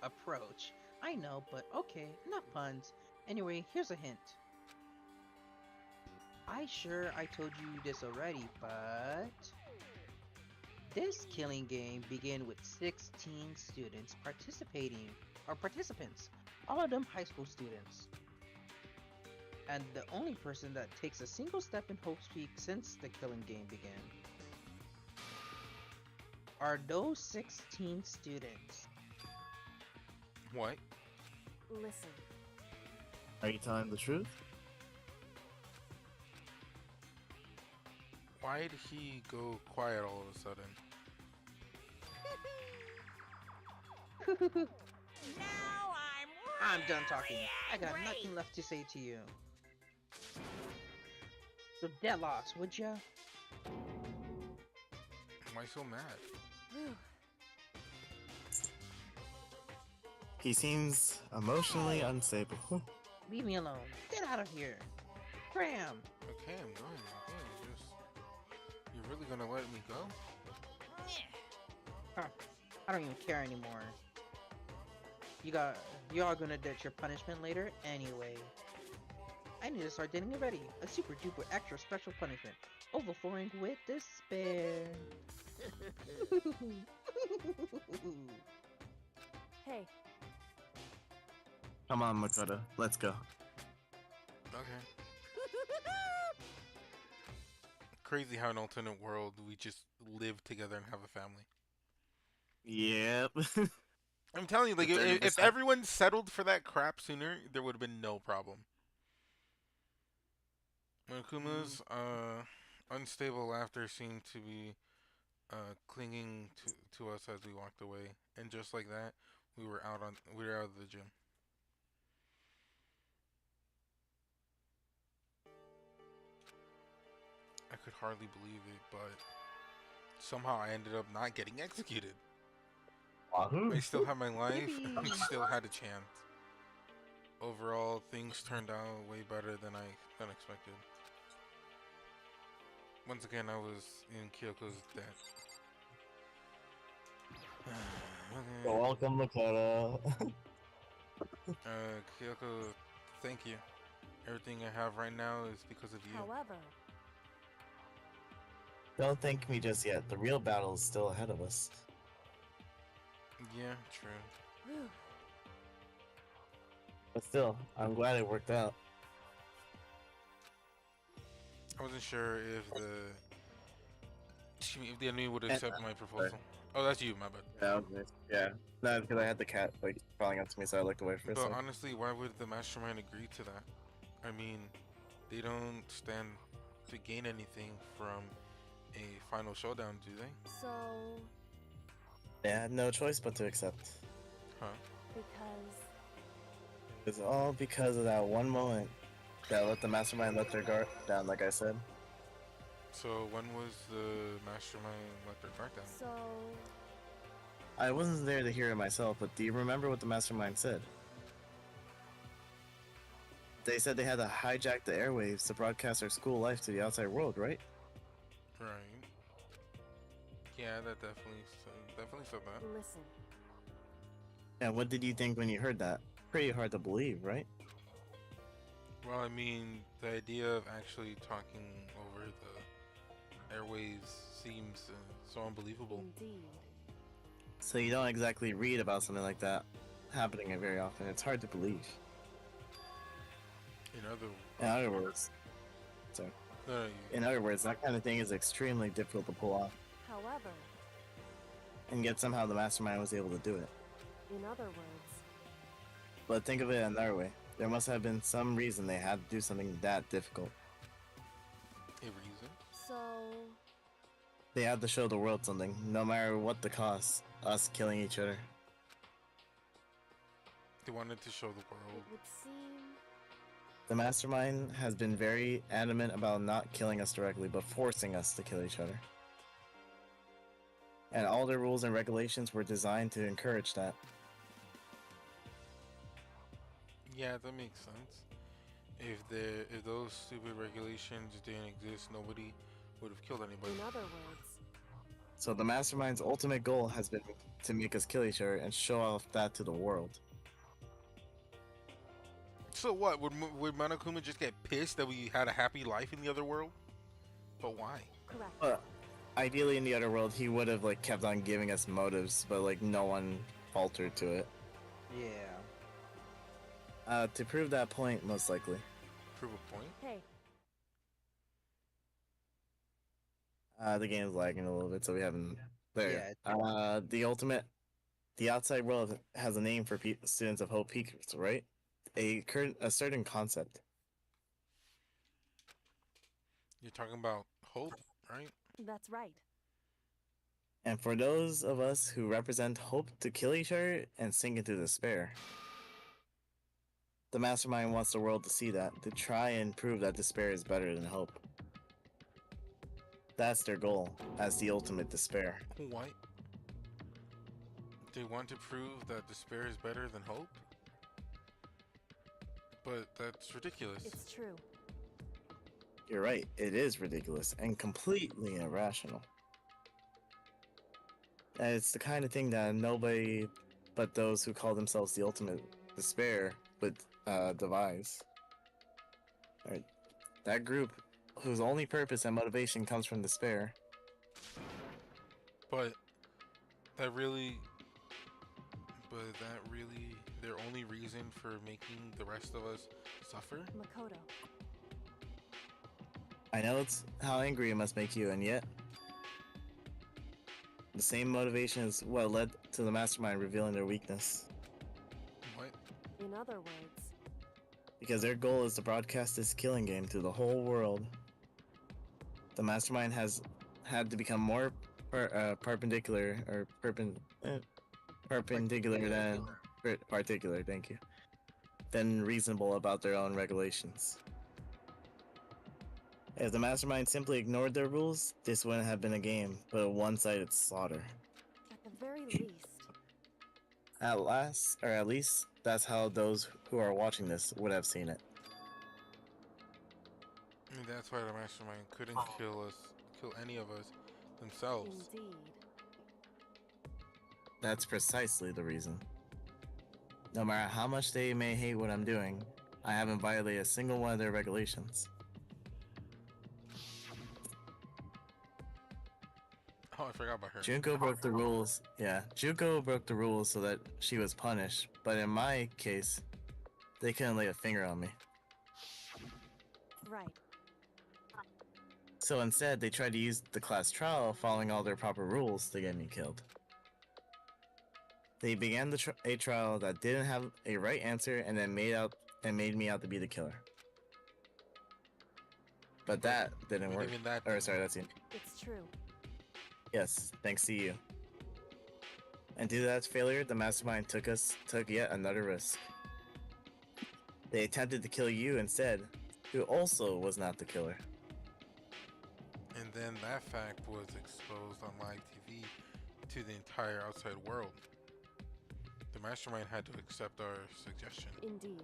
approach. I know, but okay, enough puns. Anyway, here's a hint. I told you this already, but this killing game began with 16 students participants, all of them high school students. And the only person that takes a single step in Hope's Peak since the killing game began are those 16 students. What? listen. Are you telling the truth? Why did he go quiet all of a sudden? Now I'm I'm done talking. I got angry. nothing left to say to you. So Delos, would ya? Why so mad? He seems emotionally unstable. Leave me alone. Get out of here. Graham. Okay, I'm going. Okay, just you're really gonna let me go? Huh. I don't even care anymore. Y'all gonna get your punishment later anyway. I need to start getting it ready. A super duper extra special punishment. Overflowing with despair. Hey, Come on, Makoto, let's go. Okay. Crazy how in an alternate world we just live together and have a family. Yep. I'm telling you, like, if everyone settled for that crap sooner, there would have been no problem. Monokuma's unstable laughter seemed to be clinging to us as we walked away, and just like that, we were out of the gym. I could hardly believe it, but somehow I ended up not getting executed. I still had my life. Yippee! We still had a chance. Overall, things turned out way better than I expected. Once again, I was in Kyoko's debt. You're welcome, Makoto. Kyoko, thank you. Everything I have right now is because of you. However, Don't thank me just yet. The real battle is still ahead of us. Yeah, true. whew, But still, I'm glad it worked out. I wasn't sure if the enemy would accept my proposal. Oh, that's you, my bad. Yeah, yeah. No, because I had the cat like crawling up to me, so I looked away for a But second. honestly, why would the mastermind agree to that? I mean, they don't stand to gain anything from a final showdown, do they? so They had no choice but to accept. Huh? because It's all because of that one moment that let the mastermind let their guard down, like I said. So when was the mastermind let their guard down? so I wasn't there to hear it myself, but do you remember what the mastermind said? They said they had to hijack the airwaves to broadcast their school life to the outside world, right? Right. Yeah, that definitely said that. listen, And what did you think when you heard that? Pretty hard to believe, right? Well, I mean, the idea of actually talking over the airwaves seems so unbelievable. indeed. So you don't exactly read about something like that happening very often. It's hard to believe. In other words, sorry. No, In other words, that kind of thing is extremely difficult to pull off, However, and yet somehow the mastermind was able to do it. in other words, But think of it another way. There must have been some reason they had to do something that difficult. a reason? so They had to show the world something, no matter what the cost, us killing each other. They wanted to show the it world. would seem The mastermind has been very adamant about not killing us directly, but forcing us to kill each other. And all their rules and regulations were designed to encourage that. Yeah, that makes sense. If those stupid regulations didn't exist, nobody would have killed anybody. in other words, So the mastermind's ultimate goal has been to make us kill each other and show off that to the world. So what? Would Monokuma just get pissed that we had a happy life in the other world? But why? correct. But ideally in the other world he would have like kept on giving us motives, but like no one faltered to it. Yeah. To prove that point, most likely. Prove a point? Hey, The game's lagging a little bit, so we haven't. There. Yeah, The outside world has a name for students of Hope Peak, right? A certain concept. You're talking about hope, right? that's right. And for those of us who represent hope to kill each other and sink into despair. The mastermind wants the world to see that, to try and prove that despair is better than hope. That's their goal, as the ultimate despair. What? They want to prove that despair is better than hope? But that's ridiculous. It's true. You're right, it is ridiculous and completely irrational. And it's the kind of thing that nobody but those who call themselves the ultimate despair would devise. Right. That group whose only purpose and motivation comes from despair. But that really their only reason for making the rest of us suffer? Makoto, I know it's how angry it must make you, and yet the same motivation is what led to the mastermind revealing their weakness. What? in other words, Because their goal is to broadcast this killing game to the whole world. The mastermind has had to become more perpendicular than particular, thank you, than reasonable about their own regulations. If the mastermind simply ignored their rules, this wouldn't have been a game, but a one-sided slaughter. at the very least, At least that's how those who are watching this would have seen it. And that's why the mastermind couldn't kill any of us themselves. Indeed. That's precisely the reason. No matter how much they may hate what I'm doing, I haven't violated a single one of their regulations. Oh, I forgot about her. Junko broke the rules. Yeah, Junko broke the rules so that she was punished, but in my case, they couldn't lay a finger on me. Right. So instead, they tried to use the class trial following all their proper rules to get me killed. They began a trial that didn't have a right answer and then made me out to be the killer. But that didn't work. Even that Or sorry, that's you. It's true. Yes, thanks to you. And due to that failure, the mastermind took yet another risk. They attempted to kill you instead, who also was not the killer. And then that fact was exposed on live TV to the entire outside world. The mastermind had to accept our suggestion. Indeed.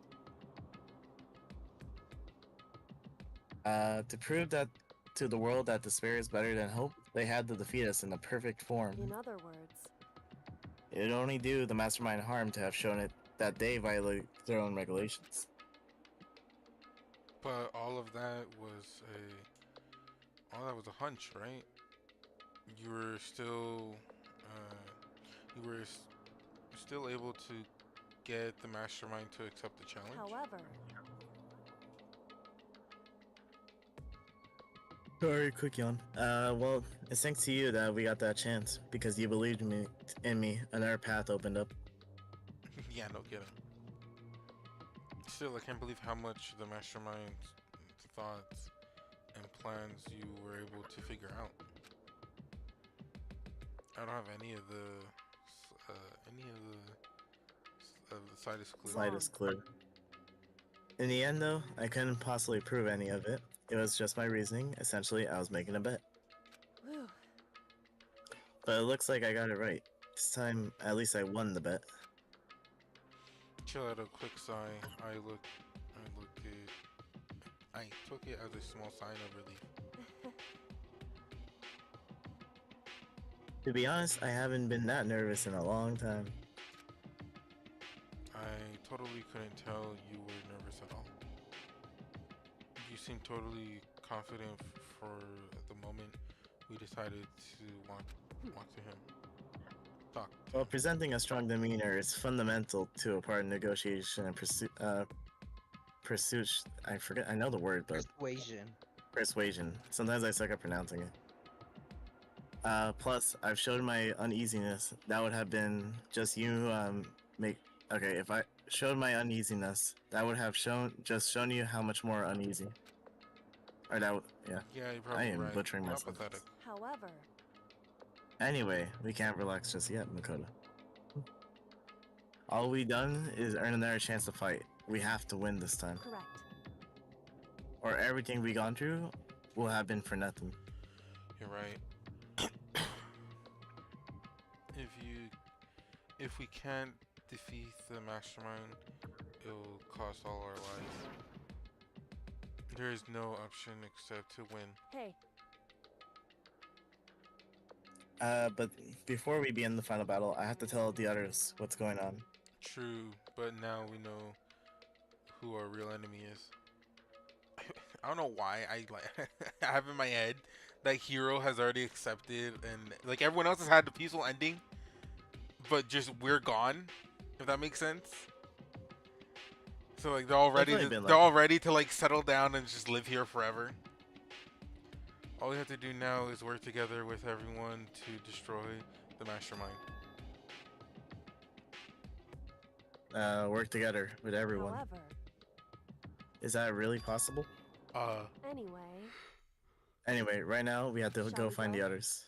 To prove that to the world that despair is better than hope, they had to defeat us in the perfect form. In other words, It would only do the mastermind harm to have shown it that they violate their own regulations. But all of that was a hunch, right? You were still still able to get the mastermind to accept the challenge. however, Sorry, quick yawn. Well, it's thanks to you that we got that chance, because you believed in me, another path opened up. Yeah, no kidding. Still, I can't believe how much the mastermind's thoughts and plans you were able to figure out. I don't have any of the slightest clue. In the end, though, I couldn't possibly prove any of it. It was just my reasoning. Essentially, I was making a bet. whew, But it looks like I got it right. This time, at least I won the bet. Chill out a quick sigh. I took it as a small sign of relief. To be honest, I haven't been that nervous in a long time. I totally couldn't tell you were nervous at all. You seemed totally confident for the moment we decided to walk to him. Talk. Well, presenting a strong demeanor is fundamental to a part of negotiation and pursuit. I know the word, but persuasion. Sometimes I suck at pronouncing it. Plus, I've showed my uneasiness. That would have been just you. If I showed my uneasiness, that would have shown you how much more uneasy. Or that, yeah. Yeah, you're probably I am right. butchering Not myself. pathetic. however, Anyway, we can't relax just yet, Makoto. All we done is earn another chance to fight. We have to win this time, correct. or everything we gone through will have been for nothing. You're right. If we can't defeat the mastermind, it'll cost all our lives. There is no option except to win. Hey, But before we begin the final battle, I have to tell the others what's going on. True, but now we know who our real enemy is. I don't know why I have in my head that Hero has already accepted, and like everyone else has had the peaceful ending, but just we're gone. If that makes sense. So like they're all ready to like settle down and just live here forever. All we have to do now is work together with everyone to destroy the mastermind. Work together with everyone. however, Is that really possible? Anyway, right now we have to Shall go we find go? the others.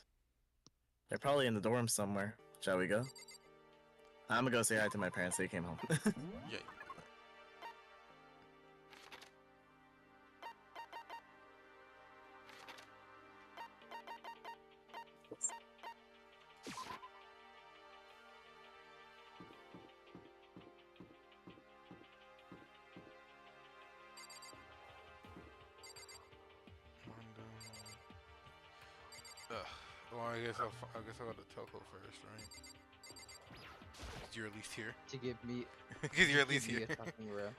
They're probably in the dorm somewhere. Shall we go? I'm gonna go say hi to my parents. They came home. Yeah. Ugh. Well, I guess I'll go to Toko first, right? 'Cause you're at least here. To give me, Because you're at least give me here. a talking room.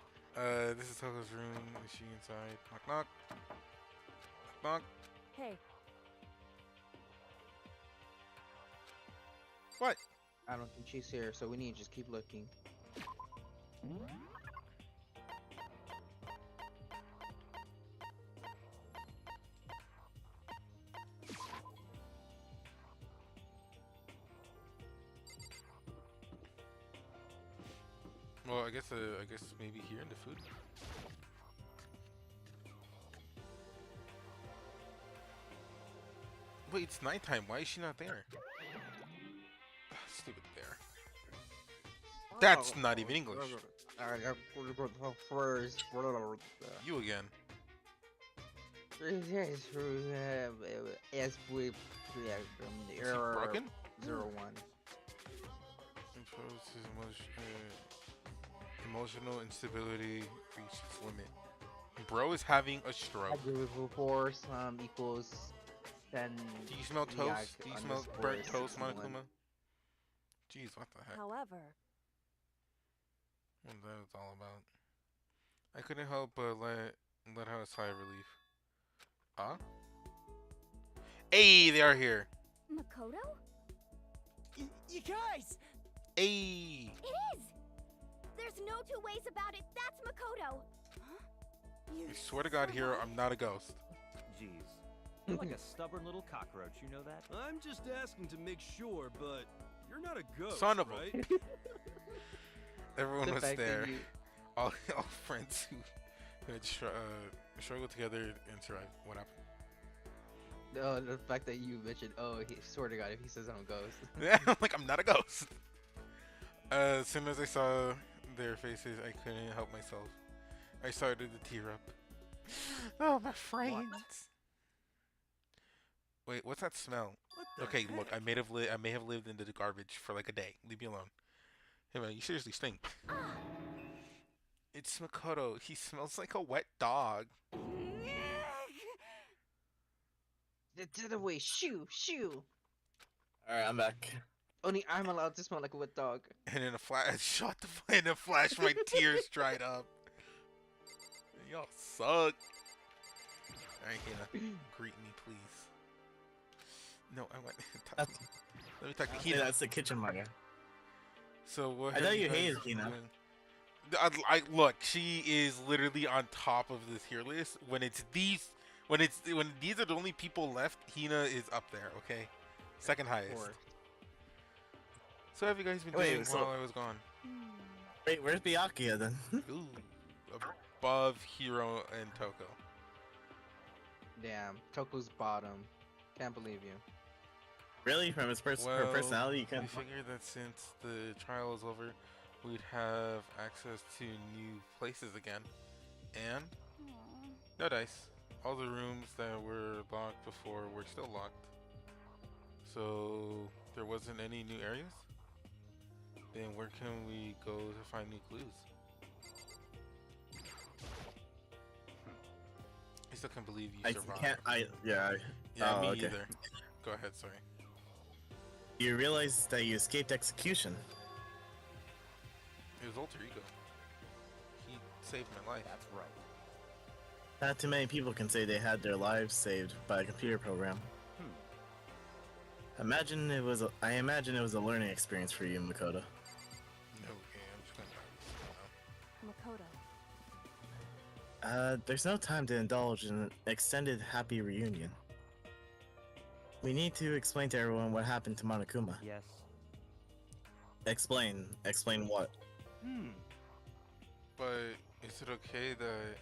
This is Toko's room. Is she inside? Knock knock. Knock knock. Hey, What? I don't think she's here, so we need to just keep looking. Well, I guess maybe here in the food. Wait, it's nighttime. Why is she not there? Stupid bear. That's not even English. You again. Is he broken? 01. Impose his emotional instability reached its limit. Bro is having a stroke. Force equals 10. Do you smell toast? Do you smell burnt toast, Monokuma? Jeez, what the heck? however, What that was all about. I couldn't help but let out a sigh of relief. Huh? Hey, they are here. Makoto? You guys! Hey. It is! There's no two ways about it. That's Makoto. I swear to God, Hero, I'm not a ghost. Jeez. You're like a stubborn little cockroach, you know that? I'm just asking to make sure, but you're not a ghost, Son of a- right? Everyone The was fact that there. you- All friends who had struggled together and survived. What happened? No, the fact that you mentioned, oh, he swear to God, if he says I'm a ghost. Yeah, I'm like, I'm not a ghost. As soon as I saw their faces, I couldn't help myself. I started to tear up. Oh, my friends. Wait, what's that smell? What the Okay, look, I heck? may have lived in the garbage for like a day. Leave me alone. Hey man, you seriously stink. It's Makoto. He smells like a wet dog. The other way, shoo, shoo. Alright, I'm back. Only I'm allowed to smell like a wet dog. And in a flash, in a flash, my tears dried up. Y'all suck. Alright, Hina, greet me, please. No, I want. Let me talk to Yeah, Hina. that's the kitchen manga. So what? I have know you guys hated been Hina. doing? I look. She is literally on top of this tier list. When these are the only people left, Hina is up there. Okay, second highest. Or So have you guys been Wait, doing so- while I was gone? Wait, where's Byakuya then? Ooh, above Hiro and Toko. damn, Toko's bottom. Can't believe you. Really? From his her personality, you We can't. figured that since the trial is over, we'd have access to new places again. And no dice. All the rooms that were locked before were still locked. So there wasn't any new areas? Then where can we go to find new clues? I still can't believe you I survived. can't. Yeah, Oh, me okay. either. Go ahead, sorry. You realize that you escaped execution. It was alter ego. He saved my life. That's right. Not too many people can say they had their lives saved by a computer program. I imagine it was a learning experience for you, Makoto. No, okay, I'm just gonna die. Makoto. There's no time to indulge in an extended happy reunion. We need to explain to everyone what happened to Monokuma. Yes. Explain. Explain what? But is it okay that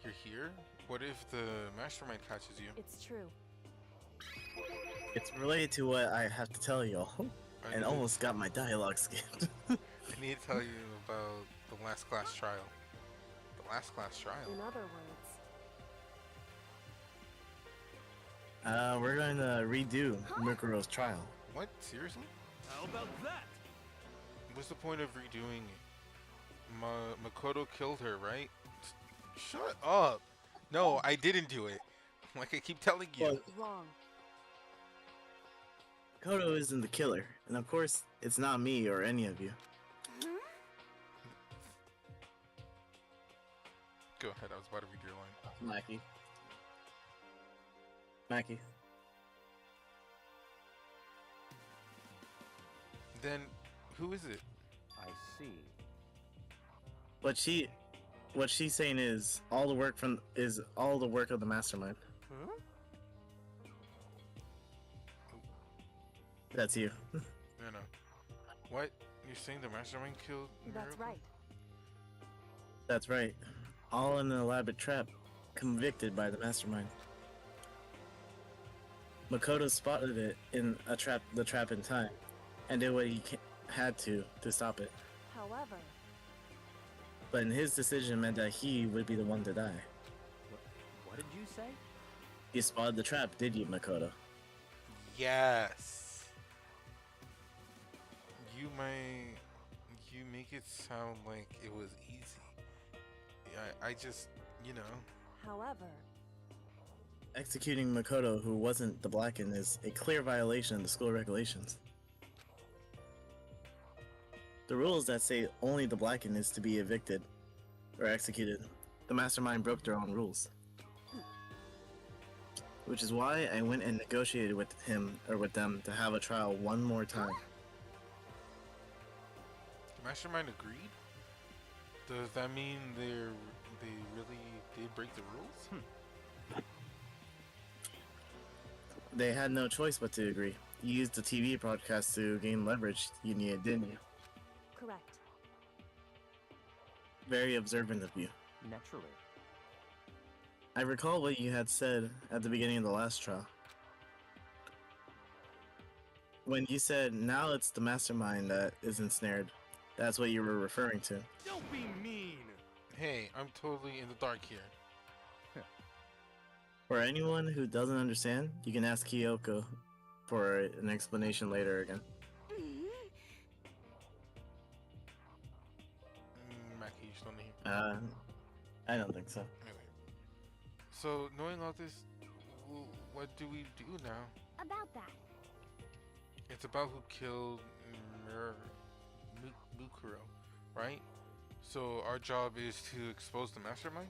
you're here? What if the mastermind catches you? It's true. It's related to what I have to tell y'all, I and need- almost got my dialogue skipped. I need to tell you about the last class trial. The last class trial. In other words, We're going to redo Mukuro's trial. What? Seriously? How about that? What's the point of redoing it? Makoto killed her, right? Shut up! No, I didn't do it. Like I keep telling you. Well, wrong. Kodo isn't the killer, and of course, it's not me or any of you. Go ahead, I was about to read your line. Mackie. Then, who is it? I see. What she's saying is all the work of the mastermind. Huh? That's you. No. What? You're saying the mastermind killed That's Miruko? right. That's right. All in an elaborate trap, convicted by the mastermind. Makoto spotted it in the trap in time, and did what he had to stop it. However, But his decision meant that he would be the one to die. What did you say? You spotted the trap, did you, Makoto? Yes. You make it sound like it was easy. I just, however, Executing Makoto, who wasn't the Blackened, is a clear violation of the school regulations. The rules that say only the Blackened is to be evicted or executed. The mastermind broke their own rules. Which is why I went and negotiated with them to have a trial one more time. The mastermind agreed? Does that mean they really did break the rules? They had no choice but to agree. You used the TV broadcast to gain leverage you needed, didn't you? correct. Very observant of you. Naturally. I recall what you had said at the beginning of the last trial. When you said, now it's the mastermind that is ensnared, that's what you were referring to. Don't be mean. Hey, I'm totally in the dark here. For anyone who doesn't understand, you can ask Kyoko for an explanation later again. Maki, you still need him. I don't think so. Anyway. So, knowing all this, what do we do now? About that. It's about who killed Mukuro, right? So our job is to expose the mastermind?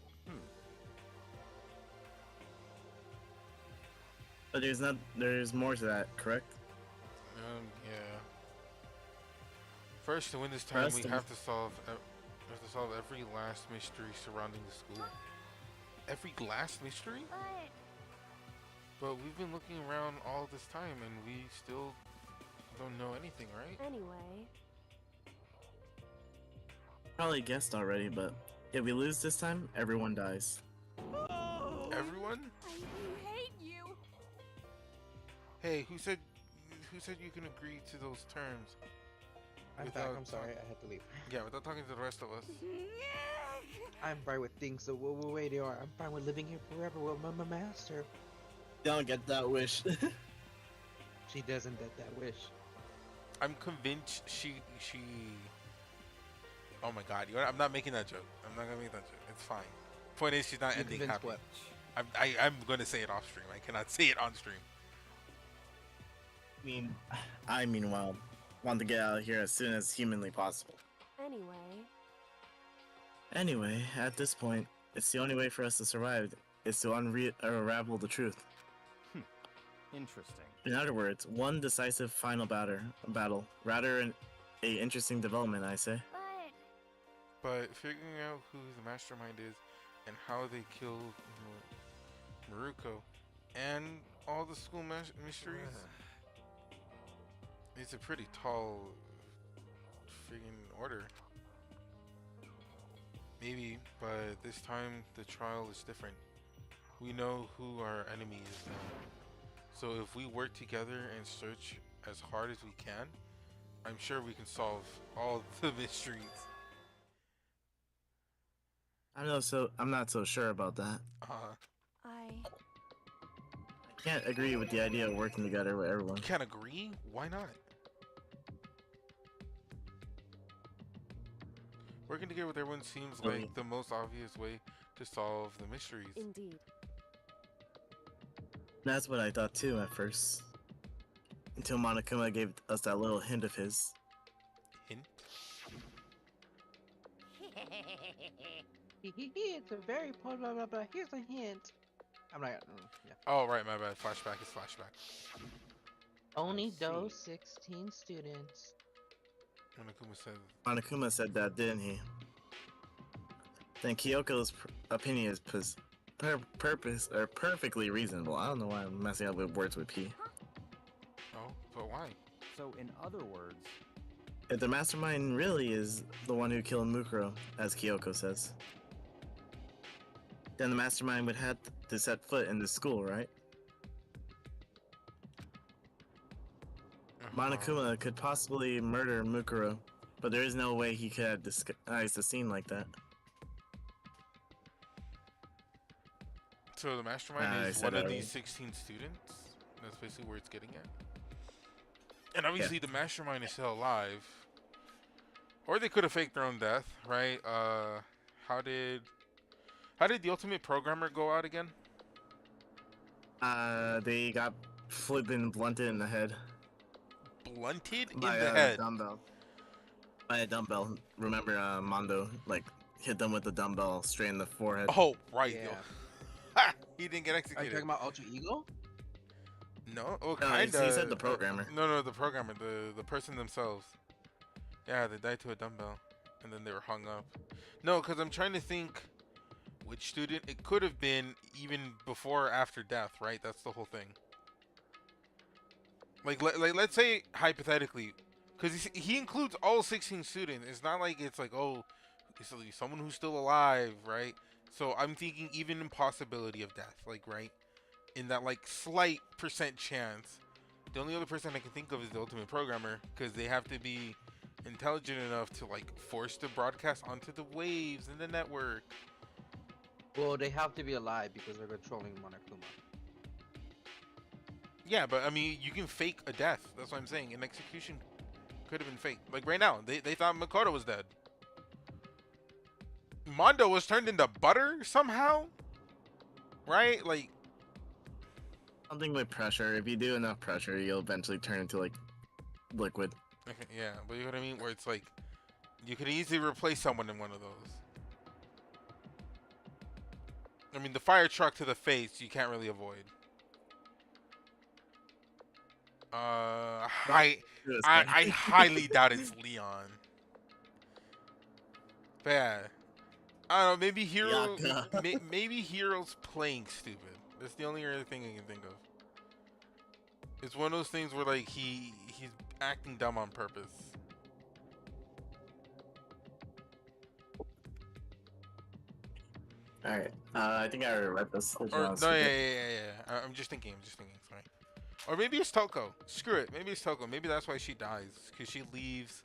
But there's more to that, correct? Yeah. First, to win this time, we have to solve every last mystery surrounding the school. Every last mystery? But we've been looking around all this time and we still don't know anything, right? Anyway, Probably guessed already, but if we lose this time, everyone dies. Everyone? I hate you. Hey, who said you can agree to those terms? I'm back. I'm sorry. I had to leave. Yeah, without talking to the rest of us. I'm fine with things the way they are. I'm fine with living here forever with my master. Don't get that wish. She doesn't get that wish. I'm convinced she. Oh my god, I'm not making that joke. I'm not gonna make that joke. It's fine. Point is, she's not You're ending convinced happy. what? I'm gonna say it off stream. I cannot say it on stream. I meanwhile want to get out of here as soon as humanly possible. Anyway, at this point, it's the only way for us to survive is to unravel the truth. Interesting. In other words, one decisive final battle, rather a interesting development, I say. But figuring out who the mastermind is and how they killed Maruko and all the school mysteries, it's a pretty tall friggin' order. Maybe, but this time the trial is different. We know who our enemy is now. So if we work together and search as hard as we can, I'm sure we can solve all the mysteries. I'm not so sure about that. I Can't agree with the idea of working together with everyone. You can't agree? Why not? Working together with everyone seems like the most obvious way to solve the mysteries. Indeed. That's what I thought too at first. until Monokuma gave us that little hint of his. Hint? It's a very blah blah blah blah. Here's a hint. I'm not. Yeah. Oh, right, my bad. Flashback is flashback. Only see. those 16 students. Monokuma said that, didn't he? Then Kyoko's opinion is perfectly reasonable. I don't know why I'm messing up with words with P. Oh, but why? So, in other words, If the mastermind really is the one who killed Mukuro, as Kyoko says, then the mastermind would have to set foot in the school, right? Monokuma could possibly murder Mukuro, but there is no way he could have disguised the scene like that. So the mastermind is said one that of already. these 16 students? That's basically where it's getting at. And obviously the mastermind is still alive. Or they could have faked their own death, right? How did the ultimate programmer go out again? They got flippin' blunted in the head. Blunted in By the a head. dumbbell. By a dumbbell. Remember, Mondo, like, hit them with the dumbbell straight in the forehead. Oh, right. Yeah. Ha! He didn't get Are you executed. talking about Alter Ego? No, oh, No, he kinda. said the programmer. No, the programmer, the person themselves. Yeah, they died to a dumbbell, and then they were hung up. No, because I'm trying to think which student it could have been, even before or after death, right? That's the whole thing. Like let's say hypothetically, because he includes all 16 students. It's not like it's like, oh, it's someone who's still alive, right? So I'm thinking even impossibility of death, like, right? In that, like, slight percent chance. The only other person I can think of is the ultimate programmer, because they have to be intelligent enough to, like, force the broadcast onto the waves and the network. Well, they have to be alive because they're controlling Monokuma. Yeah, but, I mean, you can fake a death. That's what I'm saying. An execution could have been fake. Like, right now, they thought Makoto was dead. Mondo was turned into butter somehow, right? Like Something with pressure. If you do enough pressure, you'll eventually turn into, like, liquid. okay, yeah, but you know what I mean? Where it's like you could easily replace someone in one of those. I mean, the fire truck to the face you can't really avoid. I highly doubt it's Leon. But yeah. I don't know, maybe Hero maybe Hero's playing stupid. That's the only other thing I can think of. It's one of those things where, like, he's acting dumb on purpose. Alright, I think I already read this. Or, no, yeah. I'm just thinking, sorry. Or maybe it's Toko. Screw it, maybe it's Toko. Maybe that's why she dies, because she leaves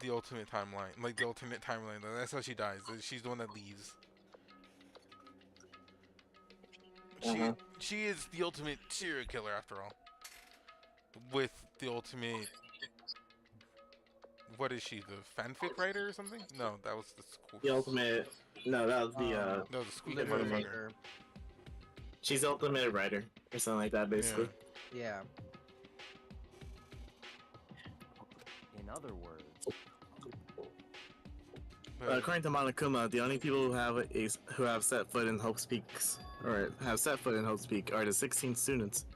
the ultimate timeline. Like, the ultimate timeline. That's how she dies. She's the one that leaves. She is the ultimate serial killer, after all. With the ultimate... What is she, the fanfic writer or something? No, that was the school. The ultimate... No, that was the, That was the squeaky motherfucker. She's the ultimate writer, or something like that, basically. Yeah. in other words, according to Monokuma, the only people who have set foot in Hope's Peaks, or have set foot in Hope's Peak, are the 16 students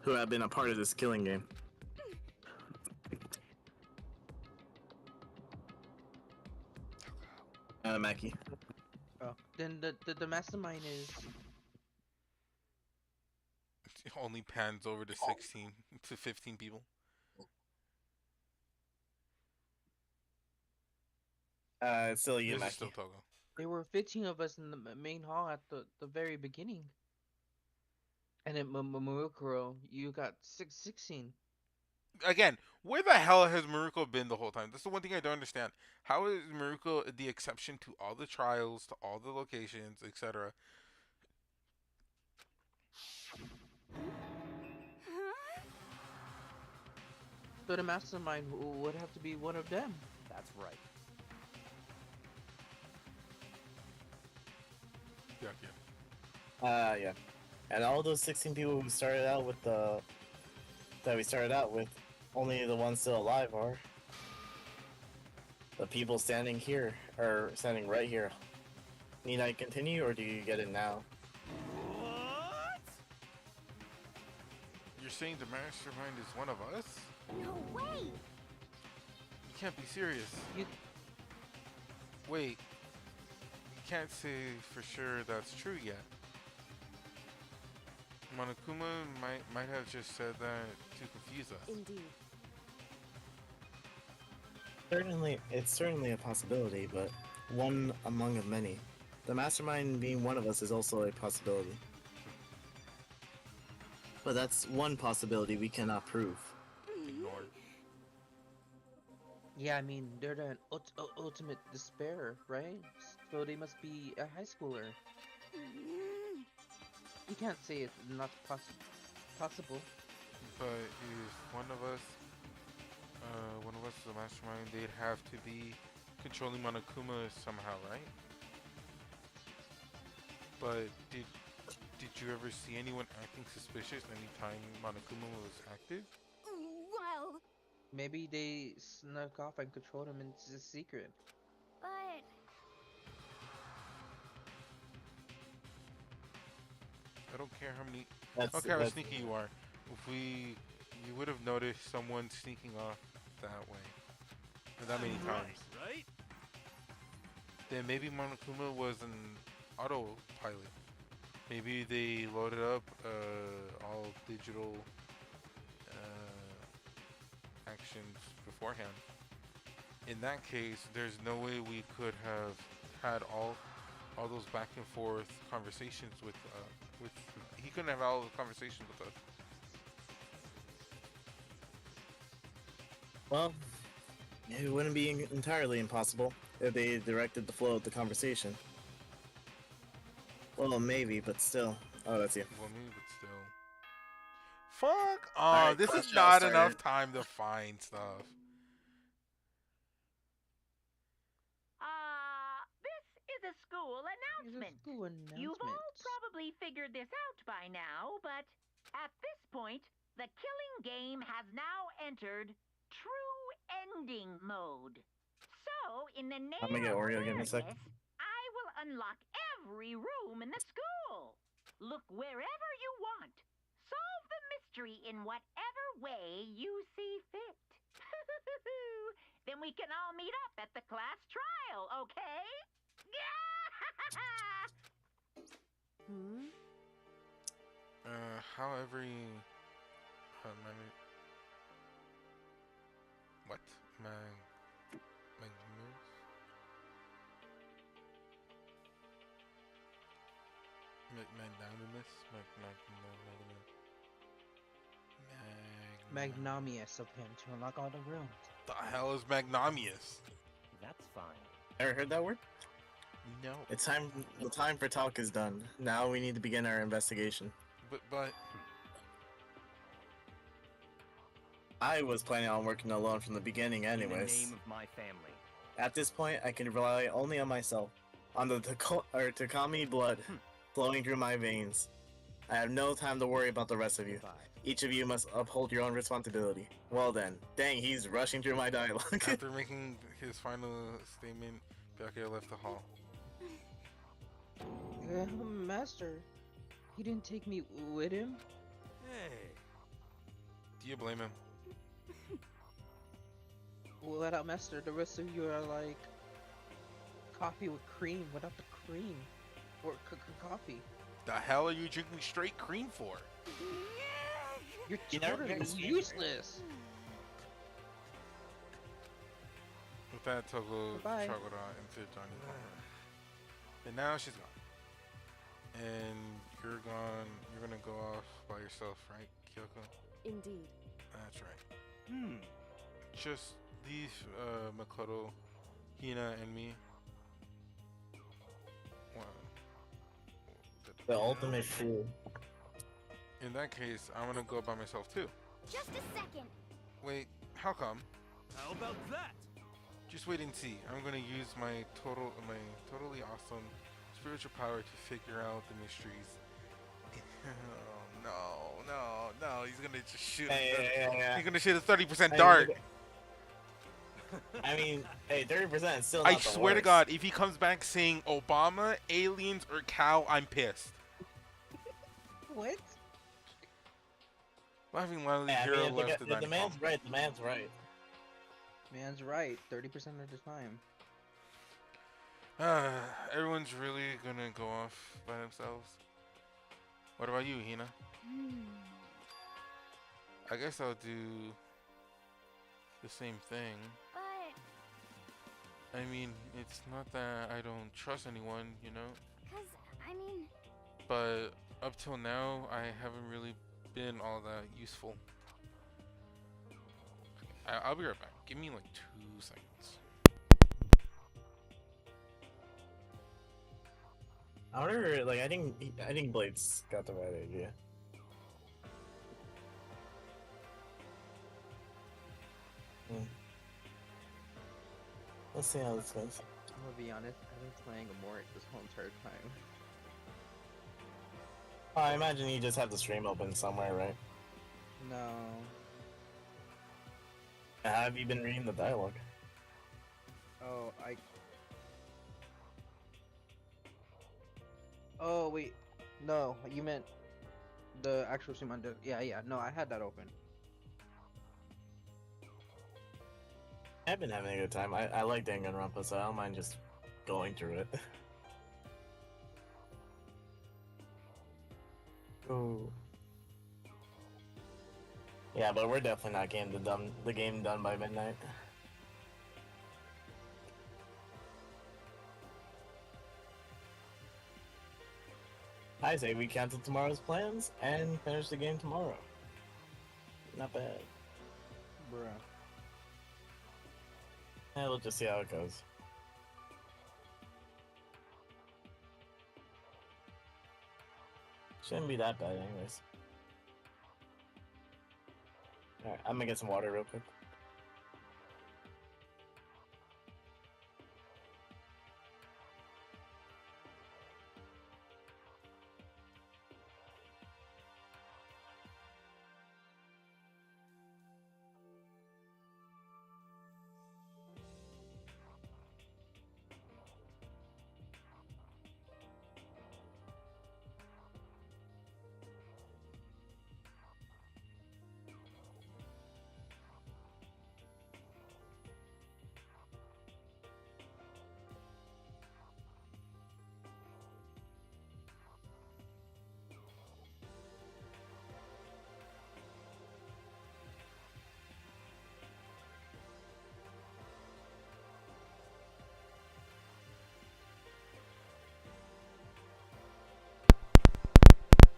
who have been a part of this killing game. Maki. Oh, then the mastermind is. It only pans over to 16 to 15 people. It's still you, This Maki. is still Togo. There were 15 of us in the main hall at the very beginning. And then Murukuro, you got 16. Again, where the hell has Maruko been the whole time? That's the one thing I don't understand. How is Maruko the exception to all the trials, to all the locations, etc.? So the mastermind would have to be one of them. that's right. Yeah. Yeah. And all those 16 people who started out with the that we started out with, only the ones still alive are. The people standing here, or standing right here. Need I continue, or do you get it now? What? You're saying the mastermind is one of us? No way! You can't be serious. You Wait. You can't say for sure that's true yet. Monokuma might have just said that to confuse us. Indeed. It's certainly a possibility, but one among many. The mastermind being one of us is also a possibility. But that's one possibility we cannot prove. Ignored. Yeah, I mean, they're the ultimate despair, right? So they must be a high schooler. You can't say it's not possible. But if one of us is the mastermind, they'd have to be controlling Monokuma somehow, right? But did you ever see anyone acting suspicious anytime Monokuma was active? Well, Maybe they snuck off and controlled him into a secret. but I don't care how many. That's, Okay, how that's sneaky you are. If you would have noticed someone sneaking off that way, or that many times. Right? Then maybe Monokuma was an autopilot. Maybe they loaded up all digital actions beforehand. In that case, there's no way we could have had all those back and forth conversations with he couldn't have all the conversations with us. well, it wouldn't be entirely impossible if they directed the flow of the conversation. Well, maybe, but still. Oh, that's you. Well, maybe, but still. Fuck! Oh, Alright, this is question not started. enough time to find stuff. This is a school announcement. School You've all announcement. probably figured this out by now, but at this point, the killing game has now entered true ending mode. So, in the name I'm gonna get of Oreo, give me a sec. fairness, I will unlock every room in the school. Look wherever you want. Solve the mystery in whatever way you see fit. Then we can all meet up at the class trial, okay? Hmm? How every what? Magnanimous? Magnanimous of him to unlock all the rooms. The hell is magnanimous? That's fine. Ever heard that word? No. It's time. The time for talk is done. Now we need to begin our investigation. But I was planning on working alone from the beginning, In the anyways. name of my family. At this point, I can rely only on myself, on the Takami blood flowing through my veins. I have no time to worry about the rest of you. Goodbye. Each of you must uphold your own responsibility. Well then, dang, he's rushing through my dialogue. after making his final statement, Byakuya left the hall. Master, he didn't take me with him. Hey. Do you blame him? Without Master, the rest of you are like coffee with cream without the cream, or coffee. The hell are you drinking straight cream for? You're You never totally get sleep. useless. With that, Togo Bye-bye. struggled on into Johnny Palmer. And now she's gone. And you're gone. You're gonna go off by yourself, right, Kyoko? Indeed. That's right. Just leave Makoto, Hina, and me. Wow. The ultimate fool. In that case, I'm gonna go by myself too. just a second. Wait, how come? How about that? Just wait and see. I'm gonna use my totally awesome spiritual power to figure out the mysteries. Oh no. He's gonna just shoot. Yeah. He's gonna shoot a 30% Hey, dart. I mean, hey, 30% is still I not the swear to worst. God, if he comes back saying Obama, aliens, or cow, I'm pissed. What? Laughing loudly, Yeah, I hero mean, left if the man's right, the man's right. Man's right. 30% of the time. Everyone's really gonna go off by themselves. What about you, Hina? I guess I'll do the same thing. But I mean, it's not that I don't trust anyone, you know? cause I mean, But up till now, I haven't really been all that useful. I'll be right back. Give me like 2 seconds. I wonder, like, I think Blade's got the right idea. Let's see how this goes. I'm gonna be honest. I've been playing Amoric this whole entire time. I imagine you just have the stream open somewhere, right? No. How have you been reading the dialogue? Oh, Oh, wait. No, you meant the actual stream on the... Yeah. No, I had that open. I've been having a good time. I like Danganronpa, so I don't mind just going through it. Ooh. Yeah, but we're definitely not getting the game done by midnight. I say we cancel tomorrow's plans and finish the game tomorrow. Not bad. Bruh. Yeah, we'll just see how it goes. Shouldn't be that bad anyways. Alright, I'm gonna get some water real quick.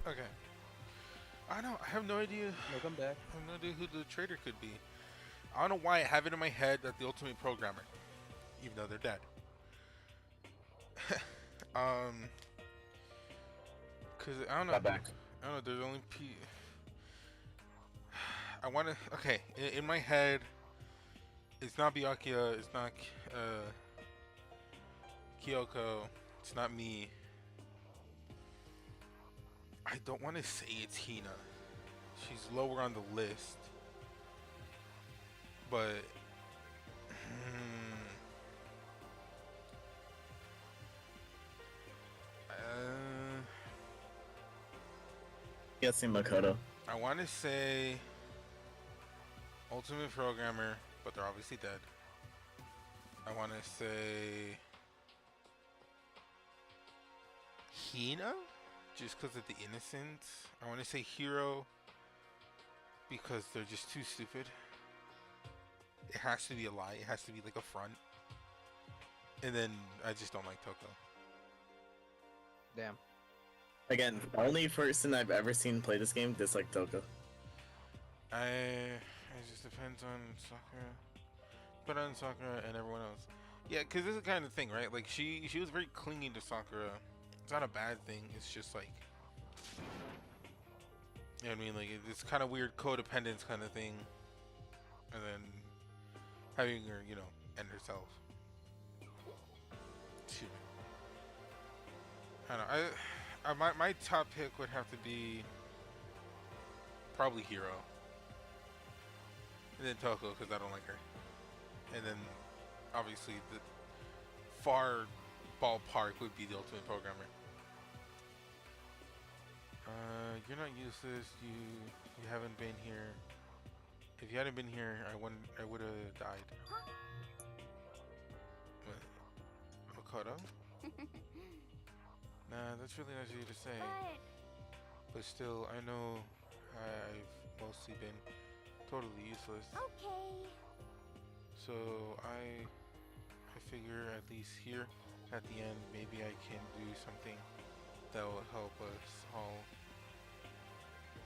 Okay. I don't. I have no idea. Welcome back. I have no idea who the traitor could be. I don't know why I have it in my head that the ultimate programmer, even though they're dead. Cause I don't know. Got back. I don't know. There's only I want to. Okay, in my head, it's not Byakuya. It's not Kyoko. It's not me. I don't want to say it's Hina. She's lower on the list. But Guessing Makoto. I want to say Ultimate Programmer, but they're obviously dead. I want to say Hina, just because of the innocence. I want to say Hero, because they're just too stupid. It has to be a lie. It has to be like a front. And then I just don't like Toko. Damn. Again, only person I've ever seen play this game dislike Toko. It just depends on Sakura. But on Sakura and everyone else. Yeah, because this is the kind of thing, right? Like, she was very clingy to Sakura. It's not a bad thing. It's just like, you know what I mean? Like, it's kind of weird codependence kind of thing. And then having her, you know, end herself. Excuse me. I don't know. My top pick would have to be Probably Hero. And then Toko, because I don't like her. And then, obviously, the far ballpark would be the Ultimate Programmer. You're not useless. You haven't been here. If you hadn't been here, I would have died. What? Makoto? Nah, that's really nice of you to say. But still, I know I've mostly been totally useless. Okay. So I figure at least here at the end, maybe I can do something that will help us all.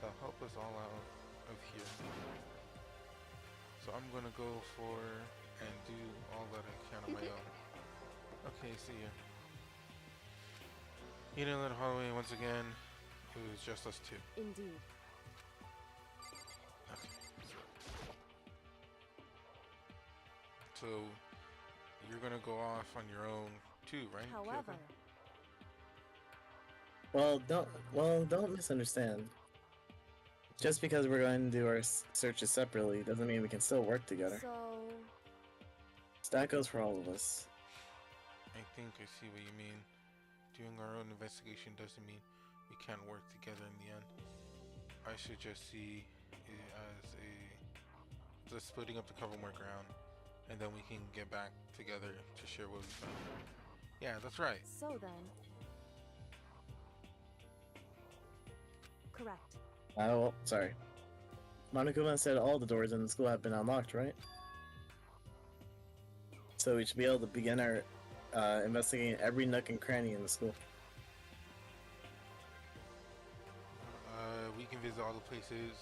That'll help us all out of here. So I'm gonna go for and do all that I can on my own. Okay, see ya. You know that hallway once again. It was just us two. Indeed. Okay. So you're gonna go off on your own too, right? However, Kyoko? Don't misunderstand. Just because we're going to do our searches separately doesn't mean we can still work together. so That goes for all of us. I think I see what you mean. Doing our own investigation doesn't mean we can't work together in the end. I should just see it as just splitting up to cover more ground, and then we can get back together to share what we found. Yeah, that's right. so then. Correct. Oh, sorry. Monokuma said all the doors in the school have been unlocked, right? So we should be able to begin our investigating every nook and cranny in the school. We can visit all the places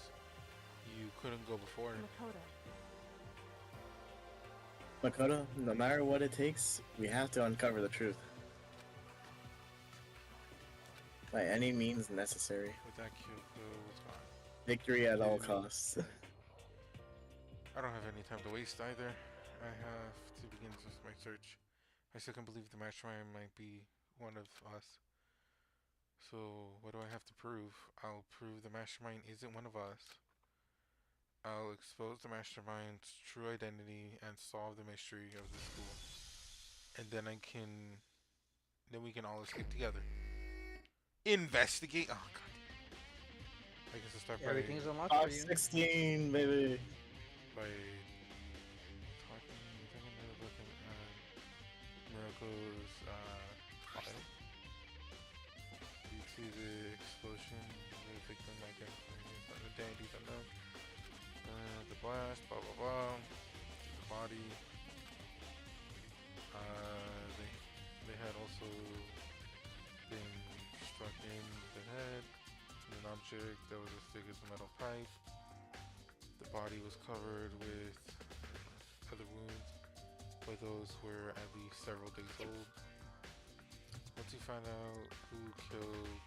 you couldn't go before. Makoto. Makoto, no matter what it takes, we have to uncover the truth. By any means necessary. With that, Kyoko was gone. Victory at all costs. I don't have any time to waste either. I have to begin my search. I still can't believe the mastermind might be one of us. So, what do I have to prove? I'll prove the mastermind isn't one of us. I'll expose the mastermind's true identity and solve the mystery of the school. And then we can all escape together. Investigate. Oh god. I guess I'll start by Everything's unlocked for you. 16, baby. by talking Miroko's file. Due to the explosion, the victim identities unknown. The blast, blah blah blah. The body. They had also been struck in the head. An object that was as thick as a metal pipe. The body was covered with other wounds, but those were at least several days old. Once we find out who killed,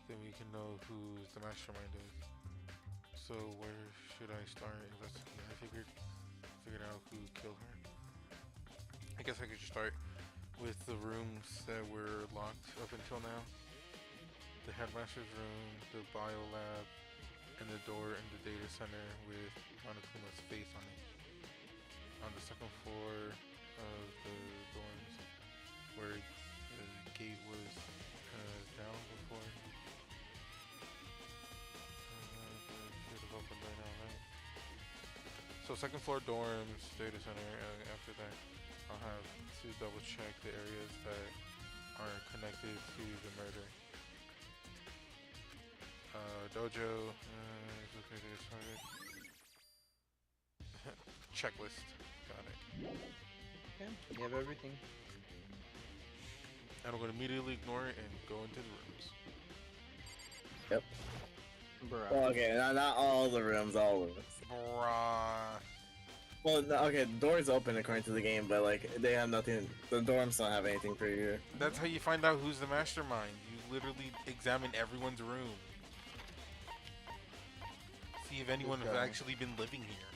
then we can know who the mastermind is. So where should I start investigating? I figured out who killed her. I guess I could just start with the rooms that were locked up until now. The headmaster's room, the bio lab, and the door in the data center with Monokuma's face on it. On the second floor of the dorms, where the gate was down before. Should have opened by now, right? So second floor dorms, data center. After that, I'll have to double check the areas that are connected to the murder. Dojo, it's okay to get started. Checklist, got it. Okay, you have everything. And I'm gonna immediately ignore it and go into the rooms. Yep. Bruh. Well, okay, not all the rooms, all of them. Bruh. Well, no, okay, the door's open according to the game, but like they have nothing. The dorms don't have anything for you. That's how you find out who's the mastermind. You literally examine everyone's room. See if anyone has actually been living here.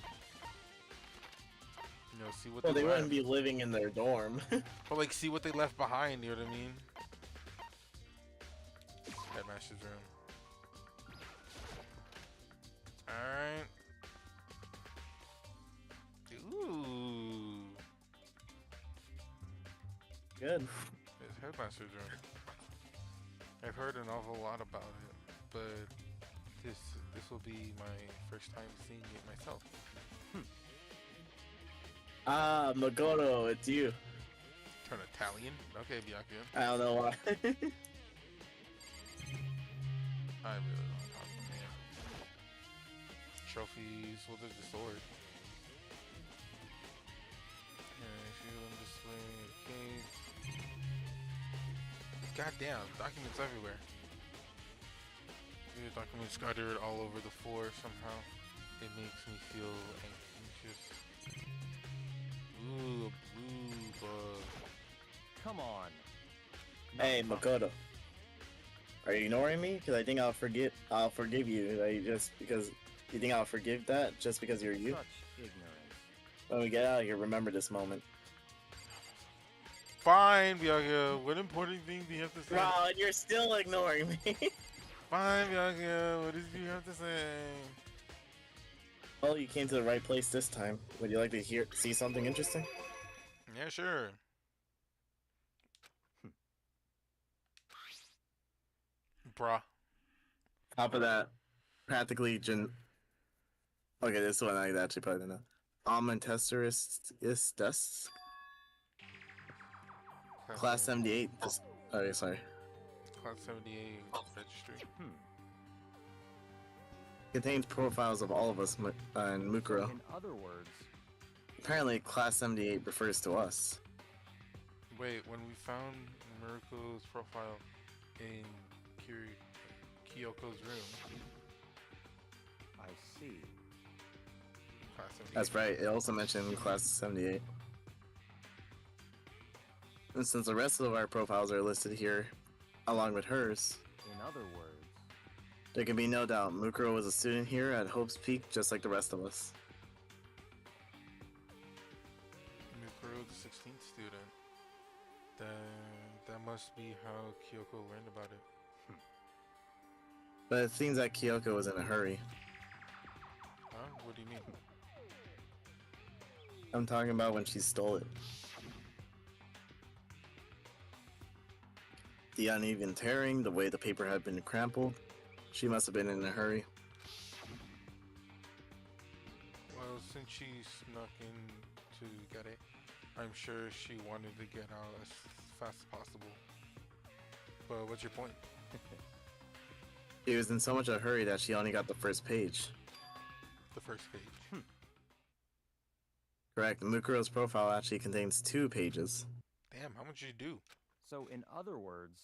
You know, see what Well, they left. wouldn't be living in their dorm. But like, see what they left behind. You know what I mean? Headmaster's room. Alright. Ooh. Good. It's Headmaster's room. I've heard an awful lot about it, but this will be my first time seeing it myself. Ah, Magoto, it's you. Turn Italian? Okay, Byakuya. I don't know why. I really don't talk to man. Trophies, well there's the sword. Shield and display, case. Goddamn, documents everywhere. The documents scattered all over the floor somehow. It makes me feel anxious. Ooh, a blue bug. Come on. Hey, Makoto. Are you ignoring me? Because I think I'll forgive you. Just because you think I'll forgive that just because you're you. Such ignorance. When we get out of here, remember this moment. Fine, Byakuya. What important thing do you have to say? Bro, and you're still ignoring me. Fine, Byakuya. What did you have to say? Well, you came to the right place this time. Would you like to see something interesting? Yeah, sure. Bruh. Top of that, practically Okay, this one I actually probably don't know. Almontesterist is dust. Class 78. Okay, sorry. Class 78 registry. Contains profiles of all of us and Mukuro. In other words, Apparently, Class 78 refers to us. Wait, when we found Miruko's profile in Kyoko's room. I see. Class 78. That's right, it also mentioned Class 78. And since the rest of our profiles are listed here, along with hers, In other words, there can be no doubt Mukuro was a student here at Hope's Peak just like the rest of us. Mukuro, the 16th student. That must be how Kyoko learned about it. But it seems that Kyoko was in a hurry. Huh? What do you mean? I'm talking about when she stole it. The uneven tearing, the way the paper had been crumpled, she must have been in a hurry. Well, since she snuck in to get it, I'm sure she wanted to get out as fast as possible. But what's your point? She was in so much a hurry that she only got the first page. The first page. Correct, Mukuro's profile actually contains 2 pages. Damn, how much did you do? so in other words,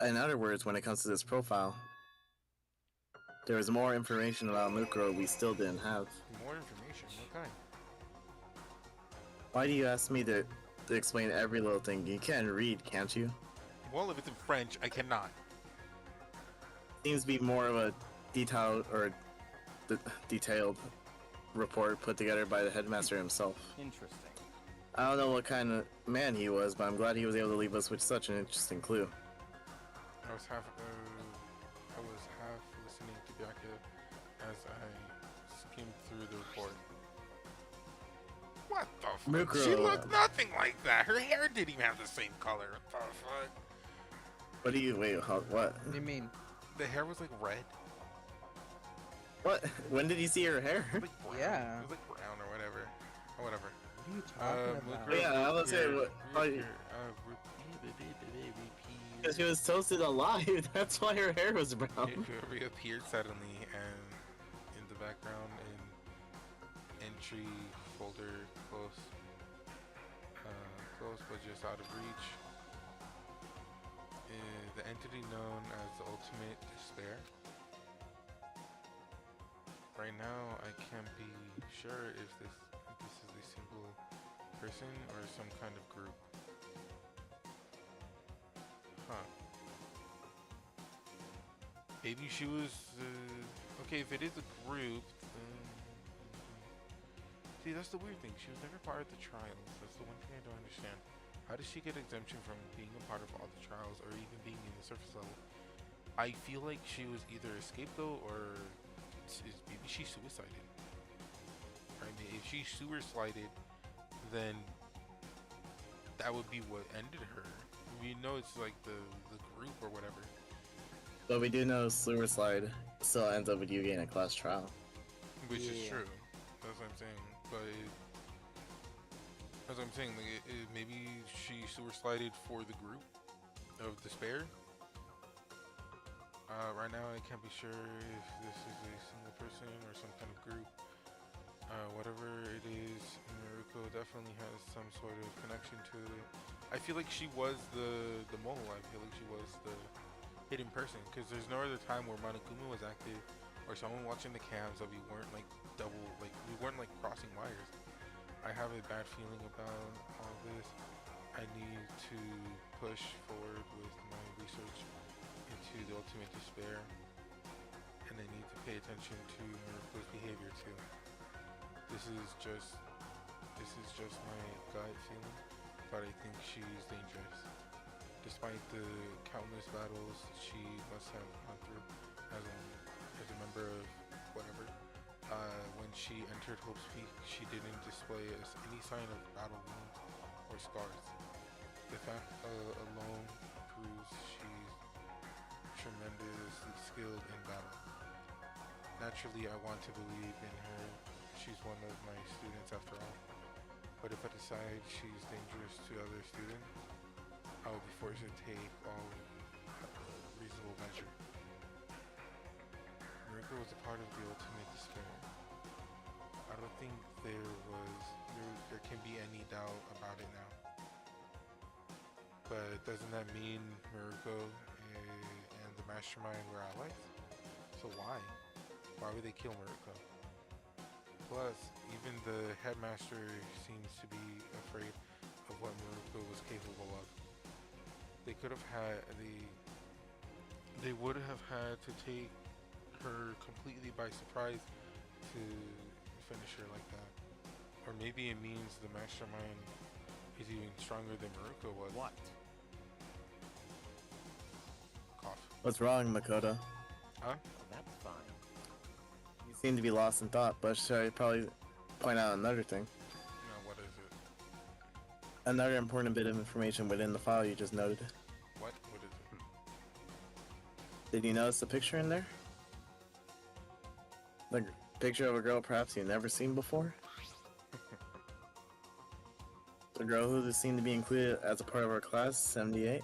In other words, when it comes to this profile, there is more information about Mukuro we still didn't have. More information? What kind? Why do you ask me to explain every little thing? You can read, can't you? Well, if it's in French, I cannot. Seems to be more of a detailed report put together by the headmaster himself. interesting. I don't know what kind of man he was, but I'm glad he was able to leave us with such an interesting clue. I was half listening to Byakuya as I skimmed through the report. What the fuck? Mukuro, She looked nothing like that. Her hair didn't even have the same color. What the fuck? What do you wait? What? What do you mean? The hair was like red. What? When did you see her hair? It was like brown. Yeah. It was like brown or whatever. Or whatever. What are you talking about? Mukuro, Yeah, I was saying, what- reappear. Because she was toasted alive. That's why her hair was brown. It reappeared suddenly, and in the background, in entry folder close, but just out of reach, is the entity known as the Ultimate Despair. Right now, I can't be sure if this is a single person or some kind of group. Huh. Maybe she was, okay, if it is a group, see, that's the weird thing. She was never part of the trials. That's the one thing I don't understand. How does she get exemption from being a part of all the trials or even being in the surface level? I feel like she was either a scapegoat or is maybe she suicided. Right? If she suicided, then that would be what ended her. We know it's like the group or whatever. But we do know Slide still ends up with you getting a class trial. Which is Yeah. true. That's what I'm saying. But that's what I'm saying. Like, maybe she suicided for the group of despair. Right now, I can't be sure if this is a single person or some kind of group. Whatever it is, Miruko definitely has some sort of connection to it. I feel like she was the mole. I feel like she was the hidden person, because there's no other time where Monokuma was active or someone watching the cams that we weren't like we weren't like crossing wires. I have a bad feeling about all this. I need to push forward with my research into the ultimate despair, and I need to pay attention to Miruko's behavior too. This is just my gut feeling, but I think she's dangerous. Despite the countless battles she must have gone through as a member of whatever, when she entered Hope's Peak, she didn't display any sign of battle wounds or scars. The fact alone proves she's tremendously skilled in battle. Naturally, I want to believe in her. She's one of my students after all. But if I decide she's dangerous to other students, I will be forced to take all reasonable measure. Miruko was a part of the ultimate despair. I don't think there can be any doubt about it now. But doesn't that mean Miruko and the mastermind were allies? So why? Why would they kill Miruko? Plus, even the headmaster seems to be afraid of what Miruko was capable of. They could have had they would have had to take her completely by surprise to finish her like that. Or maybe it means the mastermind is even stronger than Miruko was. What? Cough. What's wrong, Makoto? Huh? That's fine. You seem to be lost in thought, but should I probably point out another thing? Now what is it? Another important bit of information within the file you just noted. What? What is it? Did you notice the picture in there? The picture of a girl perhaps you've never seen before? The girl who is seen to be included as a part of our class, 78?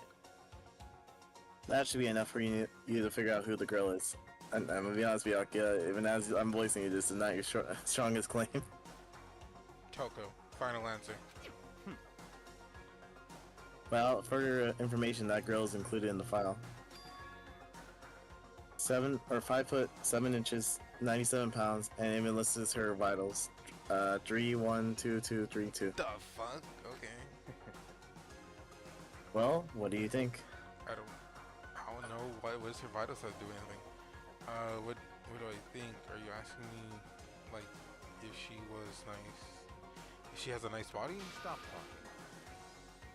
That should be enough for you to figure out who the girl is. And I'm gonna be honest with you, Akira, even as I'm voicing you, this is not your strongest claim. Toko. Final answer. Well, further information, that girl is included in the file. 5 foot 7 inches, 97 pounds, and even lists her vitals. 3, 1, 2, 2, 3, 2. The fuck? Okay. Well, what do you think? I don't know what was her vital signs do anything. What do I think? Are you asking me like if she was nice? If she has a nice body? Stop talking.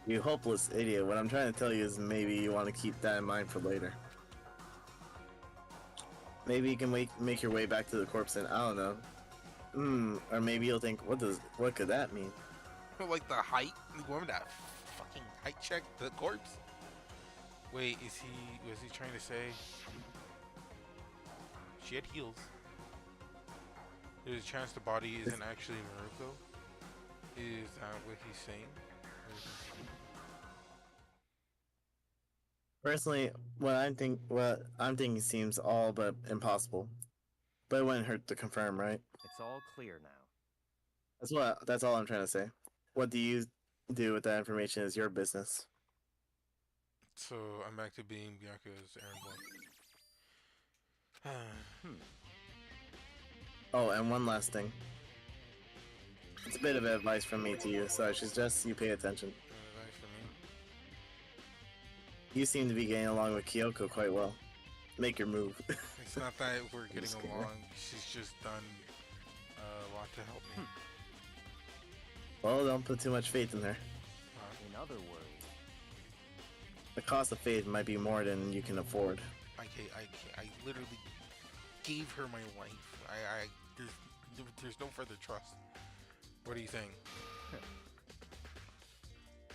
You hopeless idiot. What I'm trying to tell you is maybe you want to keep that in mind for later. Maybe you can make your way back to the corpse and I don't know. Or maybe you'll think, what could that mean? Like the height? Remember that fucking height check? The corpse? Wait, was he trying to say she had heels? There's a chance the body isn't actually Miruko? Is that what he's saying? Personally, what I'm thinking seems all but impossible. But it wouldn't hurt to confirm, right? It's all clear now. That's all I'm trying to say. What do you do with that information is your business. So I'm back to being Bianca's errand boy. Oh, and one last thing. It's a bit of advice from me to you, so I suggest you pay attention. Advice for me? You seem to be getting along with Kyoko quite well. Make your move. It's not that we're getting along. She's just done a lot to help me. Well, don't put too much faith in her. In other words, The cost of faith might be more than you can afford. I literally gave her my life. There's no further trust. What do you think?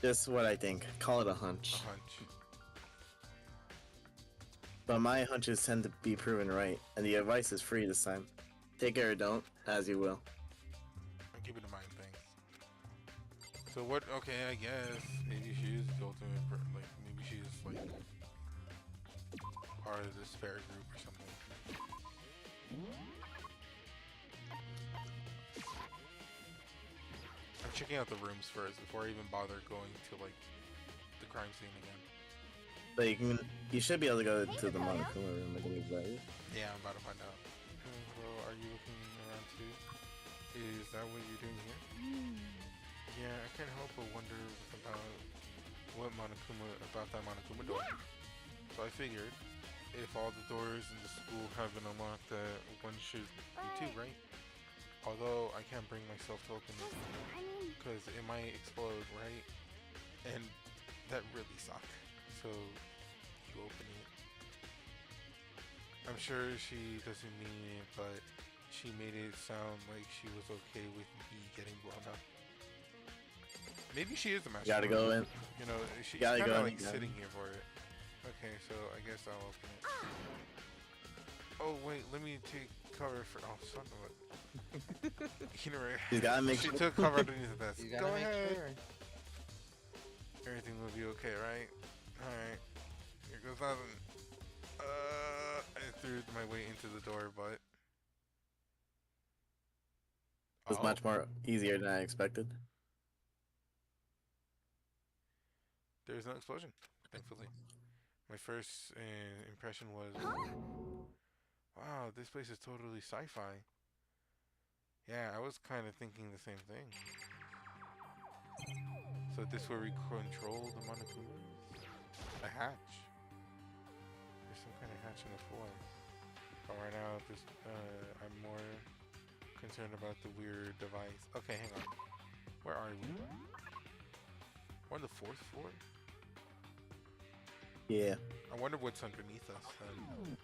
Just what I think. Call it a A hunch. hunch. But my hunches tend to be proven right, and the advice is free this time. Take it or don't, as you will. I'm keeping in mind things. So what? Okay, I guess maybe she is the ultimate. Like maybe she is like part of the spare group or something. I'm checking out the rooms first before I even bother going to like the crime scene again. But you should be able to go to the Monokuma room, I believe, right? Yeah, I'm about to find out. Hello, are you looking around too? Is that what you're doing here? Yeah, I can't help but wonder about that Monokuma door. So I figured, if all the doors in the school have been unlocked, that one should be too, right? Although I can't bring myself to open it, because it might explode, right? And that really sucked. So you open it. I'm sure she doesn't mean it, but she made it sound like she was okay with me getting blown up. Maybe she is the master. Gotta go in. You know, she's Gotta kind go of in like again. sitting here for it. Okay, so I guess I'll open it. Oh wait, let me take cover for. Oh, son of a. You know, right? You gotta make She sure. took cover underneath the desk. You gotta Go make ahead. sure. Everything will be okay, right? Alright. Here goes nothing. I threw my weight into the door, but... It was much more easier than I expected. There's no explosion, thankfully. My first impression was... Wow, this place is totally sci-fi. Yeah, I was kind of thinking the same thing. So this where we control the Monokuma? A hatch. There's some kind of hatch in the floor. But right now, I'm more concerned about the weird device. Okay, hang on. Where are we? We're on the 4th floor? Yeah. I wonder what's underneath us then.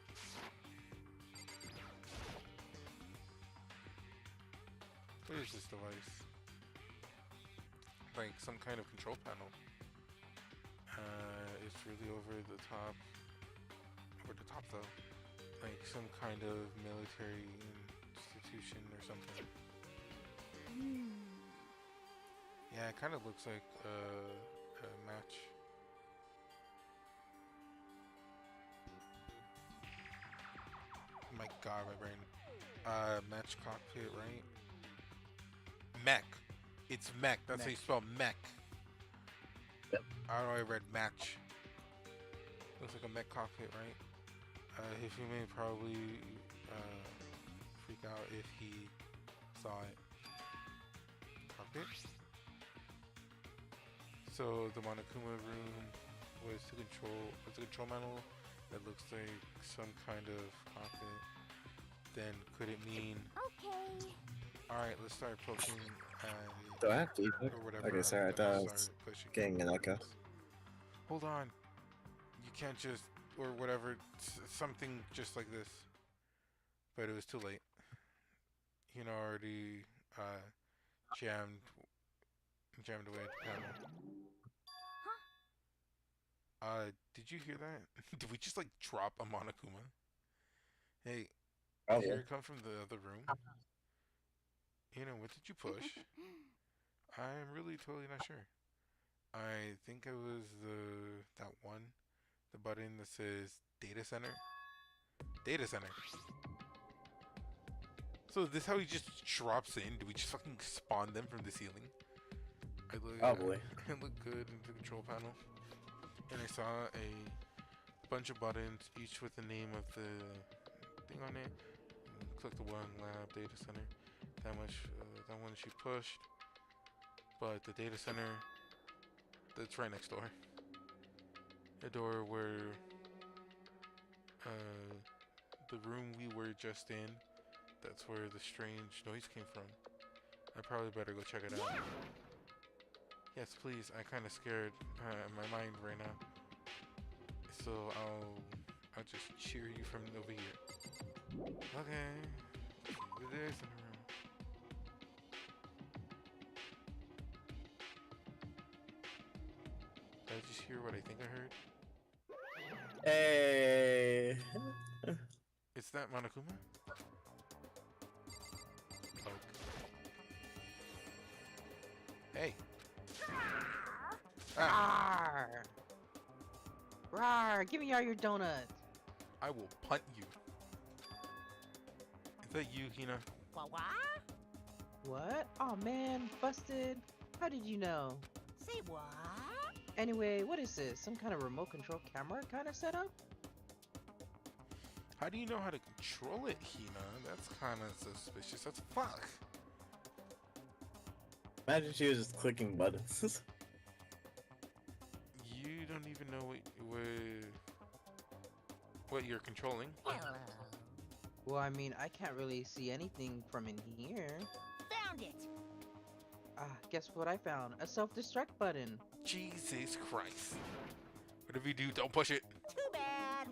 What is this device? Like some kind of control panel. It's really over the top. Over the top though. Like some kind of military institution or something. Yeah, it kind of looks like a match. Oh my god, my brain. Match cockpit, right? Mech. It's mech. That's how you spell mech. Yep. I don't know. I read match. Looks like a mech cockpit, right? Hifumi probably freak out if he saw it. Cockpit. So the Monokuma room was to control. It's a control panel that looks like some kind of cockpit. Then could it mean? Okay. Alright, let's start poking Do I have to eat it? or whatever. Okay, sorry, I thought I was pushing. getting an echo. Hold on. You can't just, or whatever, something just like this. But it was too late. You know, already jammed away at the panel. Did you hear that? Did we just like drop a Monokuma? Hey, Probably. did it come from the other room? You know, what did you push? I'm really totally not sure. I think it was the button that says data center. Data center. So is this how he just drops in? Do we just fucking spawn them from the ceiling? Probably. I looked good in the control panel. And I saw a bunch of buttons, each with the name of the thing on it. Click the one, lab, data center. That one she pushed. But the data center, that's right next door. The door where the room we were just in, that's where the strange noise came from. I probably better go check it out. Yes, please. I'm kind of scared in my mind right now. So I'll just cheer you from over here. Okay. It is in the room. Did I just hear what I think I heard? Hey. Is that Monokuma? Oh. Hey. Ah. Rawr! Rawr! Give me all your donuts! I will punt you. Is that you, Hina? What? What? Oh man, busted. How did you know? Say what? Anyway, what is this? Some kind of remote control camera kind of setup? How do you know how to control it, Hina? That's kind of suspicious as fuck. Imagine she was just clicking buttons. You don't even know what you're controlling. Hello. Well, I mean, I can't really see anything from in here. Found it. Ah, guess what I found? A self-destruct button. Jesus Christ. Whatever you do, don't push it. Too bad.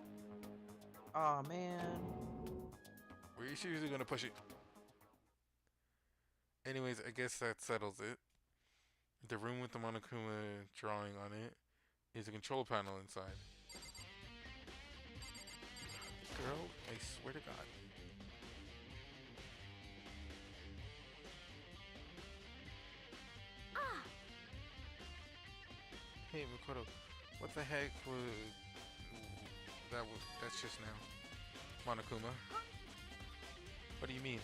Aw, man. Were you seriously gonna push it? Anyways, I guess that settles it. The room with the Monokuma drawing on it is a control panel inside. Girl, I swear to God. Ah, Hey, Makoto, what the heck was that? That's just now. Monokuma. What do you mean?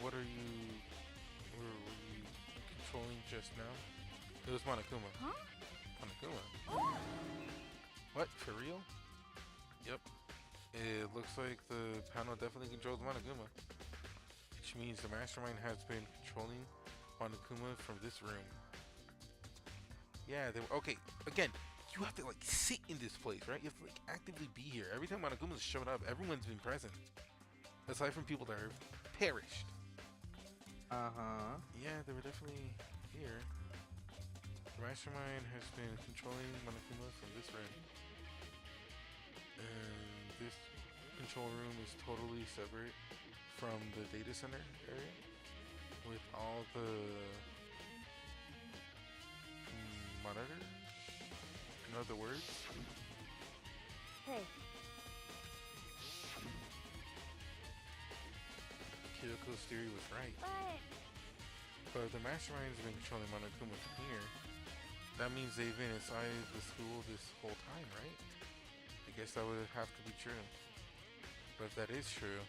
What are you? Were you controlling just now? It was Monokuma. huh? Monokuma. Oh. What? For real? Yep. It looks like the panel definitely controls Monokuma. Which means the mastermind has been controlling Monokuma from this room. Yeah, okay, again, you have to like sit in this place, right? You have to like actively be here. Every time Monokuma's shown up, everyone's been present. Aside from people that are perished. Uh-huh. Yeah, they were definitely here. The mastermind has been controlling Monokuma from this room. And this control room is totally separate from the data center area with all the monitors. In other words, Hey, Kyoko's theory was right. but But if the mastermind's been controlling Monokuma from here, that means they've been inside the school this whole time, right? I guess that would have to be true. But if that is true,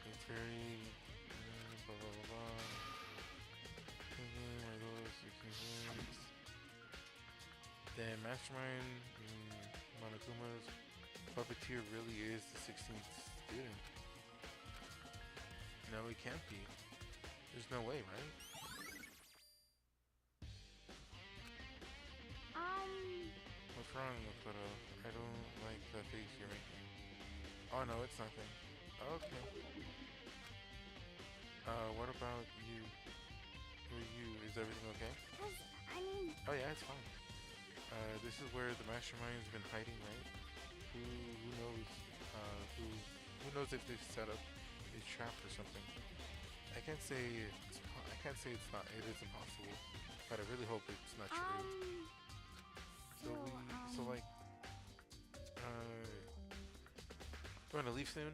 it's very blah blah blah blah. Then Mastermind Monokuma's puppeteer really is the 16th student. No, it can't be. There's no way, right? What's wrong, Makoto? I don't like the face you're making. Oh no, it's nothing. Okay. What about you? Who are you? Is everything okay? I mean, Oh yeah, it's fine. This is where the mastermind's been hiding, right? Who knows? Who knows if this setup is trapped or something? I can't say it's not. It is impossible, but I really hope it's not true. So like, you want to leave soon?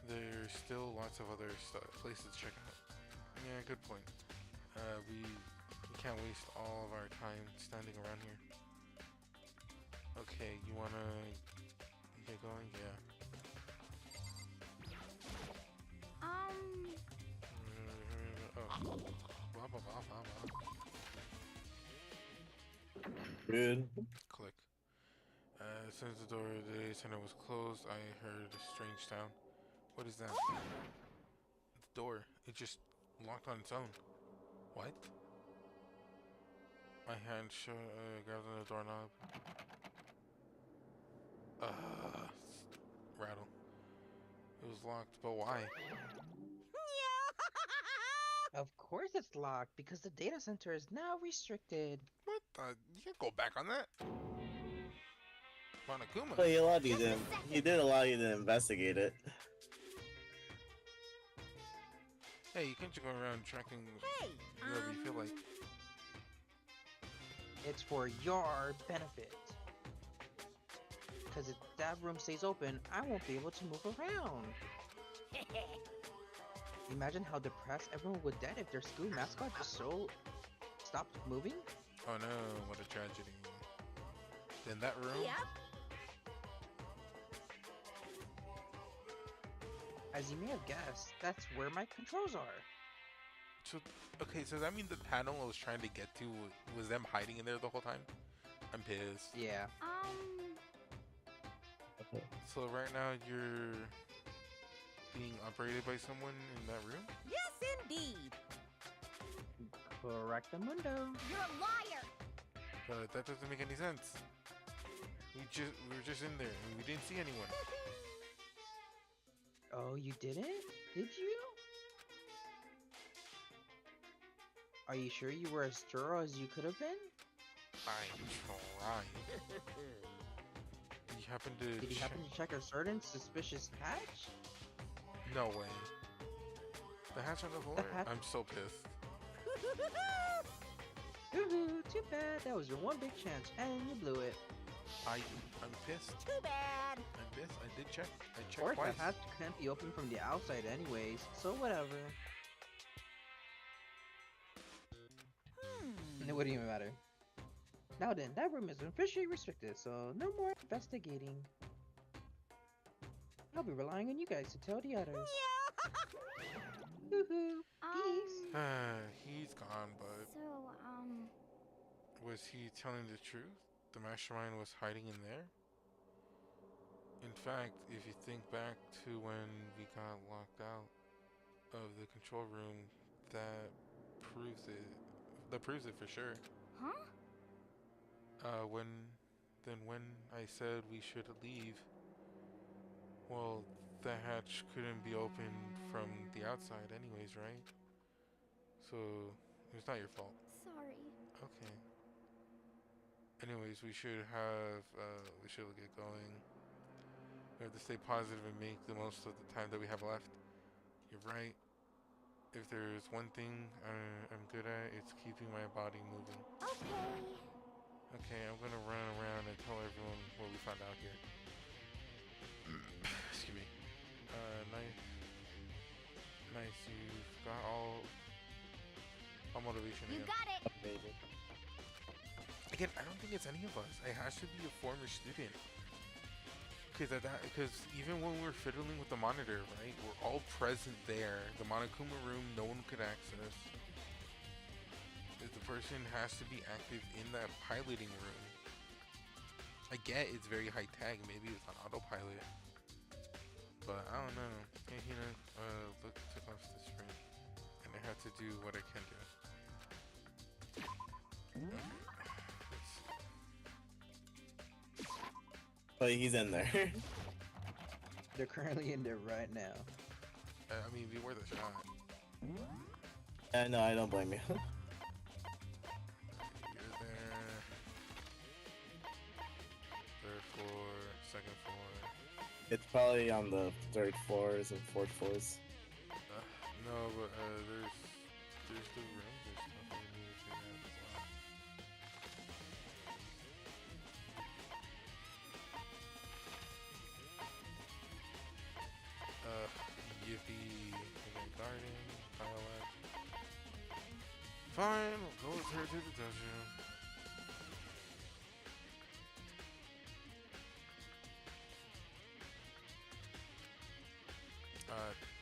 There's still lots of other places to check out. Yeah, good point. We can't waste all of our time standing around here. Okay, you wanna get going? Yeah. Oh. Blah, blah, blah, blah, blah. Good. Click. Since the door of the data center was closed, I heard a strange sound. What is that? The door. It just locked on its own. What? My hand grabbed on the doorknob. Rattle. It was locked, but why? Of course it's locked, because the data center is now restricted. What the? You can't go back on that. Monokuma. Well, he allowed you to. He did allow you to investigate it. Hey, you can't just go around tracking Hey, whoever you feel like. It's for your benefit. Because if that room stays open, I won't be able to move around. Imagine how depressed everyone would get if their school mascot just stopped moving. Oh no, what a tragedy. Then that room? Yep. As you may have guessed, that's where my controls are. So, okay, so that means the panel I was trying to get to was them hiding in there the whole time? I'm pissed. Yeah. So right now you're being operated by someone in that room? Yes, indeed. Correct the mundo. You're a liar! But that doesn't make any sense. We were just in there and we didn't see anyone. Oh, you didn't? Did you? Are you sure you were as thorough as you could have been? I'm trying. You happen to Did you happen to check a certain suspicious hatch? No way. The hatch on the floor? hatch- I'm so pissed. Hoo-hoo, too bad. That was your one big chance, and you blew it. I'm pissed. Too bad. I'm pissed. I did check. I Of checked course, twice. the hatch can't be opened from the outside anyways, so whatever. It wouldn't even matter. Now then, that room is officially restricted, so no more investigating. I'll be relying on you guys to tell the others. Hoo-hoo, peace. He's gone, but So, was he telling the truth? The mastermind was hiding in there? In fact, if you think back to when we got locked out of the control room, that proves it. That proves it for sure. huh? When I said we should leave, well, the hatch couldn't be opened from the outside anyways, right? So, it's not your fault. Sorry. Okay. Anyways, we should get going. We have to stay positive and make the most of the time that we have left. You're right. If there's one thing I'm good at, it's keeping my body moving. Okay. Okay, I'm gonna run around and tell everyone what we found out here. Excuse me. Nice. You've got all motivation You again. got it! Amazing. Again, I don't think it's any of us. It has to be a former student. Because even when we're fiddling with the monitor, right? We're all present there. The Monokuma room, no one could access. The person has to be active in that piloting room. I get it's very high tech. Maybe it's on autopilot. But I don't know. Hey, look, took off the screen. And I have to do what I can do. Okay. But he's in there. They're currently in there right now. I mean, we were the shot. Yeah, no, I don't blame you. You're there. Third floor, second floor. It's probably on the third floors and fourth floors. No, but there's the rooms and stuff that we need to check out as well. Yippee, garden, pilot. Fine, we'll go with her to the dojo.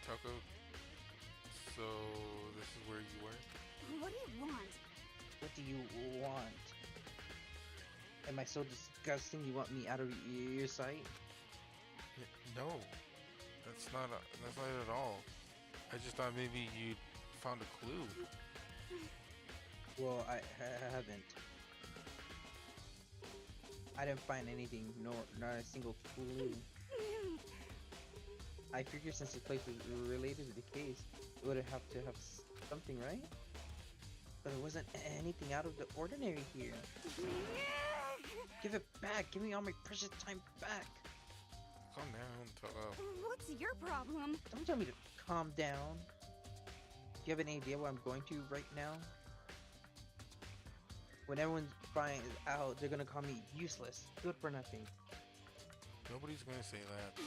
Toko, so this is where you were? What do you want? What do you want? Am I so disgusting you want me out of your sight? No, that's not it at all. I just thought maybe you found a clue. Well, I haven't. I didn't find anything, not a single clue. I figured since the place was related to the case, it would have to have something, right? But it wasn't anything out of the ordinary here. Give it back. Give me all my precious time back. Calm down, Toto. What's your problem? Don't tell me to calm down. Do you have any idea what I'm going to right now? When everyone finds out, they're gonna call me useless, good for nothing. Nobody's gonna say that.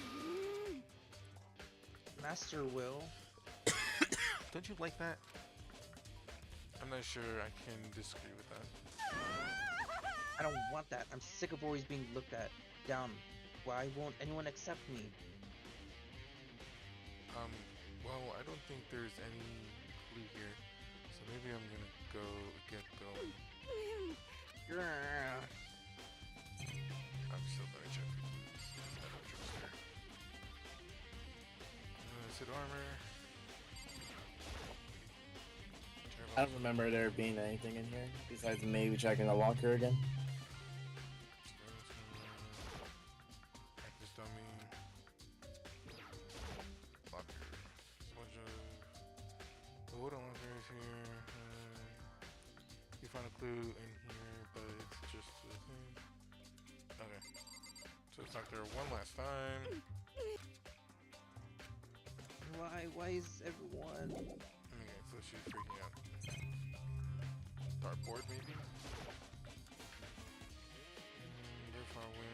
Master will. Don't you like that? I'm not sure I can disagree with that. I don't want that. I'm sick of always being looked at down. Why won't anyone accept me? Well, I don't think there's any clue here, so maybe I'm gonna get going. Yeah. I'm still gonna check for clues. I don't trust her. Sit armor. I don't remember there being anything in here besides maybe checking the locker again. Practice dummy. Locker. Bunch of the wooden lockers here. You find a clue in here, but it's just a thing. Okay. So it's not there one last time. Why is everyone? Okay, so she's freaking out. Dartboard maybe? Very far away.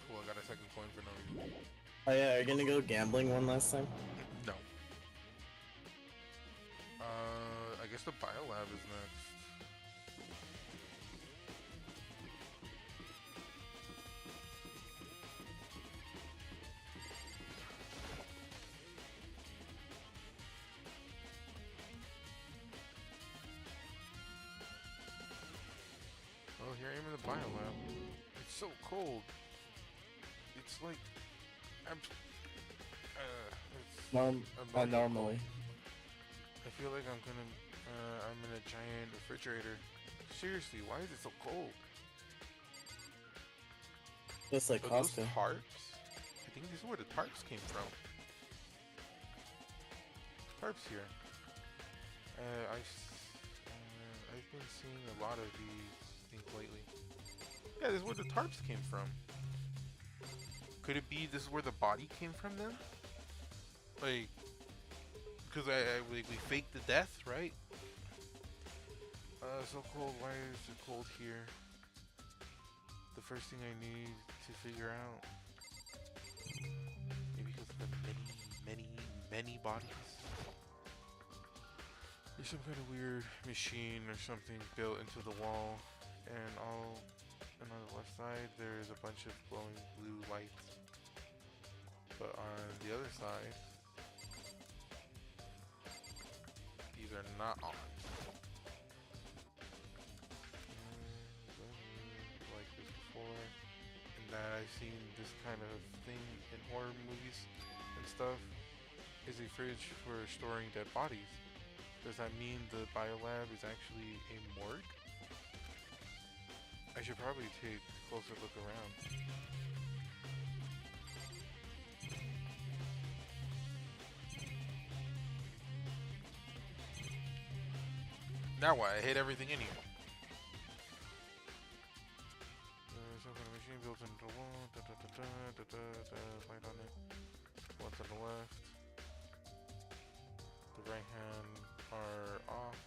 Cool, I got a second coin for no reason. Oh yeah, are you gonna go gambling one last time? No. I guess the biolab is next. Oh, here I am in the biolab. It's so cold. It's like it's Normally. I feel like I'm in a giant refrigerator. Seriously, why is it so cold? Just like Are those Costco. tarps? I think this is where the tarps came from. Tarps here. I've been seeing a lot of these things lately. Yeah, this is where the tarps came from. Could it be this is where the body came from then? Like, because we faked the death, right? So cold. Why is it cold here? The first thing I need to figure out. Maybe because of the many bodies. There's some kind of weird machine or something built into the wall, and on the left side there's a bunch of glowing blue lights. But on the other side, these are not on. Like this before, and that I've seen this kind of thing in horror movies and stuff, is a fridge for storing dead bodies. Does that mean the biolab is actually a morgue? I should probably take a closer look around. Now what? I hit everything in here. Some kind of machine built into the wall. Light on it. What's on the left? The right hand are off.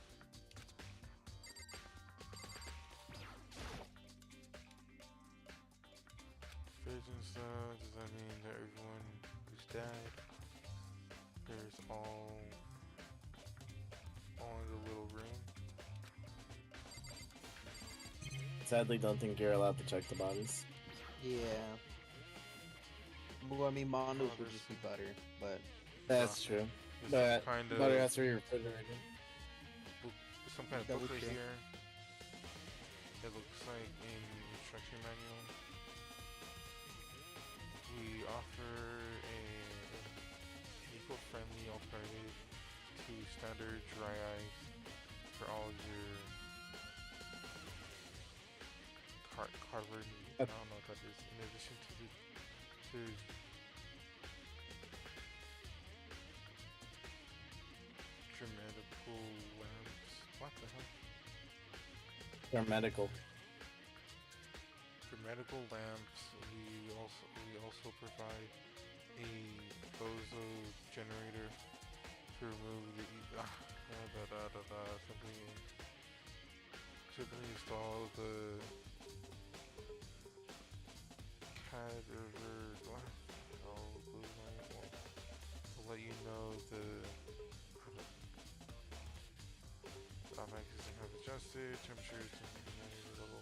Fridge and stuff. Does that mean that everyone who's died? There's all in the little room. Sadly, don't think you're allowed to check the bodies. Yeah. Well, I mean, Mondos would just be butter, but That's true. There's But some kind of butter has to be refrigerated. some kind of Double booklet check. here. It looks like an instruction manual. We offer an eco-friendly alternative to standard dry ice for all your carbon. I don't know what that is. In addition to dramatical lamps. What the hell? They're medical. medical lamps. We also provide a bozo generator to remove the simply install the cadaver blue light will let you know the automatic system has adjusted. Temperatures and humidity level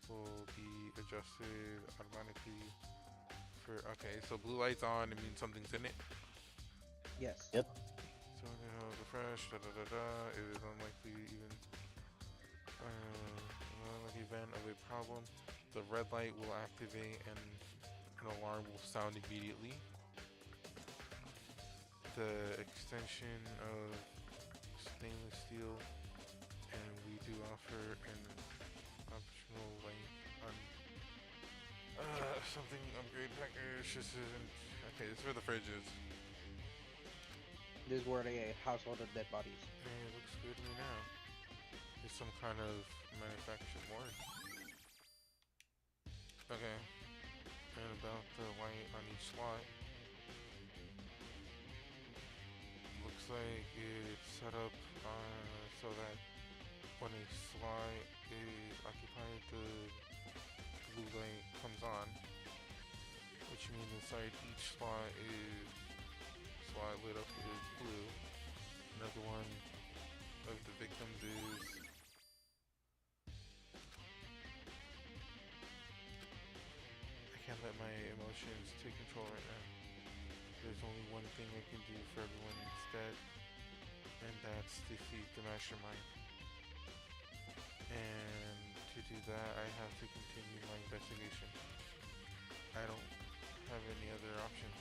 will be adjusted automatically for. Okay, so blue light's on. It means something's in it. Yes. Yep. So the fresh It is unlikely even unlikely event of a problem. The red light will activate and an alarm will sound immediately. The extension of stainless steel, and we do offer an optional length on something upgrade package. This isn't okay. This is for the fridges. This is where they household of dead bodies. Hey, it looks good to me now. There's some kind of manufactured word. Okay. And about the light on each slot. Looks like it's set up so that when a slot is occupied, the blue light comes on. Which means inside each slot lit up is blue. Another one of the victims is I can't let my emotions take control right now. There's only one thing I can do for everyone instead, and that's defeat the mastermind. And to do that, I have to continue my investigation. I don't have any other options.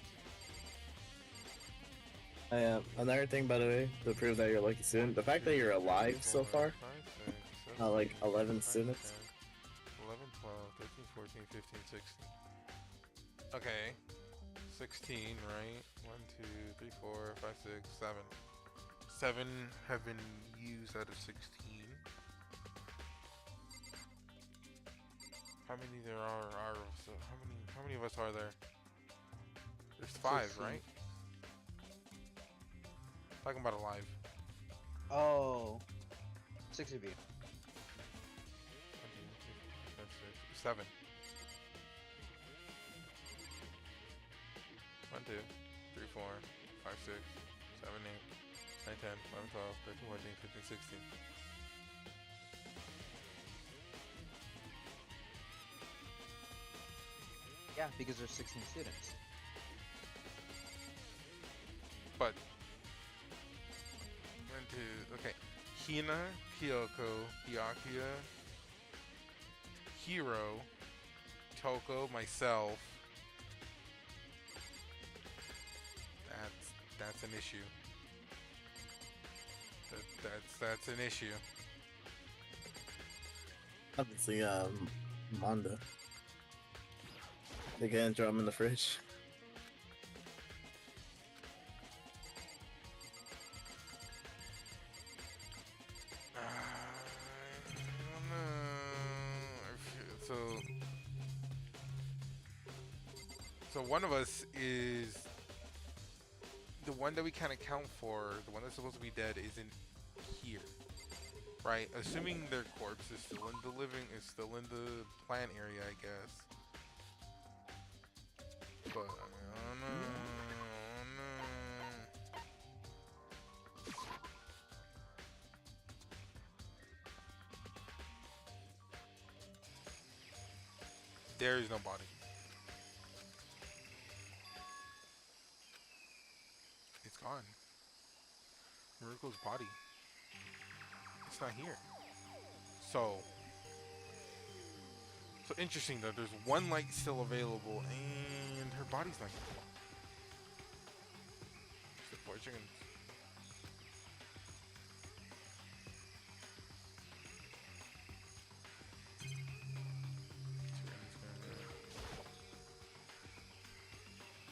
Another thing, by the way, to prove that you're a lucky student, the fact that you're alive so far, not like 11 students. 11, 12, 13, 14, 15, 16. Okay. 16, right? 1, 2, 3, 4, 5, 6, 7. 7 have been used out of 16. How many there are so how many of us are there? There's 5, 16. right? Talking about alive. Oh. 6 of you. 7. 1, 2, 3, 4, 5, 6, 7, 8, 9, 10, 11, 12, 13, 14, 15, 16. Yeah, because there's 16 students. But 1, 2, okay. Hina, Kyoko, Hyakuya, Hiro, Toko, myself. That's an issue. That's an issue. Obviously, Manda. They can throw him in the fridge. I don't know. So one of us is the one that we can't account for. The one that's supposed to be dead isn't here, right? Assuming their corpse is still in the still in the plant area, I guess. But I don't know. There is no body. It's gone. Miruko's body. It's not here. So interesting though. There's one light still available, and her body's not here. The poor chickens.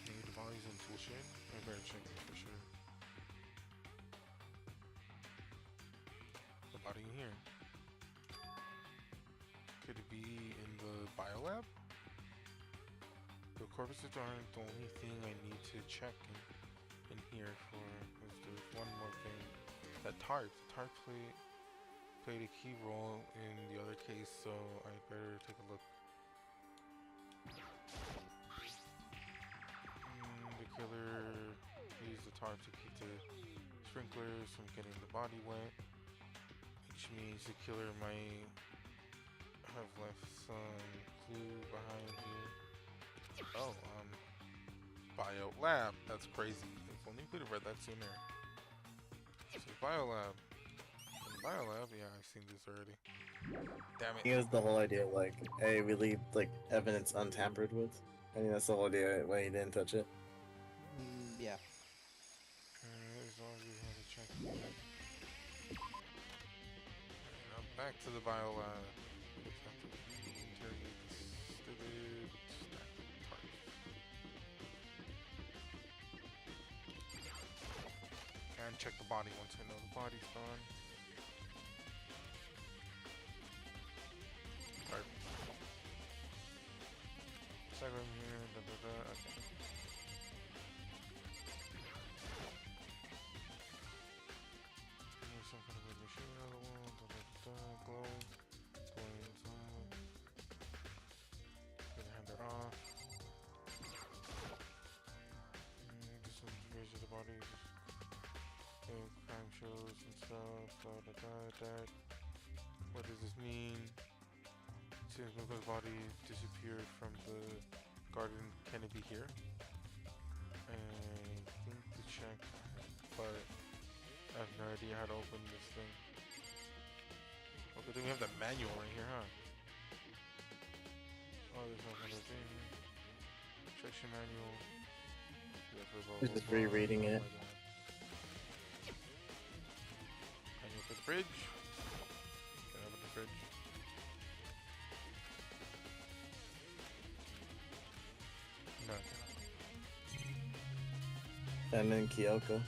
Maybe the body's in tool shed. I better check it for sure. The body in here. Could it be in the biolab? corpses aren't the only thing I need to check in here for. There's one more thing. That tarp. The tarp played a key role in the other case, so I better take a look. The killer used the tarp to keep the sprinklers from getting the body wet, which means the killer might have left some clue behind here. Oh, bio lab. That's crazy. If only we could have read that sooner. So bio lab. Bio lab, yeah, I've seen this already. Damn it. Here's the whole idea, like, hey, we leave like evidence untampered with. I think that's the whole idea why he didn't touch it. Yeah. As long as we have to check here. And I'm back to the bio lab. Just have to interrogate this stupid stack of tarps. And check the body once I know the body's gone. Tarp. Second here, okay. Some kind of weird machine on the wall, glow, going inside. Gonna hand that off. Just some views of the body, crime shows and stuff, that. What does this mean? Since Muko's body disappeared from the garden, can it be here? I think to check, but I have no idea how to open this thing. Well, good thing we have the manual right here, huh? Oh, there's no other thing. Instruction manual. Just rereading it. Manual for the fridge. Can I open the fridge? No, I cannot. And then Kyoko.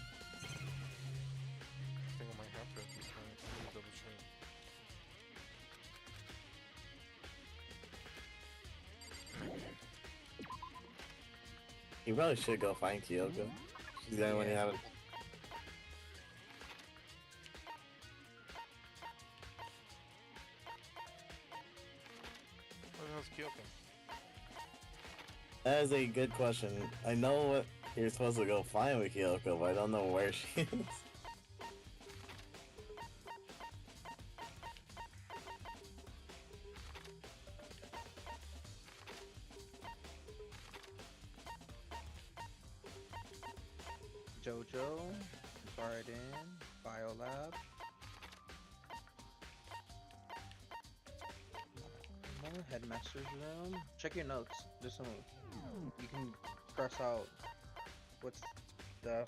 You probably should go find Kyoko. She's the only one you haven't. Where the hell's Kyoko? That is a good question. I know what you're supposed to go find with Kyoko, but I don't know where she is. Jojo, Garden, Biolab. Headmaster's room. Check your notes. There's some. You can cross out what's the.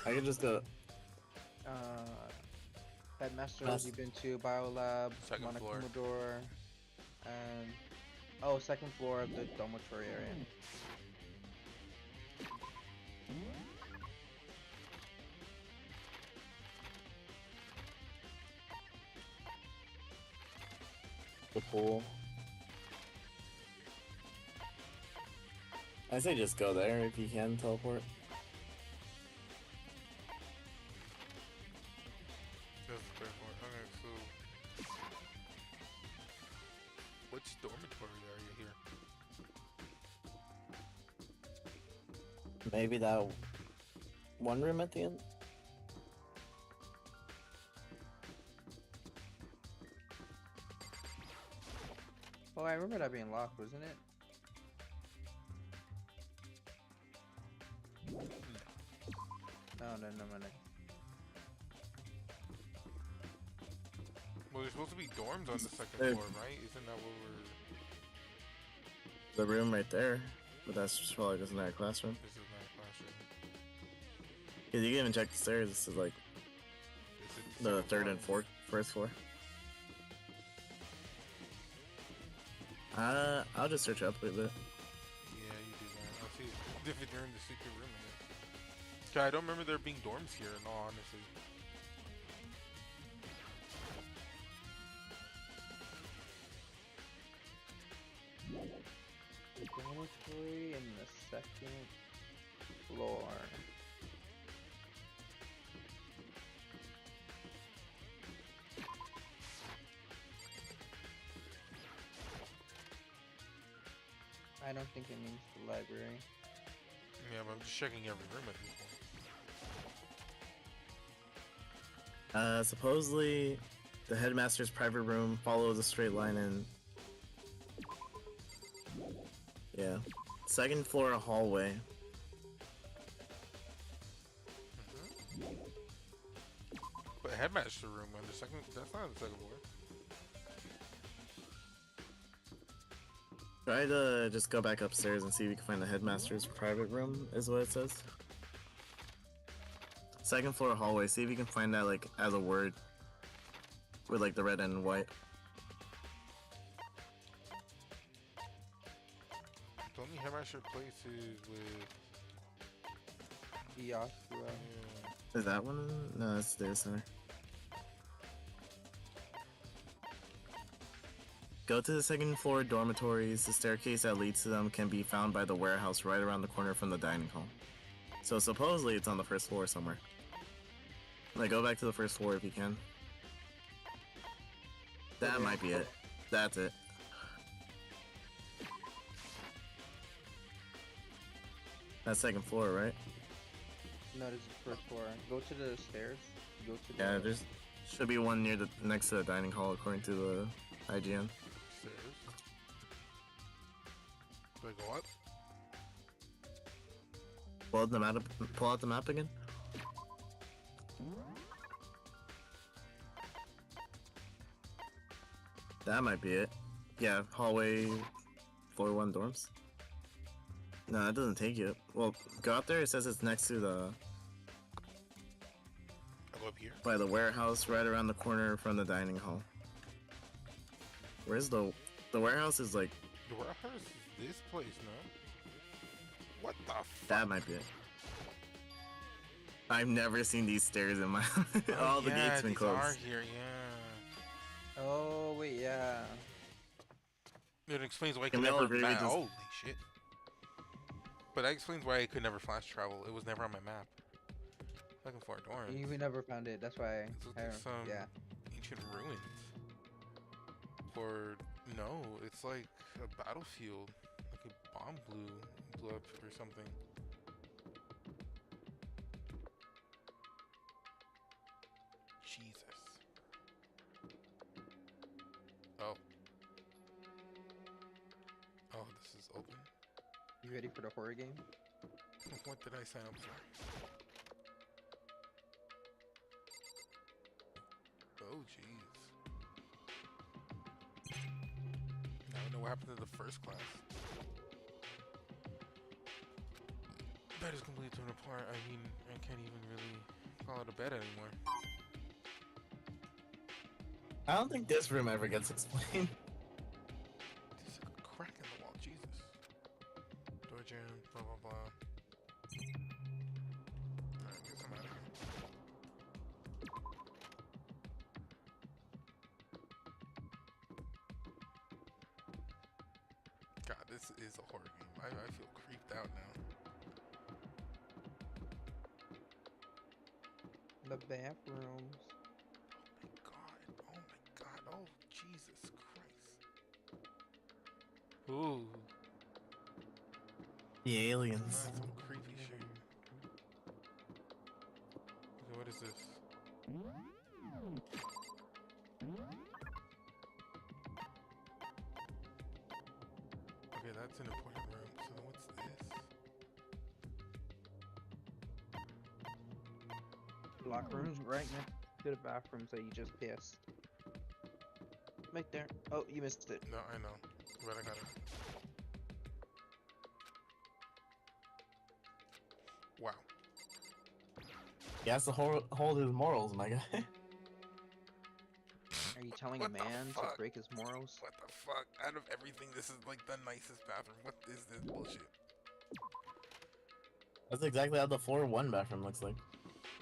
I could just go. Headmaster's you've been to, Biolab, Second floor. Commodore, and second floor of the dormitory area. The pool. I say just go there if you can teleport. That's the third floor. Okay, so which dormitory are you here? Maybe that one room at the end? Oh, I remember that being locked, wasn't it? No, no. Well, there's supposed to be dorms on the second floor, right? Isn't that what we're... The room right there. But that's probably just not a classroom. This is not a classroom. Because you can even check the stairs. This is like the third and first floor. I'll just search up a bit. Yeah, you do that. I'll see if you're in the secret room. Okay, I don't remember there being dorms here, in all honesty. The dormitory in the second floor. I don't think it means the library. Yeah, but I'm just checking every room at this point. Supposedly, the headmaster's private room follows a straight line and yeah, second floor hallway. But headmaster room on the second, that's not the second floor. Try to just go back upstairs and see if you can find the headmaster's private room, is what it says. Second floor hallway, see if you can find that like as a word with like the red and white. The only headmaster place is with Yakura. Is that one? No, that's the data center. Go to the second floor dormitories. The staircase that leads to them can be found by the warehouse right around the corner from the dining hall. So supposedly it's on the first floor somewhere. Like, go back to the first floor if you can. That might be it. That's it. That's second floor, right? No, this is first floor. Go to the stairs. Go to the... Yeah, there's should be one near the next to the dining hall according to the IGN. stairs. Do I go up? Pull out the map again. That might be it. Yeah, hallway, floor 1 dorms. No, that doesn't take you. Well, go out there. It says it's next to the... I'll go up here. By the warehouse, right around the corner from the dining hall. Where's the warehouse is like... The warehouse is this place, no? What the fuck? That might be it. I've never seen these stairs in my... All the gates been these closed. are here, yeah. Oh, wait, yeah. It explains why I Can could we all never... agree with this? Holy shit. But that explains why I could never flash travel. It was never on my map. Looking for a dorm. You never found it, that's why It's like some yeah. ancient ruins. Or no, it's like a battlefield. Like a bomb blew up or something. Jesus. Oh. Oh, this is open. You ready for the horror game? What did I sign up for? Oh, jeez. Now I know what happened to the first class. Bed is completely torn apart. I mean, I can't even really call it a bed anymore. I don't think this room ever gets explained. There's like a crack in the wall. Jesus. Door jam. Blah blah blah. Alright, guess I'm out of here. God, this is a horror game. I feel creeped out now. The bathrooms. Oh my god. Oh my god. Oh, Jesus Christ. Ooh. The aliens. That's some creepy shit. Okay, what is this? Okay, that's an important room. So then what's this? Locker rooms right next to the bathrooms that you just pissed. Right there. Oh, you missed it. No, I know. But I got it. Wow. He has to hold his morals, my guy. Are you telling a What the man to fuck? break his morals? What the fuck? Out of everything, this is like the nicest bathroom. What is this bullshit? That's exactly how the floor one bathroom looks like.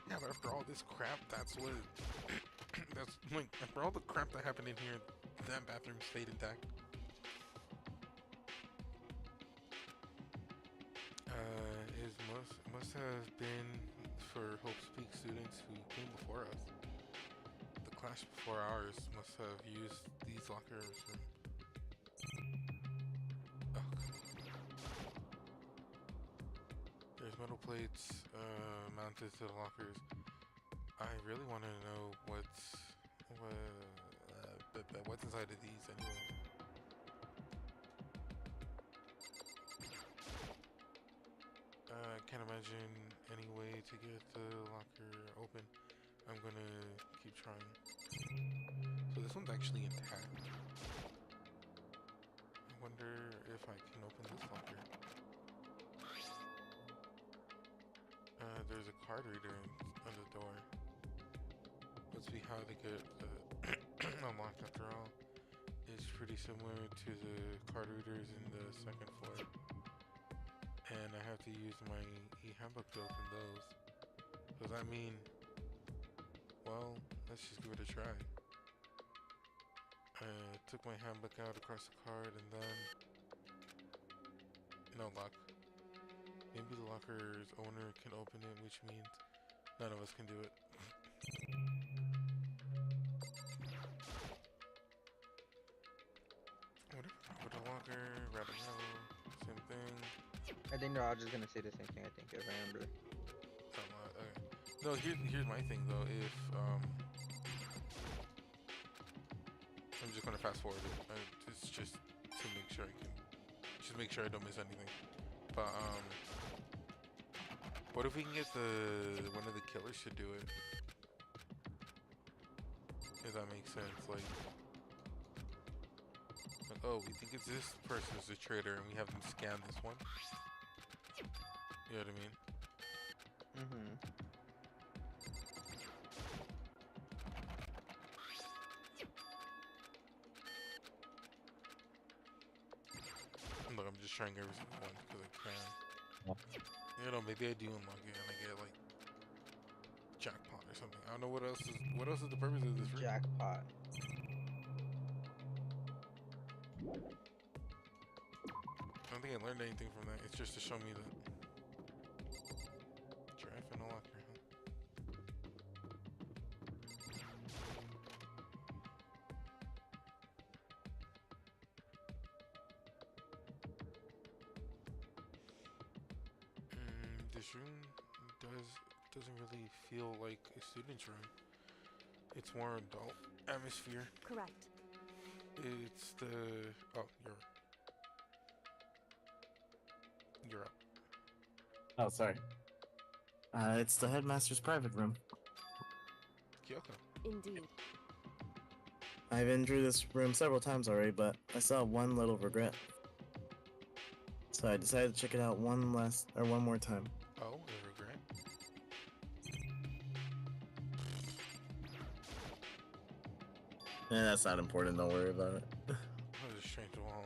Yeah, but after all this crap, that's what. That's like after all the crap that happened in here, that bathroom stayed intact. It must have been for Hope's Peak students who came before us. The class before ours must have used these lockers. Oh, come on. There's metal plates mounted to the lockers. I really want to know what's inside of these anyway. I can't imagine any way to get the locker open. I'm gonna keep trying. So this one's actually intact. I wonder if I can open this locker. There's a card reader on the door. Let's see how they get unlocked after all. It's pretty similar to the card readers in the second floor. And I have to use my e-handbook to open those. Does that mean, well, let's just give it a try. I took my handbook out across the card and then, no lock. Maybe the locker's owner can open it, which means none of us can do it. What if I put a locker, red and yellow, same thing. I think they're all just gonna say the same thing. I think if I remember. Okay. No, here's my thing though. If I'm just gonna fast forward it. It's just to make sure I don't miss anything. But what if we can get one of the killers to do it? If that makes sense, like, oh, we think it's this person's the traitor, and we have them scan this one. You know what I mean? Mm-hmm. Look, I'm just trying every single one because I can. You know, maybe I do unlock it and I get like jackpot or something. I don't know what else is the purpose of this room. Jackpot. I don't think I learned anything from that. It's just to show me that giraffe and a locker, huh? This room doesn't really feel like a student's room. It's more adult atmosphere. Correct. It's the you're up. Oh, sorry. It's the headmaster's private room. Kyoko. Indeed. I've been through this room several times already, but I still have one little regret. So I decided to check it out one more time. Oh, a regret? That's not important, don't worry about it. That was a strange wall.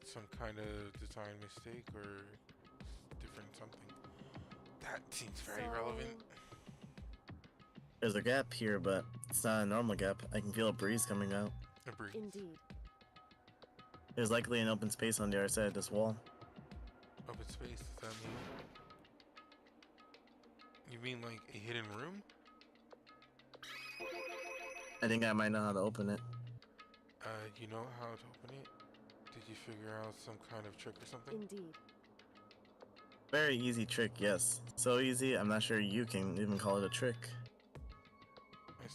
It's some kind of design mistake or different something. That seems very relevant. There's a gap here, but it's not a normal gap. I can feel a breeze coming out. A breeze. Indeed. There's likely an open space on the other side of this wall. Open space, does that mean? You mean like a hidden room? I think I might know how to open it. You know how to open it? Did you figure out some kind of trick or something? Indeed. Very easy trick, yes. So easy, I'm not sure you can even call it a trick.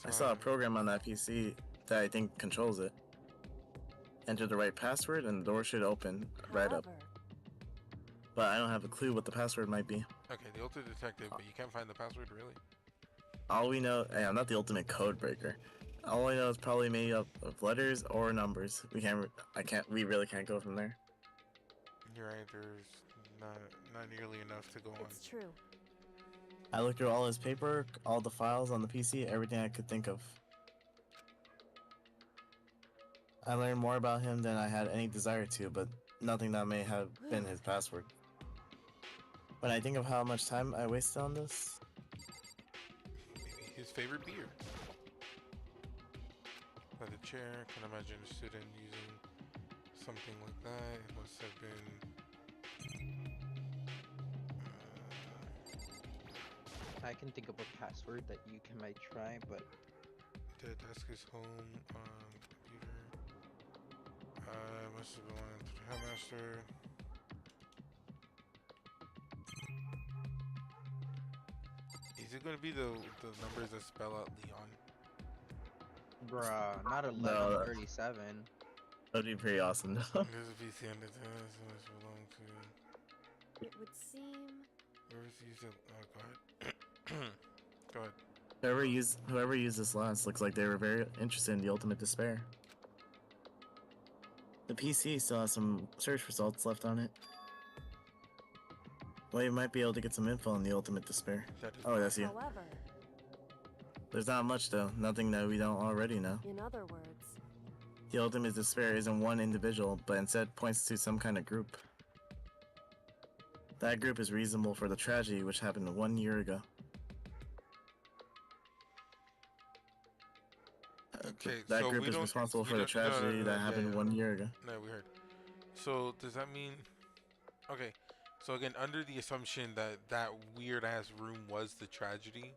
I saw a program on that PC that I think controls it. Enter the right password and the door should open right up. But I don't have a clue what the password might be. Okay, the ultimate detective, but you can't find the password, really? All we know, hey, I'm not the ultimate code breaker. All I know is probably made up of letters or numbers. We really can't go from there. You're right, there's not nearly enough to go on. It's true. I looked through all his paperwork, all the files on the PC, everything I could think of. I learned more about him than I had any desire to, but nothing that may have been his password. When I think of how much time I wasted on this, Maybe his favorite beer. By the chair, can imagine a student using something like that. It must have been. I can think of a password that you might try, but The desk is home on computer. Must have belonged to the headmaster. Is it gonna be the numbers that spell out Leon? bruh, not No, 1137. that'd be pretty awesome though. There's a PC on the desk. Must belong to. It would seem. Where's the user? Oh, go ahead. Go ahead. Whoever used this last looks like they were very interested in the ultimate despair. The PC still has some search results left on it. Well, you might be able to get some info on the ultimate despair. Oh, that's you. However, There's not much though, nothing that we don't already know. in other words, The ultimate despair isn't one individual, but instead points to some kind of group. That group is reasonable for the tragedy which happened 1 year ago. Okay, That so group we is don't- responsible we for the don't- no, no, tragedy no, that yeah, happened yeah. 1 year ago. No, we heard. So does that mean? Okay, so again, under the assumption that that weird ass room was the tragedy,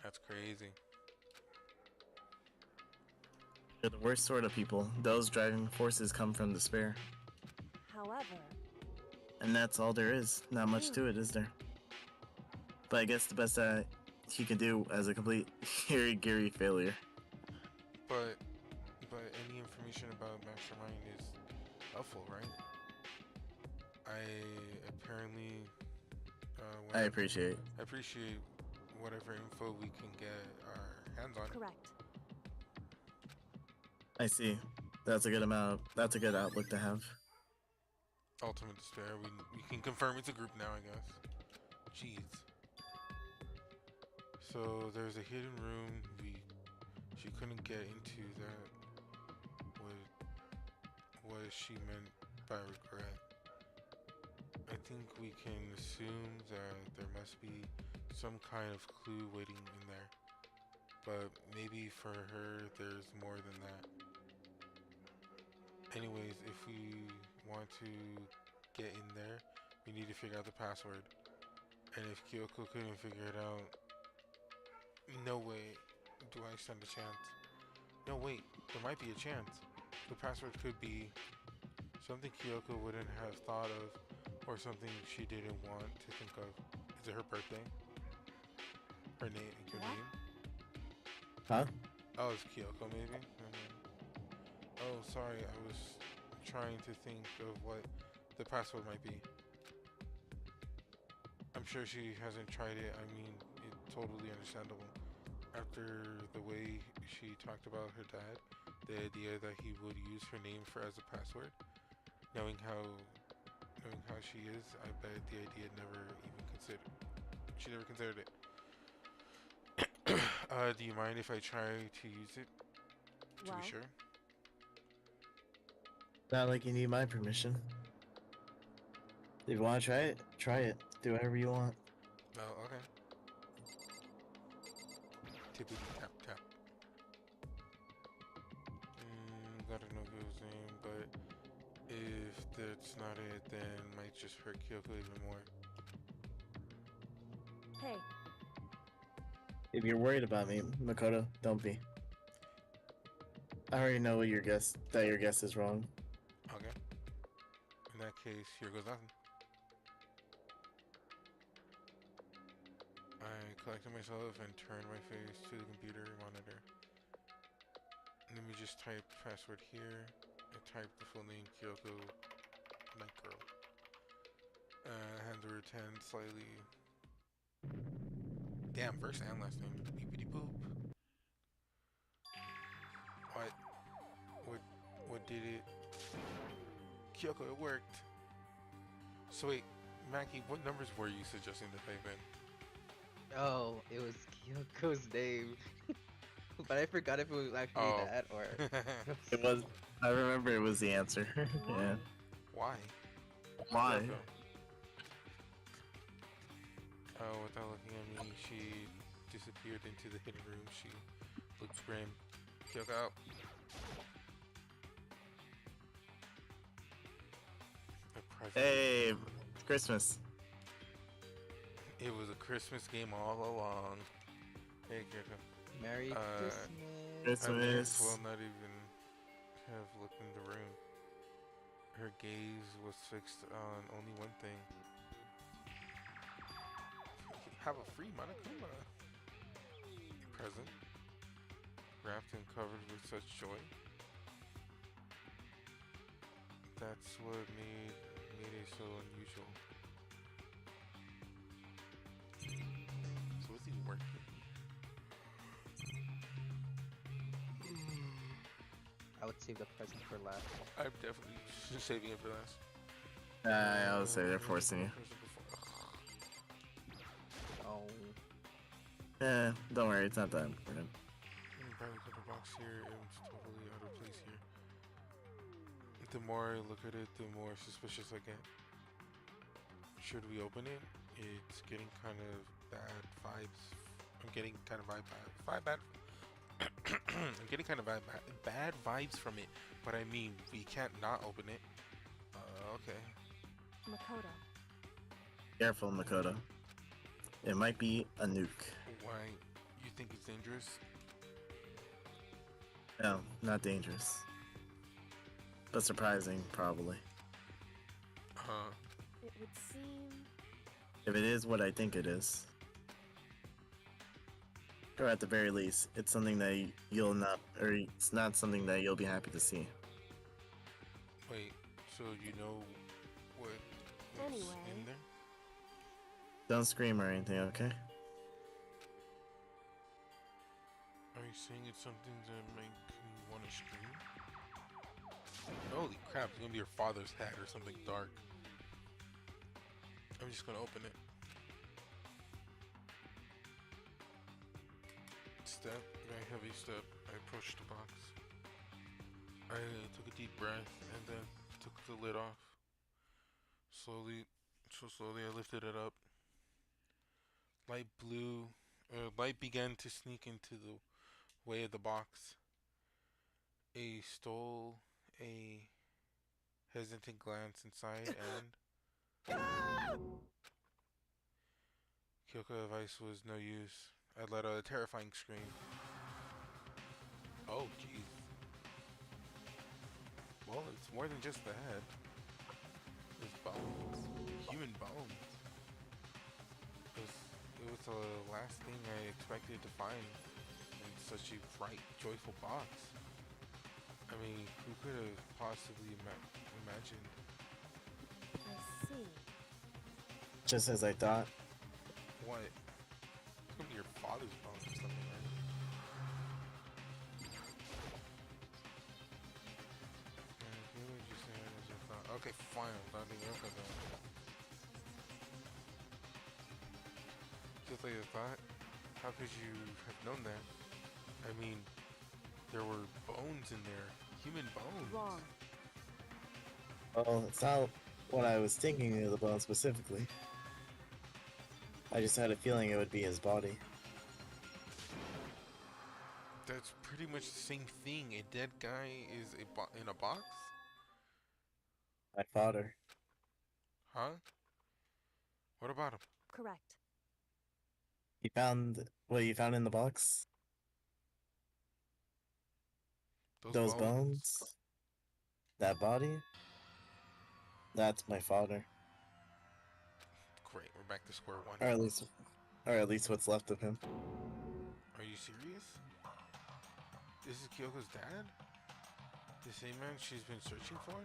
that's crazy. They're the worst sort of people. Those driving forces come from despair. however, And that's all there is. Not much to it, is there? But I guess the best that he can do as a complete Gary failure. But any information about Mastermind is helpful, right? I apparently. I appreciate. I appreciate whatever info we can get our hands on. correct. I see. That's a good amount. That's a good outlook to have. Ultimate Despair. We can confirm it's a group now, I guess. Jeez. So there's a hidden room. She couldn't get into that. What is she meant by regret? I think we can assume that there must be some kind of clue waiting in there. But maybe for her, there's more than that. Anyways, if we want to get in there, we need to figure out the password. And if Kyoko couldn't figure it out, no way do I stand a chance. No, wait, there might be a chance. The password could be something Kyoko wouldn't have thought of, or something she didn't want to think of. Is it her birthday? Her name? Your name? Huh? Oh, it's Kyoko, maybe? Oh, sorry, I was trying to think of what the password might be. I'm sure she hasn't tried it. I mean, it's totally understandable. After the way she talked about her dad, the idea that he would use her name for as a password, knowing how she is, I bet the idea she never considered it. Do you mind if I try to use it? To Well, be sure. Not like you need my permission. If you want to try it, try it. Do whatever you want. Oh, okay. Tippity tap tap. Gotta know his name, but if that's not it, then might just hurt Kyoko even more. Hey, If you're worried about me, Makoto, don't be. I already know what your guess is wrong. Okay. In that case, here goes nothing. I collected myself and turned my face to the computer monitor. Let me just type password here. I typed the full name Kyoko Night Girl. Hands were tensed slightly. Damn, first and last name. Beepity boop. What did it? Kyoko, it worked. So wait, Mackie, what numbers were you suggesting to type in? Oh, it was Kyoko's name. But I forgot if it was actually Oh. that or. It was. I remember it was the answer. Yeah. Why? Why? Kyoko. Without looking at me, she disappeared into the hidden room. She looked grim. Kyoko out. A present. Hey, it's Christmas. It was a Christmas game all along. Hey, Kyoko. Merry Christmas. I may Christmas. as well not even have looked in the room. Her gaze was fixed on only one thing. Have a free Monokuma present, wrapped and covered with such joy. That's what made it so unusual. So is he working? I would save the present for last. I'm definitely just saving it for last. I would say they're forcing you. Oh. Don't worry, it's not that important. Probably put the box here. It's totally out of place here. The more I look at it, the more suspicious I get. Should we open it? It's getting kind of bad vibes. I'm getting kind of bad. I'm getting kind of bad vibes from it. But I mean, we can't not open it. Okay. Makoto. Careful, Makoto. It might be a nuke. Why? You think it's dangerous? No, not dangerous. But surprising, probably. It would seem. If it is what I think it is. Or at the very least, it's something that you'll not, or it's not something that you'll be happy to see. Wait, so you know what's Anyway. in there? Don't scream or anything, okay? Are you saying it's something that make me want to scream? Holy crap, it's gonna be your father's hat or something dark. I'm just gonna open it. Step, very heavy step. I approached the box. I took a deep breath and then took the lid off. Slowly I lifted it up. Light began to sneak into the way of the box. I stole a hesitant glance inside and Kyoko's advice was no use. I let out a terrifying scream. Oh jeez. Well, it's more than just the head. It's bones. Human bones. It was the last thing I expected to find in such a bright, joyful box. I mean, who could have possibly imagined? I see. Just as I thought. What? It's gonna be your father's bones or something, right? Okay, fine. I'm not thinking of that. Just like I thought. How could you have known that? I mean, there were bones in there. Human bones. Wrong. Well, it's not what I was thinking of the bone specifically. I just had a feeling it would be his body. That's pretty much the same thing. A dead guy is in a box? My father. Huh? What about him? Correct. He found what you found in the box? Those bones? That body? That's my father. Great, we're back to square one. Or at least what's left of him. Are you serious? This is Kyoko's dad? The same man she's been searching for?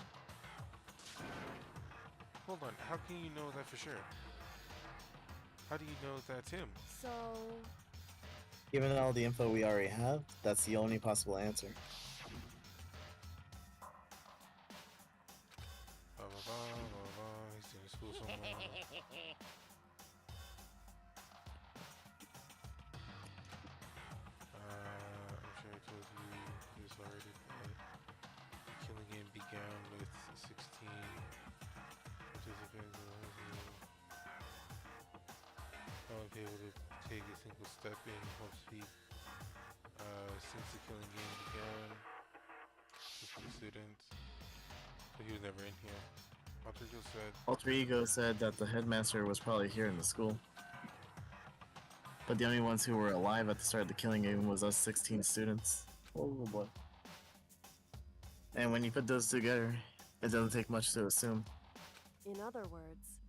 Hold on, how can you know that for sure? How do you know that's him? So. Given all the info we already have, that's the only possible answer. He's in school somewhere. I'm sure I told you this already, but the killing game began with 16 participants. able to take a single step in Hope Speed since the killing game began with the students, but he was never in here. Alter Ego said that the headmaster was probably here in the school. But the only ones who were alive at the start of the killing game was us 16 students. Oh boy. And when you put those together, it doesn't take much to assume In other words,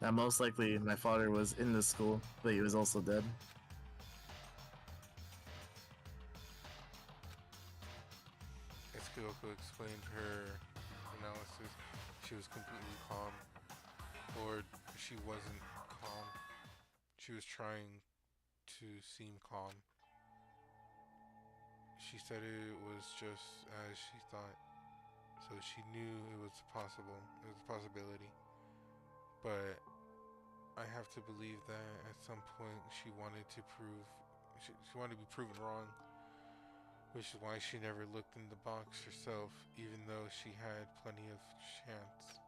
that most likely my father was in the school, but he was also dead. As Kyoko explained her analysis, she was completely calm. Or she wasn't calm. She was trying to seem calm. She said it was just as she thought. So she knew it was possible. It was a possibility. But I have to believe that at some point she wanted to prove, she wanted to be proven wrong. Which is why she never looked in the box herself, even though she had plenty of chance.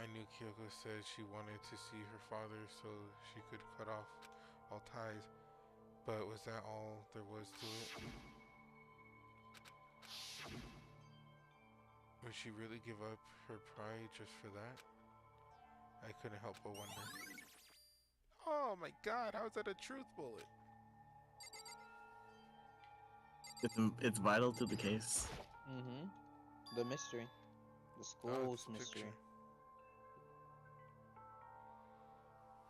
I knew Kyoko said she wanted to see her father so she could cut off all ties, but was that all there was to it? Would she really give up her pride just for that? I couldn't help but wonder. Oh my god, how is that a truth bullet? It's vital to the case. Mm-hmm. The mystery. The school's mystery.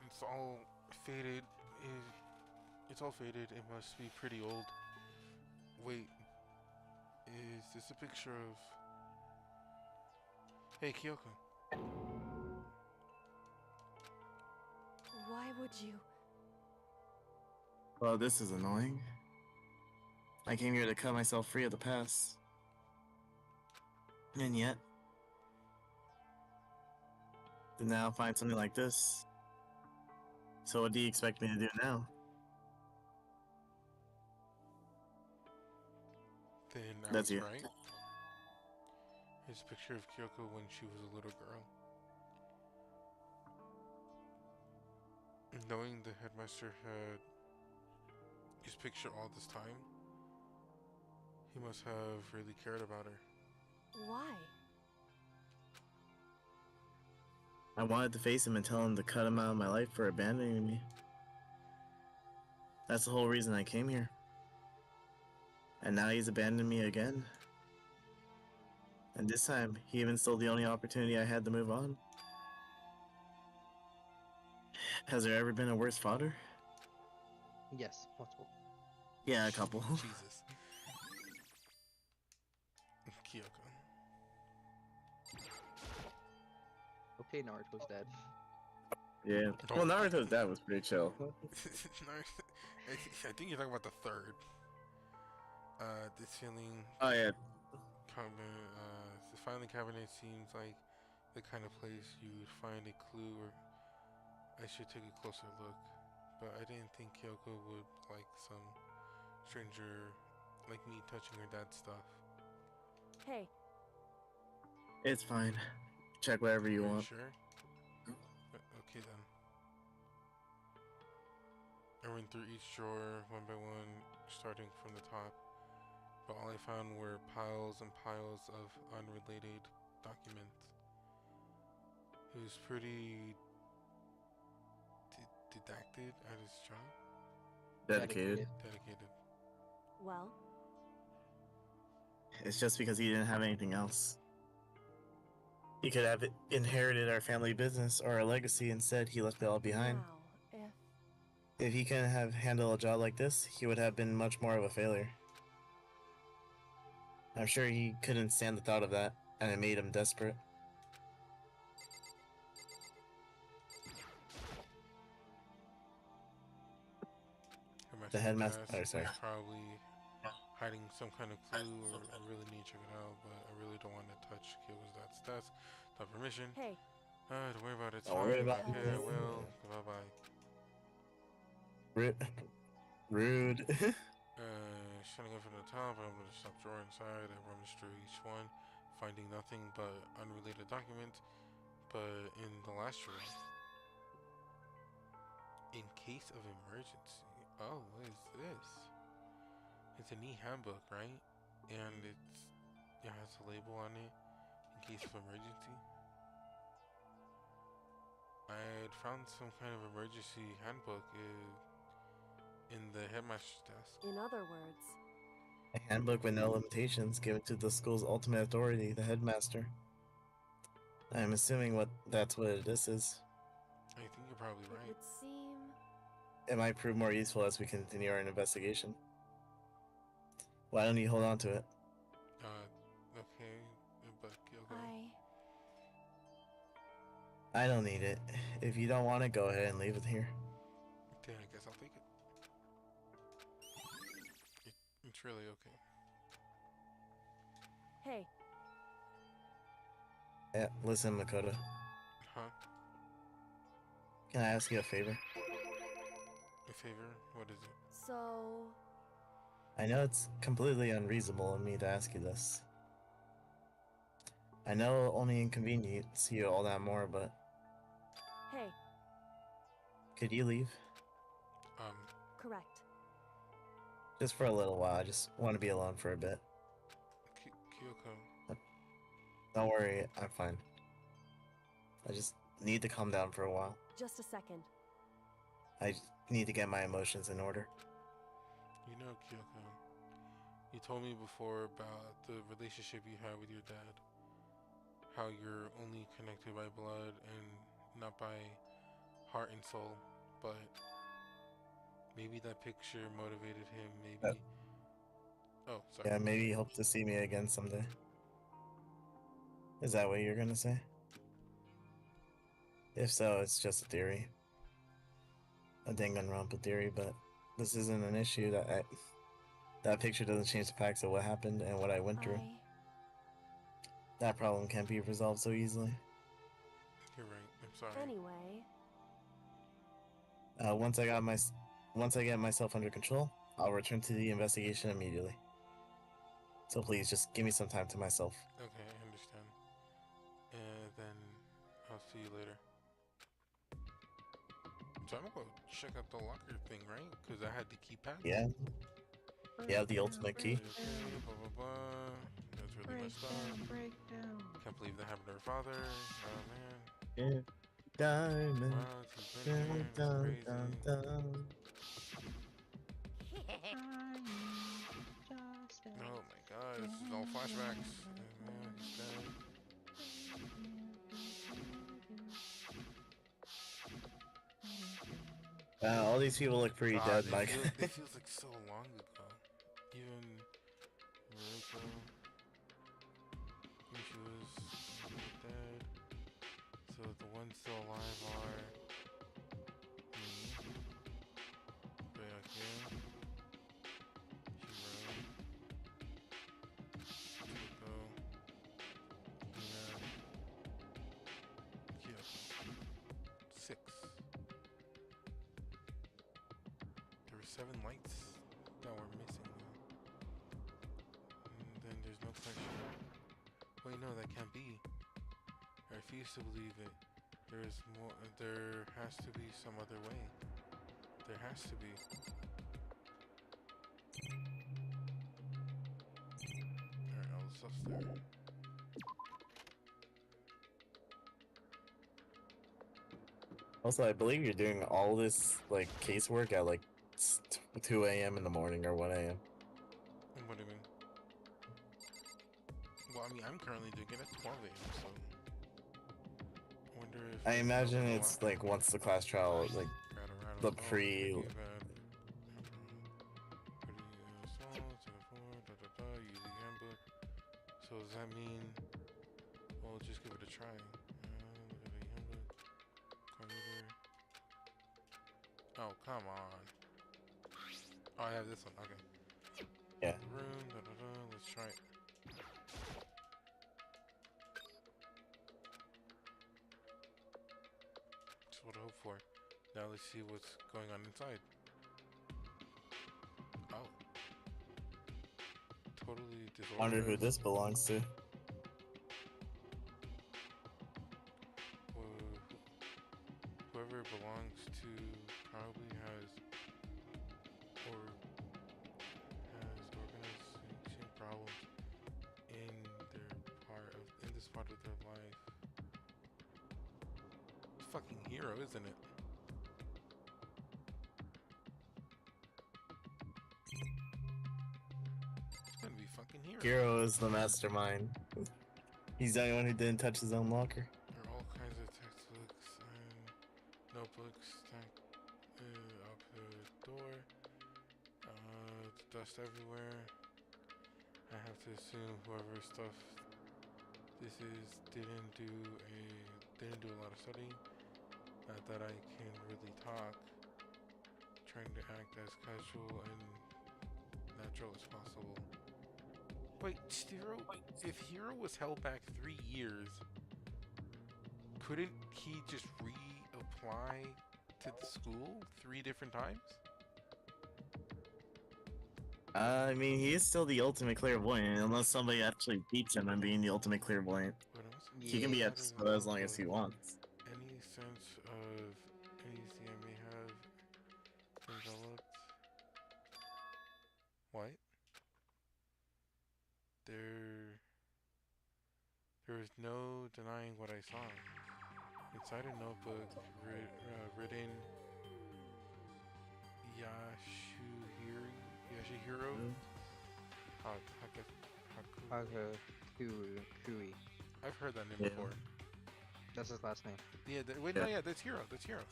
It's all faded. It's all faded. It must be pretty old. Wait, is this a picture of... Hey, Kyoko. why would you? Well, this is annoying. I came here to cut myself free of the past. And yet, to now find something like this. So what do you expect me to do now? Then I That's was you. right. His picture of Kyoko when she was a little girl. Knowing the headmaster had his picture all this time, he must have really cared about her. Why? I wanted to face him and tell him to cut him out of my life for abandoning me. That's the whole reason I came here. And now he's abandoned me again. And this time, he even stole the only opportunity I had to move on. Has there ever been a worse father? Yes, multiple. Yeah, a couple. Jesus. Kyoko. Okay, Naruto's dead. Yeah. Well, Naruto's dad was pretty chill. I think you're talking about the third. This feeling... Oh, yeah. The filing cabinet seems like the kind of place you'd find a clue, or I should take a closer look. But I didn't think Kyoko would like some stranger like me touching her dad's stuff. Hey. It's fine. Check whatever you want. Sure? Okay then. I went through each drawer one by one, starting from the top. But all I found were piles and piles of unrelated documents. He was pretty didacted at his job. Dedicated. Dedicated. Well? It's just because he didn't have anything else. He could have inherited our family business or our legacy. Instead, he left it all behind. Wow, If he couldn't have handled a job like this, he would have been much more of a failure. I'm sure he couldn't stand the thought of that, and it made him desperate. The headmaster. Oh, sorry. Probably hiding some kind of clue, or I really need to check it out, but I really don't want to touch Kyoko's dad's desk without permission. Hey. Don't worry about it. Don't worry about it. Okay, well, bye-bye. Rude. Shutting up from the top, I'm gonna stop drawer inside. I rummaged through each one, finding nothing but unrelated documents. But in the last drawer, In case of emergency. Oh, what is this? It's a neat handbook, right? And it has a label on it in case of emergency. I had found some kind of emergency handbook in the headmaster's desk. In other words, A handbook with no limitations given to the school's ultimate authority, the headmaster. I'm assuming that's what this is. I think you're probably it right. would seem. It might prove more useful as we continue our investigation. Why don't you hold on to it? Okay, but okay. I don't need it. If you don't want it, go ahead and leave it here. Then I guess I'll take it. It's really okay. Hey, Yeah, listen, Makoto. Huh? Can I ask you a favor? A favor? What is it? so. I know it's completely unreasonable of me to ask you this. I know it'll only inconvenience you all that more, but Hey, could you leave? correct. Just for a little while. I just want to be alone for a bit. Kyoko. Don't worry, I'm fine. I just need to calm down for a while. Just a second. I need to get my emotions in order. You know, Kyoko, you told me before about the relationship you have with your dad. How you're only connected by blood and not by heart and soul, but maybe that picture motivated him, maybe... Oh, sorry. Yeah, maybe you hope to see me again someday. Is that what you're gonna say? If so, it's just a theory. A Danganronpa theory, but this isn't an issue. That picture doesn't change the facts of what happened and what I went through. That problem can't be resolved so easily. You're right. I'm sorry. Anyway. Once I get myself under control, I'll return to the investigation immediately. So please, just give me some time to myself. Okay, I understand. And then I'll see you later. So I'm gonna go check out the locker thing, right? Because I had the keypad. Yeah. You have the ultimate key. Blah, blah, blah. That's really messed up. Breakdown. Can't believe that happened to her father. Oh man. Yeah. Diamond. Wow, he's been here. It's crazy. Oh my god, this is all flashbacks. Oh, man, he's dead. Wow, all these people look pretty dead, Mike. It feels like so long ago. Even Mariko, when she was dead. So the ones still alive are me, Ryuki, Hiro, Tuko, Hina, Kyoko. 6. There were 7 lights that were missing though. And then there's no question. Wait, no, that can't be. I refuse to believe it. There's more. There has to be some other way. There has to be. Alright, all the stuff's there. Also, I believe you're doing all this like casework at like 2 a.m. in the morning or 1 a.m. What do you mean? Well, I mean, I'm currently doing it at 12 a.m. So I wonder if. I imagine it's like once the class trial, like the pre. So does that mean? Well, just give it a try. Oh, come on. Oh, I have this one. Okay. Yeah. Room. Let's try it. That's what I hope for. Now let's see what's going on inside. Oh. Totally disorganized. Wonder who this belongs to. Whoever it belongs to part of their life. Fucking hero, isn't it? It's gonna be fucking hero. Hero is the mastermind. He's the only one who didn't touch his own locker. There are all kinds of textbooks and notebooks stacked up the door. Dust everywhere. I have to assume whoever stuff this is didn't do a lot of studying. Not that I can really talk. Trying to act as casual and natural as possible. Wait, if Hero was held back 3 years, couldn't he just reapply to the school 3 different times? I mean, he is still the ultimate clairvoyant, unless somebody actually beats him in being the ultimate clairvoyant. He can be at school as long as he wants. Any sense of anything I may have developed? What? There is no denying what I saw. Inside a notebook written Yashihiro Hakui. I've heard that name before. That's his last name. Yeah, no, that's Hero. That's Hero.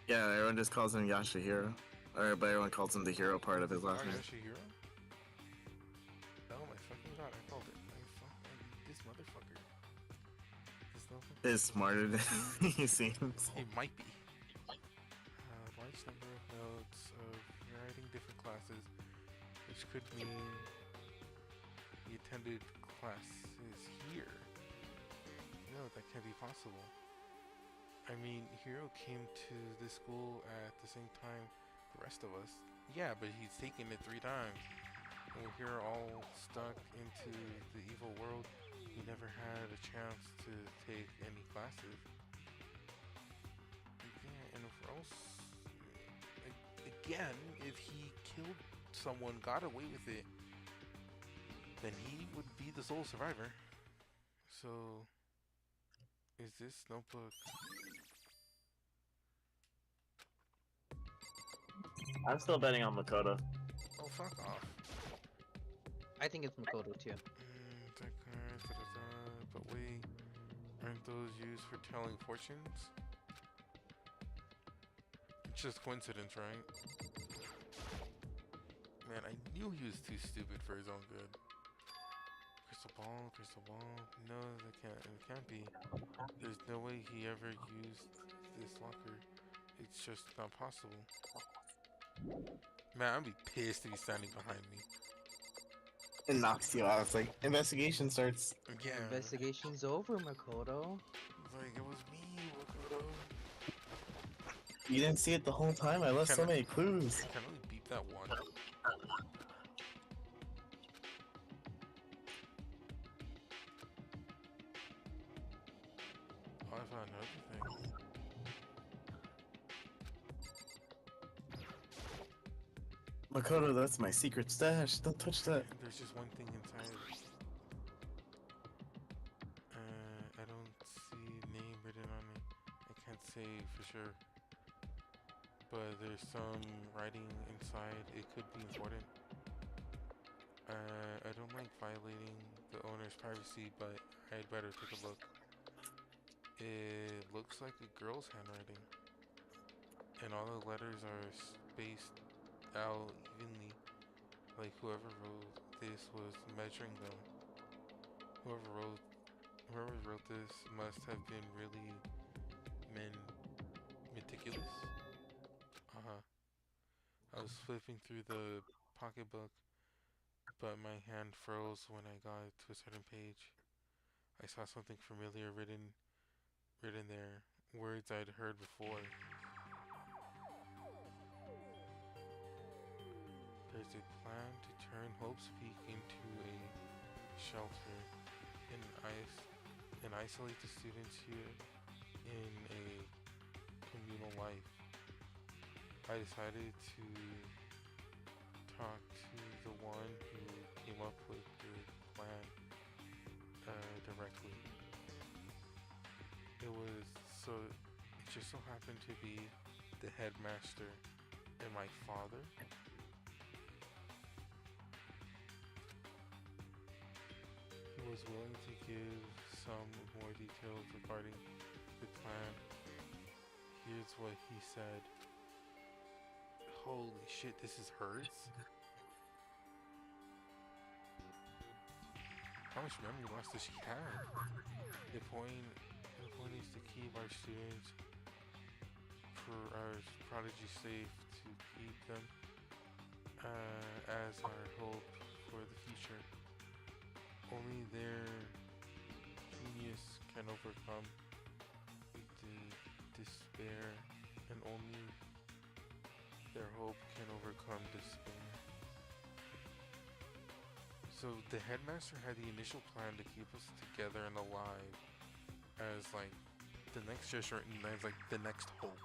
Yeah, everyone just calls him Yashihiro. But everyone calls him the hero part of his last name. Yashihiro? Oh my fucking god, I called it. This motherfucker. Is smarter than he seems. He might be. Large number of notes of writing different classes, which could mean he attended classes here. No, that can't be possible. I mean, Hero came to this school at the same time the rest of us. Yeah, but he's taken it 3 times. And we're all stuck into the evil world. He never had a chance to take any classes. Yeah, and again, if he killed someone, got away with it, then he would be the sole survivor. So, is this notebook? I'm still betting on Makoto. Oh, fuck off. I think it's Makoto too. But wait, aren't those used for telling fortunes? It's just coincidence, right? Man, I knew he was too stupid for his own good. Crystal ball, crystal ball. No, it can't be. There's no way he ever used this locker. It's just not possible. Man, I'd be pissed if he's standing behind me. It knocks you out. It's like, investigation starts. Yeah. Investigation's over, Makoto. Like, it was me, Makoto. You didn't see it the whole time? I left so many clues. Can I only beep that one? Oh, I found another thing. Makoto, that's my secret stash. Don't touch that. There's just one thing inside. I don't see name written on it. I can't say for sure. But there's some writing inside. It could be important. I don't like violating the owner's privacy, but I'd better take a look. It looks like a girl's handwriting. And all the letters are spaced out evenly, like whoever wrote this was measuring them. Whoever wrote this must have been really meticulous. I was flipping through the pocketbook, but my hand froze when I got to a certain page. I saw something familiar written there, words I'd heard before. There's a plan to turn Hope's Peak into a shelter and isolate the students here in a communal life. I decided to talk to the one who came up with the plan directly. it just so happened to be the headmaster and my father. He was willing to give some more details regarding the plan. Here's what he said. Holy shit, this is hers? How much memory loss does she have? The point is to keep our students, for our prodigy safe, to keep them as our hope for the future. Only their genius can overcome the despair, and only their hope can overcome despair. So the headmaster had the initial plan to keep us together and alive as like the next gesture and as like the next hope.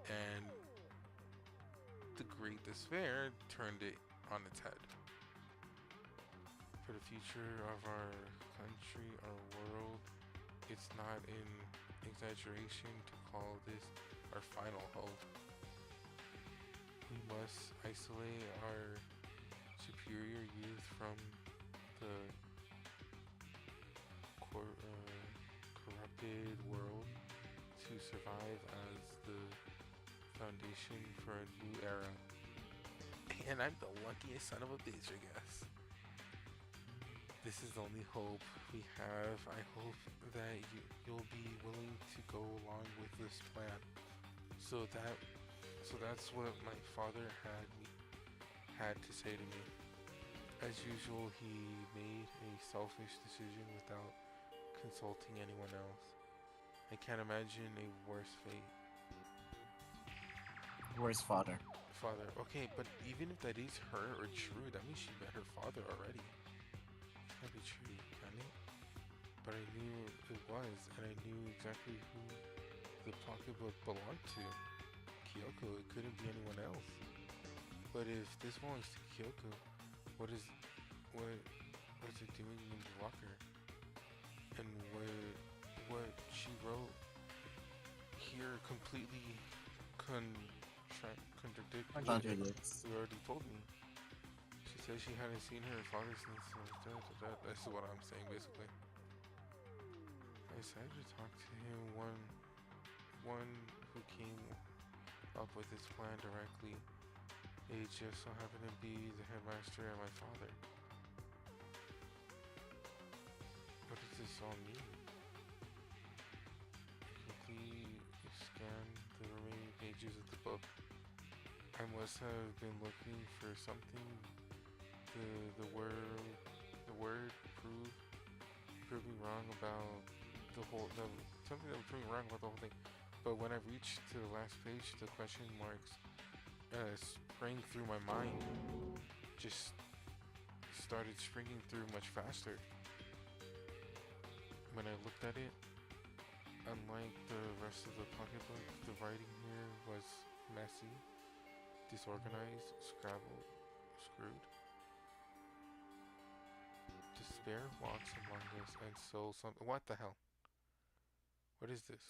And the Great Despair turned it on its head. For the future of our country, our world, it's not an exaggeration to call this our final hope. We must isolate our superior youth from the corrupted world to survive as the foundation for a new era. And I'm the luckiest son of a bitch, I guess. This is the only hope we have. I hope that you'll be willing to go along with this plan. So that's what my father had to say to me. As usual, he made a selfish decision without consulting anyone else. I can't imagine a worse fate. Where's father? Father. Okay, but even if that is her or true, that means she met her father already. It can't be true, can it? But I knew it was, and I knew exactly who the pocketbook belonged to. Kyoko. It couldn't be anyone else. But if this belongs to Kyoko, what's it doing in the locker? And what she wrote here completely contradicts what you already told me. She said she hadn't seen her father since That's what I'm saying, basically. I decided to talk to him, one who came up with this plan directly. It just so happened to be the headmaster and my father. What does this all mean? Quickly scan the remaining pages of the book. I must have been looking for something. The word prove me wrong about something that would prove me wrong about the whole thing. But when I reached to the last page, the question marks sprang through my mind. Just started springing through much faster. When I looked at it, unlike the rest of the pocketbook, the writing here was messy, disorganized, scrabbled, screwed. Despair walks among us, and so some. What the hell? What is this?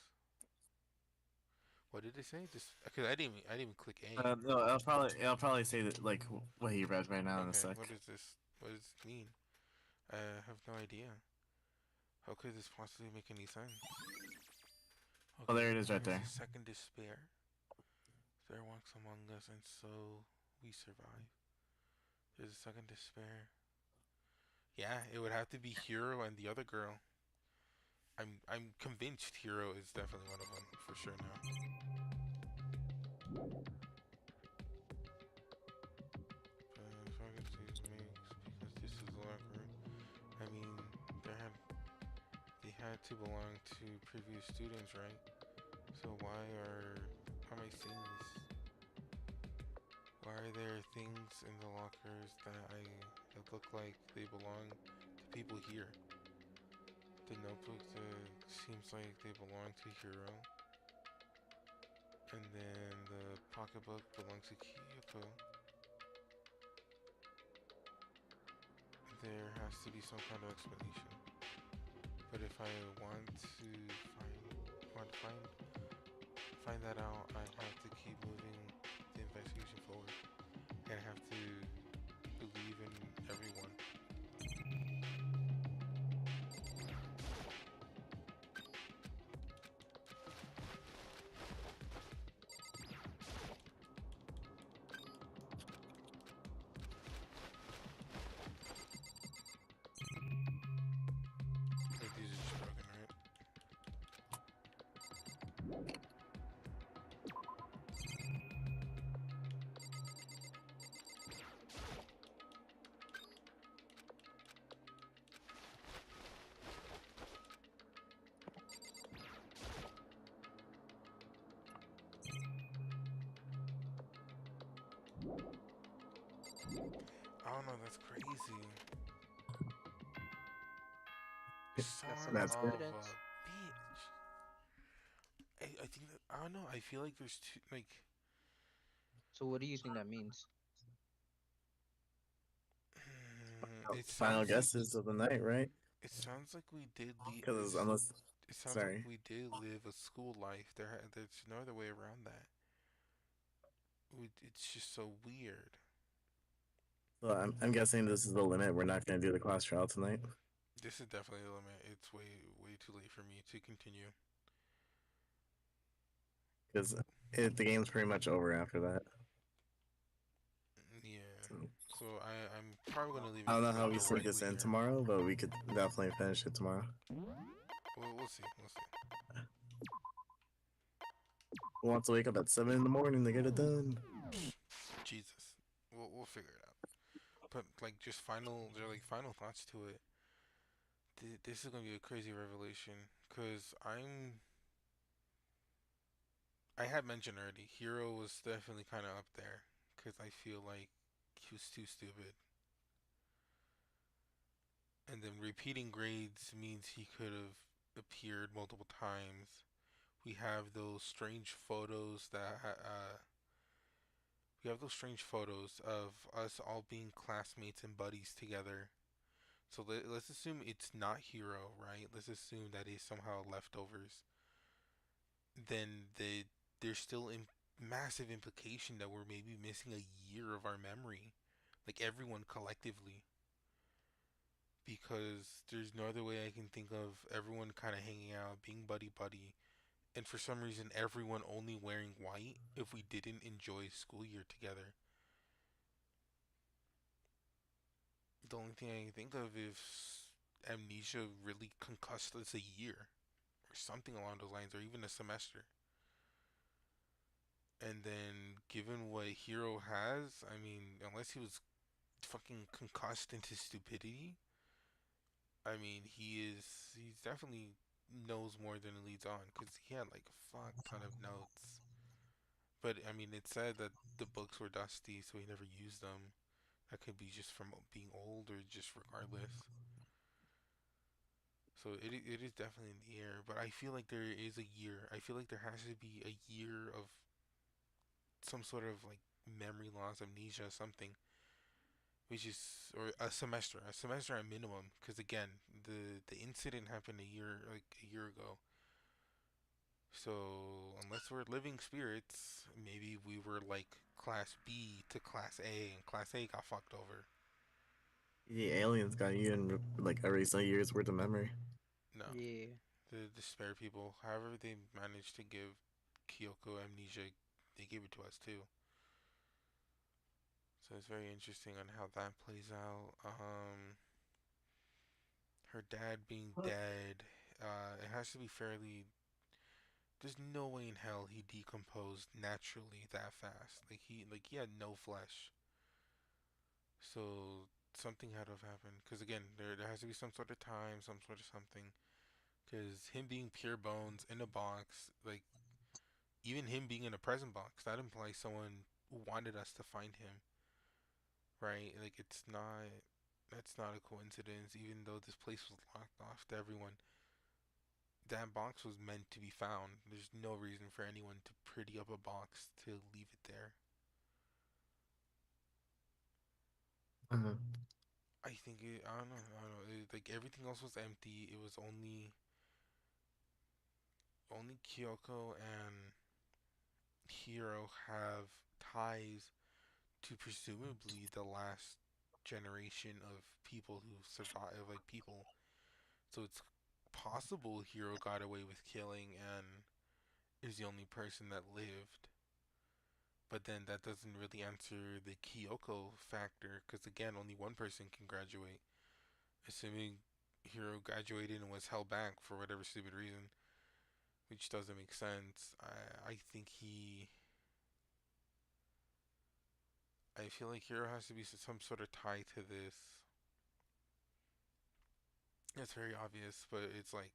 What did it say? This because I didn't even click A. No, I'll probably say that like what he read right now in a sec. What is this? What does it mean? I have no idea. How could this possibly make any sense? Okay, Oh, there it is right there. Second despair. There walks among us, and so we survive. There's a second despair. Yeah, it would have to be Hiro and the other girl. I'm convinced Hiro is definitely one of them for sure now. If I could see makes because this is the locker room. I mean, they had to belong to previous students, right? So how am I seeing this? Why are there things in the lockers that look like they belong to people here? The notebook seems like they belong to Hiro. And then the pocketbook belongs to Kyoko. There has to be some kind of explanation. But if I want to find on, find that out. I have to keep moving the investigation forward, and I have to believe in everyone. Like these are just broken, right? Oh no, that's crazy. Got Son some That's of it. a evidence. bitch. I think that, I don't know. I feel like there's two, like, So what do you think that means? it Final sounds like guesses of the night, right? we did lead Because this. unless, It sounds like sorry, we did live a school life. There's no other way around that. It's just so weird. well, I'm guessing this is the limit. We're not going to do the class trial tonight This is definitely a limit. It's way too late for me to continue. because the game's pretty much over after that. Yeah. So, So I'm probably gonna leave I it don't know like how we sneak this directly in here. tomorrow, but we could definitely finish it tomorrow. We'll see. We'll see. Who wants to wake up at 7 in the morning to get it done? Jesus. We'll figure it out. But like just final thoughts to it. This is gonna be a crazy revelation because I had mentioned already. Hero was definitely kind of up there because I feel like he was too stupid. And then repeating grades means he could have appeared multiple times. We have those strange photos we have those strange photos of us all being classmates and buddies together. So let's assume it's not Hero, right? Let's assume that is somehow leftovers. Then there's still massive implication that we're maybe missing a year of our memory, like everyone collectively, because there's no other way I can think of everyone kind of hanging out, being buddy buddy, and for some reason everyone only wearing white if we didn't enjoy school year together. The only thing I can think of is amnesia really concussed us a year or something along those lines, or even a semester. And then, given what Hero has, I mean, unless he was fucking concussed into stupidity, I mean, he's definitely knows more than he leads on because he had like a fuck ton of notes. But I mean, it said that the books were dusty, so he never used them. That could be just from being old or just regardless. So it is definitely in the air, but I feel like there is a year. I feel like there has to be a year of some sort of like memory loss, amnesia, something, which is or a semester at minimum. Because again, the incident happened a year ago. So unless we're living spirits, maybe we were like class B to class A, and class A got fucked over. The aliens got you in like erase a year's worth of memory. No, Yeah. the spare people, however they managed to give Kyoko amnesia, they gave it to us too. So it's very interesting on how that plays out. Her dad being dead, it has to be fairly. There's no way in hell he decomposed naturally that fast. He had no flesh. So something had to have happened. Because again, there has to be some sort of time, some sort of something. Because him being pure bones in a box, like even him being in a present box, that implies someone wanted us to find him, right? Like it's not. That's not a coincidence. Even though this place was locked off to everyone, that box was meant to be found. There's no reason for anyone to pretty up a box to leave it there. Uh-huh. I don't know. Like everything else was empty. It was only Kyoko and Hiro have ties to presumably the last generation of people who survive, like people. So it's possible Hiro got away with killing and is the only person that lived. But then that doesn't really answer the Kyoko factor, because again, only one person can graduate. Assuming Hiro graduated and was held back for whatever stupid reason, which doesn't make sense. I think he. I feel like Hiro has to be some sort of tie to this. It's very obvious, but it's like.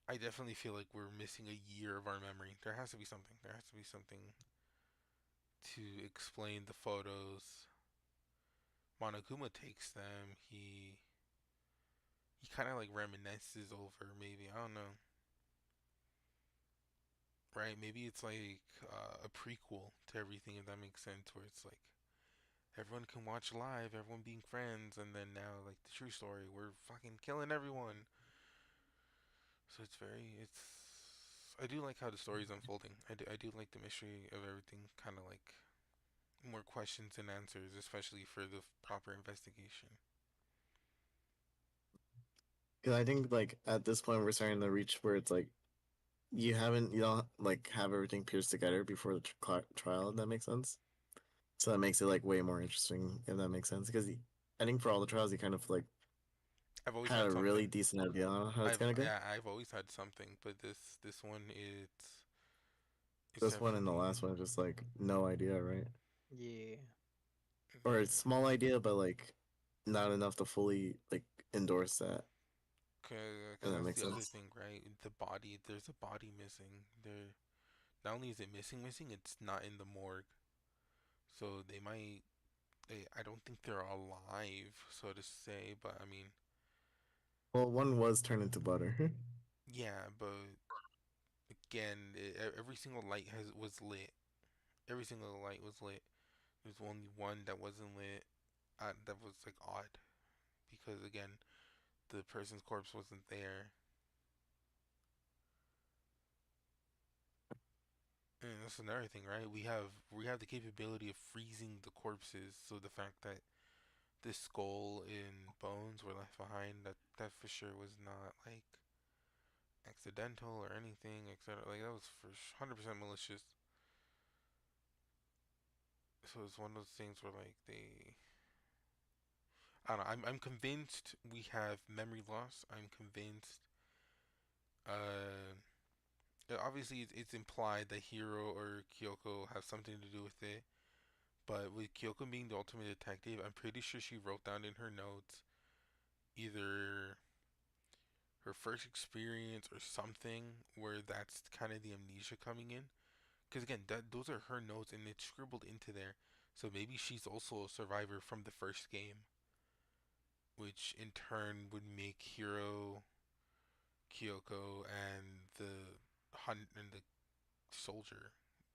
I definitely feel like we're missing a year of our memory. There has to be something. There has to be something to explain the photos. Monokuma takes them. He kind of like reminisces over maybe. I don't know. Right? Maybe it's like a prequel to everything, if that makes sense, where it's like everyone can watch live, everyone being friends, and then now like the true story, we're fucking killing everyone. So it's. I do like how the story's unfolding. I do like the mystery of everything, kind of like more questions than answers, especially for the proper investigation. Because I think like at this point we're starting to reach where it's like you don't like have everything pierced together before the trial. If that makes sense. So that makes it like way more interesting. If that makes sense, because I think for all the trials you kind of like I've always had had a something. really decent idea on how it's gonna go. I've always had something, but this one it's This one and the last definitely one just like no idea, right? Yeah. Or a yeah. small idea, but like not enough to fully like endorse that. If Cause that that's makes the other sense. thing, right? The body, there's a body missing. There, not only is it missing, it's not in the morgue. So they might, I don't think they're alive, so to say. But I mean, Well, one was turned into butter. yeah. But again, every single light was lit. Every single light was lit. There's only one that wasn't lit. That was like odd because again, the person's corpse wasn't there. And that's another thing, right? We have the capability of freezing the corpses, so the fact that the skull and bones were left behind, that for sure was not like accidental or anything, etc. Like that was for 100% malicious. So it's one of those things where like I don't know. I'm convinced we have memory loss. I'm convinced. Uh, Obviously it's implied that Hiro or Kyoko have something to do with it. But with Kyoko being the ultimate detective, I'm pretty sure she wrote down in her notes either her first experience or something where that's kind of the amnesia coming in. Because again, those are her notes and it's scribbled into there. So maybe she's also a survivor from the first game, which in turn would make Hiro, Kyoko, and the hunt and the soldier,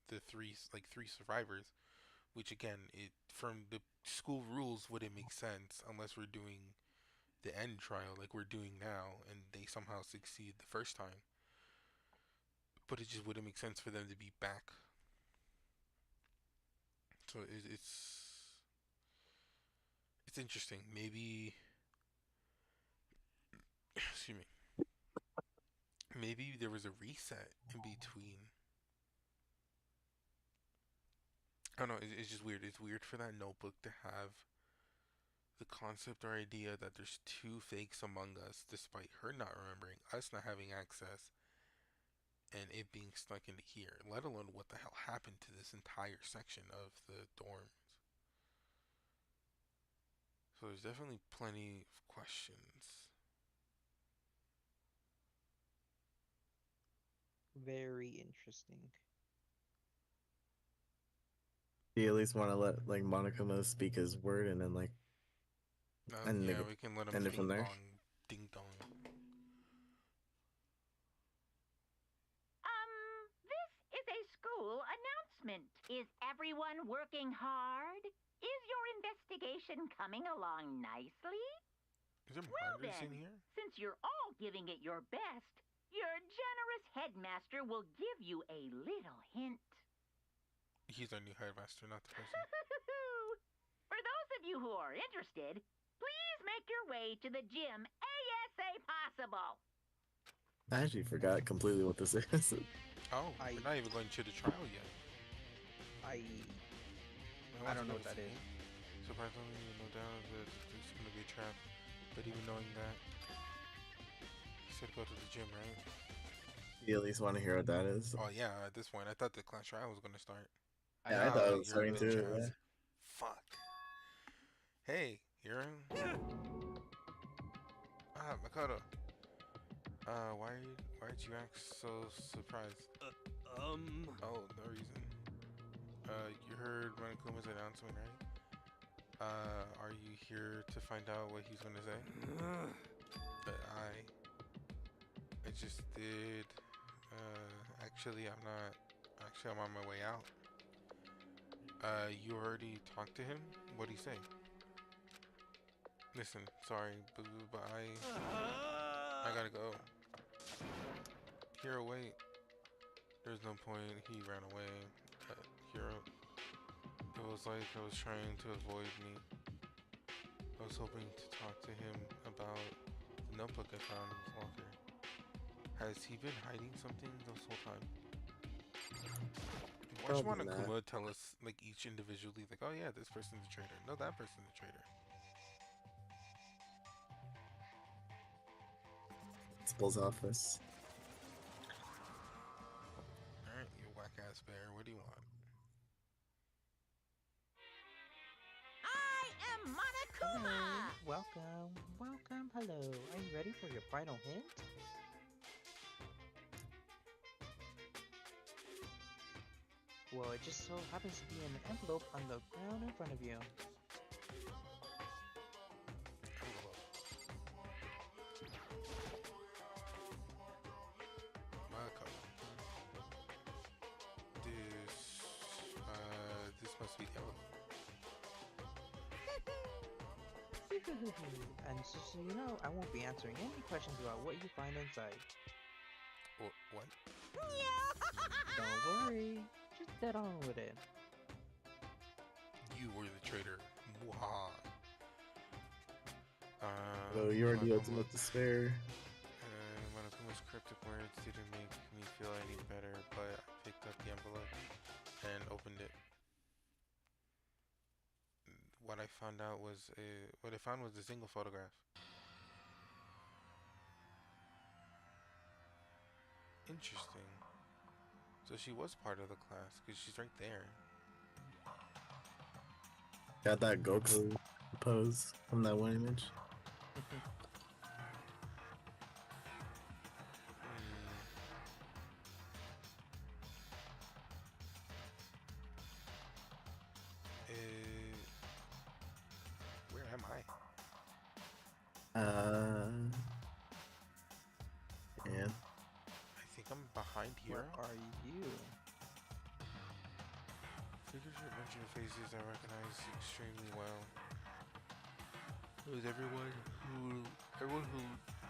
the three survivors. Which again, it from the school rules wouldn't make sense unless we're doing the end trial like we're doing now, and they somehow succeed the first time. But it just wouldn't make sense for them to be back. So it's interesting. Maybe excuse me. Maybe there was a reset in between. I don't know. It's just weird. It's weird for that notebook to have the concept or idea that there's two fakes among us, despite her not remembering, us not having access, and it being stuck into here, let alone what the hell happened to this entire section of the dorms. So there's definitely plenty of questions. Very interesting. Do you at least want to let like Monokuma speak his word and then like and Yeah, like we can let him end it from there? ding dong. This is a school announcement. Is everyone working hard? Is your investigation coming along nicely? Is there Well monitors in then, here? since you're all giving it your best, Your generous headmaster will give you a little hint. He's our new headmaster, not the person. For those of you who are interested, please make your way to the gym ASA possible. I actually forgot completely what this is. Oh, we're not even going to the trial yet. I don't know what that is. Surprisingly, no doubt that there's going to be a trap. But even knowing that, you said go to the gym, right? You at least want to hear what that is? Oh yeah, at this point, I thought the class trial was going to start. Yeah, I thought it was You're a starting bitch too. ass. Yeah. Fuck. Hey, you're Makoto. Why'd you act so surprised? Oh, no reason. You heard Monokuma's announcement, right? Are you here to find out what he's gonna say? But I just did. Actually, I'm not. Actually, I'm on my way out. You already talked to him? What'd he say? Listen, sorry, but I gotta go. Hero, wait. There's no point. He ran away. Hero. It was like I was trying to avoid me. I was hoping to talk to him about the notebook I found in his locker. Has he been hiding something this whole time? Watch Probably not. Monokuma tell us, like, each individually, like, oh yeah, this person's a traitor. No, that person's a traitor. Principal's office. Alright, you whack-ass bear. What do you want? I am Monokuma! Welcome. Hello. Are you ready for your final hint? Well, it just so happens to be an envelope on the ground in front of you. This must be the envelope. And just so you know, I won't be answering any questions about what you find inside. What? Don't worry. Just get on with it. You were the traitor. Mwaha. Oh, you are the ultimate despair. Monokuma's cryptic words didn't make me feel any better, but I picked up the envelope and opened it. What I found was a single photograph. Interesting. So she was part of the class, because she's right there. Got that Goku pose from that one image. Where am I? Yeah. I think I'm behind here. Where are you? Figures or mentioned faces I recognize extremely well. It was everyone who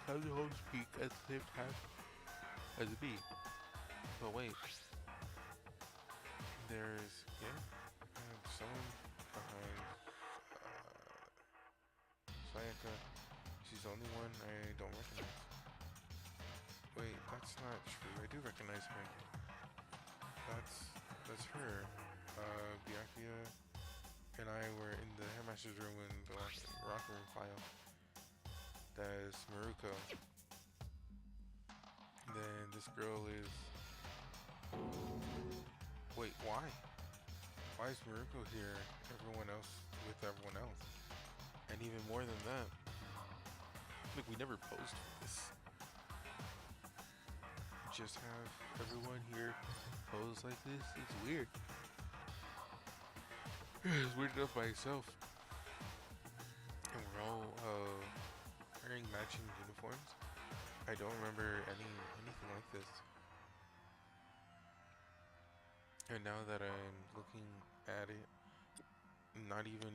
had to home speak at the same time as me. But wait, there's someone behind Sayaka. She's the only one I don't recognize. Wait, that's not true. I do recognize her. That's her. Byakuya and I were in the headmaster's room in the locker room file. That is Maruko. Then this girl is... Wait, why? Why is Maruko here? Everyone else with everyone else. And even more than that, look, we never posed for this. Just have everyone here pose like this. It's weird. It's weird enough by itself. And we're all wearing matching uniforms. I don't remember anything like this. And now that I'm looking at it, not even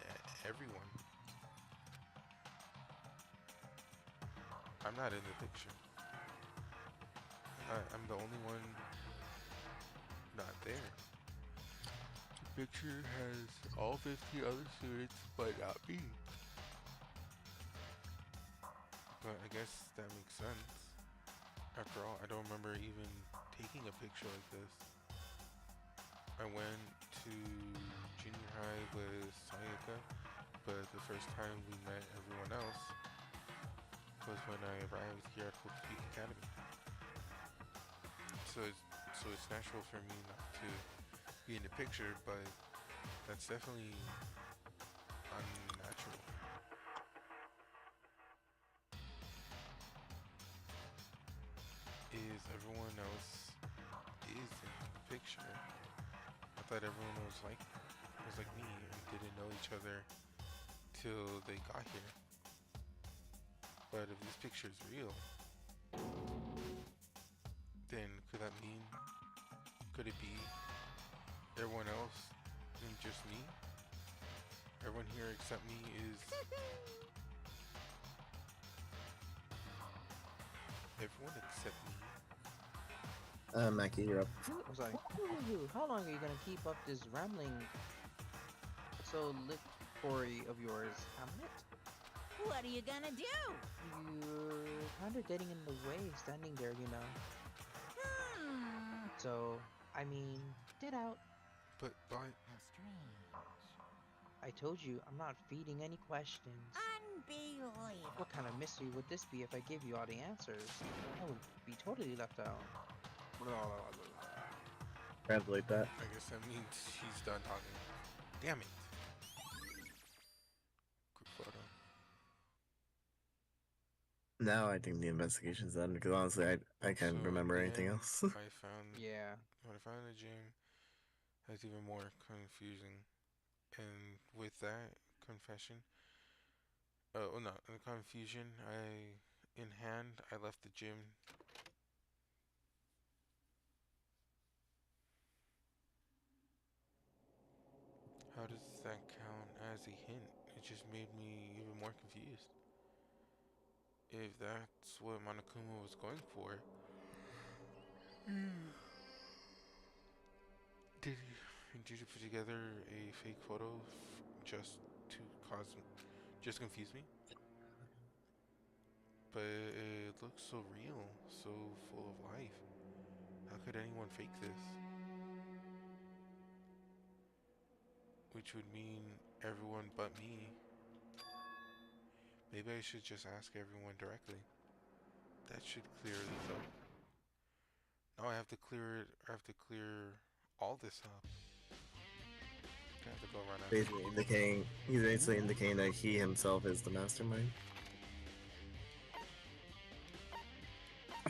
at everyone. I'm not in the picture. I'm the only one not there. The picture has all 50 other students, but not me. But I guess that makes sense. After all, I don't remember even taking a picture like this. I went to junior high with Sayaka, but the first time we met everyone else was when I arrived here at Hope Peak Academy. So it's natural for me not to be in the picture, but that's definitely unnatural. Is everyone else is in the picture? I thought everyone was like me and didn't know each other till they got here. But if this picture is real, then could it be everyone else and just me? Everyone here except me is everyone except me. Mackie, you're up. I'm sorry. How long are you gonna keep up this rambling so literary of yours, Hamlet? What are you gonna do? You're kind of getting in the way, standing there, you know. So, I mean, get out. But How strange. I told you, I'm not feeding any questions. Unbelievable. What kind of mystery would this be if I gave you all the answers? I would be totally left out. Translate that. I guess that means she's done talking. Damn it. Quick photo. Now I think the investigation's done because honestly, I can't So, remember in the anything end, else. I found Yeah. what I found in the gym has even more confusing. And with that confession, oh no, the confusion, in hand, I left the gym. How does that count as a hint? It just made me even more confused. If that's what Monokuma was going for, did you put together a fake photo just to just confuse me? But it looks so real, so full of life. How could anyone fake this? Which would mean everyone but me. Maybe I should just ask everyone directly. That should clear this up. Now I have to clear it. I have to clear all this up. I have to go run after. He's basically indicating that he himself is the mastermind.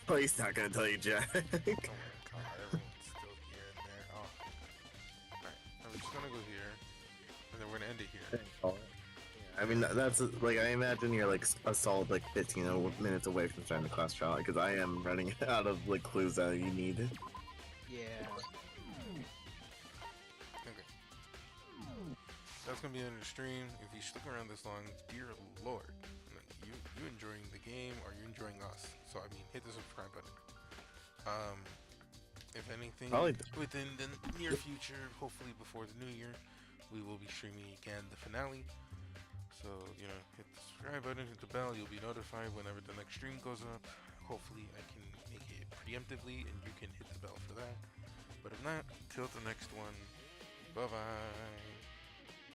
Oh, he's not gonna tell you, Jack. Oh my god, everyone's still here and there. Oh. Alright, I'm just gonna go here. And then we're gonna end it here. I mean, that's like, I imagine you're like a solid like 15 minutes away from starting the class trial because I am running out of like clues that you need. Yeah. Okay. That's gonna be the end of the stream. If you stuck around this long, dear lord, you enjoying the game or you enjoying us? So I mean, hit the subscribe button. If anything, within the near future, hopefully before the new year, we will be streaming again the finale. So, you know, hit the subscribe button, hit the bell, you'll be notified whenever the next stream goes up. Hopefully I can make it preemptively and you can hit the bell for that. But if not, till the next one, bye bye.